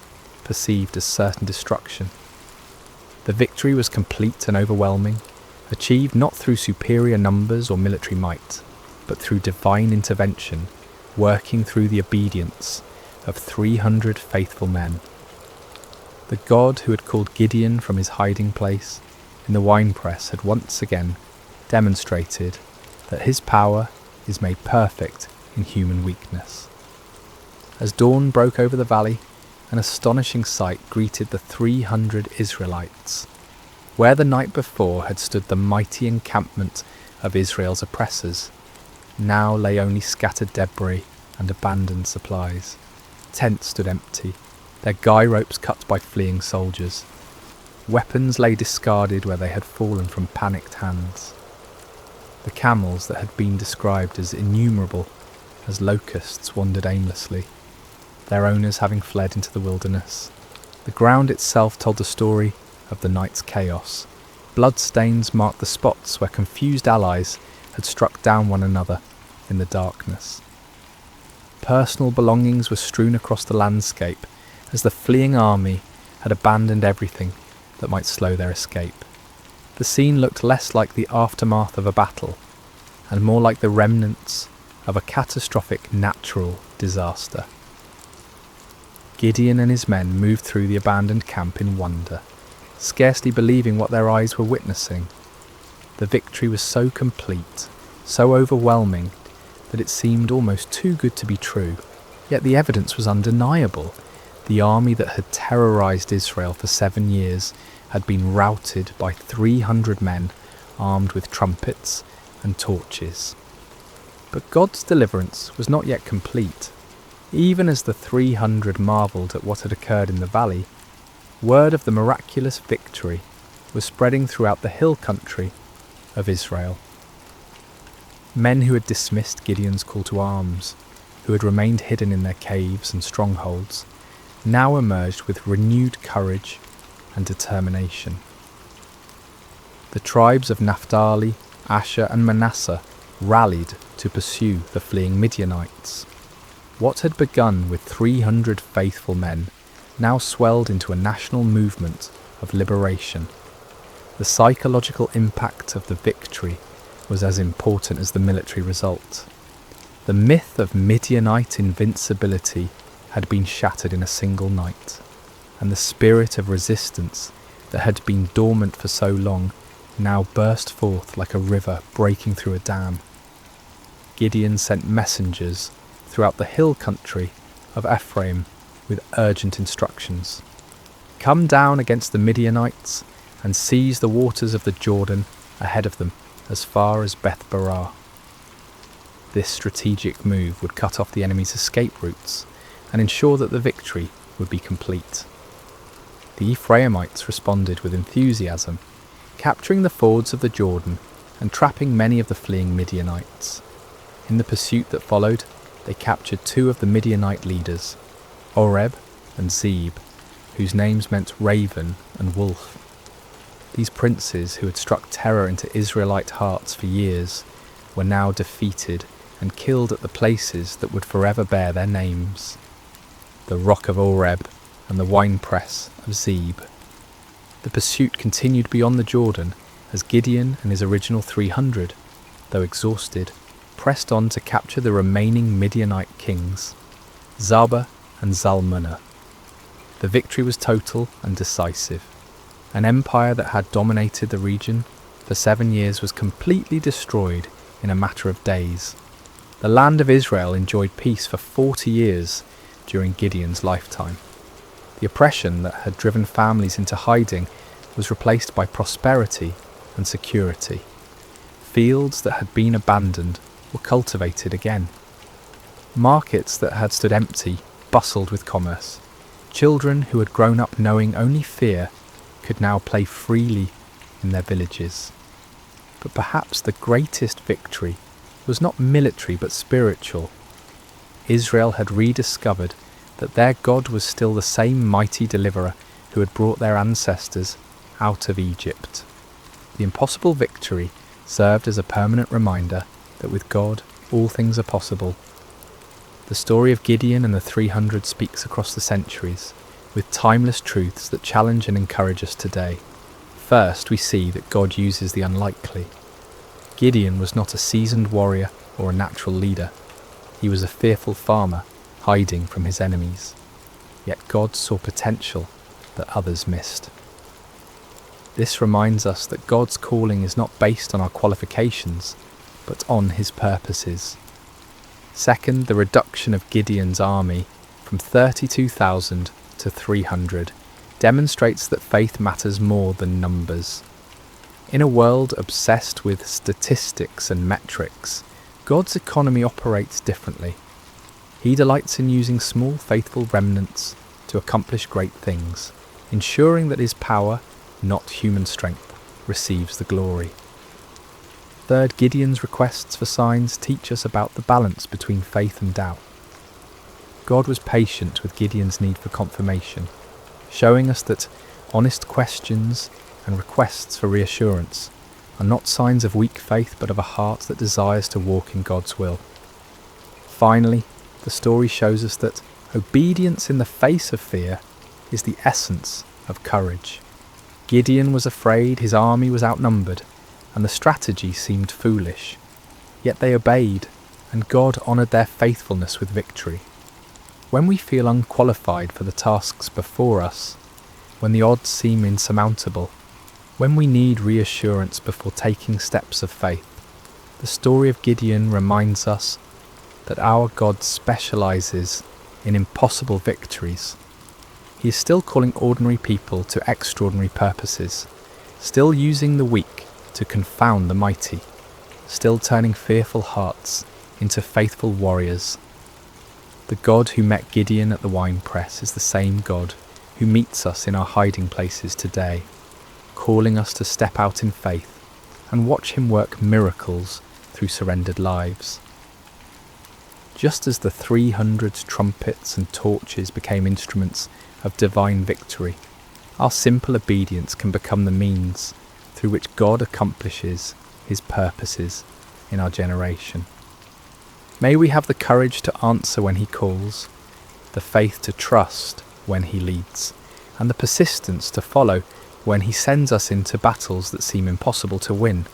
perceived as certain destruction. The victory was complete and overwhelming, achieved not through superior numbers or military might, but through divine intervention, working through the obedience of 300 faithful men. The God who had called Gideon from his hiding place in the winepress had once again demonstrated that his power is made perfect in human weakness. As dawn broke over the valley, an astonishing sight greeted the 300 Israelites. Where the night before had stood the mighty encampment of Israel's oppressors, now lay only scattered debris and abandoned supplies. Tents stood empty, their guy ropes cut by fleeing soldiers. Weapons lay discarded where they had fallen from panicked hands. The camels that had been described as innumerable as locusts wandered aimlessly, their owners having fled into the wilderness. The ground itself told the story of the night's chaos. Bloodstains marked the spots where confused allies had struck down one another in the darkness. Personal belongings were strewn across the landscape as the fleeing army had abandoned everything that might slow their escape. The scene looked less like the aftermath of a battle and more like the remnants of a catastrophic natural disaster. Gideon and his men moved through the abandoned camp in wonder, scarcely believing what their eyes were witnessing. The victory was so complete, so overwhelming, that it seemed almost too good to be true. Yet the evidence was undeniable. The army that had terrorized Israel for 7 years had been routed by 300 men armed with trumpets and torches. But God's deliverance was not yet complete. Even as the 300 marvelled at what had occurred in the valley, word of the miraculous victory was spreading throughout the hill country of Israel. Men who had dismissed Gideon's call to arms, who had remained hidden in their caves and strongholds, now emerged with renewed courage and determination. The tribes of Naphtali, Asher and Manasseh rallied to pursue the fleeing Midianites. What had begun with 300 faithful men now swelled into a national movement of liberation. The psychological impact of the victory was as important as the military result. The myth of Midianite invincibility had been shattered in a single night, and the spirit of resistance that had been dormant for so long now burst forth like a river breaking through a dam. Gideon sent messengers throughout the hill country of Ephraim with urgent instructions. Come down against the Midianites and seize the waters of the Jordan ahead of them as far as Beth-barah. This strategic move would cut off the enemy's escape routes and ensure that the victory would be complete. The Ephraimites responded with enthusiasm, capturing the fords of the Jordan and trapping many of the fleeing Midianites. In the pursuit that followed, they captured 2 of the Midianite leaders, Oreb and Zeb, whose names meant raven and wolf. These princes, who had struck terror into Israelite hearts for years, were now defeated and killed at the places that would forever bear their names: the rock of Oreb and the winepress of Zeb. The pursuit continued beyond the Jordan as Gideon and his original 300, though exhausted, pressed on to capture the remaining Midianite kings, Zaba and Zalmunna. The victory was total and decisive. An empire that had dominated the region for 7 years was completely destroyed in a matter of days. The land of Israel enjoyed peace for 40 years during Gideon's lifetime. The oppression that had driven families into hiding was replaced by prosperity and security. Fields that had been abandoned were cultivated again. Markets that had stood empty bustled with commerce. Children who had grown up knowing only fear could now play freely in their villages. But perhaps the greatest victory was not military but spiritual. Israel had rediscovered that their God was still the same mighty deliverer who had brought their ancestors out of Egypt. The impossible victory served as a permanent reminder that with God all things are possible. The story of Gideon and the 300 speaks across the centuries, with timeless truths that challenge and encourage us today. First, we see that God uses the unlikely. Gideon was not a seasoned warrior or a natural leader. He was a fearful farmer, hiding from his enemies. Yet God saw potential that others missed. This reminds us that God's calling is not based on our qualifications, but on his purposes. Second, the reduction of Gideon's army from 32,000 to 300 demonstrates that faith matters more than numbers. In a world obsessed with statistics and metrics, God's economy operates differently. He delights in using small faithful remnants to accomplish great things, ensuring that his power, not human strength, receives the glory. Third, Gideon's requests for signs teach us about the balance between faith and doubt. God was patient with Gideon's need for confirmation, showing us that honest questions and requests for reassurance are not signs of weak faith but of a heart that desires to walk in God's will. Finally, the story shows us that obedience in the face of fear is the essence of courage. Gideon was afraid, his army was outnumbered, and the strategy seemed foolish. Yet they obeyed, and God honoured their faithfulness with victory. When we feel unqualified for the tasks before us, when the odds seem insurmountable, when we need reassurance before taking steps of faith, the story of Gideon reminds us that our God specializes in impossible victories. He is still calling ordinary people to extraordinary purposes, still using the weak to confound the mighty, still turning fearful hearts into faithful warriors. The God who met Gideon at the winepress is the same God who meets us in our hiding places today, calling us to step out in faith and watch him work miracles through surrendered lives. Just as the 300 trumpets and torches became instruments of divine victory, our simple obedience can become the means through which God accomplishes his purposes in our generation. May we have the courage to answer when he calls, the faith to trust when he leads, and the persistence to follow when he sends us into battles that seem impossible to win.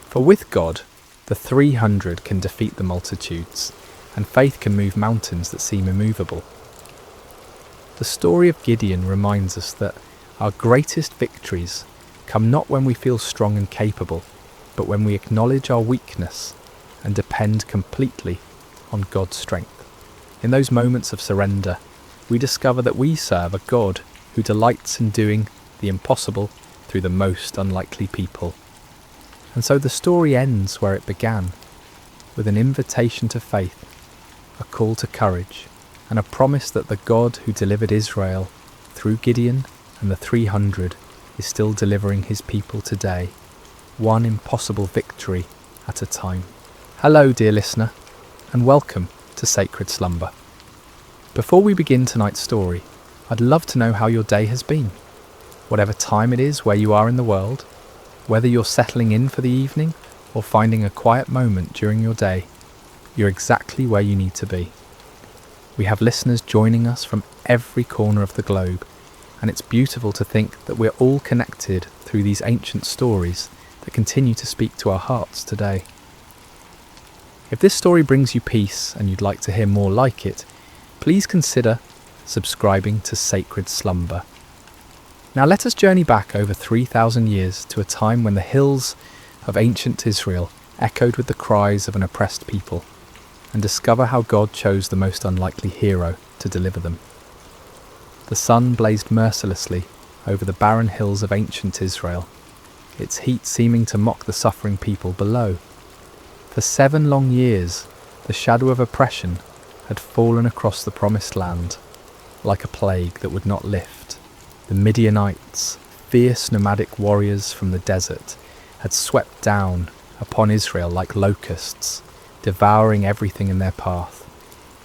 For with God, the 300 can defeat the multitudes, and faith can move mountains that seem immovable. The story of Gideon reminds us that our greatest victories come not when we feel strong and capable, but when we acknowledge our weakness and depend completely on God's strength. In those moments of surrender, we discover that we serve a God who delights in doing the impossible through the most unlikely people. And so the story ends where it began, with an invitation to faith, a call to courage, and a promise that the God who delivered Israel through Gideon and the 300 is still delivering his people today, one impossible victory at a time. Hello, dear listener, and welcome to Sacred Slumber. Before we begin tonight's story, I'd love to know how your day has been. Whatever time it is where you are in the world, whether you're settling in for the evening or finding a quiet moment during your day, you're exactly where you need to be. We have listeners joining us from every corner of the globe, and it's beautiful to think that we're all connected through these ancient stories that continue to speak to our hearts today. If this story brings you peace and you'd like to hear more like it, please consider subscribing to Sacred Slumber. Now let us journey back over 3,000 years to a time when the hills of ancient Israel echoed with the cries of an oppressed people, and discover how God chose the most unlikely hero to deliver them. The sun blazed mercilessly over the barren hills of ancient Israel, its heat seeming to mock the suffering people below. For 7 long years, the shadow of oppression had fallen across the promised land, like a plague that would not lift. The Midianites, fierce nomadic warriors from the desert, had swept down upon Israel like locusts, devouring everything in their path.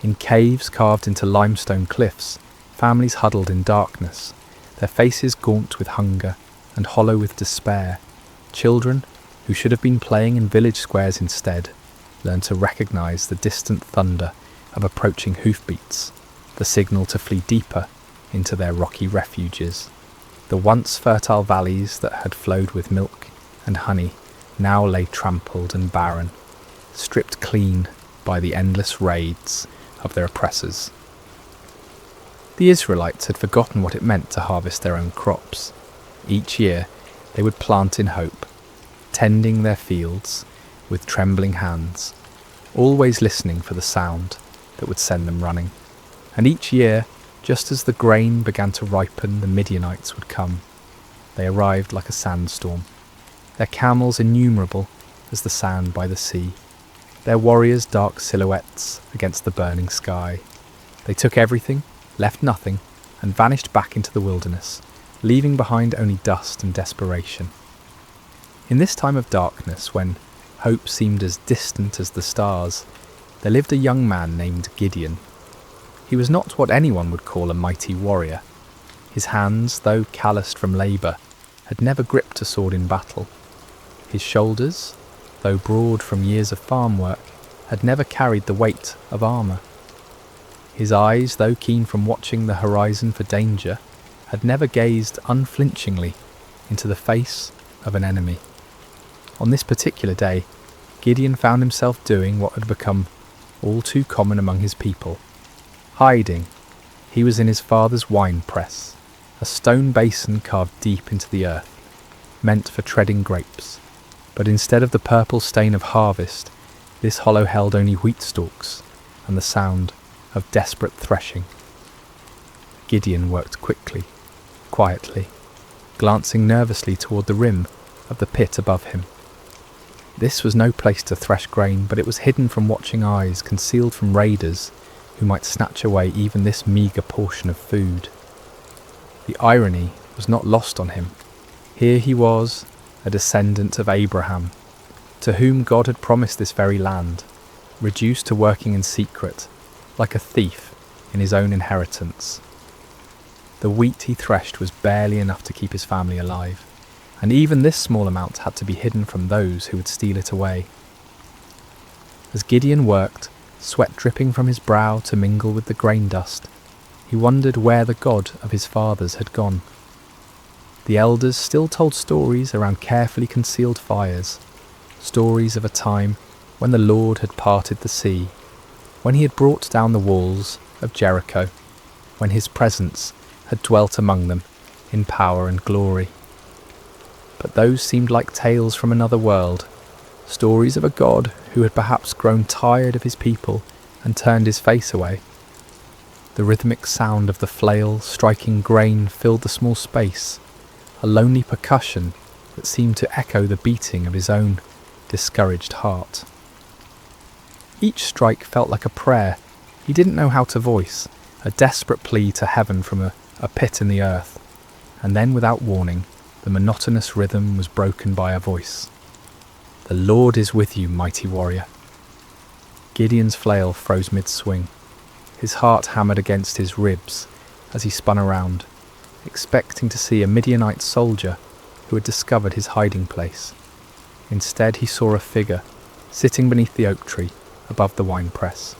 In caves carved into limestone cliffs, families huddled in darkness, their faces gaunt with hunger and hollow with despair. Children, who should have been playing in village squares instead, learned to recognize the distant thunder of approaching hoofbeats, the signal to flee deeper into their rocky refuges. The once fertile valleys that had flowed with milk and honey now lay trampled and barren, stripped clean by the endless raids of their oppressors. The Israelites had forgotten what it meant to harvest their own crops. Each year they would plant in hope, tending their fields with trembling hands, always listening for the sound that would send them running. And each year, just as the grain began to ripen, the Midianites would come. They arrived like a sandstorm, their camels innumerable as the sand by the sea, their warriors dark silhouettes against the burning sky. They took everything, left nothing, and vanished back into the wilderness, leaving behind only dust and desperation. In this time of darkness, when hope seemed as distant as the stars, there lived a young man named Gideon. He was not what anyone would call a mighty warrior. His hands, though calloused from labour, had never gripped a sword in battle. His shoulders, though broad from years of farm work, had never carried the weight of armour. His eyes, though keen from watching the horizon for danger, had never gazed unflinchingly into the face of an enemy. On this particular day, Gideon found himself doing what had become all too common among his people. Hiding. He was in his father's wine press, a stone basin carved deep into the earth, meant for treading grapes. But instead of the purple stain of harvest, this hollow held only wheat stalks and the sound of desperate threshing. Gideon worked quickly, quietly, glancing nervously toward the rim of the pit above him. This was no place to thresh grain, but it was hidden from watching eyes, concealed from raiders who might snatch away even this meagre portion of food. The irony was not lost on him. Here he was, a descendant of Abraham, to whom God had promised this very land, reduced to working in secret, like a thief in his own inheritance. The wheat he threshed was barely enough to keep his family alive, and even this small amount had to be hidden from those who would steal it away. As Gideon worked, sweat dripping from his brow to mingle with the grain dust, he wondered where the God of his fathers had gone. The elders still told stories around carefully concealed fires, stories of a time when the Lord had parted the sea, when he had brought down the walls of Jericho, when his presence had dwelt among them in power and glory. But those seemed like tales from another world, stories of a God who had perhaps grown tired of his people and turned his face away. The rhythmic sound of the flail striking grain filled the small space, a lonely percussion that seemed to echo the beating of his own discouraged heart. Each strike felt like a prayer he didn't know how to voice, a desperate plea to heaven from a pit in the earth, and then without warning, the monotonous rhythm was broken by a voice. "The Lord is with you, mighty warrior." Gideon's flail froze mid-swing. His heart hammered against his ribs as he spun around, expecting to see a Midianite soldier who had discovered his hiding place. Instead he saw a figure sitting beneath the oak tree above the winepress,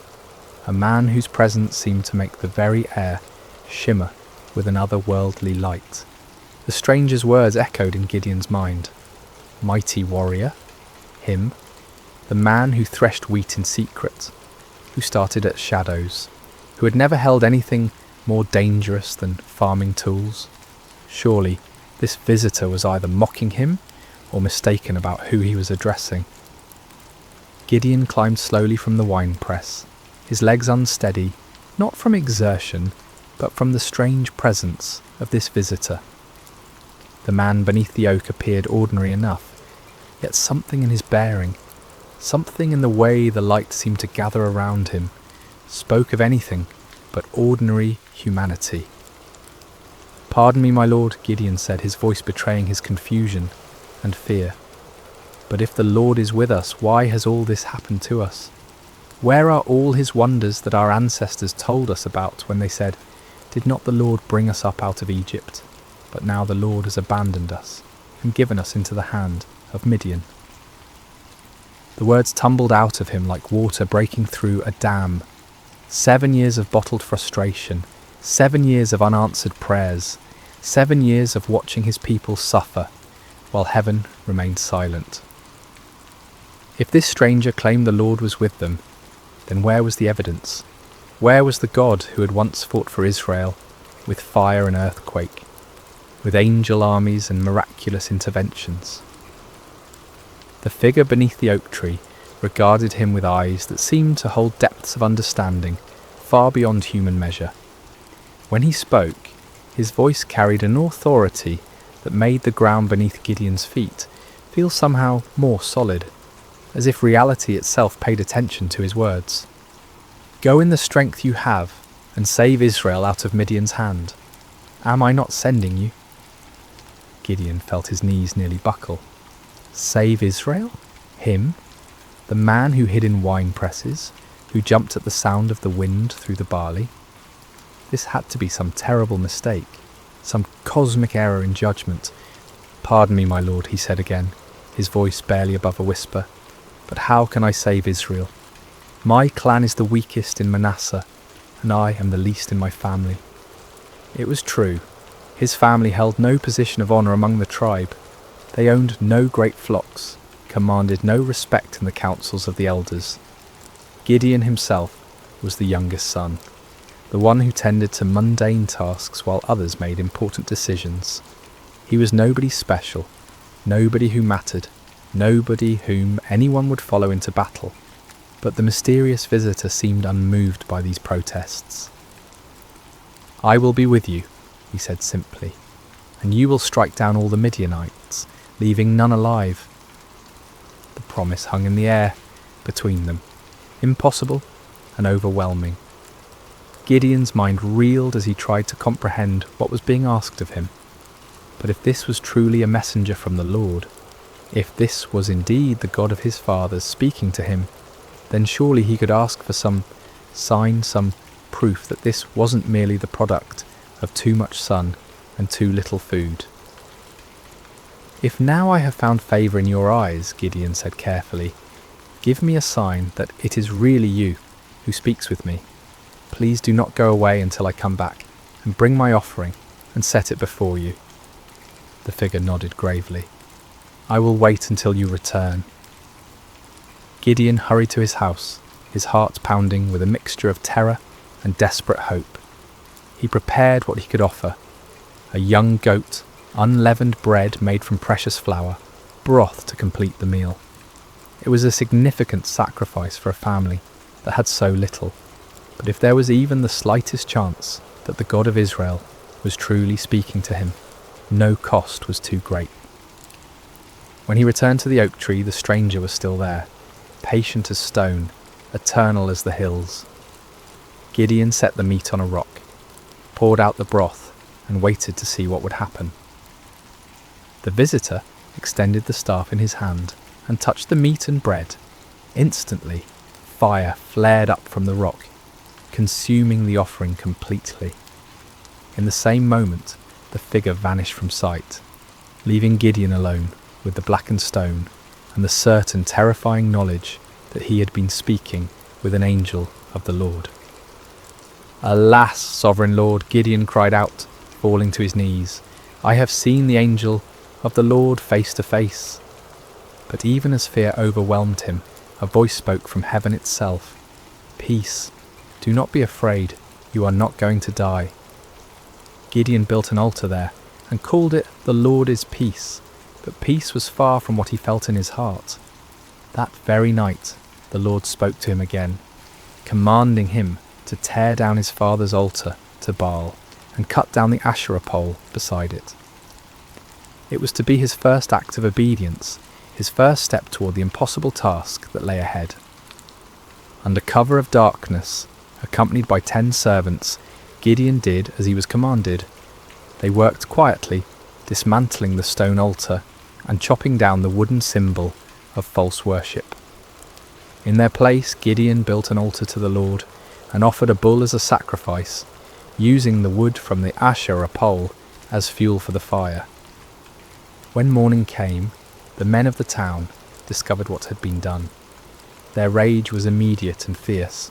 a man whose presence seemed to make the very air shimmer with an otherworldly light. The stranger's words echoed in Gideon's mind. Mighty warrior? Him? The man who threshed wheat in secret, who started at shadows, who had never held anything more dangerous than farming tools? Surely this visitor was either mocking him or mistaken about who he was addressing. Gideon climbed slowly from the winepress, his legs unsteady, not from exertion, but from the strange presence of this visitor. The man beneath the oak appeared ordinary enough, yet something in his bearing, something in the way the light seemed to gather around him, spoke of anything but ordinary humanity. "Pardon me, my lord," Gideon said, his voice betraying his confusion and fear. "But if the Lord is with us, why has all this happened to us? Where are all his wonders that our ancestors told us about when they said, 'Did not the Lord bring us up out of Egypt? But now the Lord has abandoned us and given us into the hand of Midian.'" The words tumbled out of him like water breaking through a dam. 7 years of bottled frustration, 7 years of unanswered prayers, 7 years of watching his people suffer, while heaven remained silent. If this stranger claimed the Lord was with them, then where was the evidence? Where was the God who had once fought for Israel with fire and earthquake, with angel armies and miraculous interventions? The figure beneath the oak tree regarded him with eyes that seemed to hold depths of understanding far beyond human measure. When he spoke, his voice carried an authority that made the ground beneath Gideon's feet feel somehow more solid, as if reality itself paid attention to his words. "Go in the strength you have and save Israel out of Midian's hand. Am I not sending you?" Gideon felt his knees nearly buckle. Save Israel? Him? The man who hid in wine presses, who jumped at the sound of the wind through the barley? This had to be some terrible mistake, some cosmic error in judgment. "Pardon me, my lord," he said again, his voice barely above a whisper, "but how can I save Israel? My clan is the weakest in Manasseh, and I am the least in my family." It was true. His family held no position of honour among the tribe. They owned no great flocks, commanded no respect in the councils of the elders. Gideon himself was the youngest son. the one who tended to mundane tasks while others made important decisions. He was nobody special, nobody who mattered, nobody whom anyone would follow into battle, but the mysterious visitor seemed unmoved by these protests. "I will be with you," he said simply, "and you will strike down all the Midianites, leaving none alive." The promise hung in the air between them, impossible and overwhelming. Gideon's mind reeled as he tried to comprehend what was being asked of him. But if this was truly a messenger from the Lord, if this was indeed the God of his fathers speaking to him, then surely he could ask for some sign, some proof that this wasn't merely the product of too much sun and too little food. "If now I have found favour in your eyes," Gideon said carefully, "give me a sign that it is really you who speaks with me. Please do not go away until I come back, and bring my offering and set it before you." The figure nodded gravely. "I will wait until you return." Gideon hurried to his house, his heart pounding with a mixture of terror and desperate hope. He prepared what he could offer: a young goat, unleavened bread made from precious flour, broth to complete the meal. It was a significant sacrifice for a family that had so little, but if there was even the slightest chance that the God of Israel was truly speaking to him, no cost was too great. When he returned to the oak tree, the stranger was still there, patient as stone, eternal as the hills. Gideon set the meat on a rock, poured out the broth, and waited to see what would happen. The visitor extended the staff in his hand and touched the meat and bread. Instantly, fire flared up from the rock, consuming the offering completely. In the same moment, the figure vanished from sight, leaving Gideon alone with the blackened stone and the certain terrifying knowledge that he had been speaking with an angel of the Lord. "Alas, sovereign Lord," Gideon cried out, falling to his knees, "I have seen the angel of the Lord face to face." But even as fear overwhelmed him, a voice spoke from heaven itself. "Peace, do not be afraid, you are not going to die." Gideon built an altar there and called it "The Lord is Peace," but peace was far from what he felt in his heart. That very night, the Lord spoke to him again, commanding him to tear down his father's altar to Baal and cut down the Asherah pole beside it. It was to be his first act of obedience, his first step toward the impossible task that lay ahead. Under cover of darkness, accompanied by 10 servants, Gideon did as he was commanded. They worked quietly, dismantling the stone altar and chopping down the wooden symbol of false worship. In their place, Gideon built an altar to the Lord and offered a bull as a sacrifice, using the wood from the Asherah pole as fuel for the fire. When morning came, the men of the town discovered what had been done. Their rage was immediate and fierce.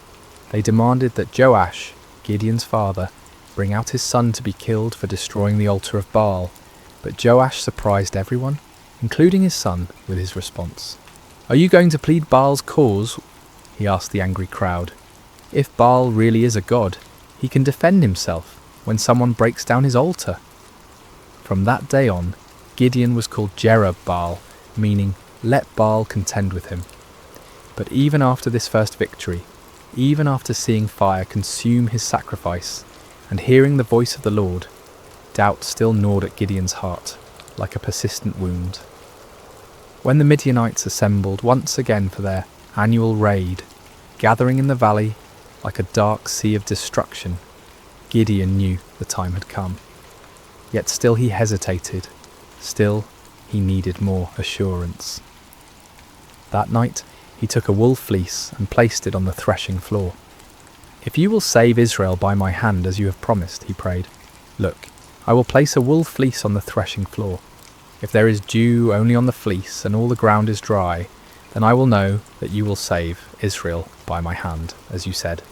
They demanded that Joash, Gideon's father, bring out his son to be killed for destroying the altar of Baal, but Joash surprised everyone, including his son, with his response. "Are you going to plead Baal's cause?" he asked the angry crowd. "If Baal really is a god, he can defend himself when someone breaks down his altar." From that day on, Gideon was called Jerub-Baal, meaning "let Baal contend with him." But even after this first victory, even after seeing fire consume his sacrifice and hearing the voice of the Lord, doubt still gnawed at Gideon's heart like a persistent wound. When the Midianites assembled once again for their annual raid, gathering in the valley like a dark sea of destruction, Gideon knew the time had come. Yet still he hesitated, still he needed more assurance. That night he took a wool fleece and placed it on the threshing floor. "If you will save Israel by my hand as you have promised," he prayed, "look, I will place a wool fleece on the threshing floor. If there is dew only on the fleece and all the ground is dry, then I will know that you will save Israel by my hand, as you said."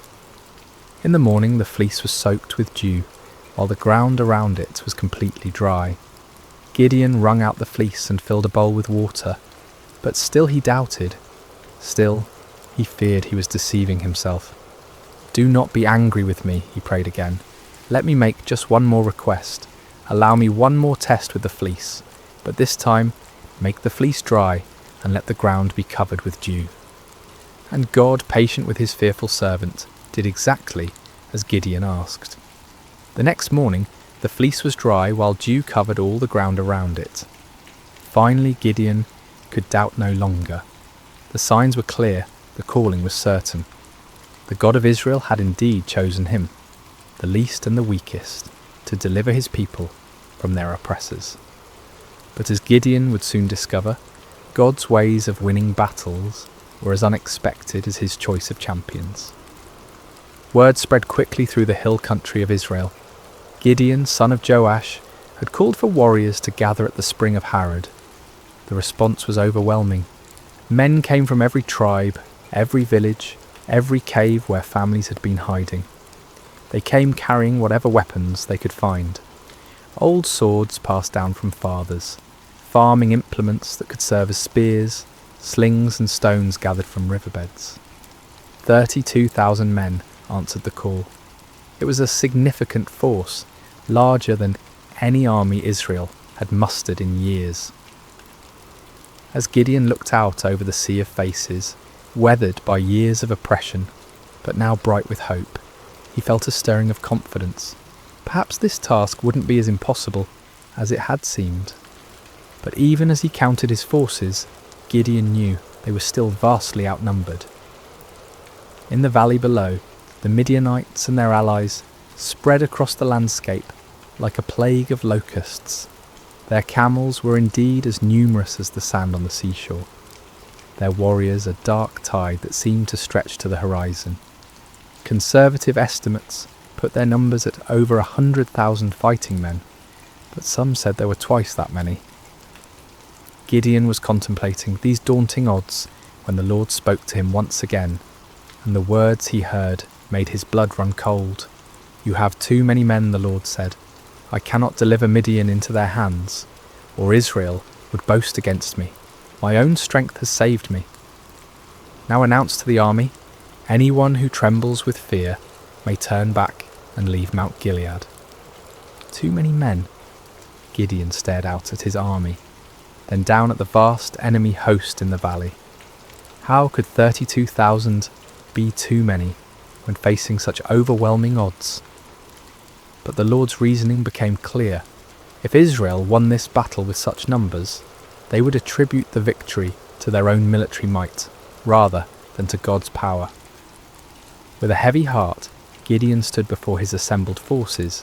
In the morning the fleece was soaked with dew, while the ground around it was completely dry. Gideon wrung out the fleece and filled a bowl with water, but still he doubted. Still, he feared he was deceiving himself. "Do not be angry with me," he prayed again. "Let me make just one more request. Allow me one more test with the fleece, but this time make the fleece dry and let the ground be covered with dew." And God, patient with his fearful servant, did exactly as Gideon asked. The next morning, the fleece was dry while dew covered all the ground around it. Finally, Gideon could doubt no longer. The signs were clear, the calling was certain. The God of Israel had indeed chosen him, the least and the weakest, to deliver his people from their oppressors. But as Gideon would soon discover, God's ways of winning battles were as unexpected as his choice of champions. Word spread quickly through the hill country of Israel. Gideon, son of Joash, had called for warriors to gather at the spring of Harod. The response was overwhelming. Men came from every tribe, every village, every cave where families had been hiding. They came carrying whatever weapons they could find. Old swords passed down from fathers, farming implements that could serve as spears, slings and stones gathered from riverbeds. 32,000 men answered the call. It was a significant force, larger than any army Israel had mustered in years. As Gideon looked out over the sea of faces, weathered by years of oppression, but now bright with hope, he felt a stirring of confidence. Perhaps this task wouldn't be as impossible as it had seemed. But even as he counted his forces, Gideon knew they were still vastly outnumbered. In the valley below, the Midianites and their allies spread across the landscape like a plague of locusts. Their camels were indeed as numerous as the sand on the seashore. Their warriors a dark tide that seemed to stretch to the horizon. Conservative estimates put their numbers at over 100,000 fighting men, but some said there were twice that many. Gideon was contemplating these daunting odds when the Lord spoke to him once again, and the words he heard made his blood run cold. "You have too many men," the Lord said. "I cannot deliver Midian into their hands, or Israel would boast against me. My own strength has saved me. Now announce to the army, anyone who trembles with fear may turn back and leave Mount Gilead." Too many men. Gideon stared out at his army, then down at the vast enemy host in the valley. How could 32,000 be too many when facing such overwhelming odds? But the Lord's reasoning became clear. If Israel won this battle with such numbers, they would attribute the victory to their own military might, rather than to God's power. With a heavy heart, Gideon stood before his assembled forces.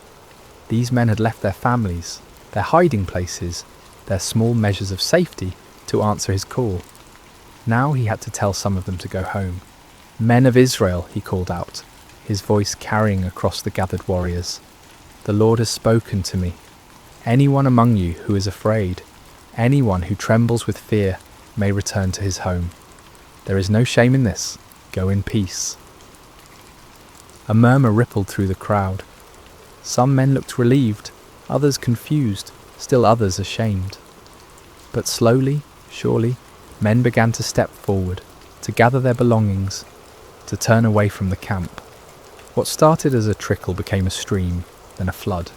These men had left their families, their hiding places, their small measures of safety to answer his call. Now he had to tell some of them to go home. "Men of Israel," he called out, his voice carrying across the gathered warriors. "The Lord has spoken to me. Anyone among you who is afraid, anyone who trembles with fear, may return to his home. There is no shame in this. Go in peace." A murmur rippled through the crowd. Some men looked relieved, others confused, still others ashamed. But slowly, surely, men began to step forward, to gather their belongings, to turn away from the camp. What started as a trickle became a stream, then a flood.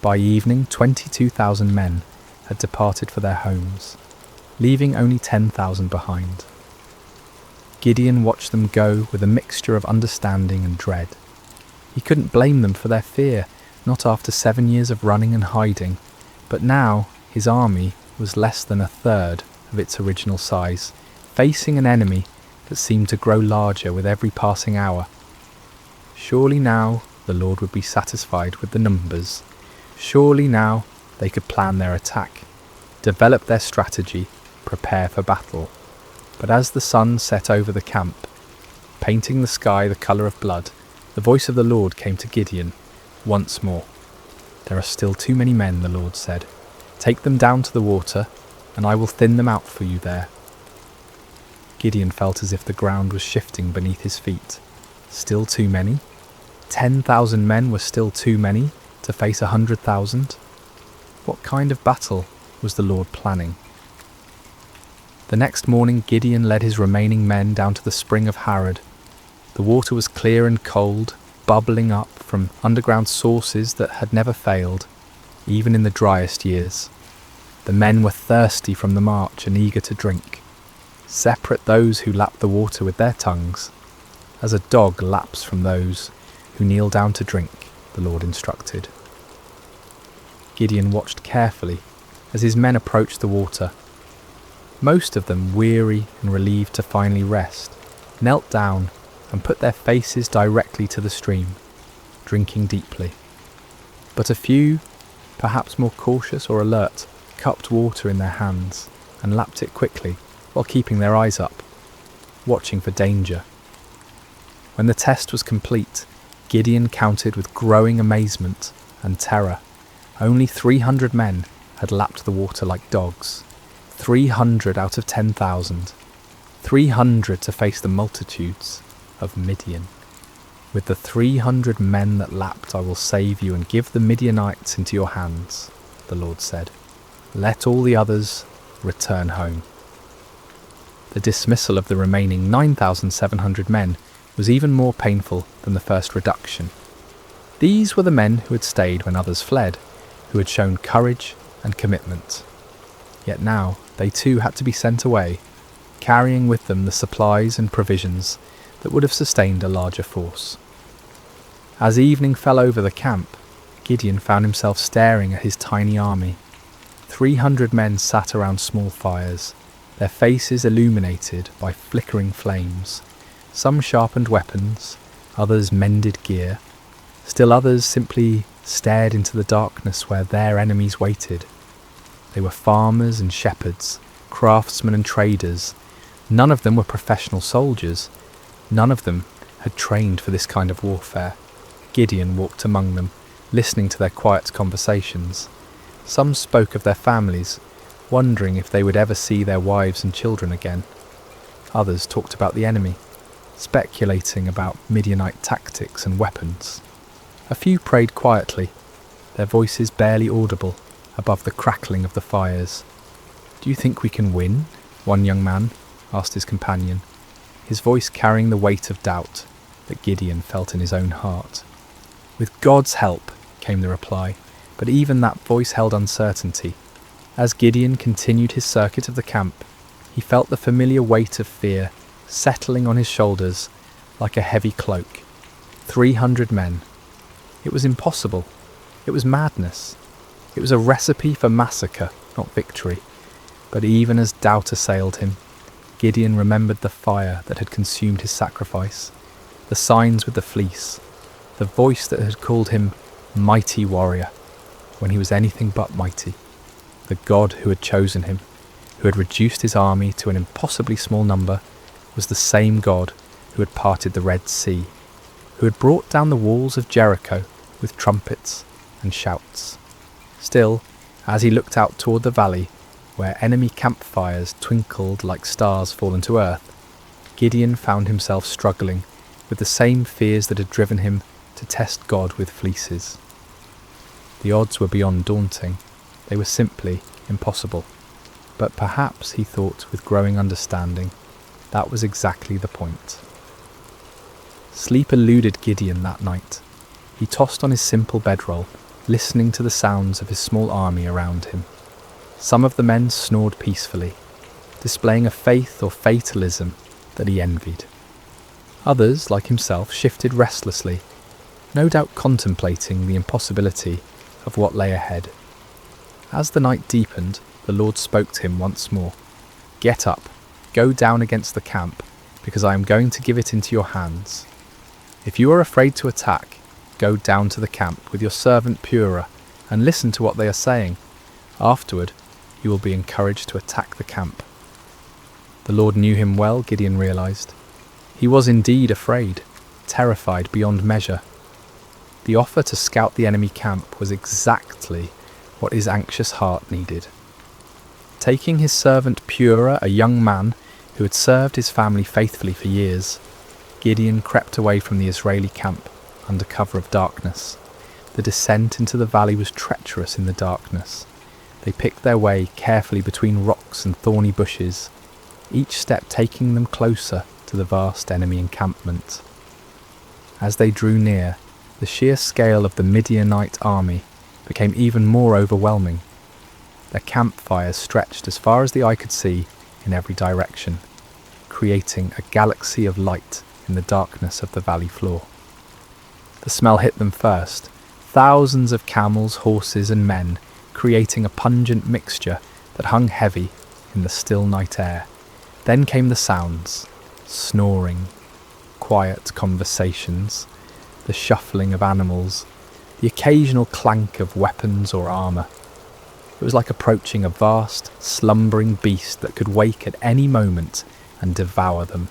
By evening, 22,000 men had departed for their homes, leaving only 10,000 behind. Gideon watched them go with a mixture of understanding and dread. He couldn't blame them for their fear, not after 7 years of running and hiding, but now his army was less than a third of its original size, facing an enemy that seemed to grow larger with every passing hour. Surely now the Lord would be satisfied with the numbers. Surely now they could plan their attack, develop their strategy, prepare for battle. But as the sun set over the camp, painting the sky the colour of blood, the voice of the Lord came to Gideon once more. "There are still too many men," the Lord said. "Take them down to the water, and I will thin them out for you there." Gideon felt as if the ground was shifting beneath his feet. Still too many? 10,000 men were still too many to face 100,000? What kind of battle was the Lord planning? The next morning Gideon led his remaining men down to the spring of Harod. The water was clear and cold, bubbling up from underground sources that had never failed, even in the driest years. The men were thirsty from the march and eager to drink. Separate those who lapped the water with their tongues, as a dog laps from those who kneel down to drink, the Lord instructed. Gideon watched carefully as his men approached the water. Most of them, weary and relieved to finally rest, knelt down and put their faces directly to the stream, drinking deeply. But a few, perhaps more cautious or alert, cupped water in their hands and lapped it quickly while keeping their eyes up, watching for danger. When the test was complete, Gideon counted with growing amazement and terror. Only 300 men had lapped the water like dogs. 300 out of 10,000. 300 to face the multitudes of Midian. With the 300 men that lapped I will save you and give the Midianites into your hands, the Lord said. Let all the others return home. The dismissal of the remaining 9,700 men was even more painful than the first reduction. These were the men who had stayed when others fled, who had shown courage and commitment. Yet now they too had to be sent away, carrying with them the supplies and provisions that would have sustained a larger force. As evening fell over the camp, Gideon found himself staring at his tiny army. 300 men sat around small fires, their faces illuminated by flickering flames. Some sharpened weapons, others mended gear, still others simply stared into the darkness where their enemies waited. They were farmers and shepherds, craftsmen and traders. None of them were professional soldiers. None of them had trained for this kind of warfare. Gideon walked among them, listening to their quiet conversations. Some spoke of their families, wondering if they would ever see their wives and children again. Others talked about the enemy, speculating about Midianite tactics and weapons. A few prayed quietly, their voices barely audible above the crackling of the fires. "Do you think we can win?" one young man asked his companion, his voice carrying the weight of doubt that Gideon felt in his own heart. "With God's help," came the reply, but even that voice held uncertainty. As Gideon continued his circuit of the camp, he felt the familiar weight of fear settling on his shoulders like a heavy cloak. 300 men. It was impossible. It was madness. It was a recipe for massacre, not victory. But even as doubt assailed him, Gideon remembered the fire that had consumed his sacrifice, the signs with the fleece, the voice that had called him mighty warrior when he was anything but mighty. The God who had chosen him, who had reduced his army to an impossibly small number, was the same God who had parted the Red Sea, who had brought down the walls of Jericho with trumpets and shouts. Still, as he looked out toward the valley, where enemy campfires twinkled like stars fallen to earth, Gideon found himself struggling with the same fears that had driven him to test God with fleeces. The odds were beyond daunting. They were simply impossible. But perhaps, he thought with growing understanding, that was exactly the point. Sleep eluded Gideon that night. He tossed on his simple bedroll, listening to the sounds of his small army around him. Some of the men snored peacefully, displaying a faith or fatalism that he envied. Others, like himself, shifted restlessly, no doubt contemplating the impossibility of what lay ahead. As the night deepened, the Lord spoke to him once more. "Get up, go down against the camp, because I am going to give it into your hands. If you are afraid to attack, go down to the camp with your servant Purah and listen to what they are saying. Afterward, you will be encouraged to attack the camp." The Lord knew him well, Gideon realized. He was indeed afraid, terrified beyond measure. The offer to scout the enemy camp was exactly what his anxious heart needed. Taking his servant Purah, a young man who had served his family faithfully for years, Gideon crept away from the Israeli camp under cover of darkness. The descent into the valley was treacherous in the darkness. They picked their way carefully between rocks and thorny bushes, each step taking them closer to the vast enemy encampment. As they drew near, the sheer scale of the Midianite army became even more overwhelming. Their campfires stretched as far as the eye could see in every direction, creating a galaxy of light in the darkness of the valley floor. The smell hit them first, thousands of camels, horses and men, creating a pungent mixture that hung heavy in the still night air. Then came the sounds, snoring, quiet conversations, the shuffling of animals, the occasional clank of weapons or armour. It was like approaching a vast, slumbering beast that could wake at any moment and devour them.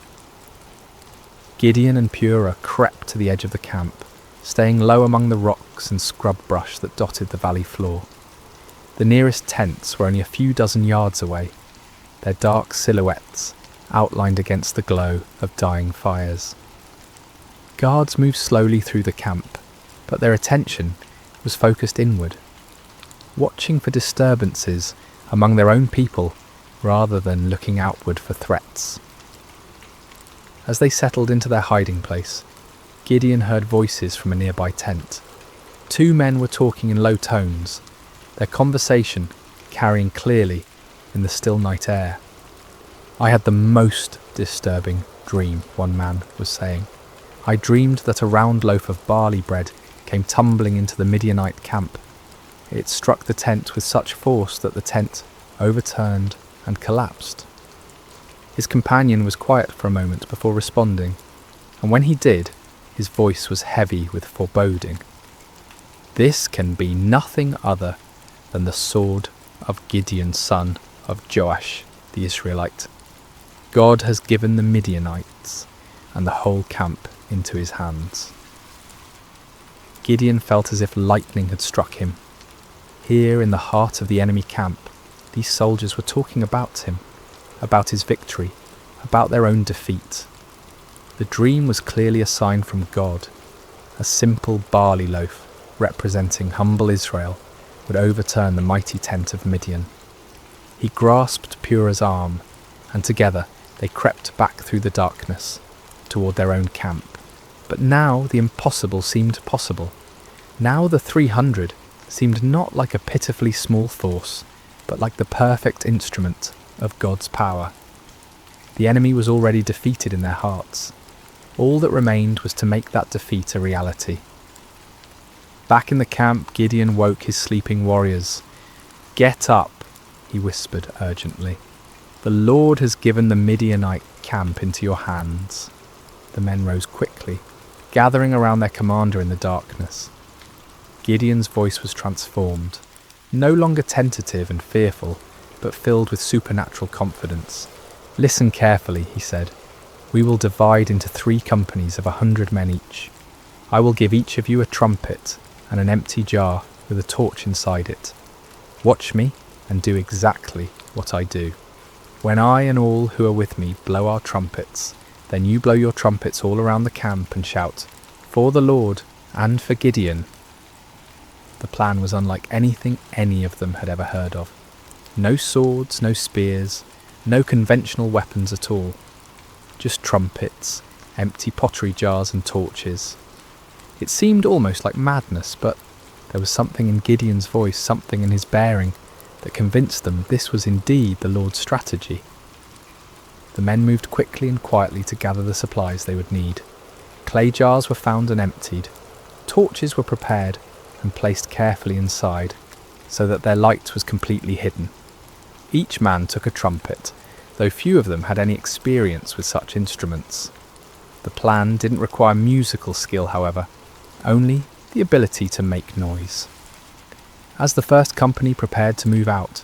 Gideon and Purah crept to the edge of the camp, staying low among the rocks and scrub brush that dotted the valley floor. The nearest tents were only a few dozen yards away, their dark silhouettes outlined against the glow of dying fires. Guards moved slowly through the camp, but their attention was focused inward, watching for disturbances among their own people rather than looking outward for threats. As they settled into their hiding place, Gideon heard voices from a nearby tent. Two men were talking in low tones, their conversation carrying clearly in the still night air. "I had the most disturbing dream," one man was saying. "I dreamed that a round loaf of barley bread came tumbling into the Midianite camp. It struck the tent with such force that the tent overturned and collapsed." His companion was quiet for a moment before responding, and when he did, his voice was heavy with foreboding. "This can be nothing other than the sword of Gideon, son of Joash, the Israelite. God has given the Midianites and the whole camp into his hands." Gideon felt as if lightning had struck him. Here in the heart of the enemy camp, these soldiers were talking about him, about his victory, about their own defeat. The dream was clearly a sign from God. A simple barley loaf, representing humble Israel, would overturn the mighty tent of Midian. He grasped Purah's arm, and together they crept back through the darkness, toward their own camp. But now the impossible seemed possible. Now the 300 seemed not like a pitifully small force, but like the perfect instrument of God's power. The enemy was already defeated in their hearts. All that remained was to make that defeat a reality. Back in the camp, Gideon woke his sleeping warriors. "Get up," he whispered urgently. "The Lord has given the Midianite camp into your hands." The men rose quickly, gathering around their commander in the darkness. Gideon's voice was transformed, no longer tentative and fearful, but filled with supernatural confidence. "Listen carefully," he said. "We will divide into 3 companies of 100 men each. I will give each of you a trumpet and an empty jar with a torch inside it. Watch me and do exactly what I do. When I and all who are with me blow our trumpets, then you blow your trumpets all around the camp and shout, 'For the Lord and for Gideon.'" The plan was unlike anything any of them had ever heard of. No swords, no spears, no conventional weapons at all. Just trumpets, empty pottery jars and torches. It seemed almost like madness, but there was something in Gideon's voice, something in his bearing, that convinced them this was indeed the Lord's strategy. The men moved quickly and quietly to gather the supplies they would need. Clay jars were found and emptied. Torches were prepared and placed carefully inside, so that their light was completely hidden. Each man took a trumpet, though few of them had any experience with such instruments. The plan didn't require musical skill, however, only the ability to make noise. As the first company prepared to move out,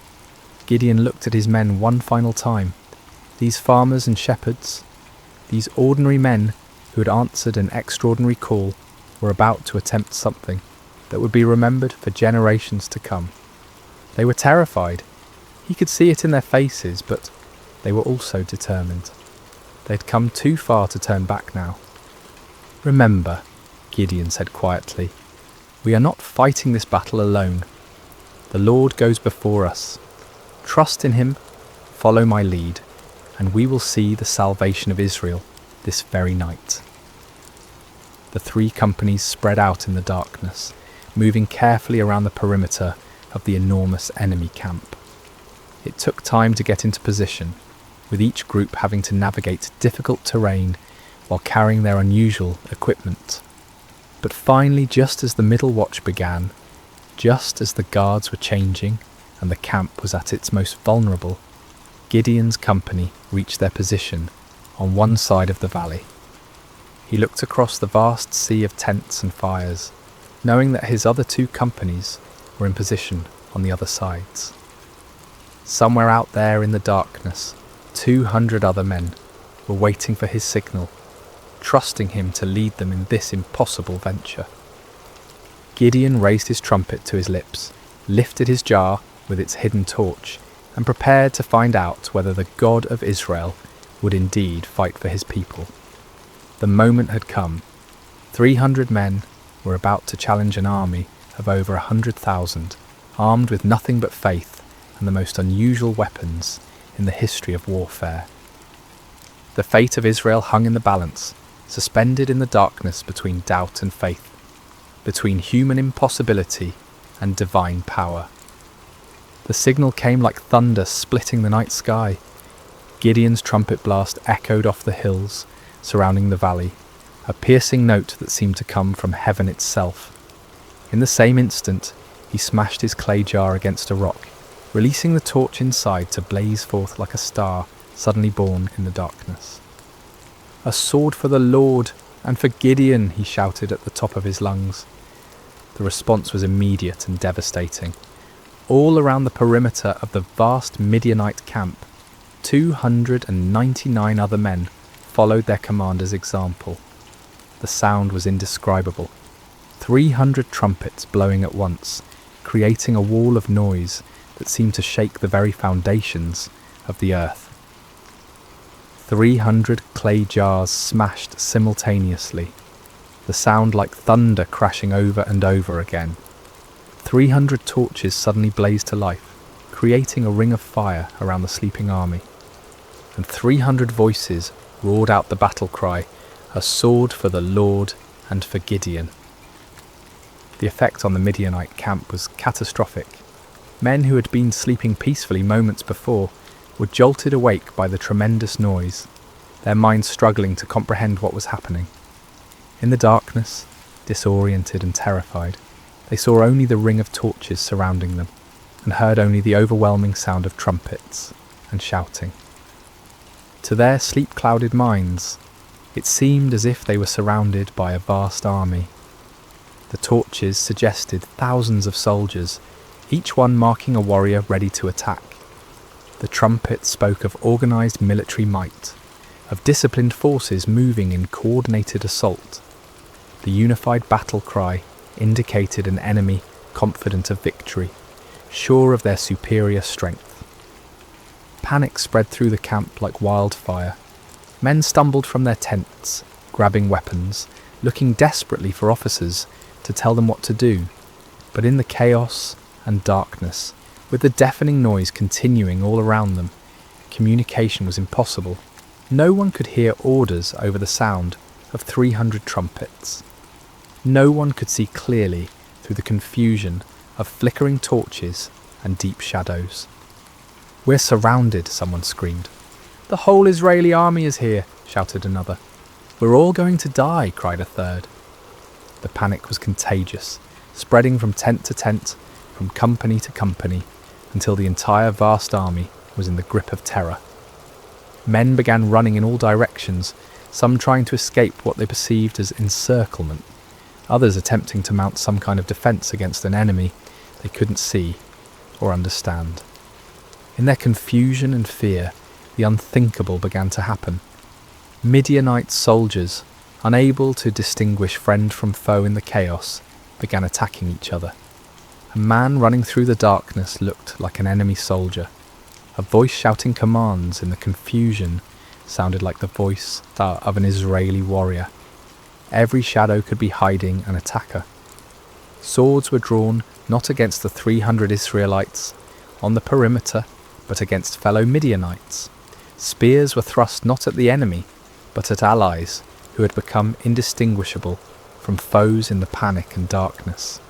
Gideon looked at his men one final time. These farmers and shepherds, these ordinary men who had answered an extraordinary call, were about to attempt something that would be remembered for generations to come. They were terrified. He could see it in their faces, but they were also determined. They'd come too far to turn back now. "Remember," Gideon said quietly, "we are not fighting this battle alone. The Lord goes before us. Trust in him, follow my lead, and we will see the salvation of Israel this very night." the 3 companies spread out in the darkness, moving carefully around the perimeter of the enormous enemy camp. It took time to get into position, with each group having to navigate difficult terrain while carrying their unusual equipment. But finally, just as the middle watch began, just as the guards were changing and the camp was at its most vulnerable, Gideon's company reached their position on one side of the valley. He looked across the vast sea of tents and fires, knowing that his other 2 companies were in position on the other sides. Somewhere out there in the darkness, 200 other men were waiting for his signal, trusting him to lead them in this impossible venture. Gideon raised his trumpet to his lips, lifted his jar with its hidden torch, and prepared to find out whether the God of Israel would indeed fight for his people. The moment had come. 300 men were about to challenge an army of over 100,000, armed with nothing but faith and the most unusual weapons in the history of warfare. The fate of Israel hung in the balance, suspended in the darkness between doubt and faith, between human impossibility and divine power. The signal came like thunder splitting the night sky. Gideon's trumpet blast echoed off the hills surrounding the valley, a piercing note that seemed to come from heaven itself. In the same instant, he smashed his clay jar against a rock, releasing the torch inside to blaze forth like a star suddenly born in the darkness. "A sword for the Lord and for Gideon," he shouted at the top of his lungs. The response was immediate and devastating. All around the perimeter of the vast Midianite camp, 299 other men followed their commander's example. The sound was indescribable. 300 trumpets blowing at once, creating a wall of noise that seemed to shake the very foundations of the earth. 300 clay jars smashed simultaneously, the sound like thunder crashing over and over again. 300 torches suddenly blazed to life, creating a ring of fire around the sleeping army. And 300 voices roared out the battle cry, "A sword for the Lord and for Gideon." The effect on the Midianite camp was catastrophic. Men who had been sleeping peacefully moments before were jolted awake by the tremendous noise, their minds struggling to comprehend what was happening. In the darkness, disoriented and terrified, they saw only the ring of torches surrounding them, and heard only the overwhelming sound of trumpets and shouting. To their sleep-clouded minds, it seemed as if they were surrounded by a vast army. The torches suggested thousands of soldiers, each one marking a warrior ready to attack. The trumpet spoke of organised military might, of disciplined forces moving in coordinated assault. The unified battle cry indicated an enemy confident of victory, sure of their superior strength. Panic spread through the camp like wildfire. Men stumbled from their tents, grabbing weapons, looking desperately for officers to tell them what to do. But in the chaos and darkness, with the deafening noise continuing all around them, communication was impossible. No one could hear orders over the sound of 300 trumpets. No one could see clearly through the confusion of flickering torches and deep shadows. "We're surrounded," someone screamed. "The whole Israeli army is here," shouted another. "We're all going to die," cried a third. The panic was contagious, spreading from tent to tent, from company to company, until the entire vast army was in the grip of terror. Men began running in all directions, some trying to escape what they perceived as encirclement, others attempting to mount some kind of defence against an enemy they couldn't see or understand. In their confusion and fear, the unthinkable began to happen. Midianite soldiers, unable to distinguish friend from foe in the chaos, began attacking each other. A man running through the darkness looked like an enemy soldier. A voice shouting commands in the confusion sounded like the voice of an Israeli warrior. Every shadow could be hiding an attacker. Swords were drawn not against the 300 Israelites on the perimeter, but against fellow Midianites. Spears were thrust not at the enemy, but at allies who had become indistinguishable from foes in the panic and darkness.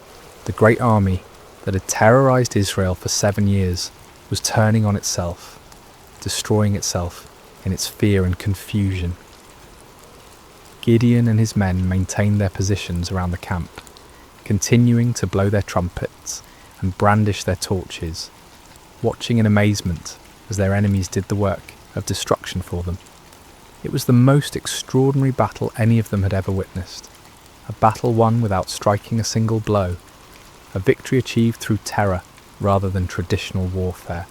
The great army that had terrorized Israel for 7 years was turning on itself, destroying itself in its fear and confusion. Gideon and his men maintained their positions around the camp, continuing to blow their trumpets and brandish their torches, watching in amazement as their enemies did the work of destruction for them. It was the most extraordinary battle any of them had ever witnessed, a battle won without striking a single blow, a victory achieved through terror rather than traditional warfare.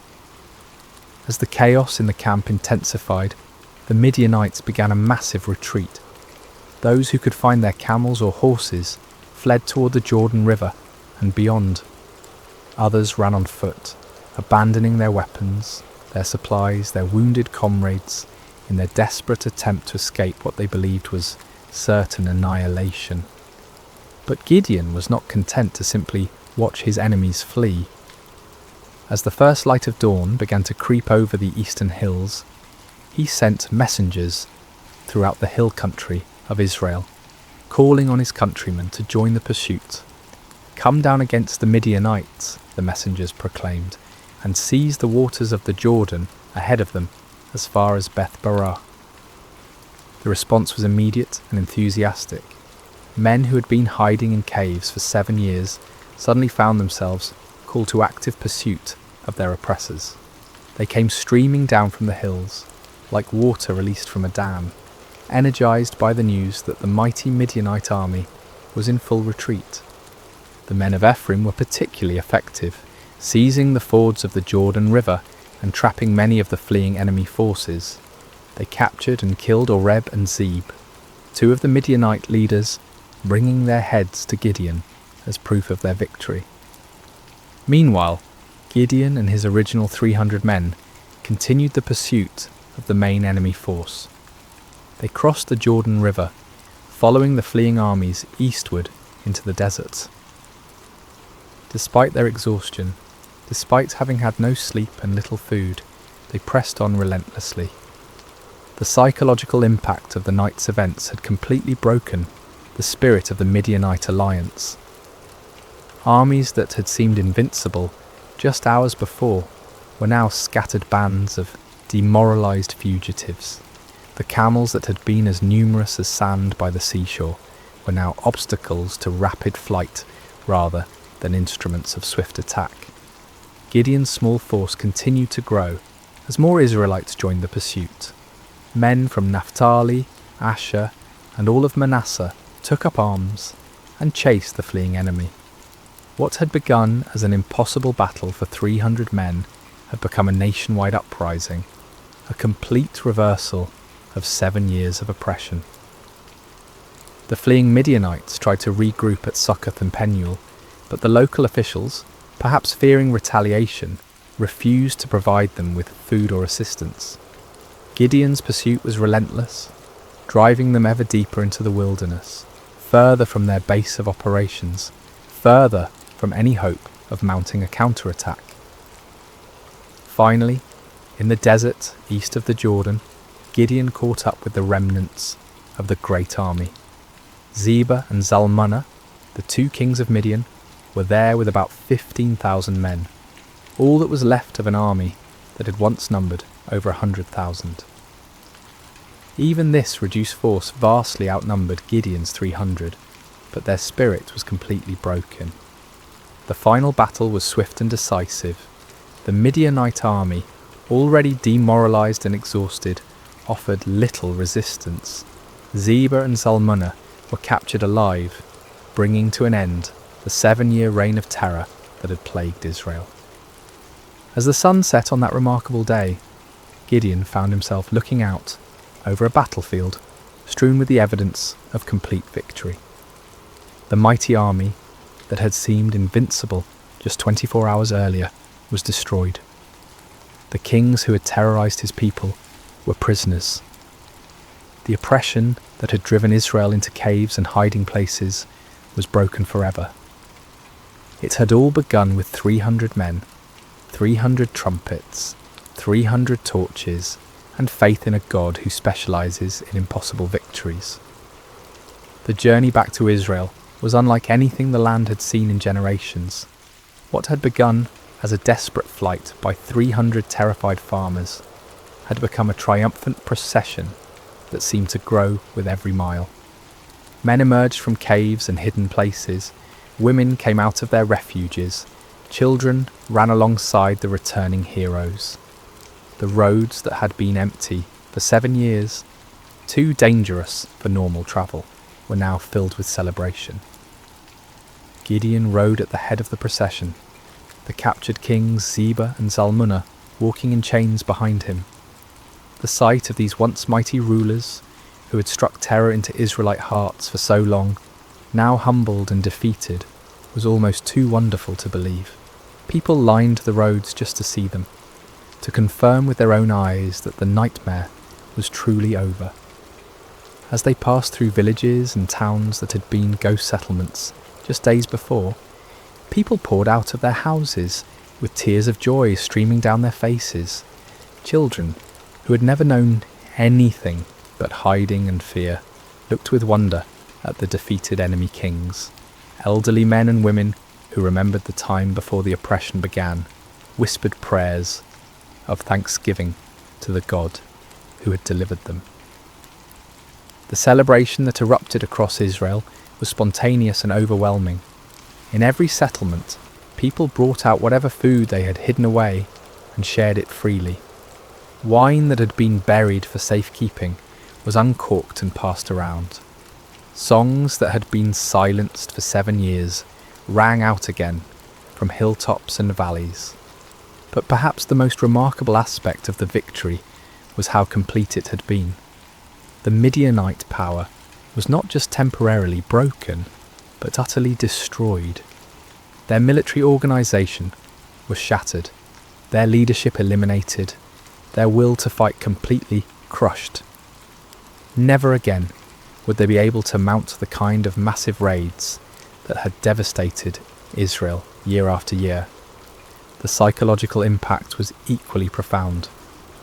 As the chaos in the camp intensified, the Midianites began a massive retreat. Those who could find their camels or horses fled toward the Jordan River and beyond. Others ran on foot, abandoning their weapons, their supplies, their wounded comrades, in their desperate attempt to escape what they believed was certain annihilation. But Gideon was not content to simply watch his enemies flee. As the first light of dawn began to creep over the eastern hills, he sent messengers throughout the hill country of Israel, calling on his countrymen to join the pursuit. "Come down against the Midianites," the messengers proclaimed, "and seize the waters of the Jordan ahead of them as far as Beth-barah." The response was immediate and enthusiastic. Men who had been hiding in caves for 7 years suddenly found themselves called to active pursuit of their oppressors. They came streaming down from the hills, like water released from a dam, energized by the news that the mighty Midianite army was in full retreat. The men of Ephraim were particularly effective, seizing the fords of the Jordan River and trapping many of the fleeing enemy forces. They captured and killed Oreb and Zeb, 2 of the Midianite leaders, bringing their heads to Gideon as proof of their victory. Meanwhile, Gideon and his original 300 men continued the pursuit of the main enemy force. They crossed the Jordan River, following the fleeing armies eastward into the desert. Despite their exhaustion, despite having had no sleep and little food, they pressed on relentlessly. The psychological impact of the night's events had completely broken the spirit of the Midianite alliance. Armies that had seemed invincible just hours before were now scattered bands of demoralized fugitives. The camels that had been as numerous as sand by the seashore were now obstacles to rapid flight rather than instruments of swift attack. Gideon's small force continued to grow as more Israelites joined the pursuit. Men from Naphtali, Asher, and all of Manasseh took up arms and chased the fleeing enemy. What had begun as an impossible battle for 300 men had become a nationwide uprising, a complete reversal of 7 years of oppression. The fleeing Midianites tried to regroup at Succoth and Penuel, but the local officials, perhaps fearing retaliation, refused to provide them with food or assistance. Gideon's pursuit was relentless, driving them ever deeper into the wilderness, further from their base of operations, further from any hope of mounting a counterattack. Finally, in the desert east of the Jordan, Gideon caught up with the remnants of the great army. Zebah and Zalmunna, the 2 kings of Midian, were there with about 15,000 men, all that was left of an army that had once numbered over 100,000. Even this reduced force vastly outnumbered Gideon's 300, but their spirit was completely broken. The final battle was swift and decisive. The Midianite army, already demoralized and exhausted, offered little resistance. Zebah and Zalmunna were captured alive, bringing to an end the 7-year reign of terror that had plagued Israel. As the sun set on that remarkable day, Gideon found himself looking out over a battlefield strewn with the evidence of complete victory. The mighty army that had seemed invincible just 24 hours earlier was destroyed. The kings who had terrorized his people were prisoners. The oppression that had driven Israel into caves and hiding places was broken forever. It had all begun with 300 men, 300 trumpets, 300 torches, and faith in a God who specializes in impossible victories. The journey back to Israel was unlike anything the land had seen in generations. What had begun as a desperate flight by 300 terrified farmers had become a triumphant procession that seemed to grow with every mile. Men emerged from caves and hidden places, women came out of their refuges, children ran alongside the returning heroes. The roads that had been empty for 7 years, too dangerous for normal travel, were now filled with celebration. Gideon rode at the head of the procession, the captured kings Zeba and Zalmunna walking in chains behind him. The sight of these once mighty rulers, who had struck terror into Israelite hearts for so long, now humbled and defeated, was almost too wonderful to believe. People lined the roads just to see them, to confirm with their own eyes that the nightmare was truly over. As they passed through villages and towns that had been ghost settlements just days before, people poured out of their houses with tears of joy streaming down their faces. Children, who had never known anything but hiding and fear, looked with wonder at the defeated enemy kings. Elderly men and women who remembered the time before the oppression began whispered prayers of thanksgiving to the God who had delivered them. The celebration that erupted across Israel was spontaneous and overwhelming. In every settlement, people brought out whatever food they had hidden away and shared it freely. Wine that had been buried for safekeeping was uncorked and passed around. Songs that had been silenced for 7 years rang out again from hilltops and valleys. But perhaps the most remarkable aspect of the victory was how complete it had been. The Midianite power was not just temporarily broken, but utterly destroyed. Their military organisation was shattered, their leadership eliminated, their will to fight completely crushed. Never again would they be able to mount the kind of massive raids that had devastated Israel year after year. The psychological impact was equally profound.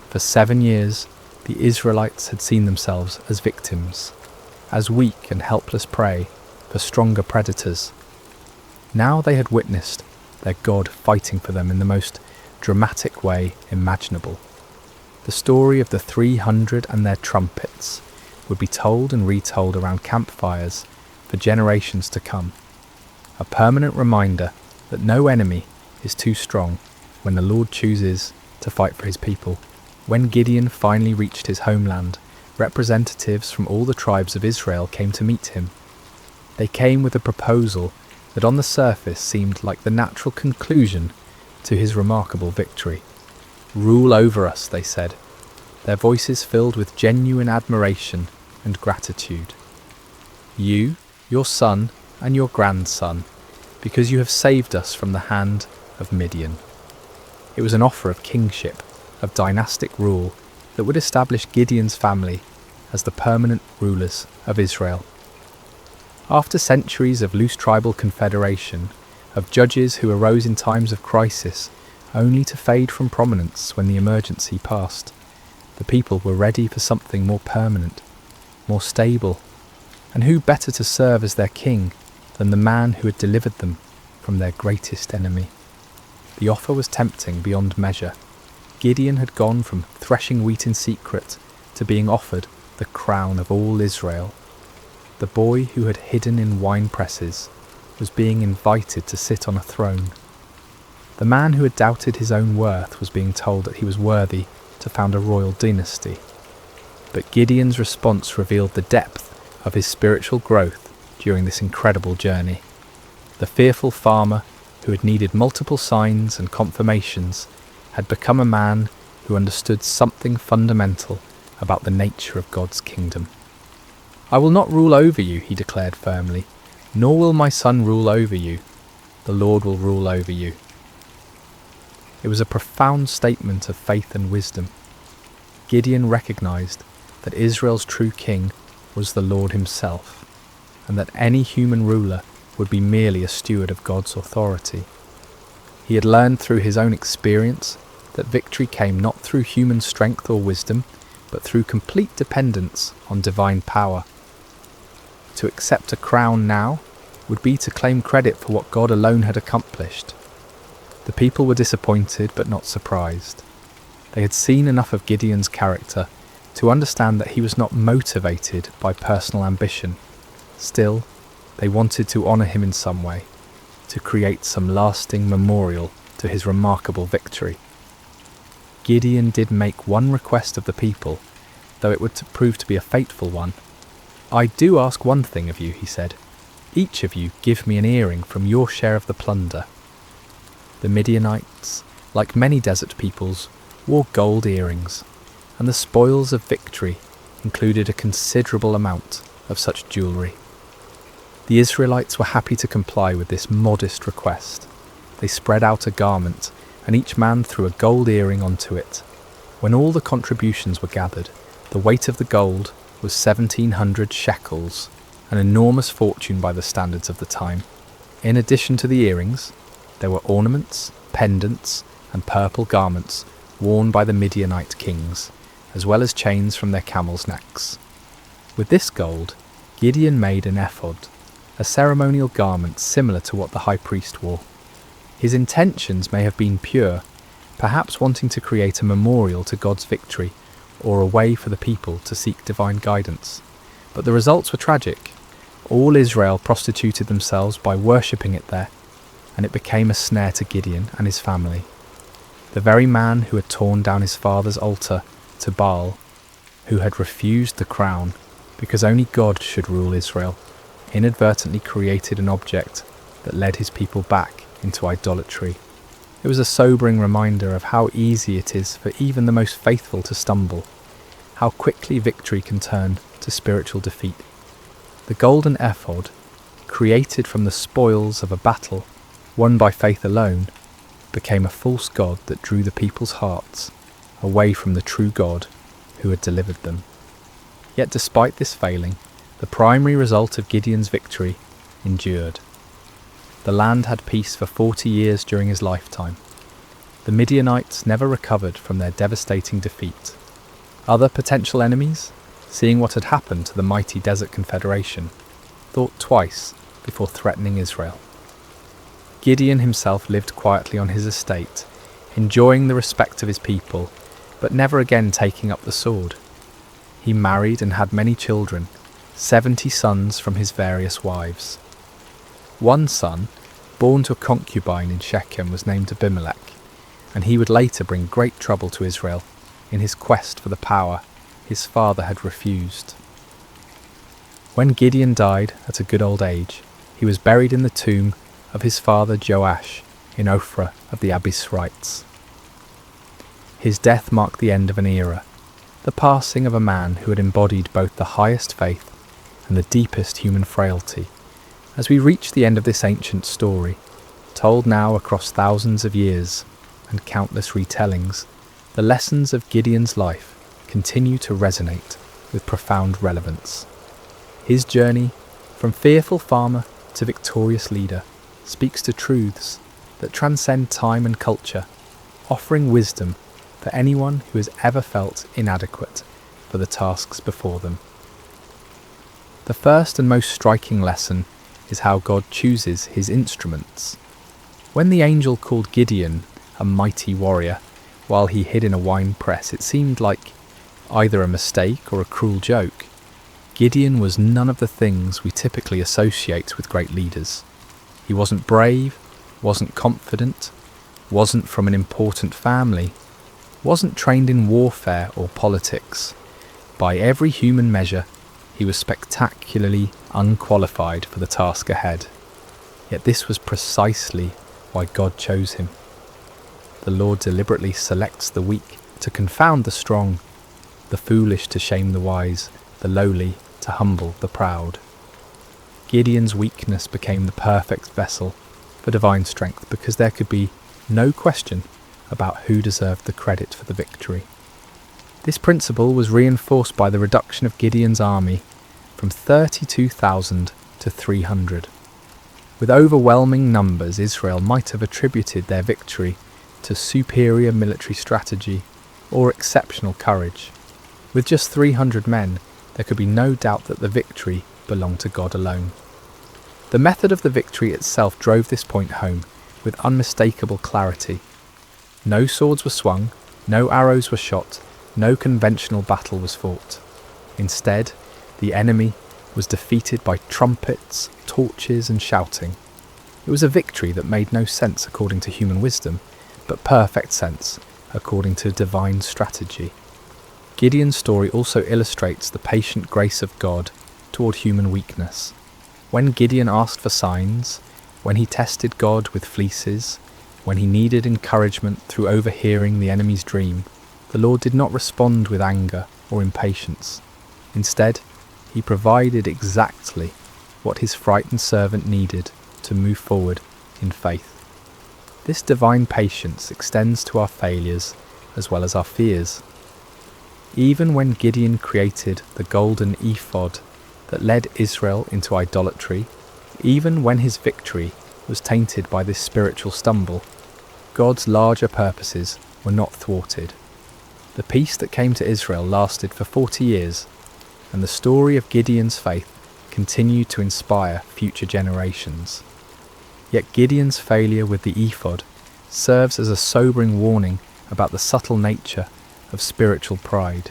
For 7 years, the Israelites had seen themselves as victims, as weak and helpless prey for stronger predators. Now they had witnessed their God fighting for them in the most dramatic way imaginable. The story of the 300 and their trumpets would be told and retold around campfires for generations to come. A permanent reminder that no enemy is too strong when the Lord chooses to fight for his people. When Gideon finally reached his homeland, representatives from all the tribes of Israel came to meet him. They came with a proposal that on the surface seemed like the natural conclusion to his remarkable victory. "Rule over us," they said, their voices filled with genuine admiration and gratitude. "You, your son, and your grandson, because you have saved us from the hand of Midian." It was an offer of kingship, of dynastic rule that would establish Gideon's family as the permanent rulers of Israel. After centuries of loose tribal confederation, of judges who arose in times of crisis only to fade from prominence when the emergency passed, the people were ready for something more permanent, more stable, and who better to serve as their king than the man who had delivered them from their greatest enemy? The offer was tempting beyond measure. Gideon had gone from threshing wheat in secret to being offered the crown of all Israel. The boy who had hidden in wine presses was being invited to sit on a throne. The man who had doubted his own worth was being told that he was worthy to found a royal dynasty. But Gideon's response revealed the depth of his spiritual growth during this incredible journey. The fearful farmer who had needed multiple signs and confirmations had become a man who understood something fundamental about the nature of God's kingdom. "I will not rule over you," he declared firmly, "nor will my son rule over you. The Lord will rule over you." It was a profound statement of faith and wisdom. Gideon recognized that Israel's true king was the Lord himself, and that any human ruler would be merely a steward of God's authority. He had learned through his own experience that victory came not through human strength or wisdom, but through complete dependence on divine power. To accept a crown now would be to claim credit for what God alone had accomplished. The people were disappointed but not surprised. They had seen enough of Gideon's character to understand that he was not motivated by personal ambition. Still, they wanted to honour him in some way, to create some lasting memorial to his remarkable victory. Gideon did make one request of the people, though it would prove to be a fateful one. "I do ask one thing of you," he said. "Each of you give me an earring from your share of the plunder." The Midianites, like many desert peoples, wore gold earrings, and the spoils of victory included a considerable amount of such jewellery. The Israelites were happy to comply with this modest request. They spread out a garment, and each man threw a gold earring onto it. When all the contributions were gathered, the weight of the gold was 1,700 shekels, an enormous fortune by the standards of the time. In addition to the earrings, there were ornaments, pendants, and purple garments worn by the Midianite kings, as well as chains from their camels' necks. With this gold, Gideon made an ephod, a ceremonial garment similar to what the high priest wore. His intentions may have been pure, perhaps wanting to create a memorial to God's victory, or a way for the people to seek divine guidance. But the results were tragic. All Israel prostituted themselves by worshipping it there, and it became a snare to Gideon and his family. The very man who had torn down his father's altar to Baal, who had refused the crown because only God should rule Israel, inadvertently created an object that led his people back into idolatry. It was a sobering reminder of how easy it is for even the most faithful to stumble, how quickly victory can turn to spiritual defeat. The golden ephod, created from the spoils of a battle won by faith alone, became a false god that drew the people's hearts away from the true God who had delivered them. Yet despite this failing, the primary result of Gideon's victory endured. The land had peace for 40 years during his lifetime. The Midianites never recovered from their devastating defeat. Other potential enemies, seeing what had happened to the mighty Desert Confederation, thought twice before threatening Israel. Gideon himself lived quietly on his estate, enjoying the respect of his people, but never again taking up the sword. He married and had many children, 70 sons from his various wives. One son, born to a concubine in Shechem, was named Abimelech, and he would later bring great trouble to Israel in his quest for the power his father had refused. When Gideon died at a good old age, he was buried in the tomb of his father Joash in Ophrah of the Abiezrites. His death marked the end of an era, the passing of a man who had embodied both the highest faith and the deepest human frailty. As we reach the end of this ancient story, told now across thousands of years and countless retellings, the lessons of Gideon's life continue to resonate with profound relevance. His journey from fearful farmer to victorious leader speaks to truths that transcend time and culture, offering wisdom for anyone who has ever felt inadequate for the tasks before them. The first and most striking lesson is how God chooses his instruments. When the angel called Gideon a mighty warrior while he hid in a wine press, it seemed like either a mistake or a cruel joke. Gideon was none of the things we typically associate with great leaders. He wasn't brave, wasn't confident, wasn't from an important family, wasn't trained in warfare or politics. By every human measure, he was spectacularly unqualified for the task ahead. Yet this was precisely why God chose him. The Lord deliberately selects the weak to confound the strong, the foolish to shame the wise, the lowly to humble the proud. Gideon's weakness became the perfect vessel for divine strength because there could be no question about who deserved the credit for the victory. This principle was reinforced by the reduction of Gideon's army from 32,000 to 300. With overwhelming numbers, Israel might have attributed their victory to superior military strategy or exceptional courage. With just 300 men, there could be no doubt that the victory belong to God alone. The method of the victory itself drove this point home with unmistakable clarity. No swords were swung, no arrows were shot, no conventional battle was fought. Instead, the enemy was defeated by trumpets, torches, and shouting. It was a victory that made no sense according to human wisdom, but perfect sense according to divine strategy. Gideon's story also illustrates the patient grace of God toward human weakness. When Gideon asked for signs, when he tested God with fleeces, when he needed encouragement through overhearing the enemy's dream, the Lord did not respond with anger or impatience. Instead, he provided exactly what his frightened servant needed to move forward in faith. This divine patience extends to our failures as well as our fears. Even when Gideon created the golden ephod that led Israel into idolatry, even when his victory was tainted by this spiritual stumble, God's larger purposes were not thwarted. The peace that came to Israel lasted for 40 years, and the story of Gideon's faith continued to inspire future generations. Yet Gideon's failure with the ephod serves as a sobering warning about the subtle nature of spiritual pride.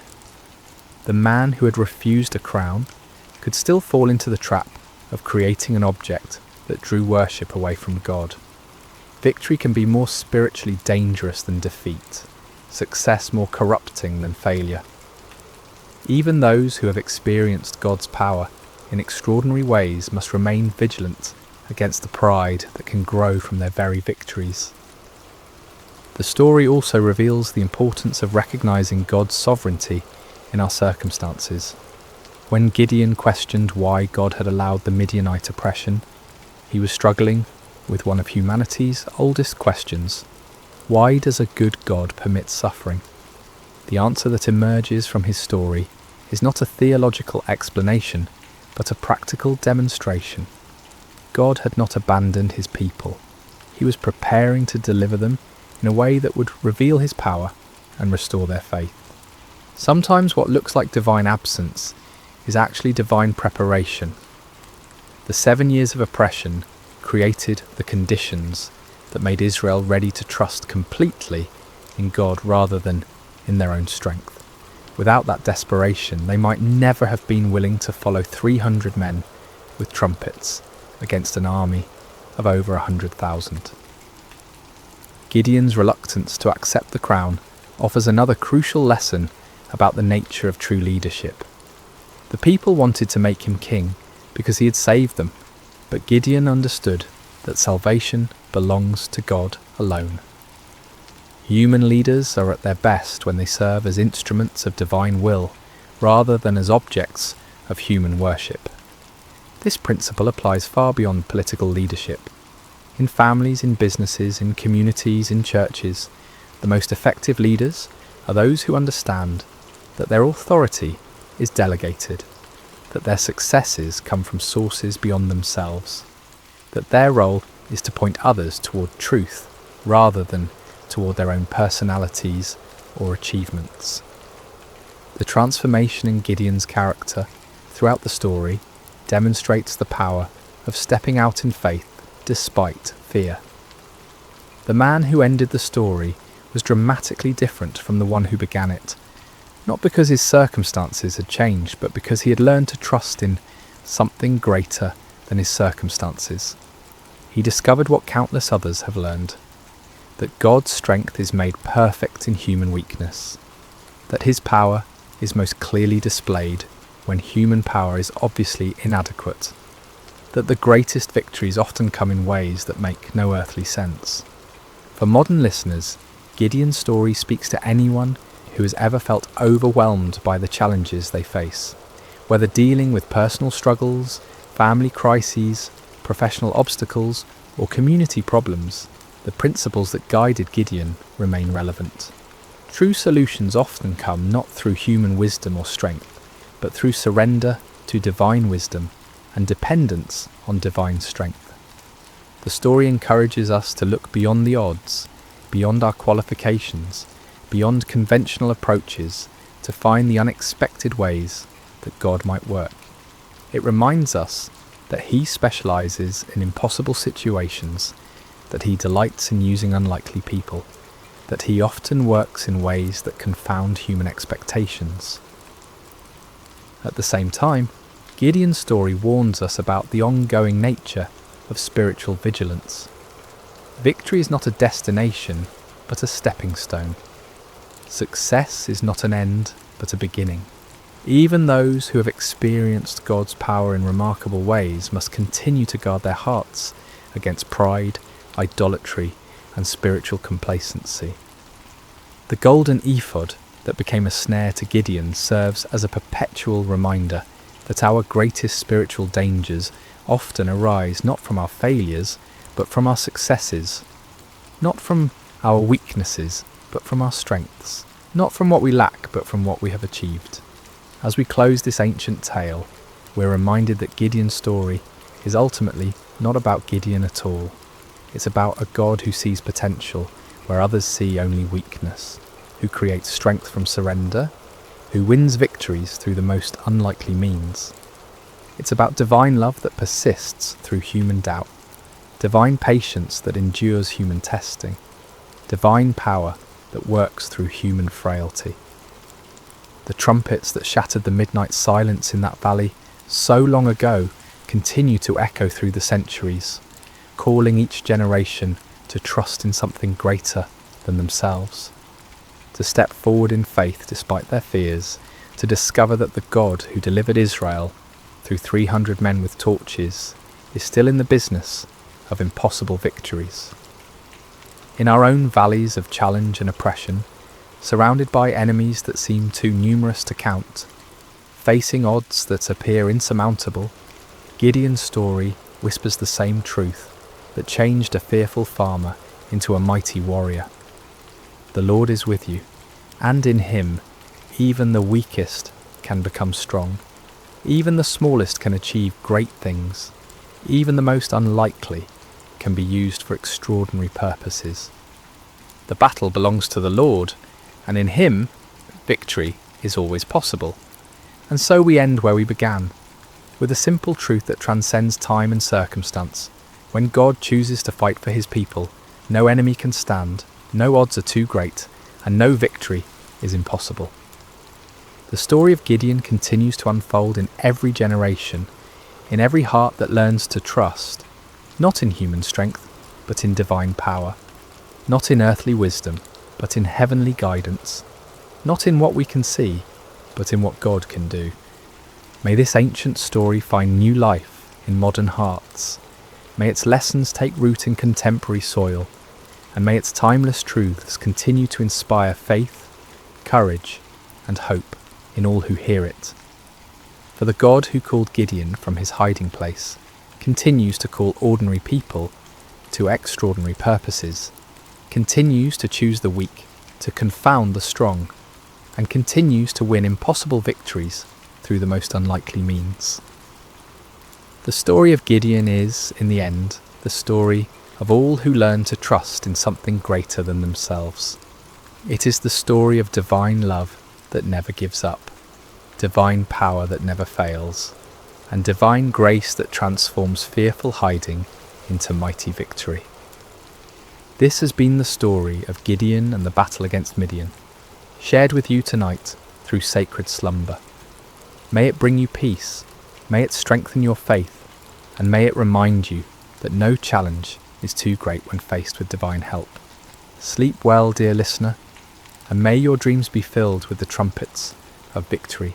The man who had refused a crown could still fall into the trap of creating an object that drew worship away from God. Victory can be more spiritually dangerous than defeat, success more corrupting than failure. Even those who have experienced God's power in extraordinary ways must remain vigilant against the pride that can grow from their very victories. The story also reveals the importance of recognizing God's sovereignty in our circumstances. When Gideon questioned why God had allowed the Midianite oppression, he was struggling with one of humanity's oldest questions: why does a good God permit suffering? The answer that emerges from his story is not a theological explanation, but a practical demonstration. God had not abandoned his people. He was preparing to deliver them in a way that would reveal his power and restore their faith. Sometimes what looks like divine absence is actually divine preparation. The 7 years of oppression created the conditions that made Israel ready to trust completely in God rather than in their own strength. Without that desperation, they might never have been willing to follow 300 men with trumpets against an army of over 100,000. Gideon's reluctance to accept the crown offers another crucial lesson about the nature of true leadership. The people wanted to make him king because he had saved them, but Gideon understood that salvation belongs to God alone. Human leaders are at their best when they serve as instruments of divine will rather than as objects of human worship. This principle applies far beyond political leadership. In families, in businesses, in communities, in churches, the most effective leaders are those who understand that their authority is delegated, that their successes come from sources beyond themselves, that their role is to point others toward truth rather than toward their own personalities or achievements. The transformation in Gideon's character throughout the story demonstrates the power of stepping out in faith despite fear. The man who ended the story was dramatically different from the one who began it, not because his circumstances had changed, but because he had learned to trust in something greater than his circumstances. He discovered what countless others have learned: that God's strength is made perfect in human weakness, that his power is most clearly displayed when human power is obviously inadequate, that the greatest victories often come in ways that make no earthly sense. For modern listeners, Gideon's story speaks to anyone who has ever felt overwhelmed by the challenges they face. Whether dealing with personal struggles, family crises, professional obstacles, or community problems, the principles that guided Gideon remain relevant. True solutions often come not through human wisdom or strength, but through surrender to divine wisdom and dependence on divine strength. The story encourages us to look beyond the odds, beyond our qualifications, beyond conventional approaches, to find the unexpected ways that God might work. It reminds us that he specialises in impossible situations, that he delights in using unlikely people, that he often works in ways that confound human expectations. At the same time, Gideon's story warns us about the ongoing nature of spiritual vigilance. Victory is not a destination, but a stepping stone. Success is not an end, but a beginning. Even those who have experienced God's power in remarkable ways must continue to guard their hearts against pride, idolatry, and spiritual complacency. The golden ephod that became a snare to Gideon serves as a perpetual reminder that our greatest spiritual dangers often arise not from our failures, but from our successes, not from our weaknesses, but from our strengths, not from what we lack, but from what we have achieved. As we close this ancient tale, we're reminded that Gideon's story is ultimately not about Gideon at all. It's about a God who sees potential where others see only weakness, who creates strength from surrender, who wins victories through the most unlikely means. It's about divine love that persists through human doubt, divine patience that endures human testing, divine power that works through human frailty. The trumpets that shattered the midnight silence in that valley so long ago continue to echo through the centuries, calling each generation to trust in something greater than themselves, to step forward in faith despite their fears, to discover that the God who delivered Israel through 300 men with torches is still in the business of impossible victories. In our own valleys of challenge and oppression, surrounded by enemies that seem too numerous to count, facing odds that appear insurmountable, Gideon's story whispers the same truth that changed a fearful farmer into a mighty warrior. The Lord is with you, and in him even the weakest can become strong. Even the smallest can achieve great things. Even the most unlikely can be used for extraordinary purposes. The battle belongs to the Lord, and in him victory is always possible. And so we end where we began, with a simple truth that transcends time and circumstance. When God chooses to fight for his people, no enemy can stand, no odds are too great, and no victory is impossible. The story of Gideon continues to unfold in every generation, in every heart that learns to trust, not in human strength, but in divine power, not in earthly wisdom, but in heavenly guidance, not in what we can see, but in what God can do. May this ancient story find new life in modern hearts. May its lessons take root in contemporary soil, and may its timeless truths continue to inspire faith, courage, and hope in all who hear it. For the God who called Gideon from his hiding place continues to call ordinary people to extraordinary purposes, continues to choose the weak, to confound the strong, and continues to win impossible victories through the most unlikely means. The story of Gideon is, in the end, the story of all who learn to trust in something greater than themselves. It is the story of divine love that never gives up, divine power that never fails, and divine grace that transforms fearful hiding into mighty victory. This has been the story of Gideon and the battle against Midian, shared with you tonight through sacred slumber. May it bring you peace, may it strengthen your faith, and may it remind you that no challenge is too great when faced with divine help. Sleep well, dear listener, and may your dreams be filled with the trumpets of victory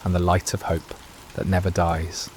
and the light of hope that never dies.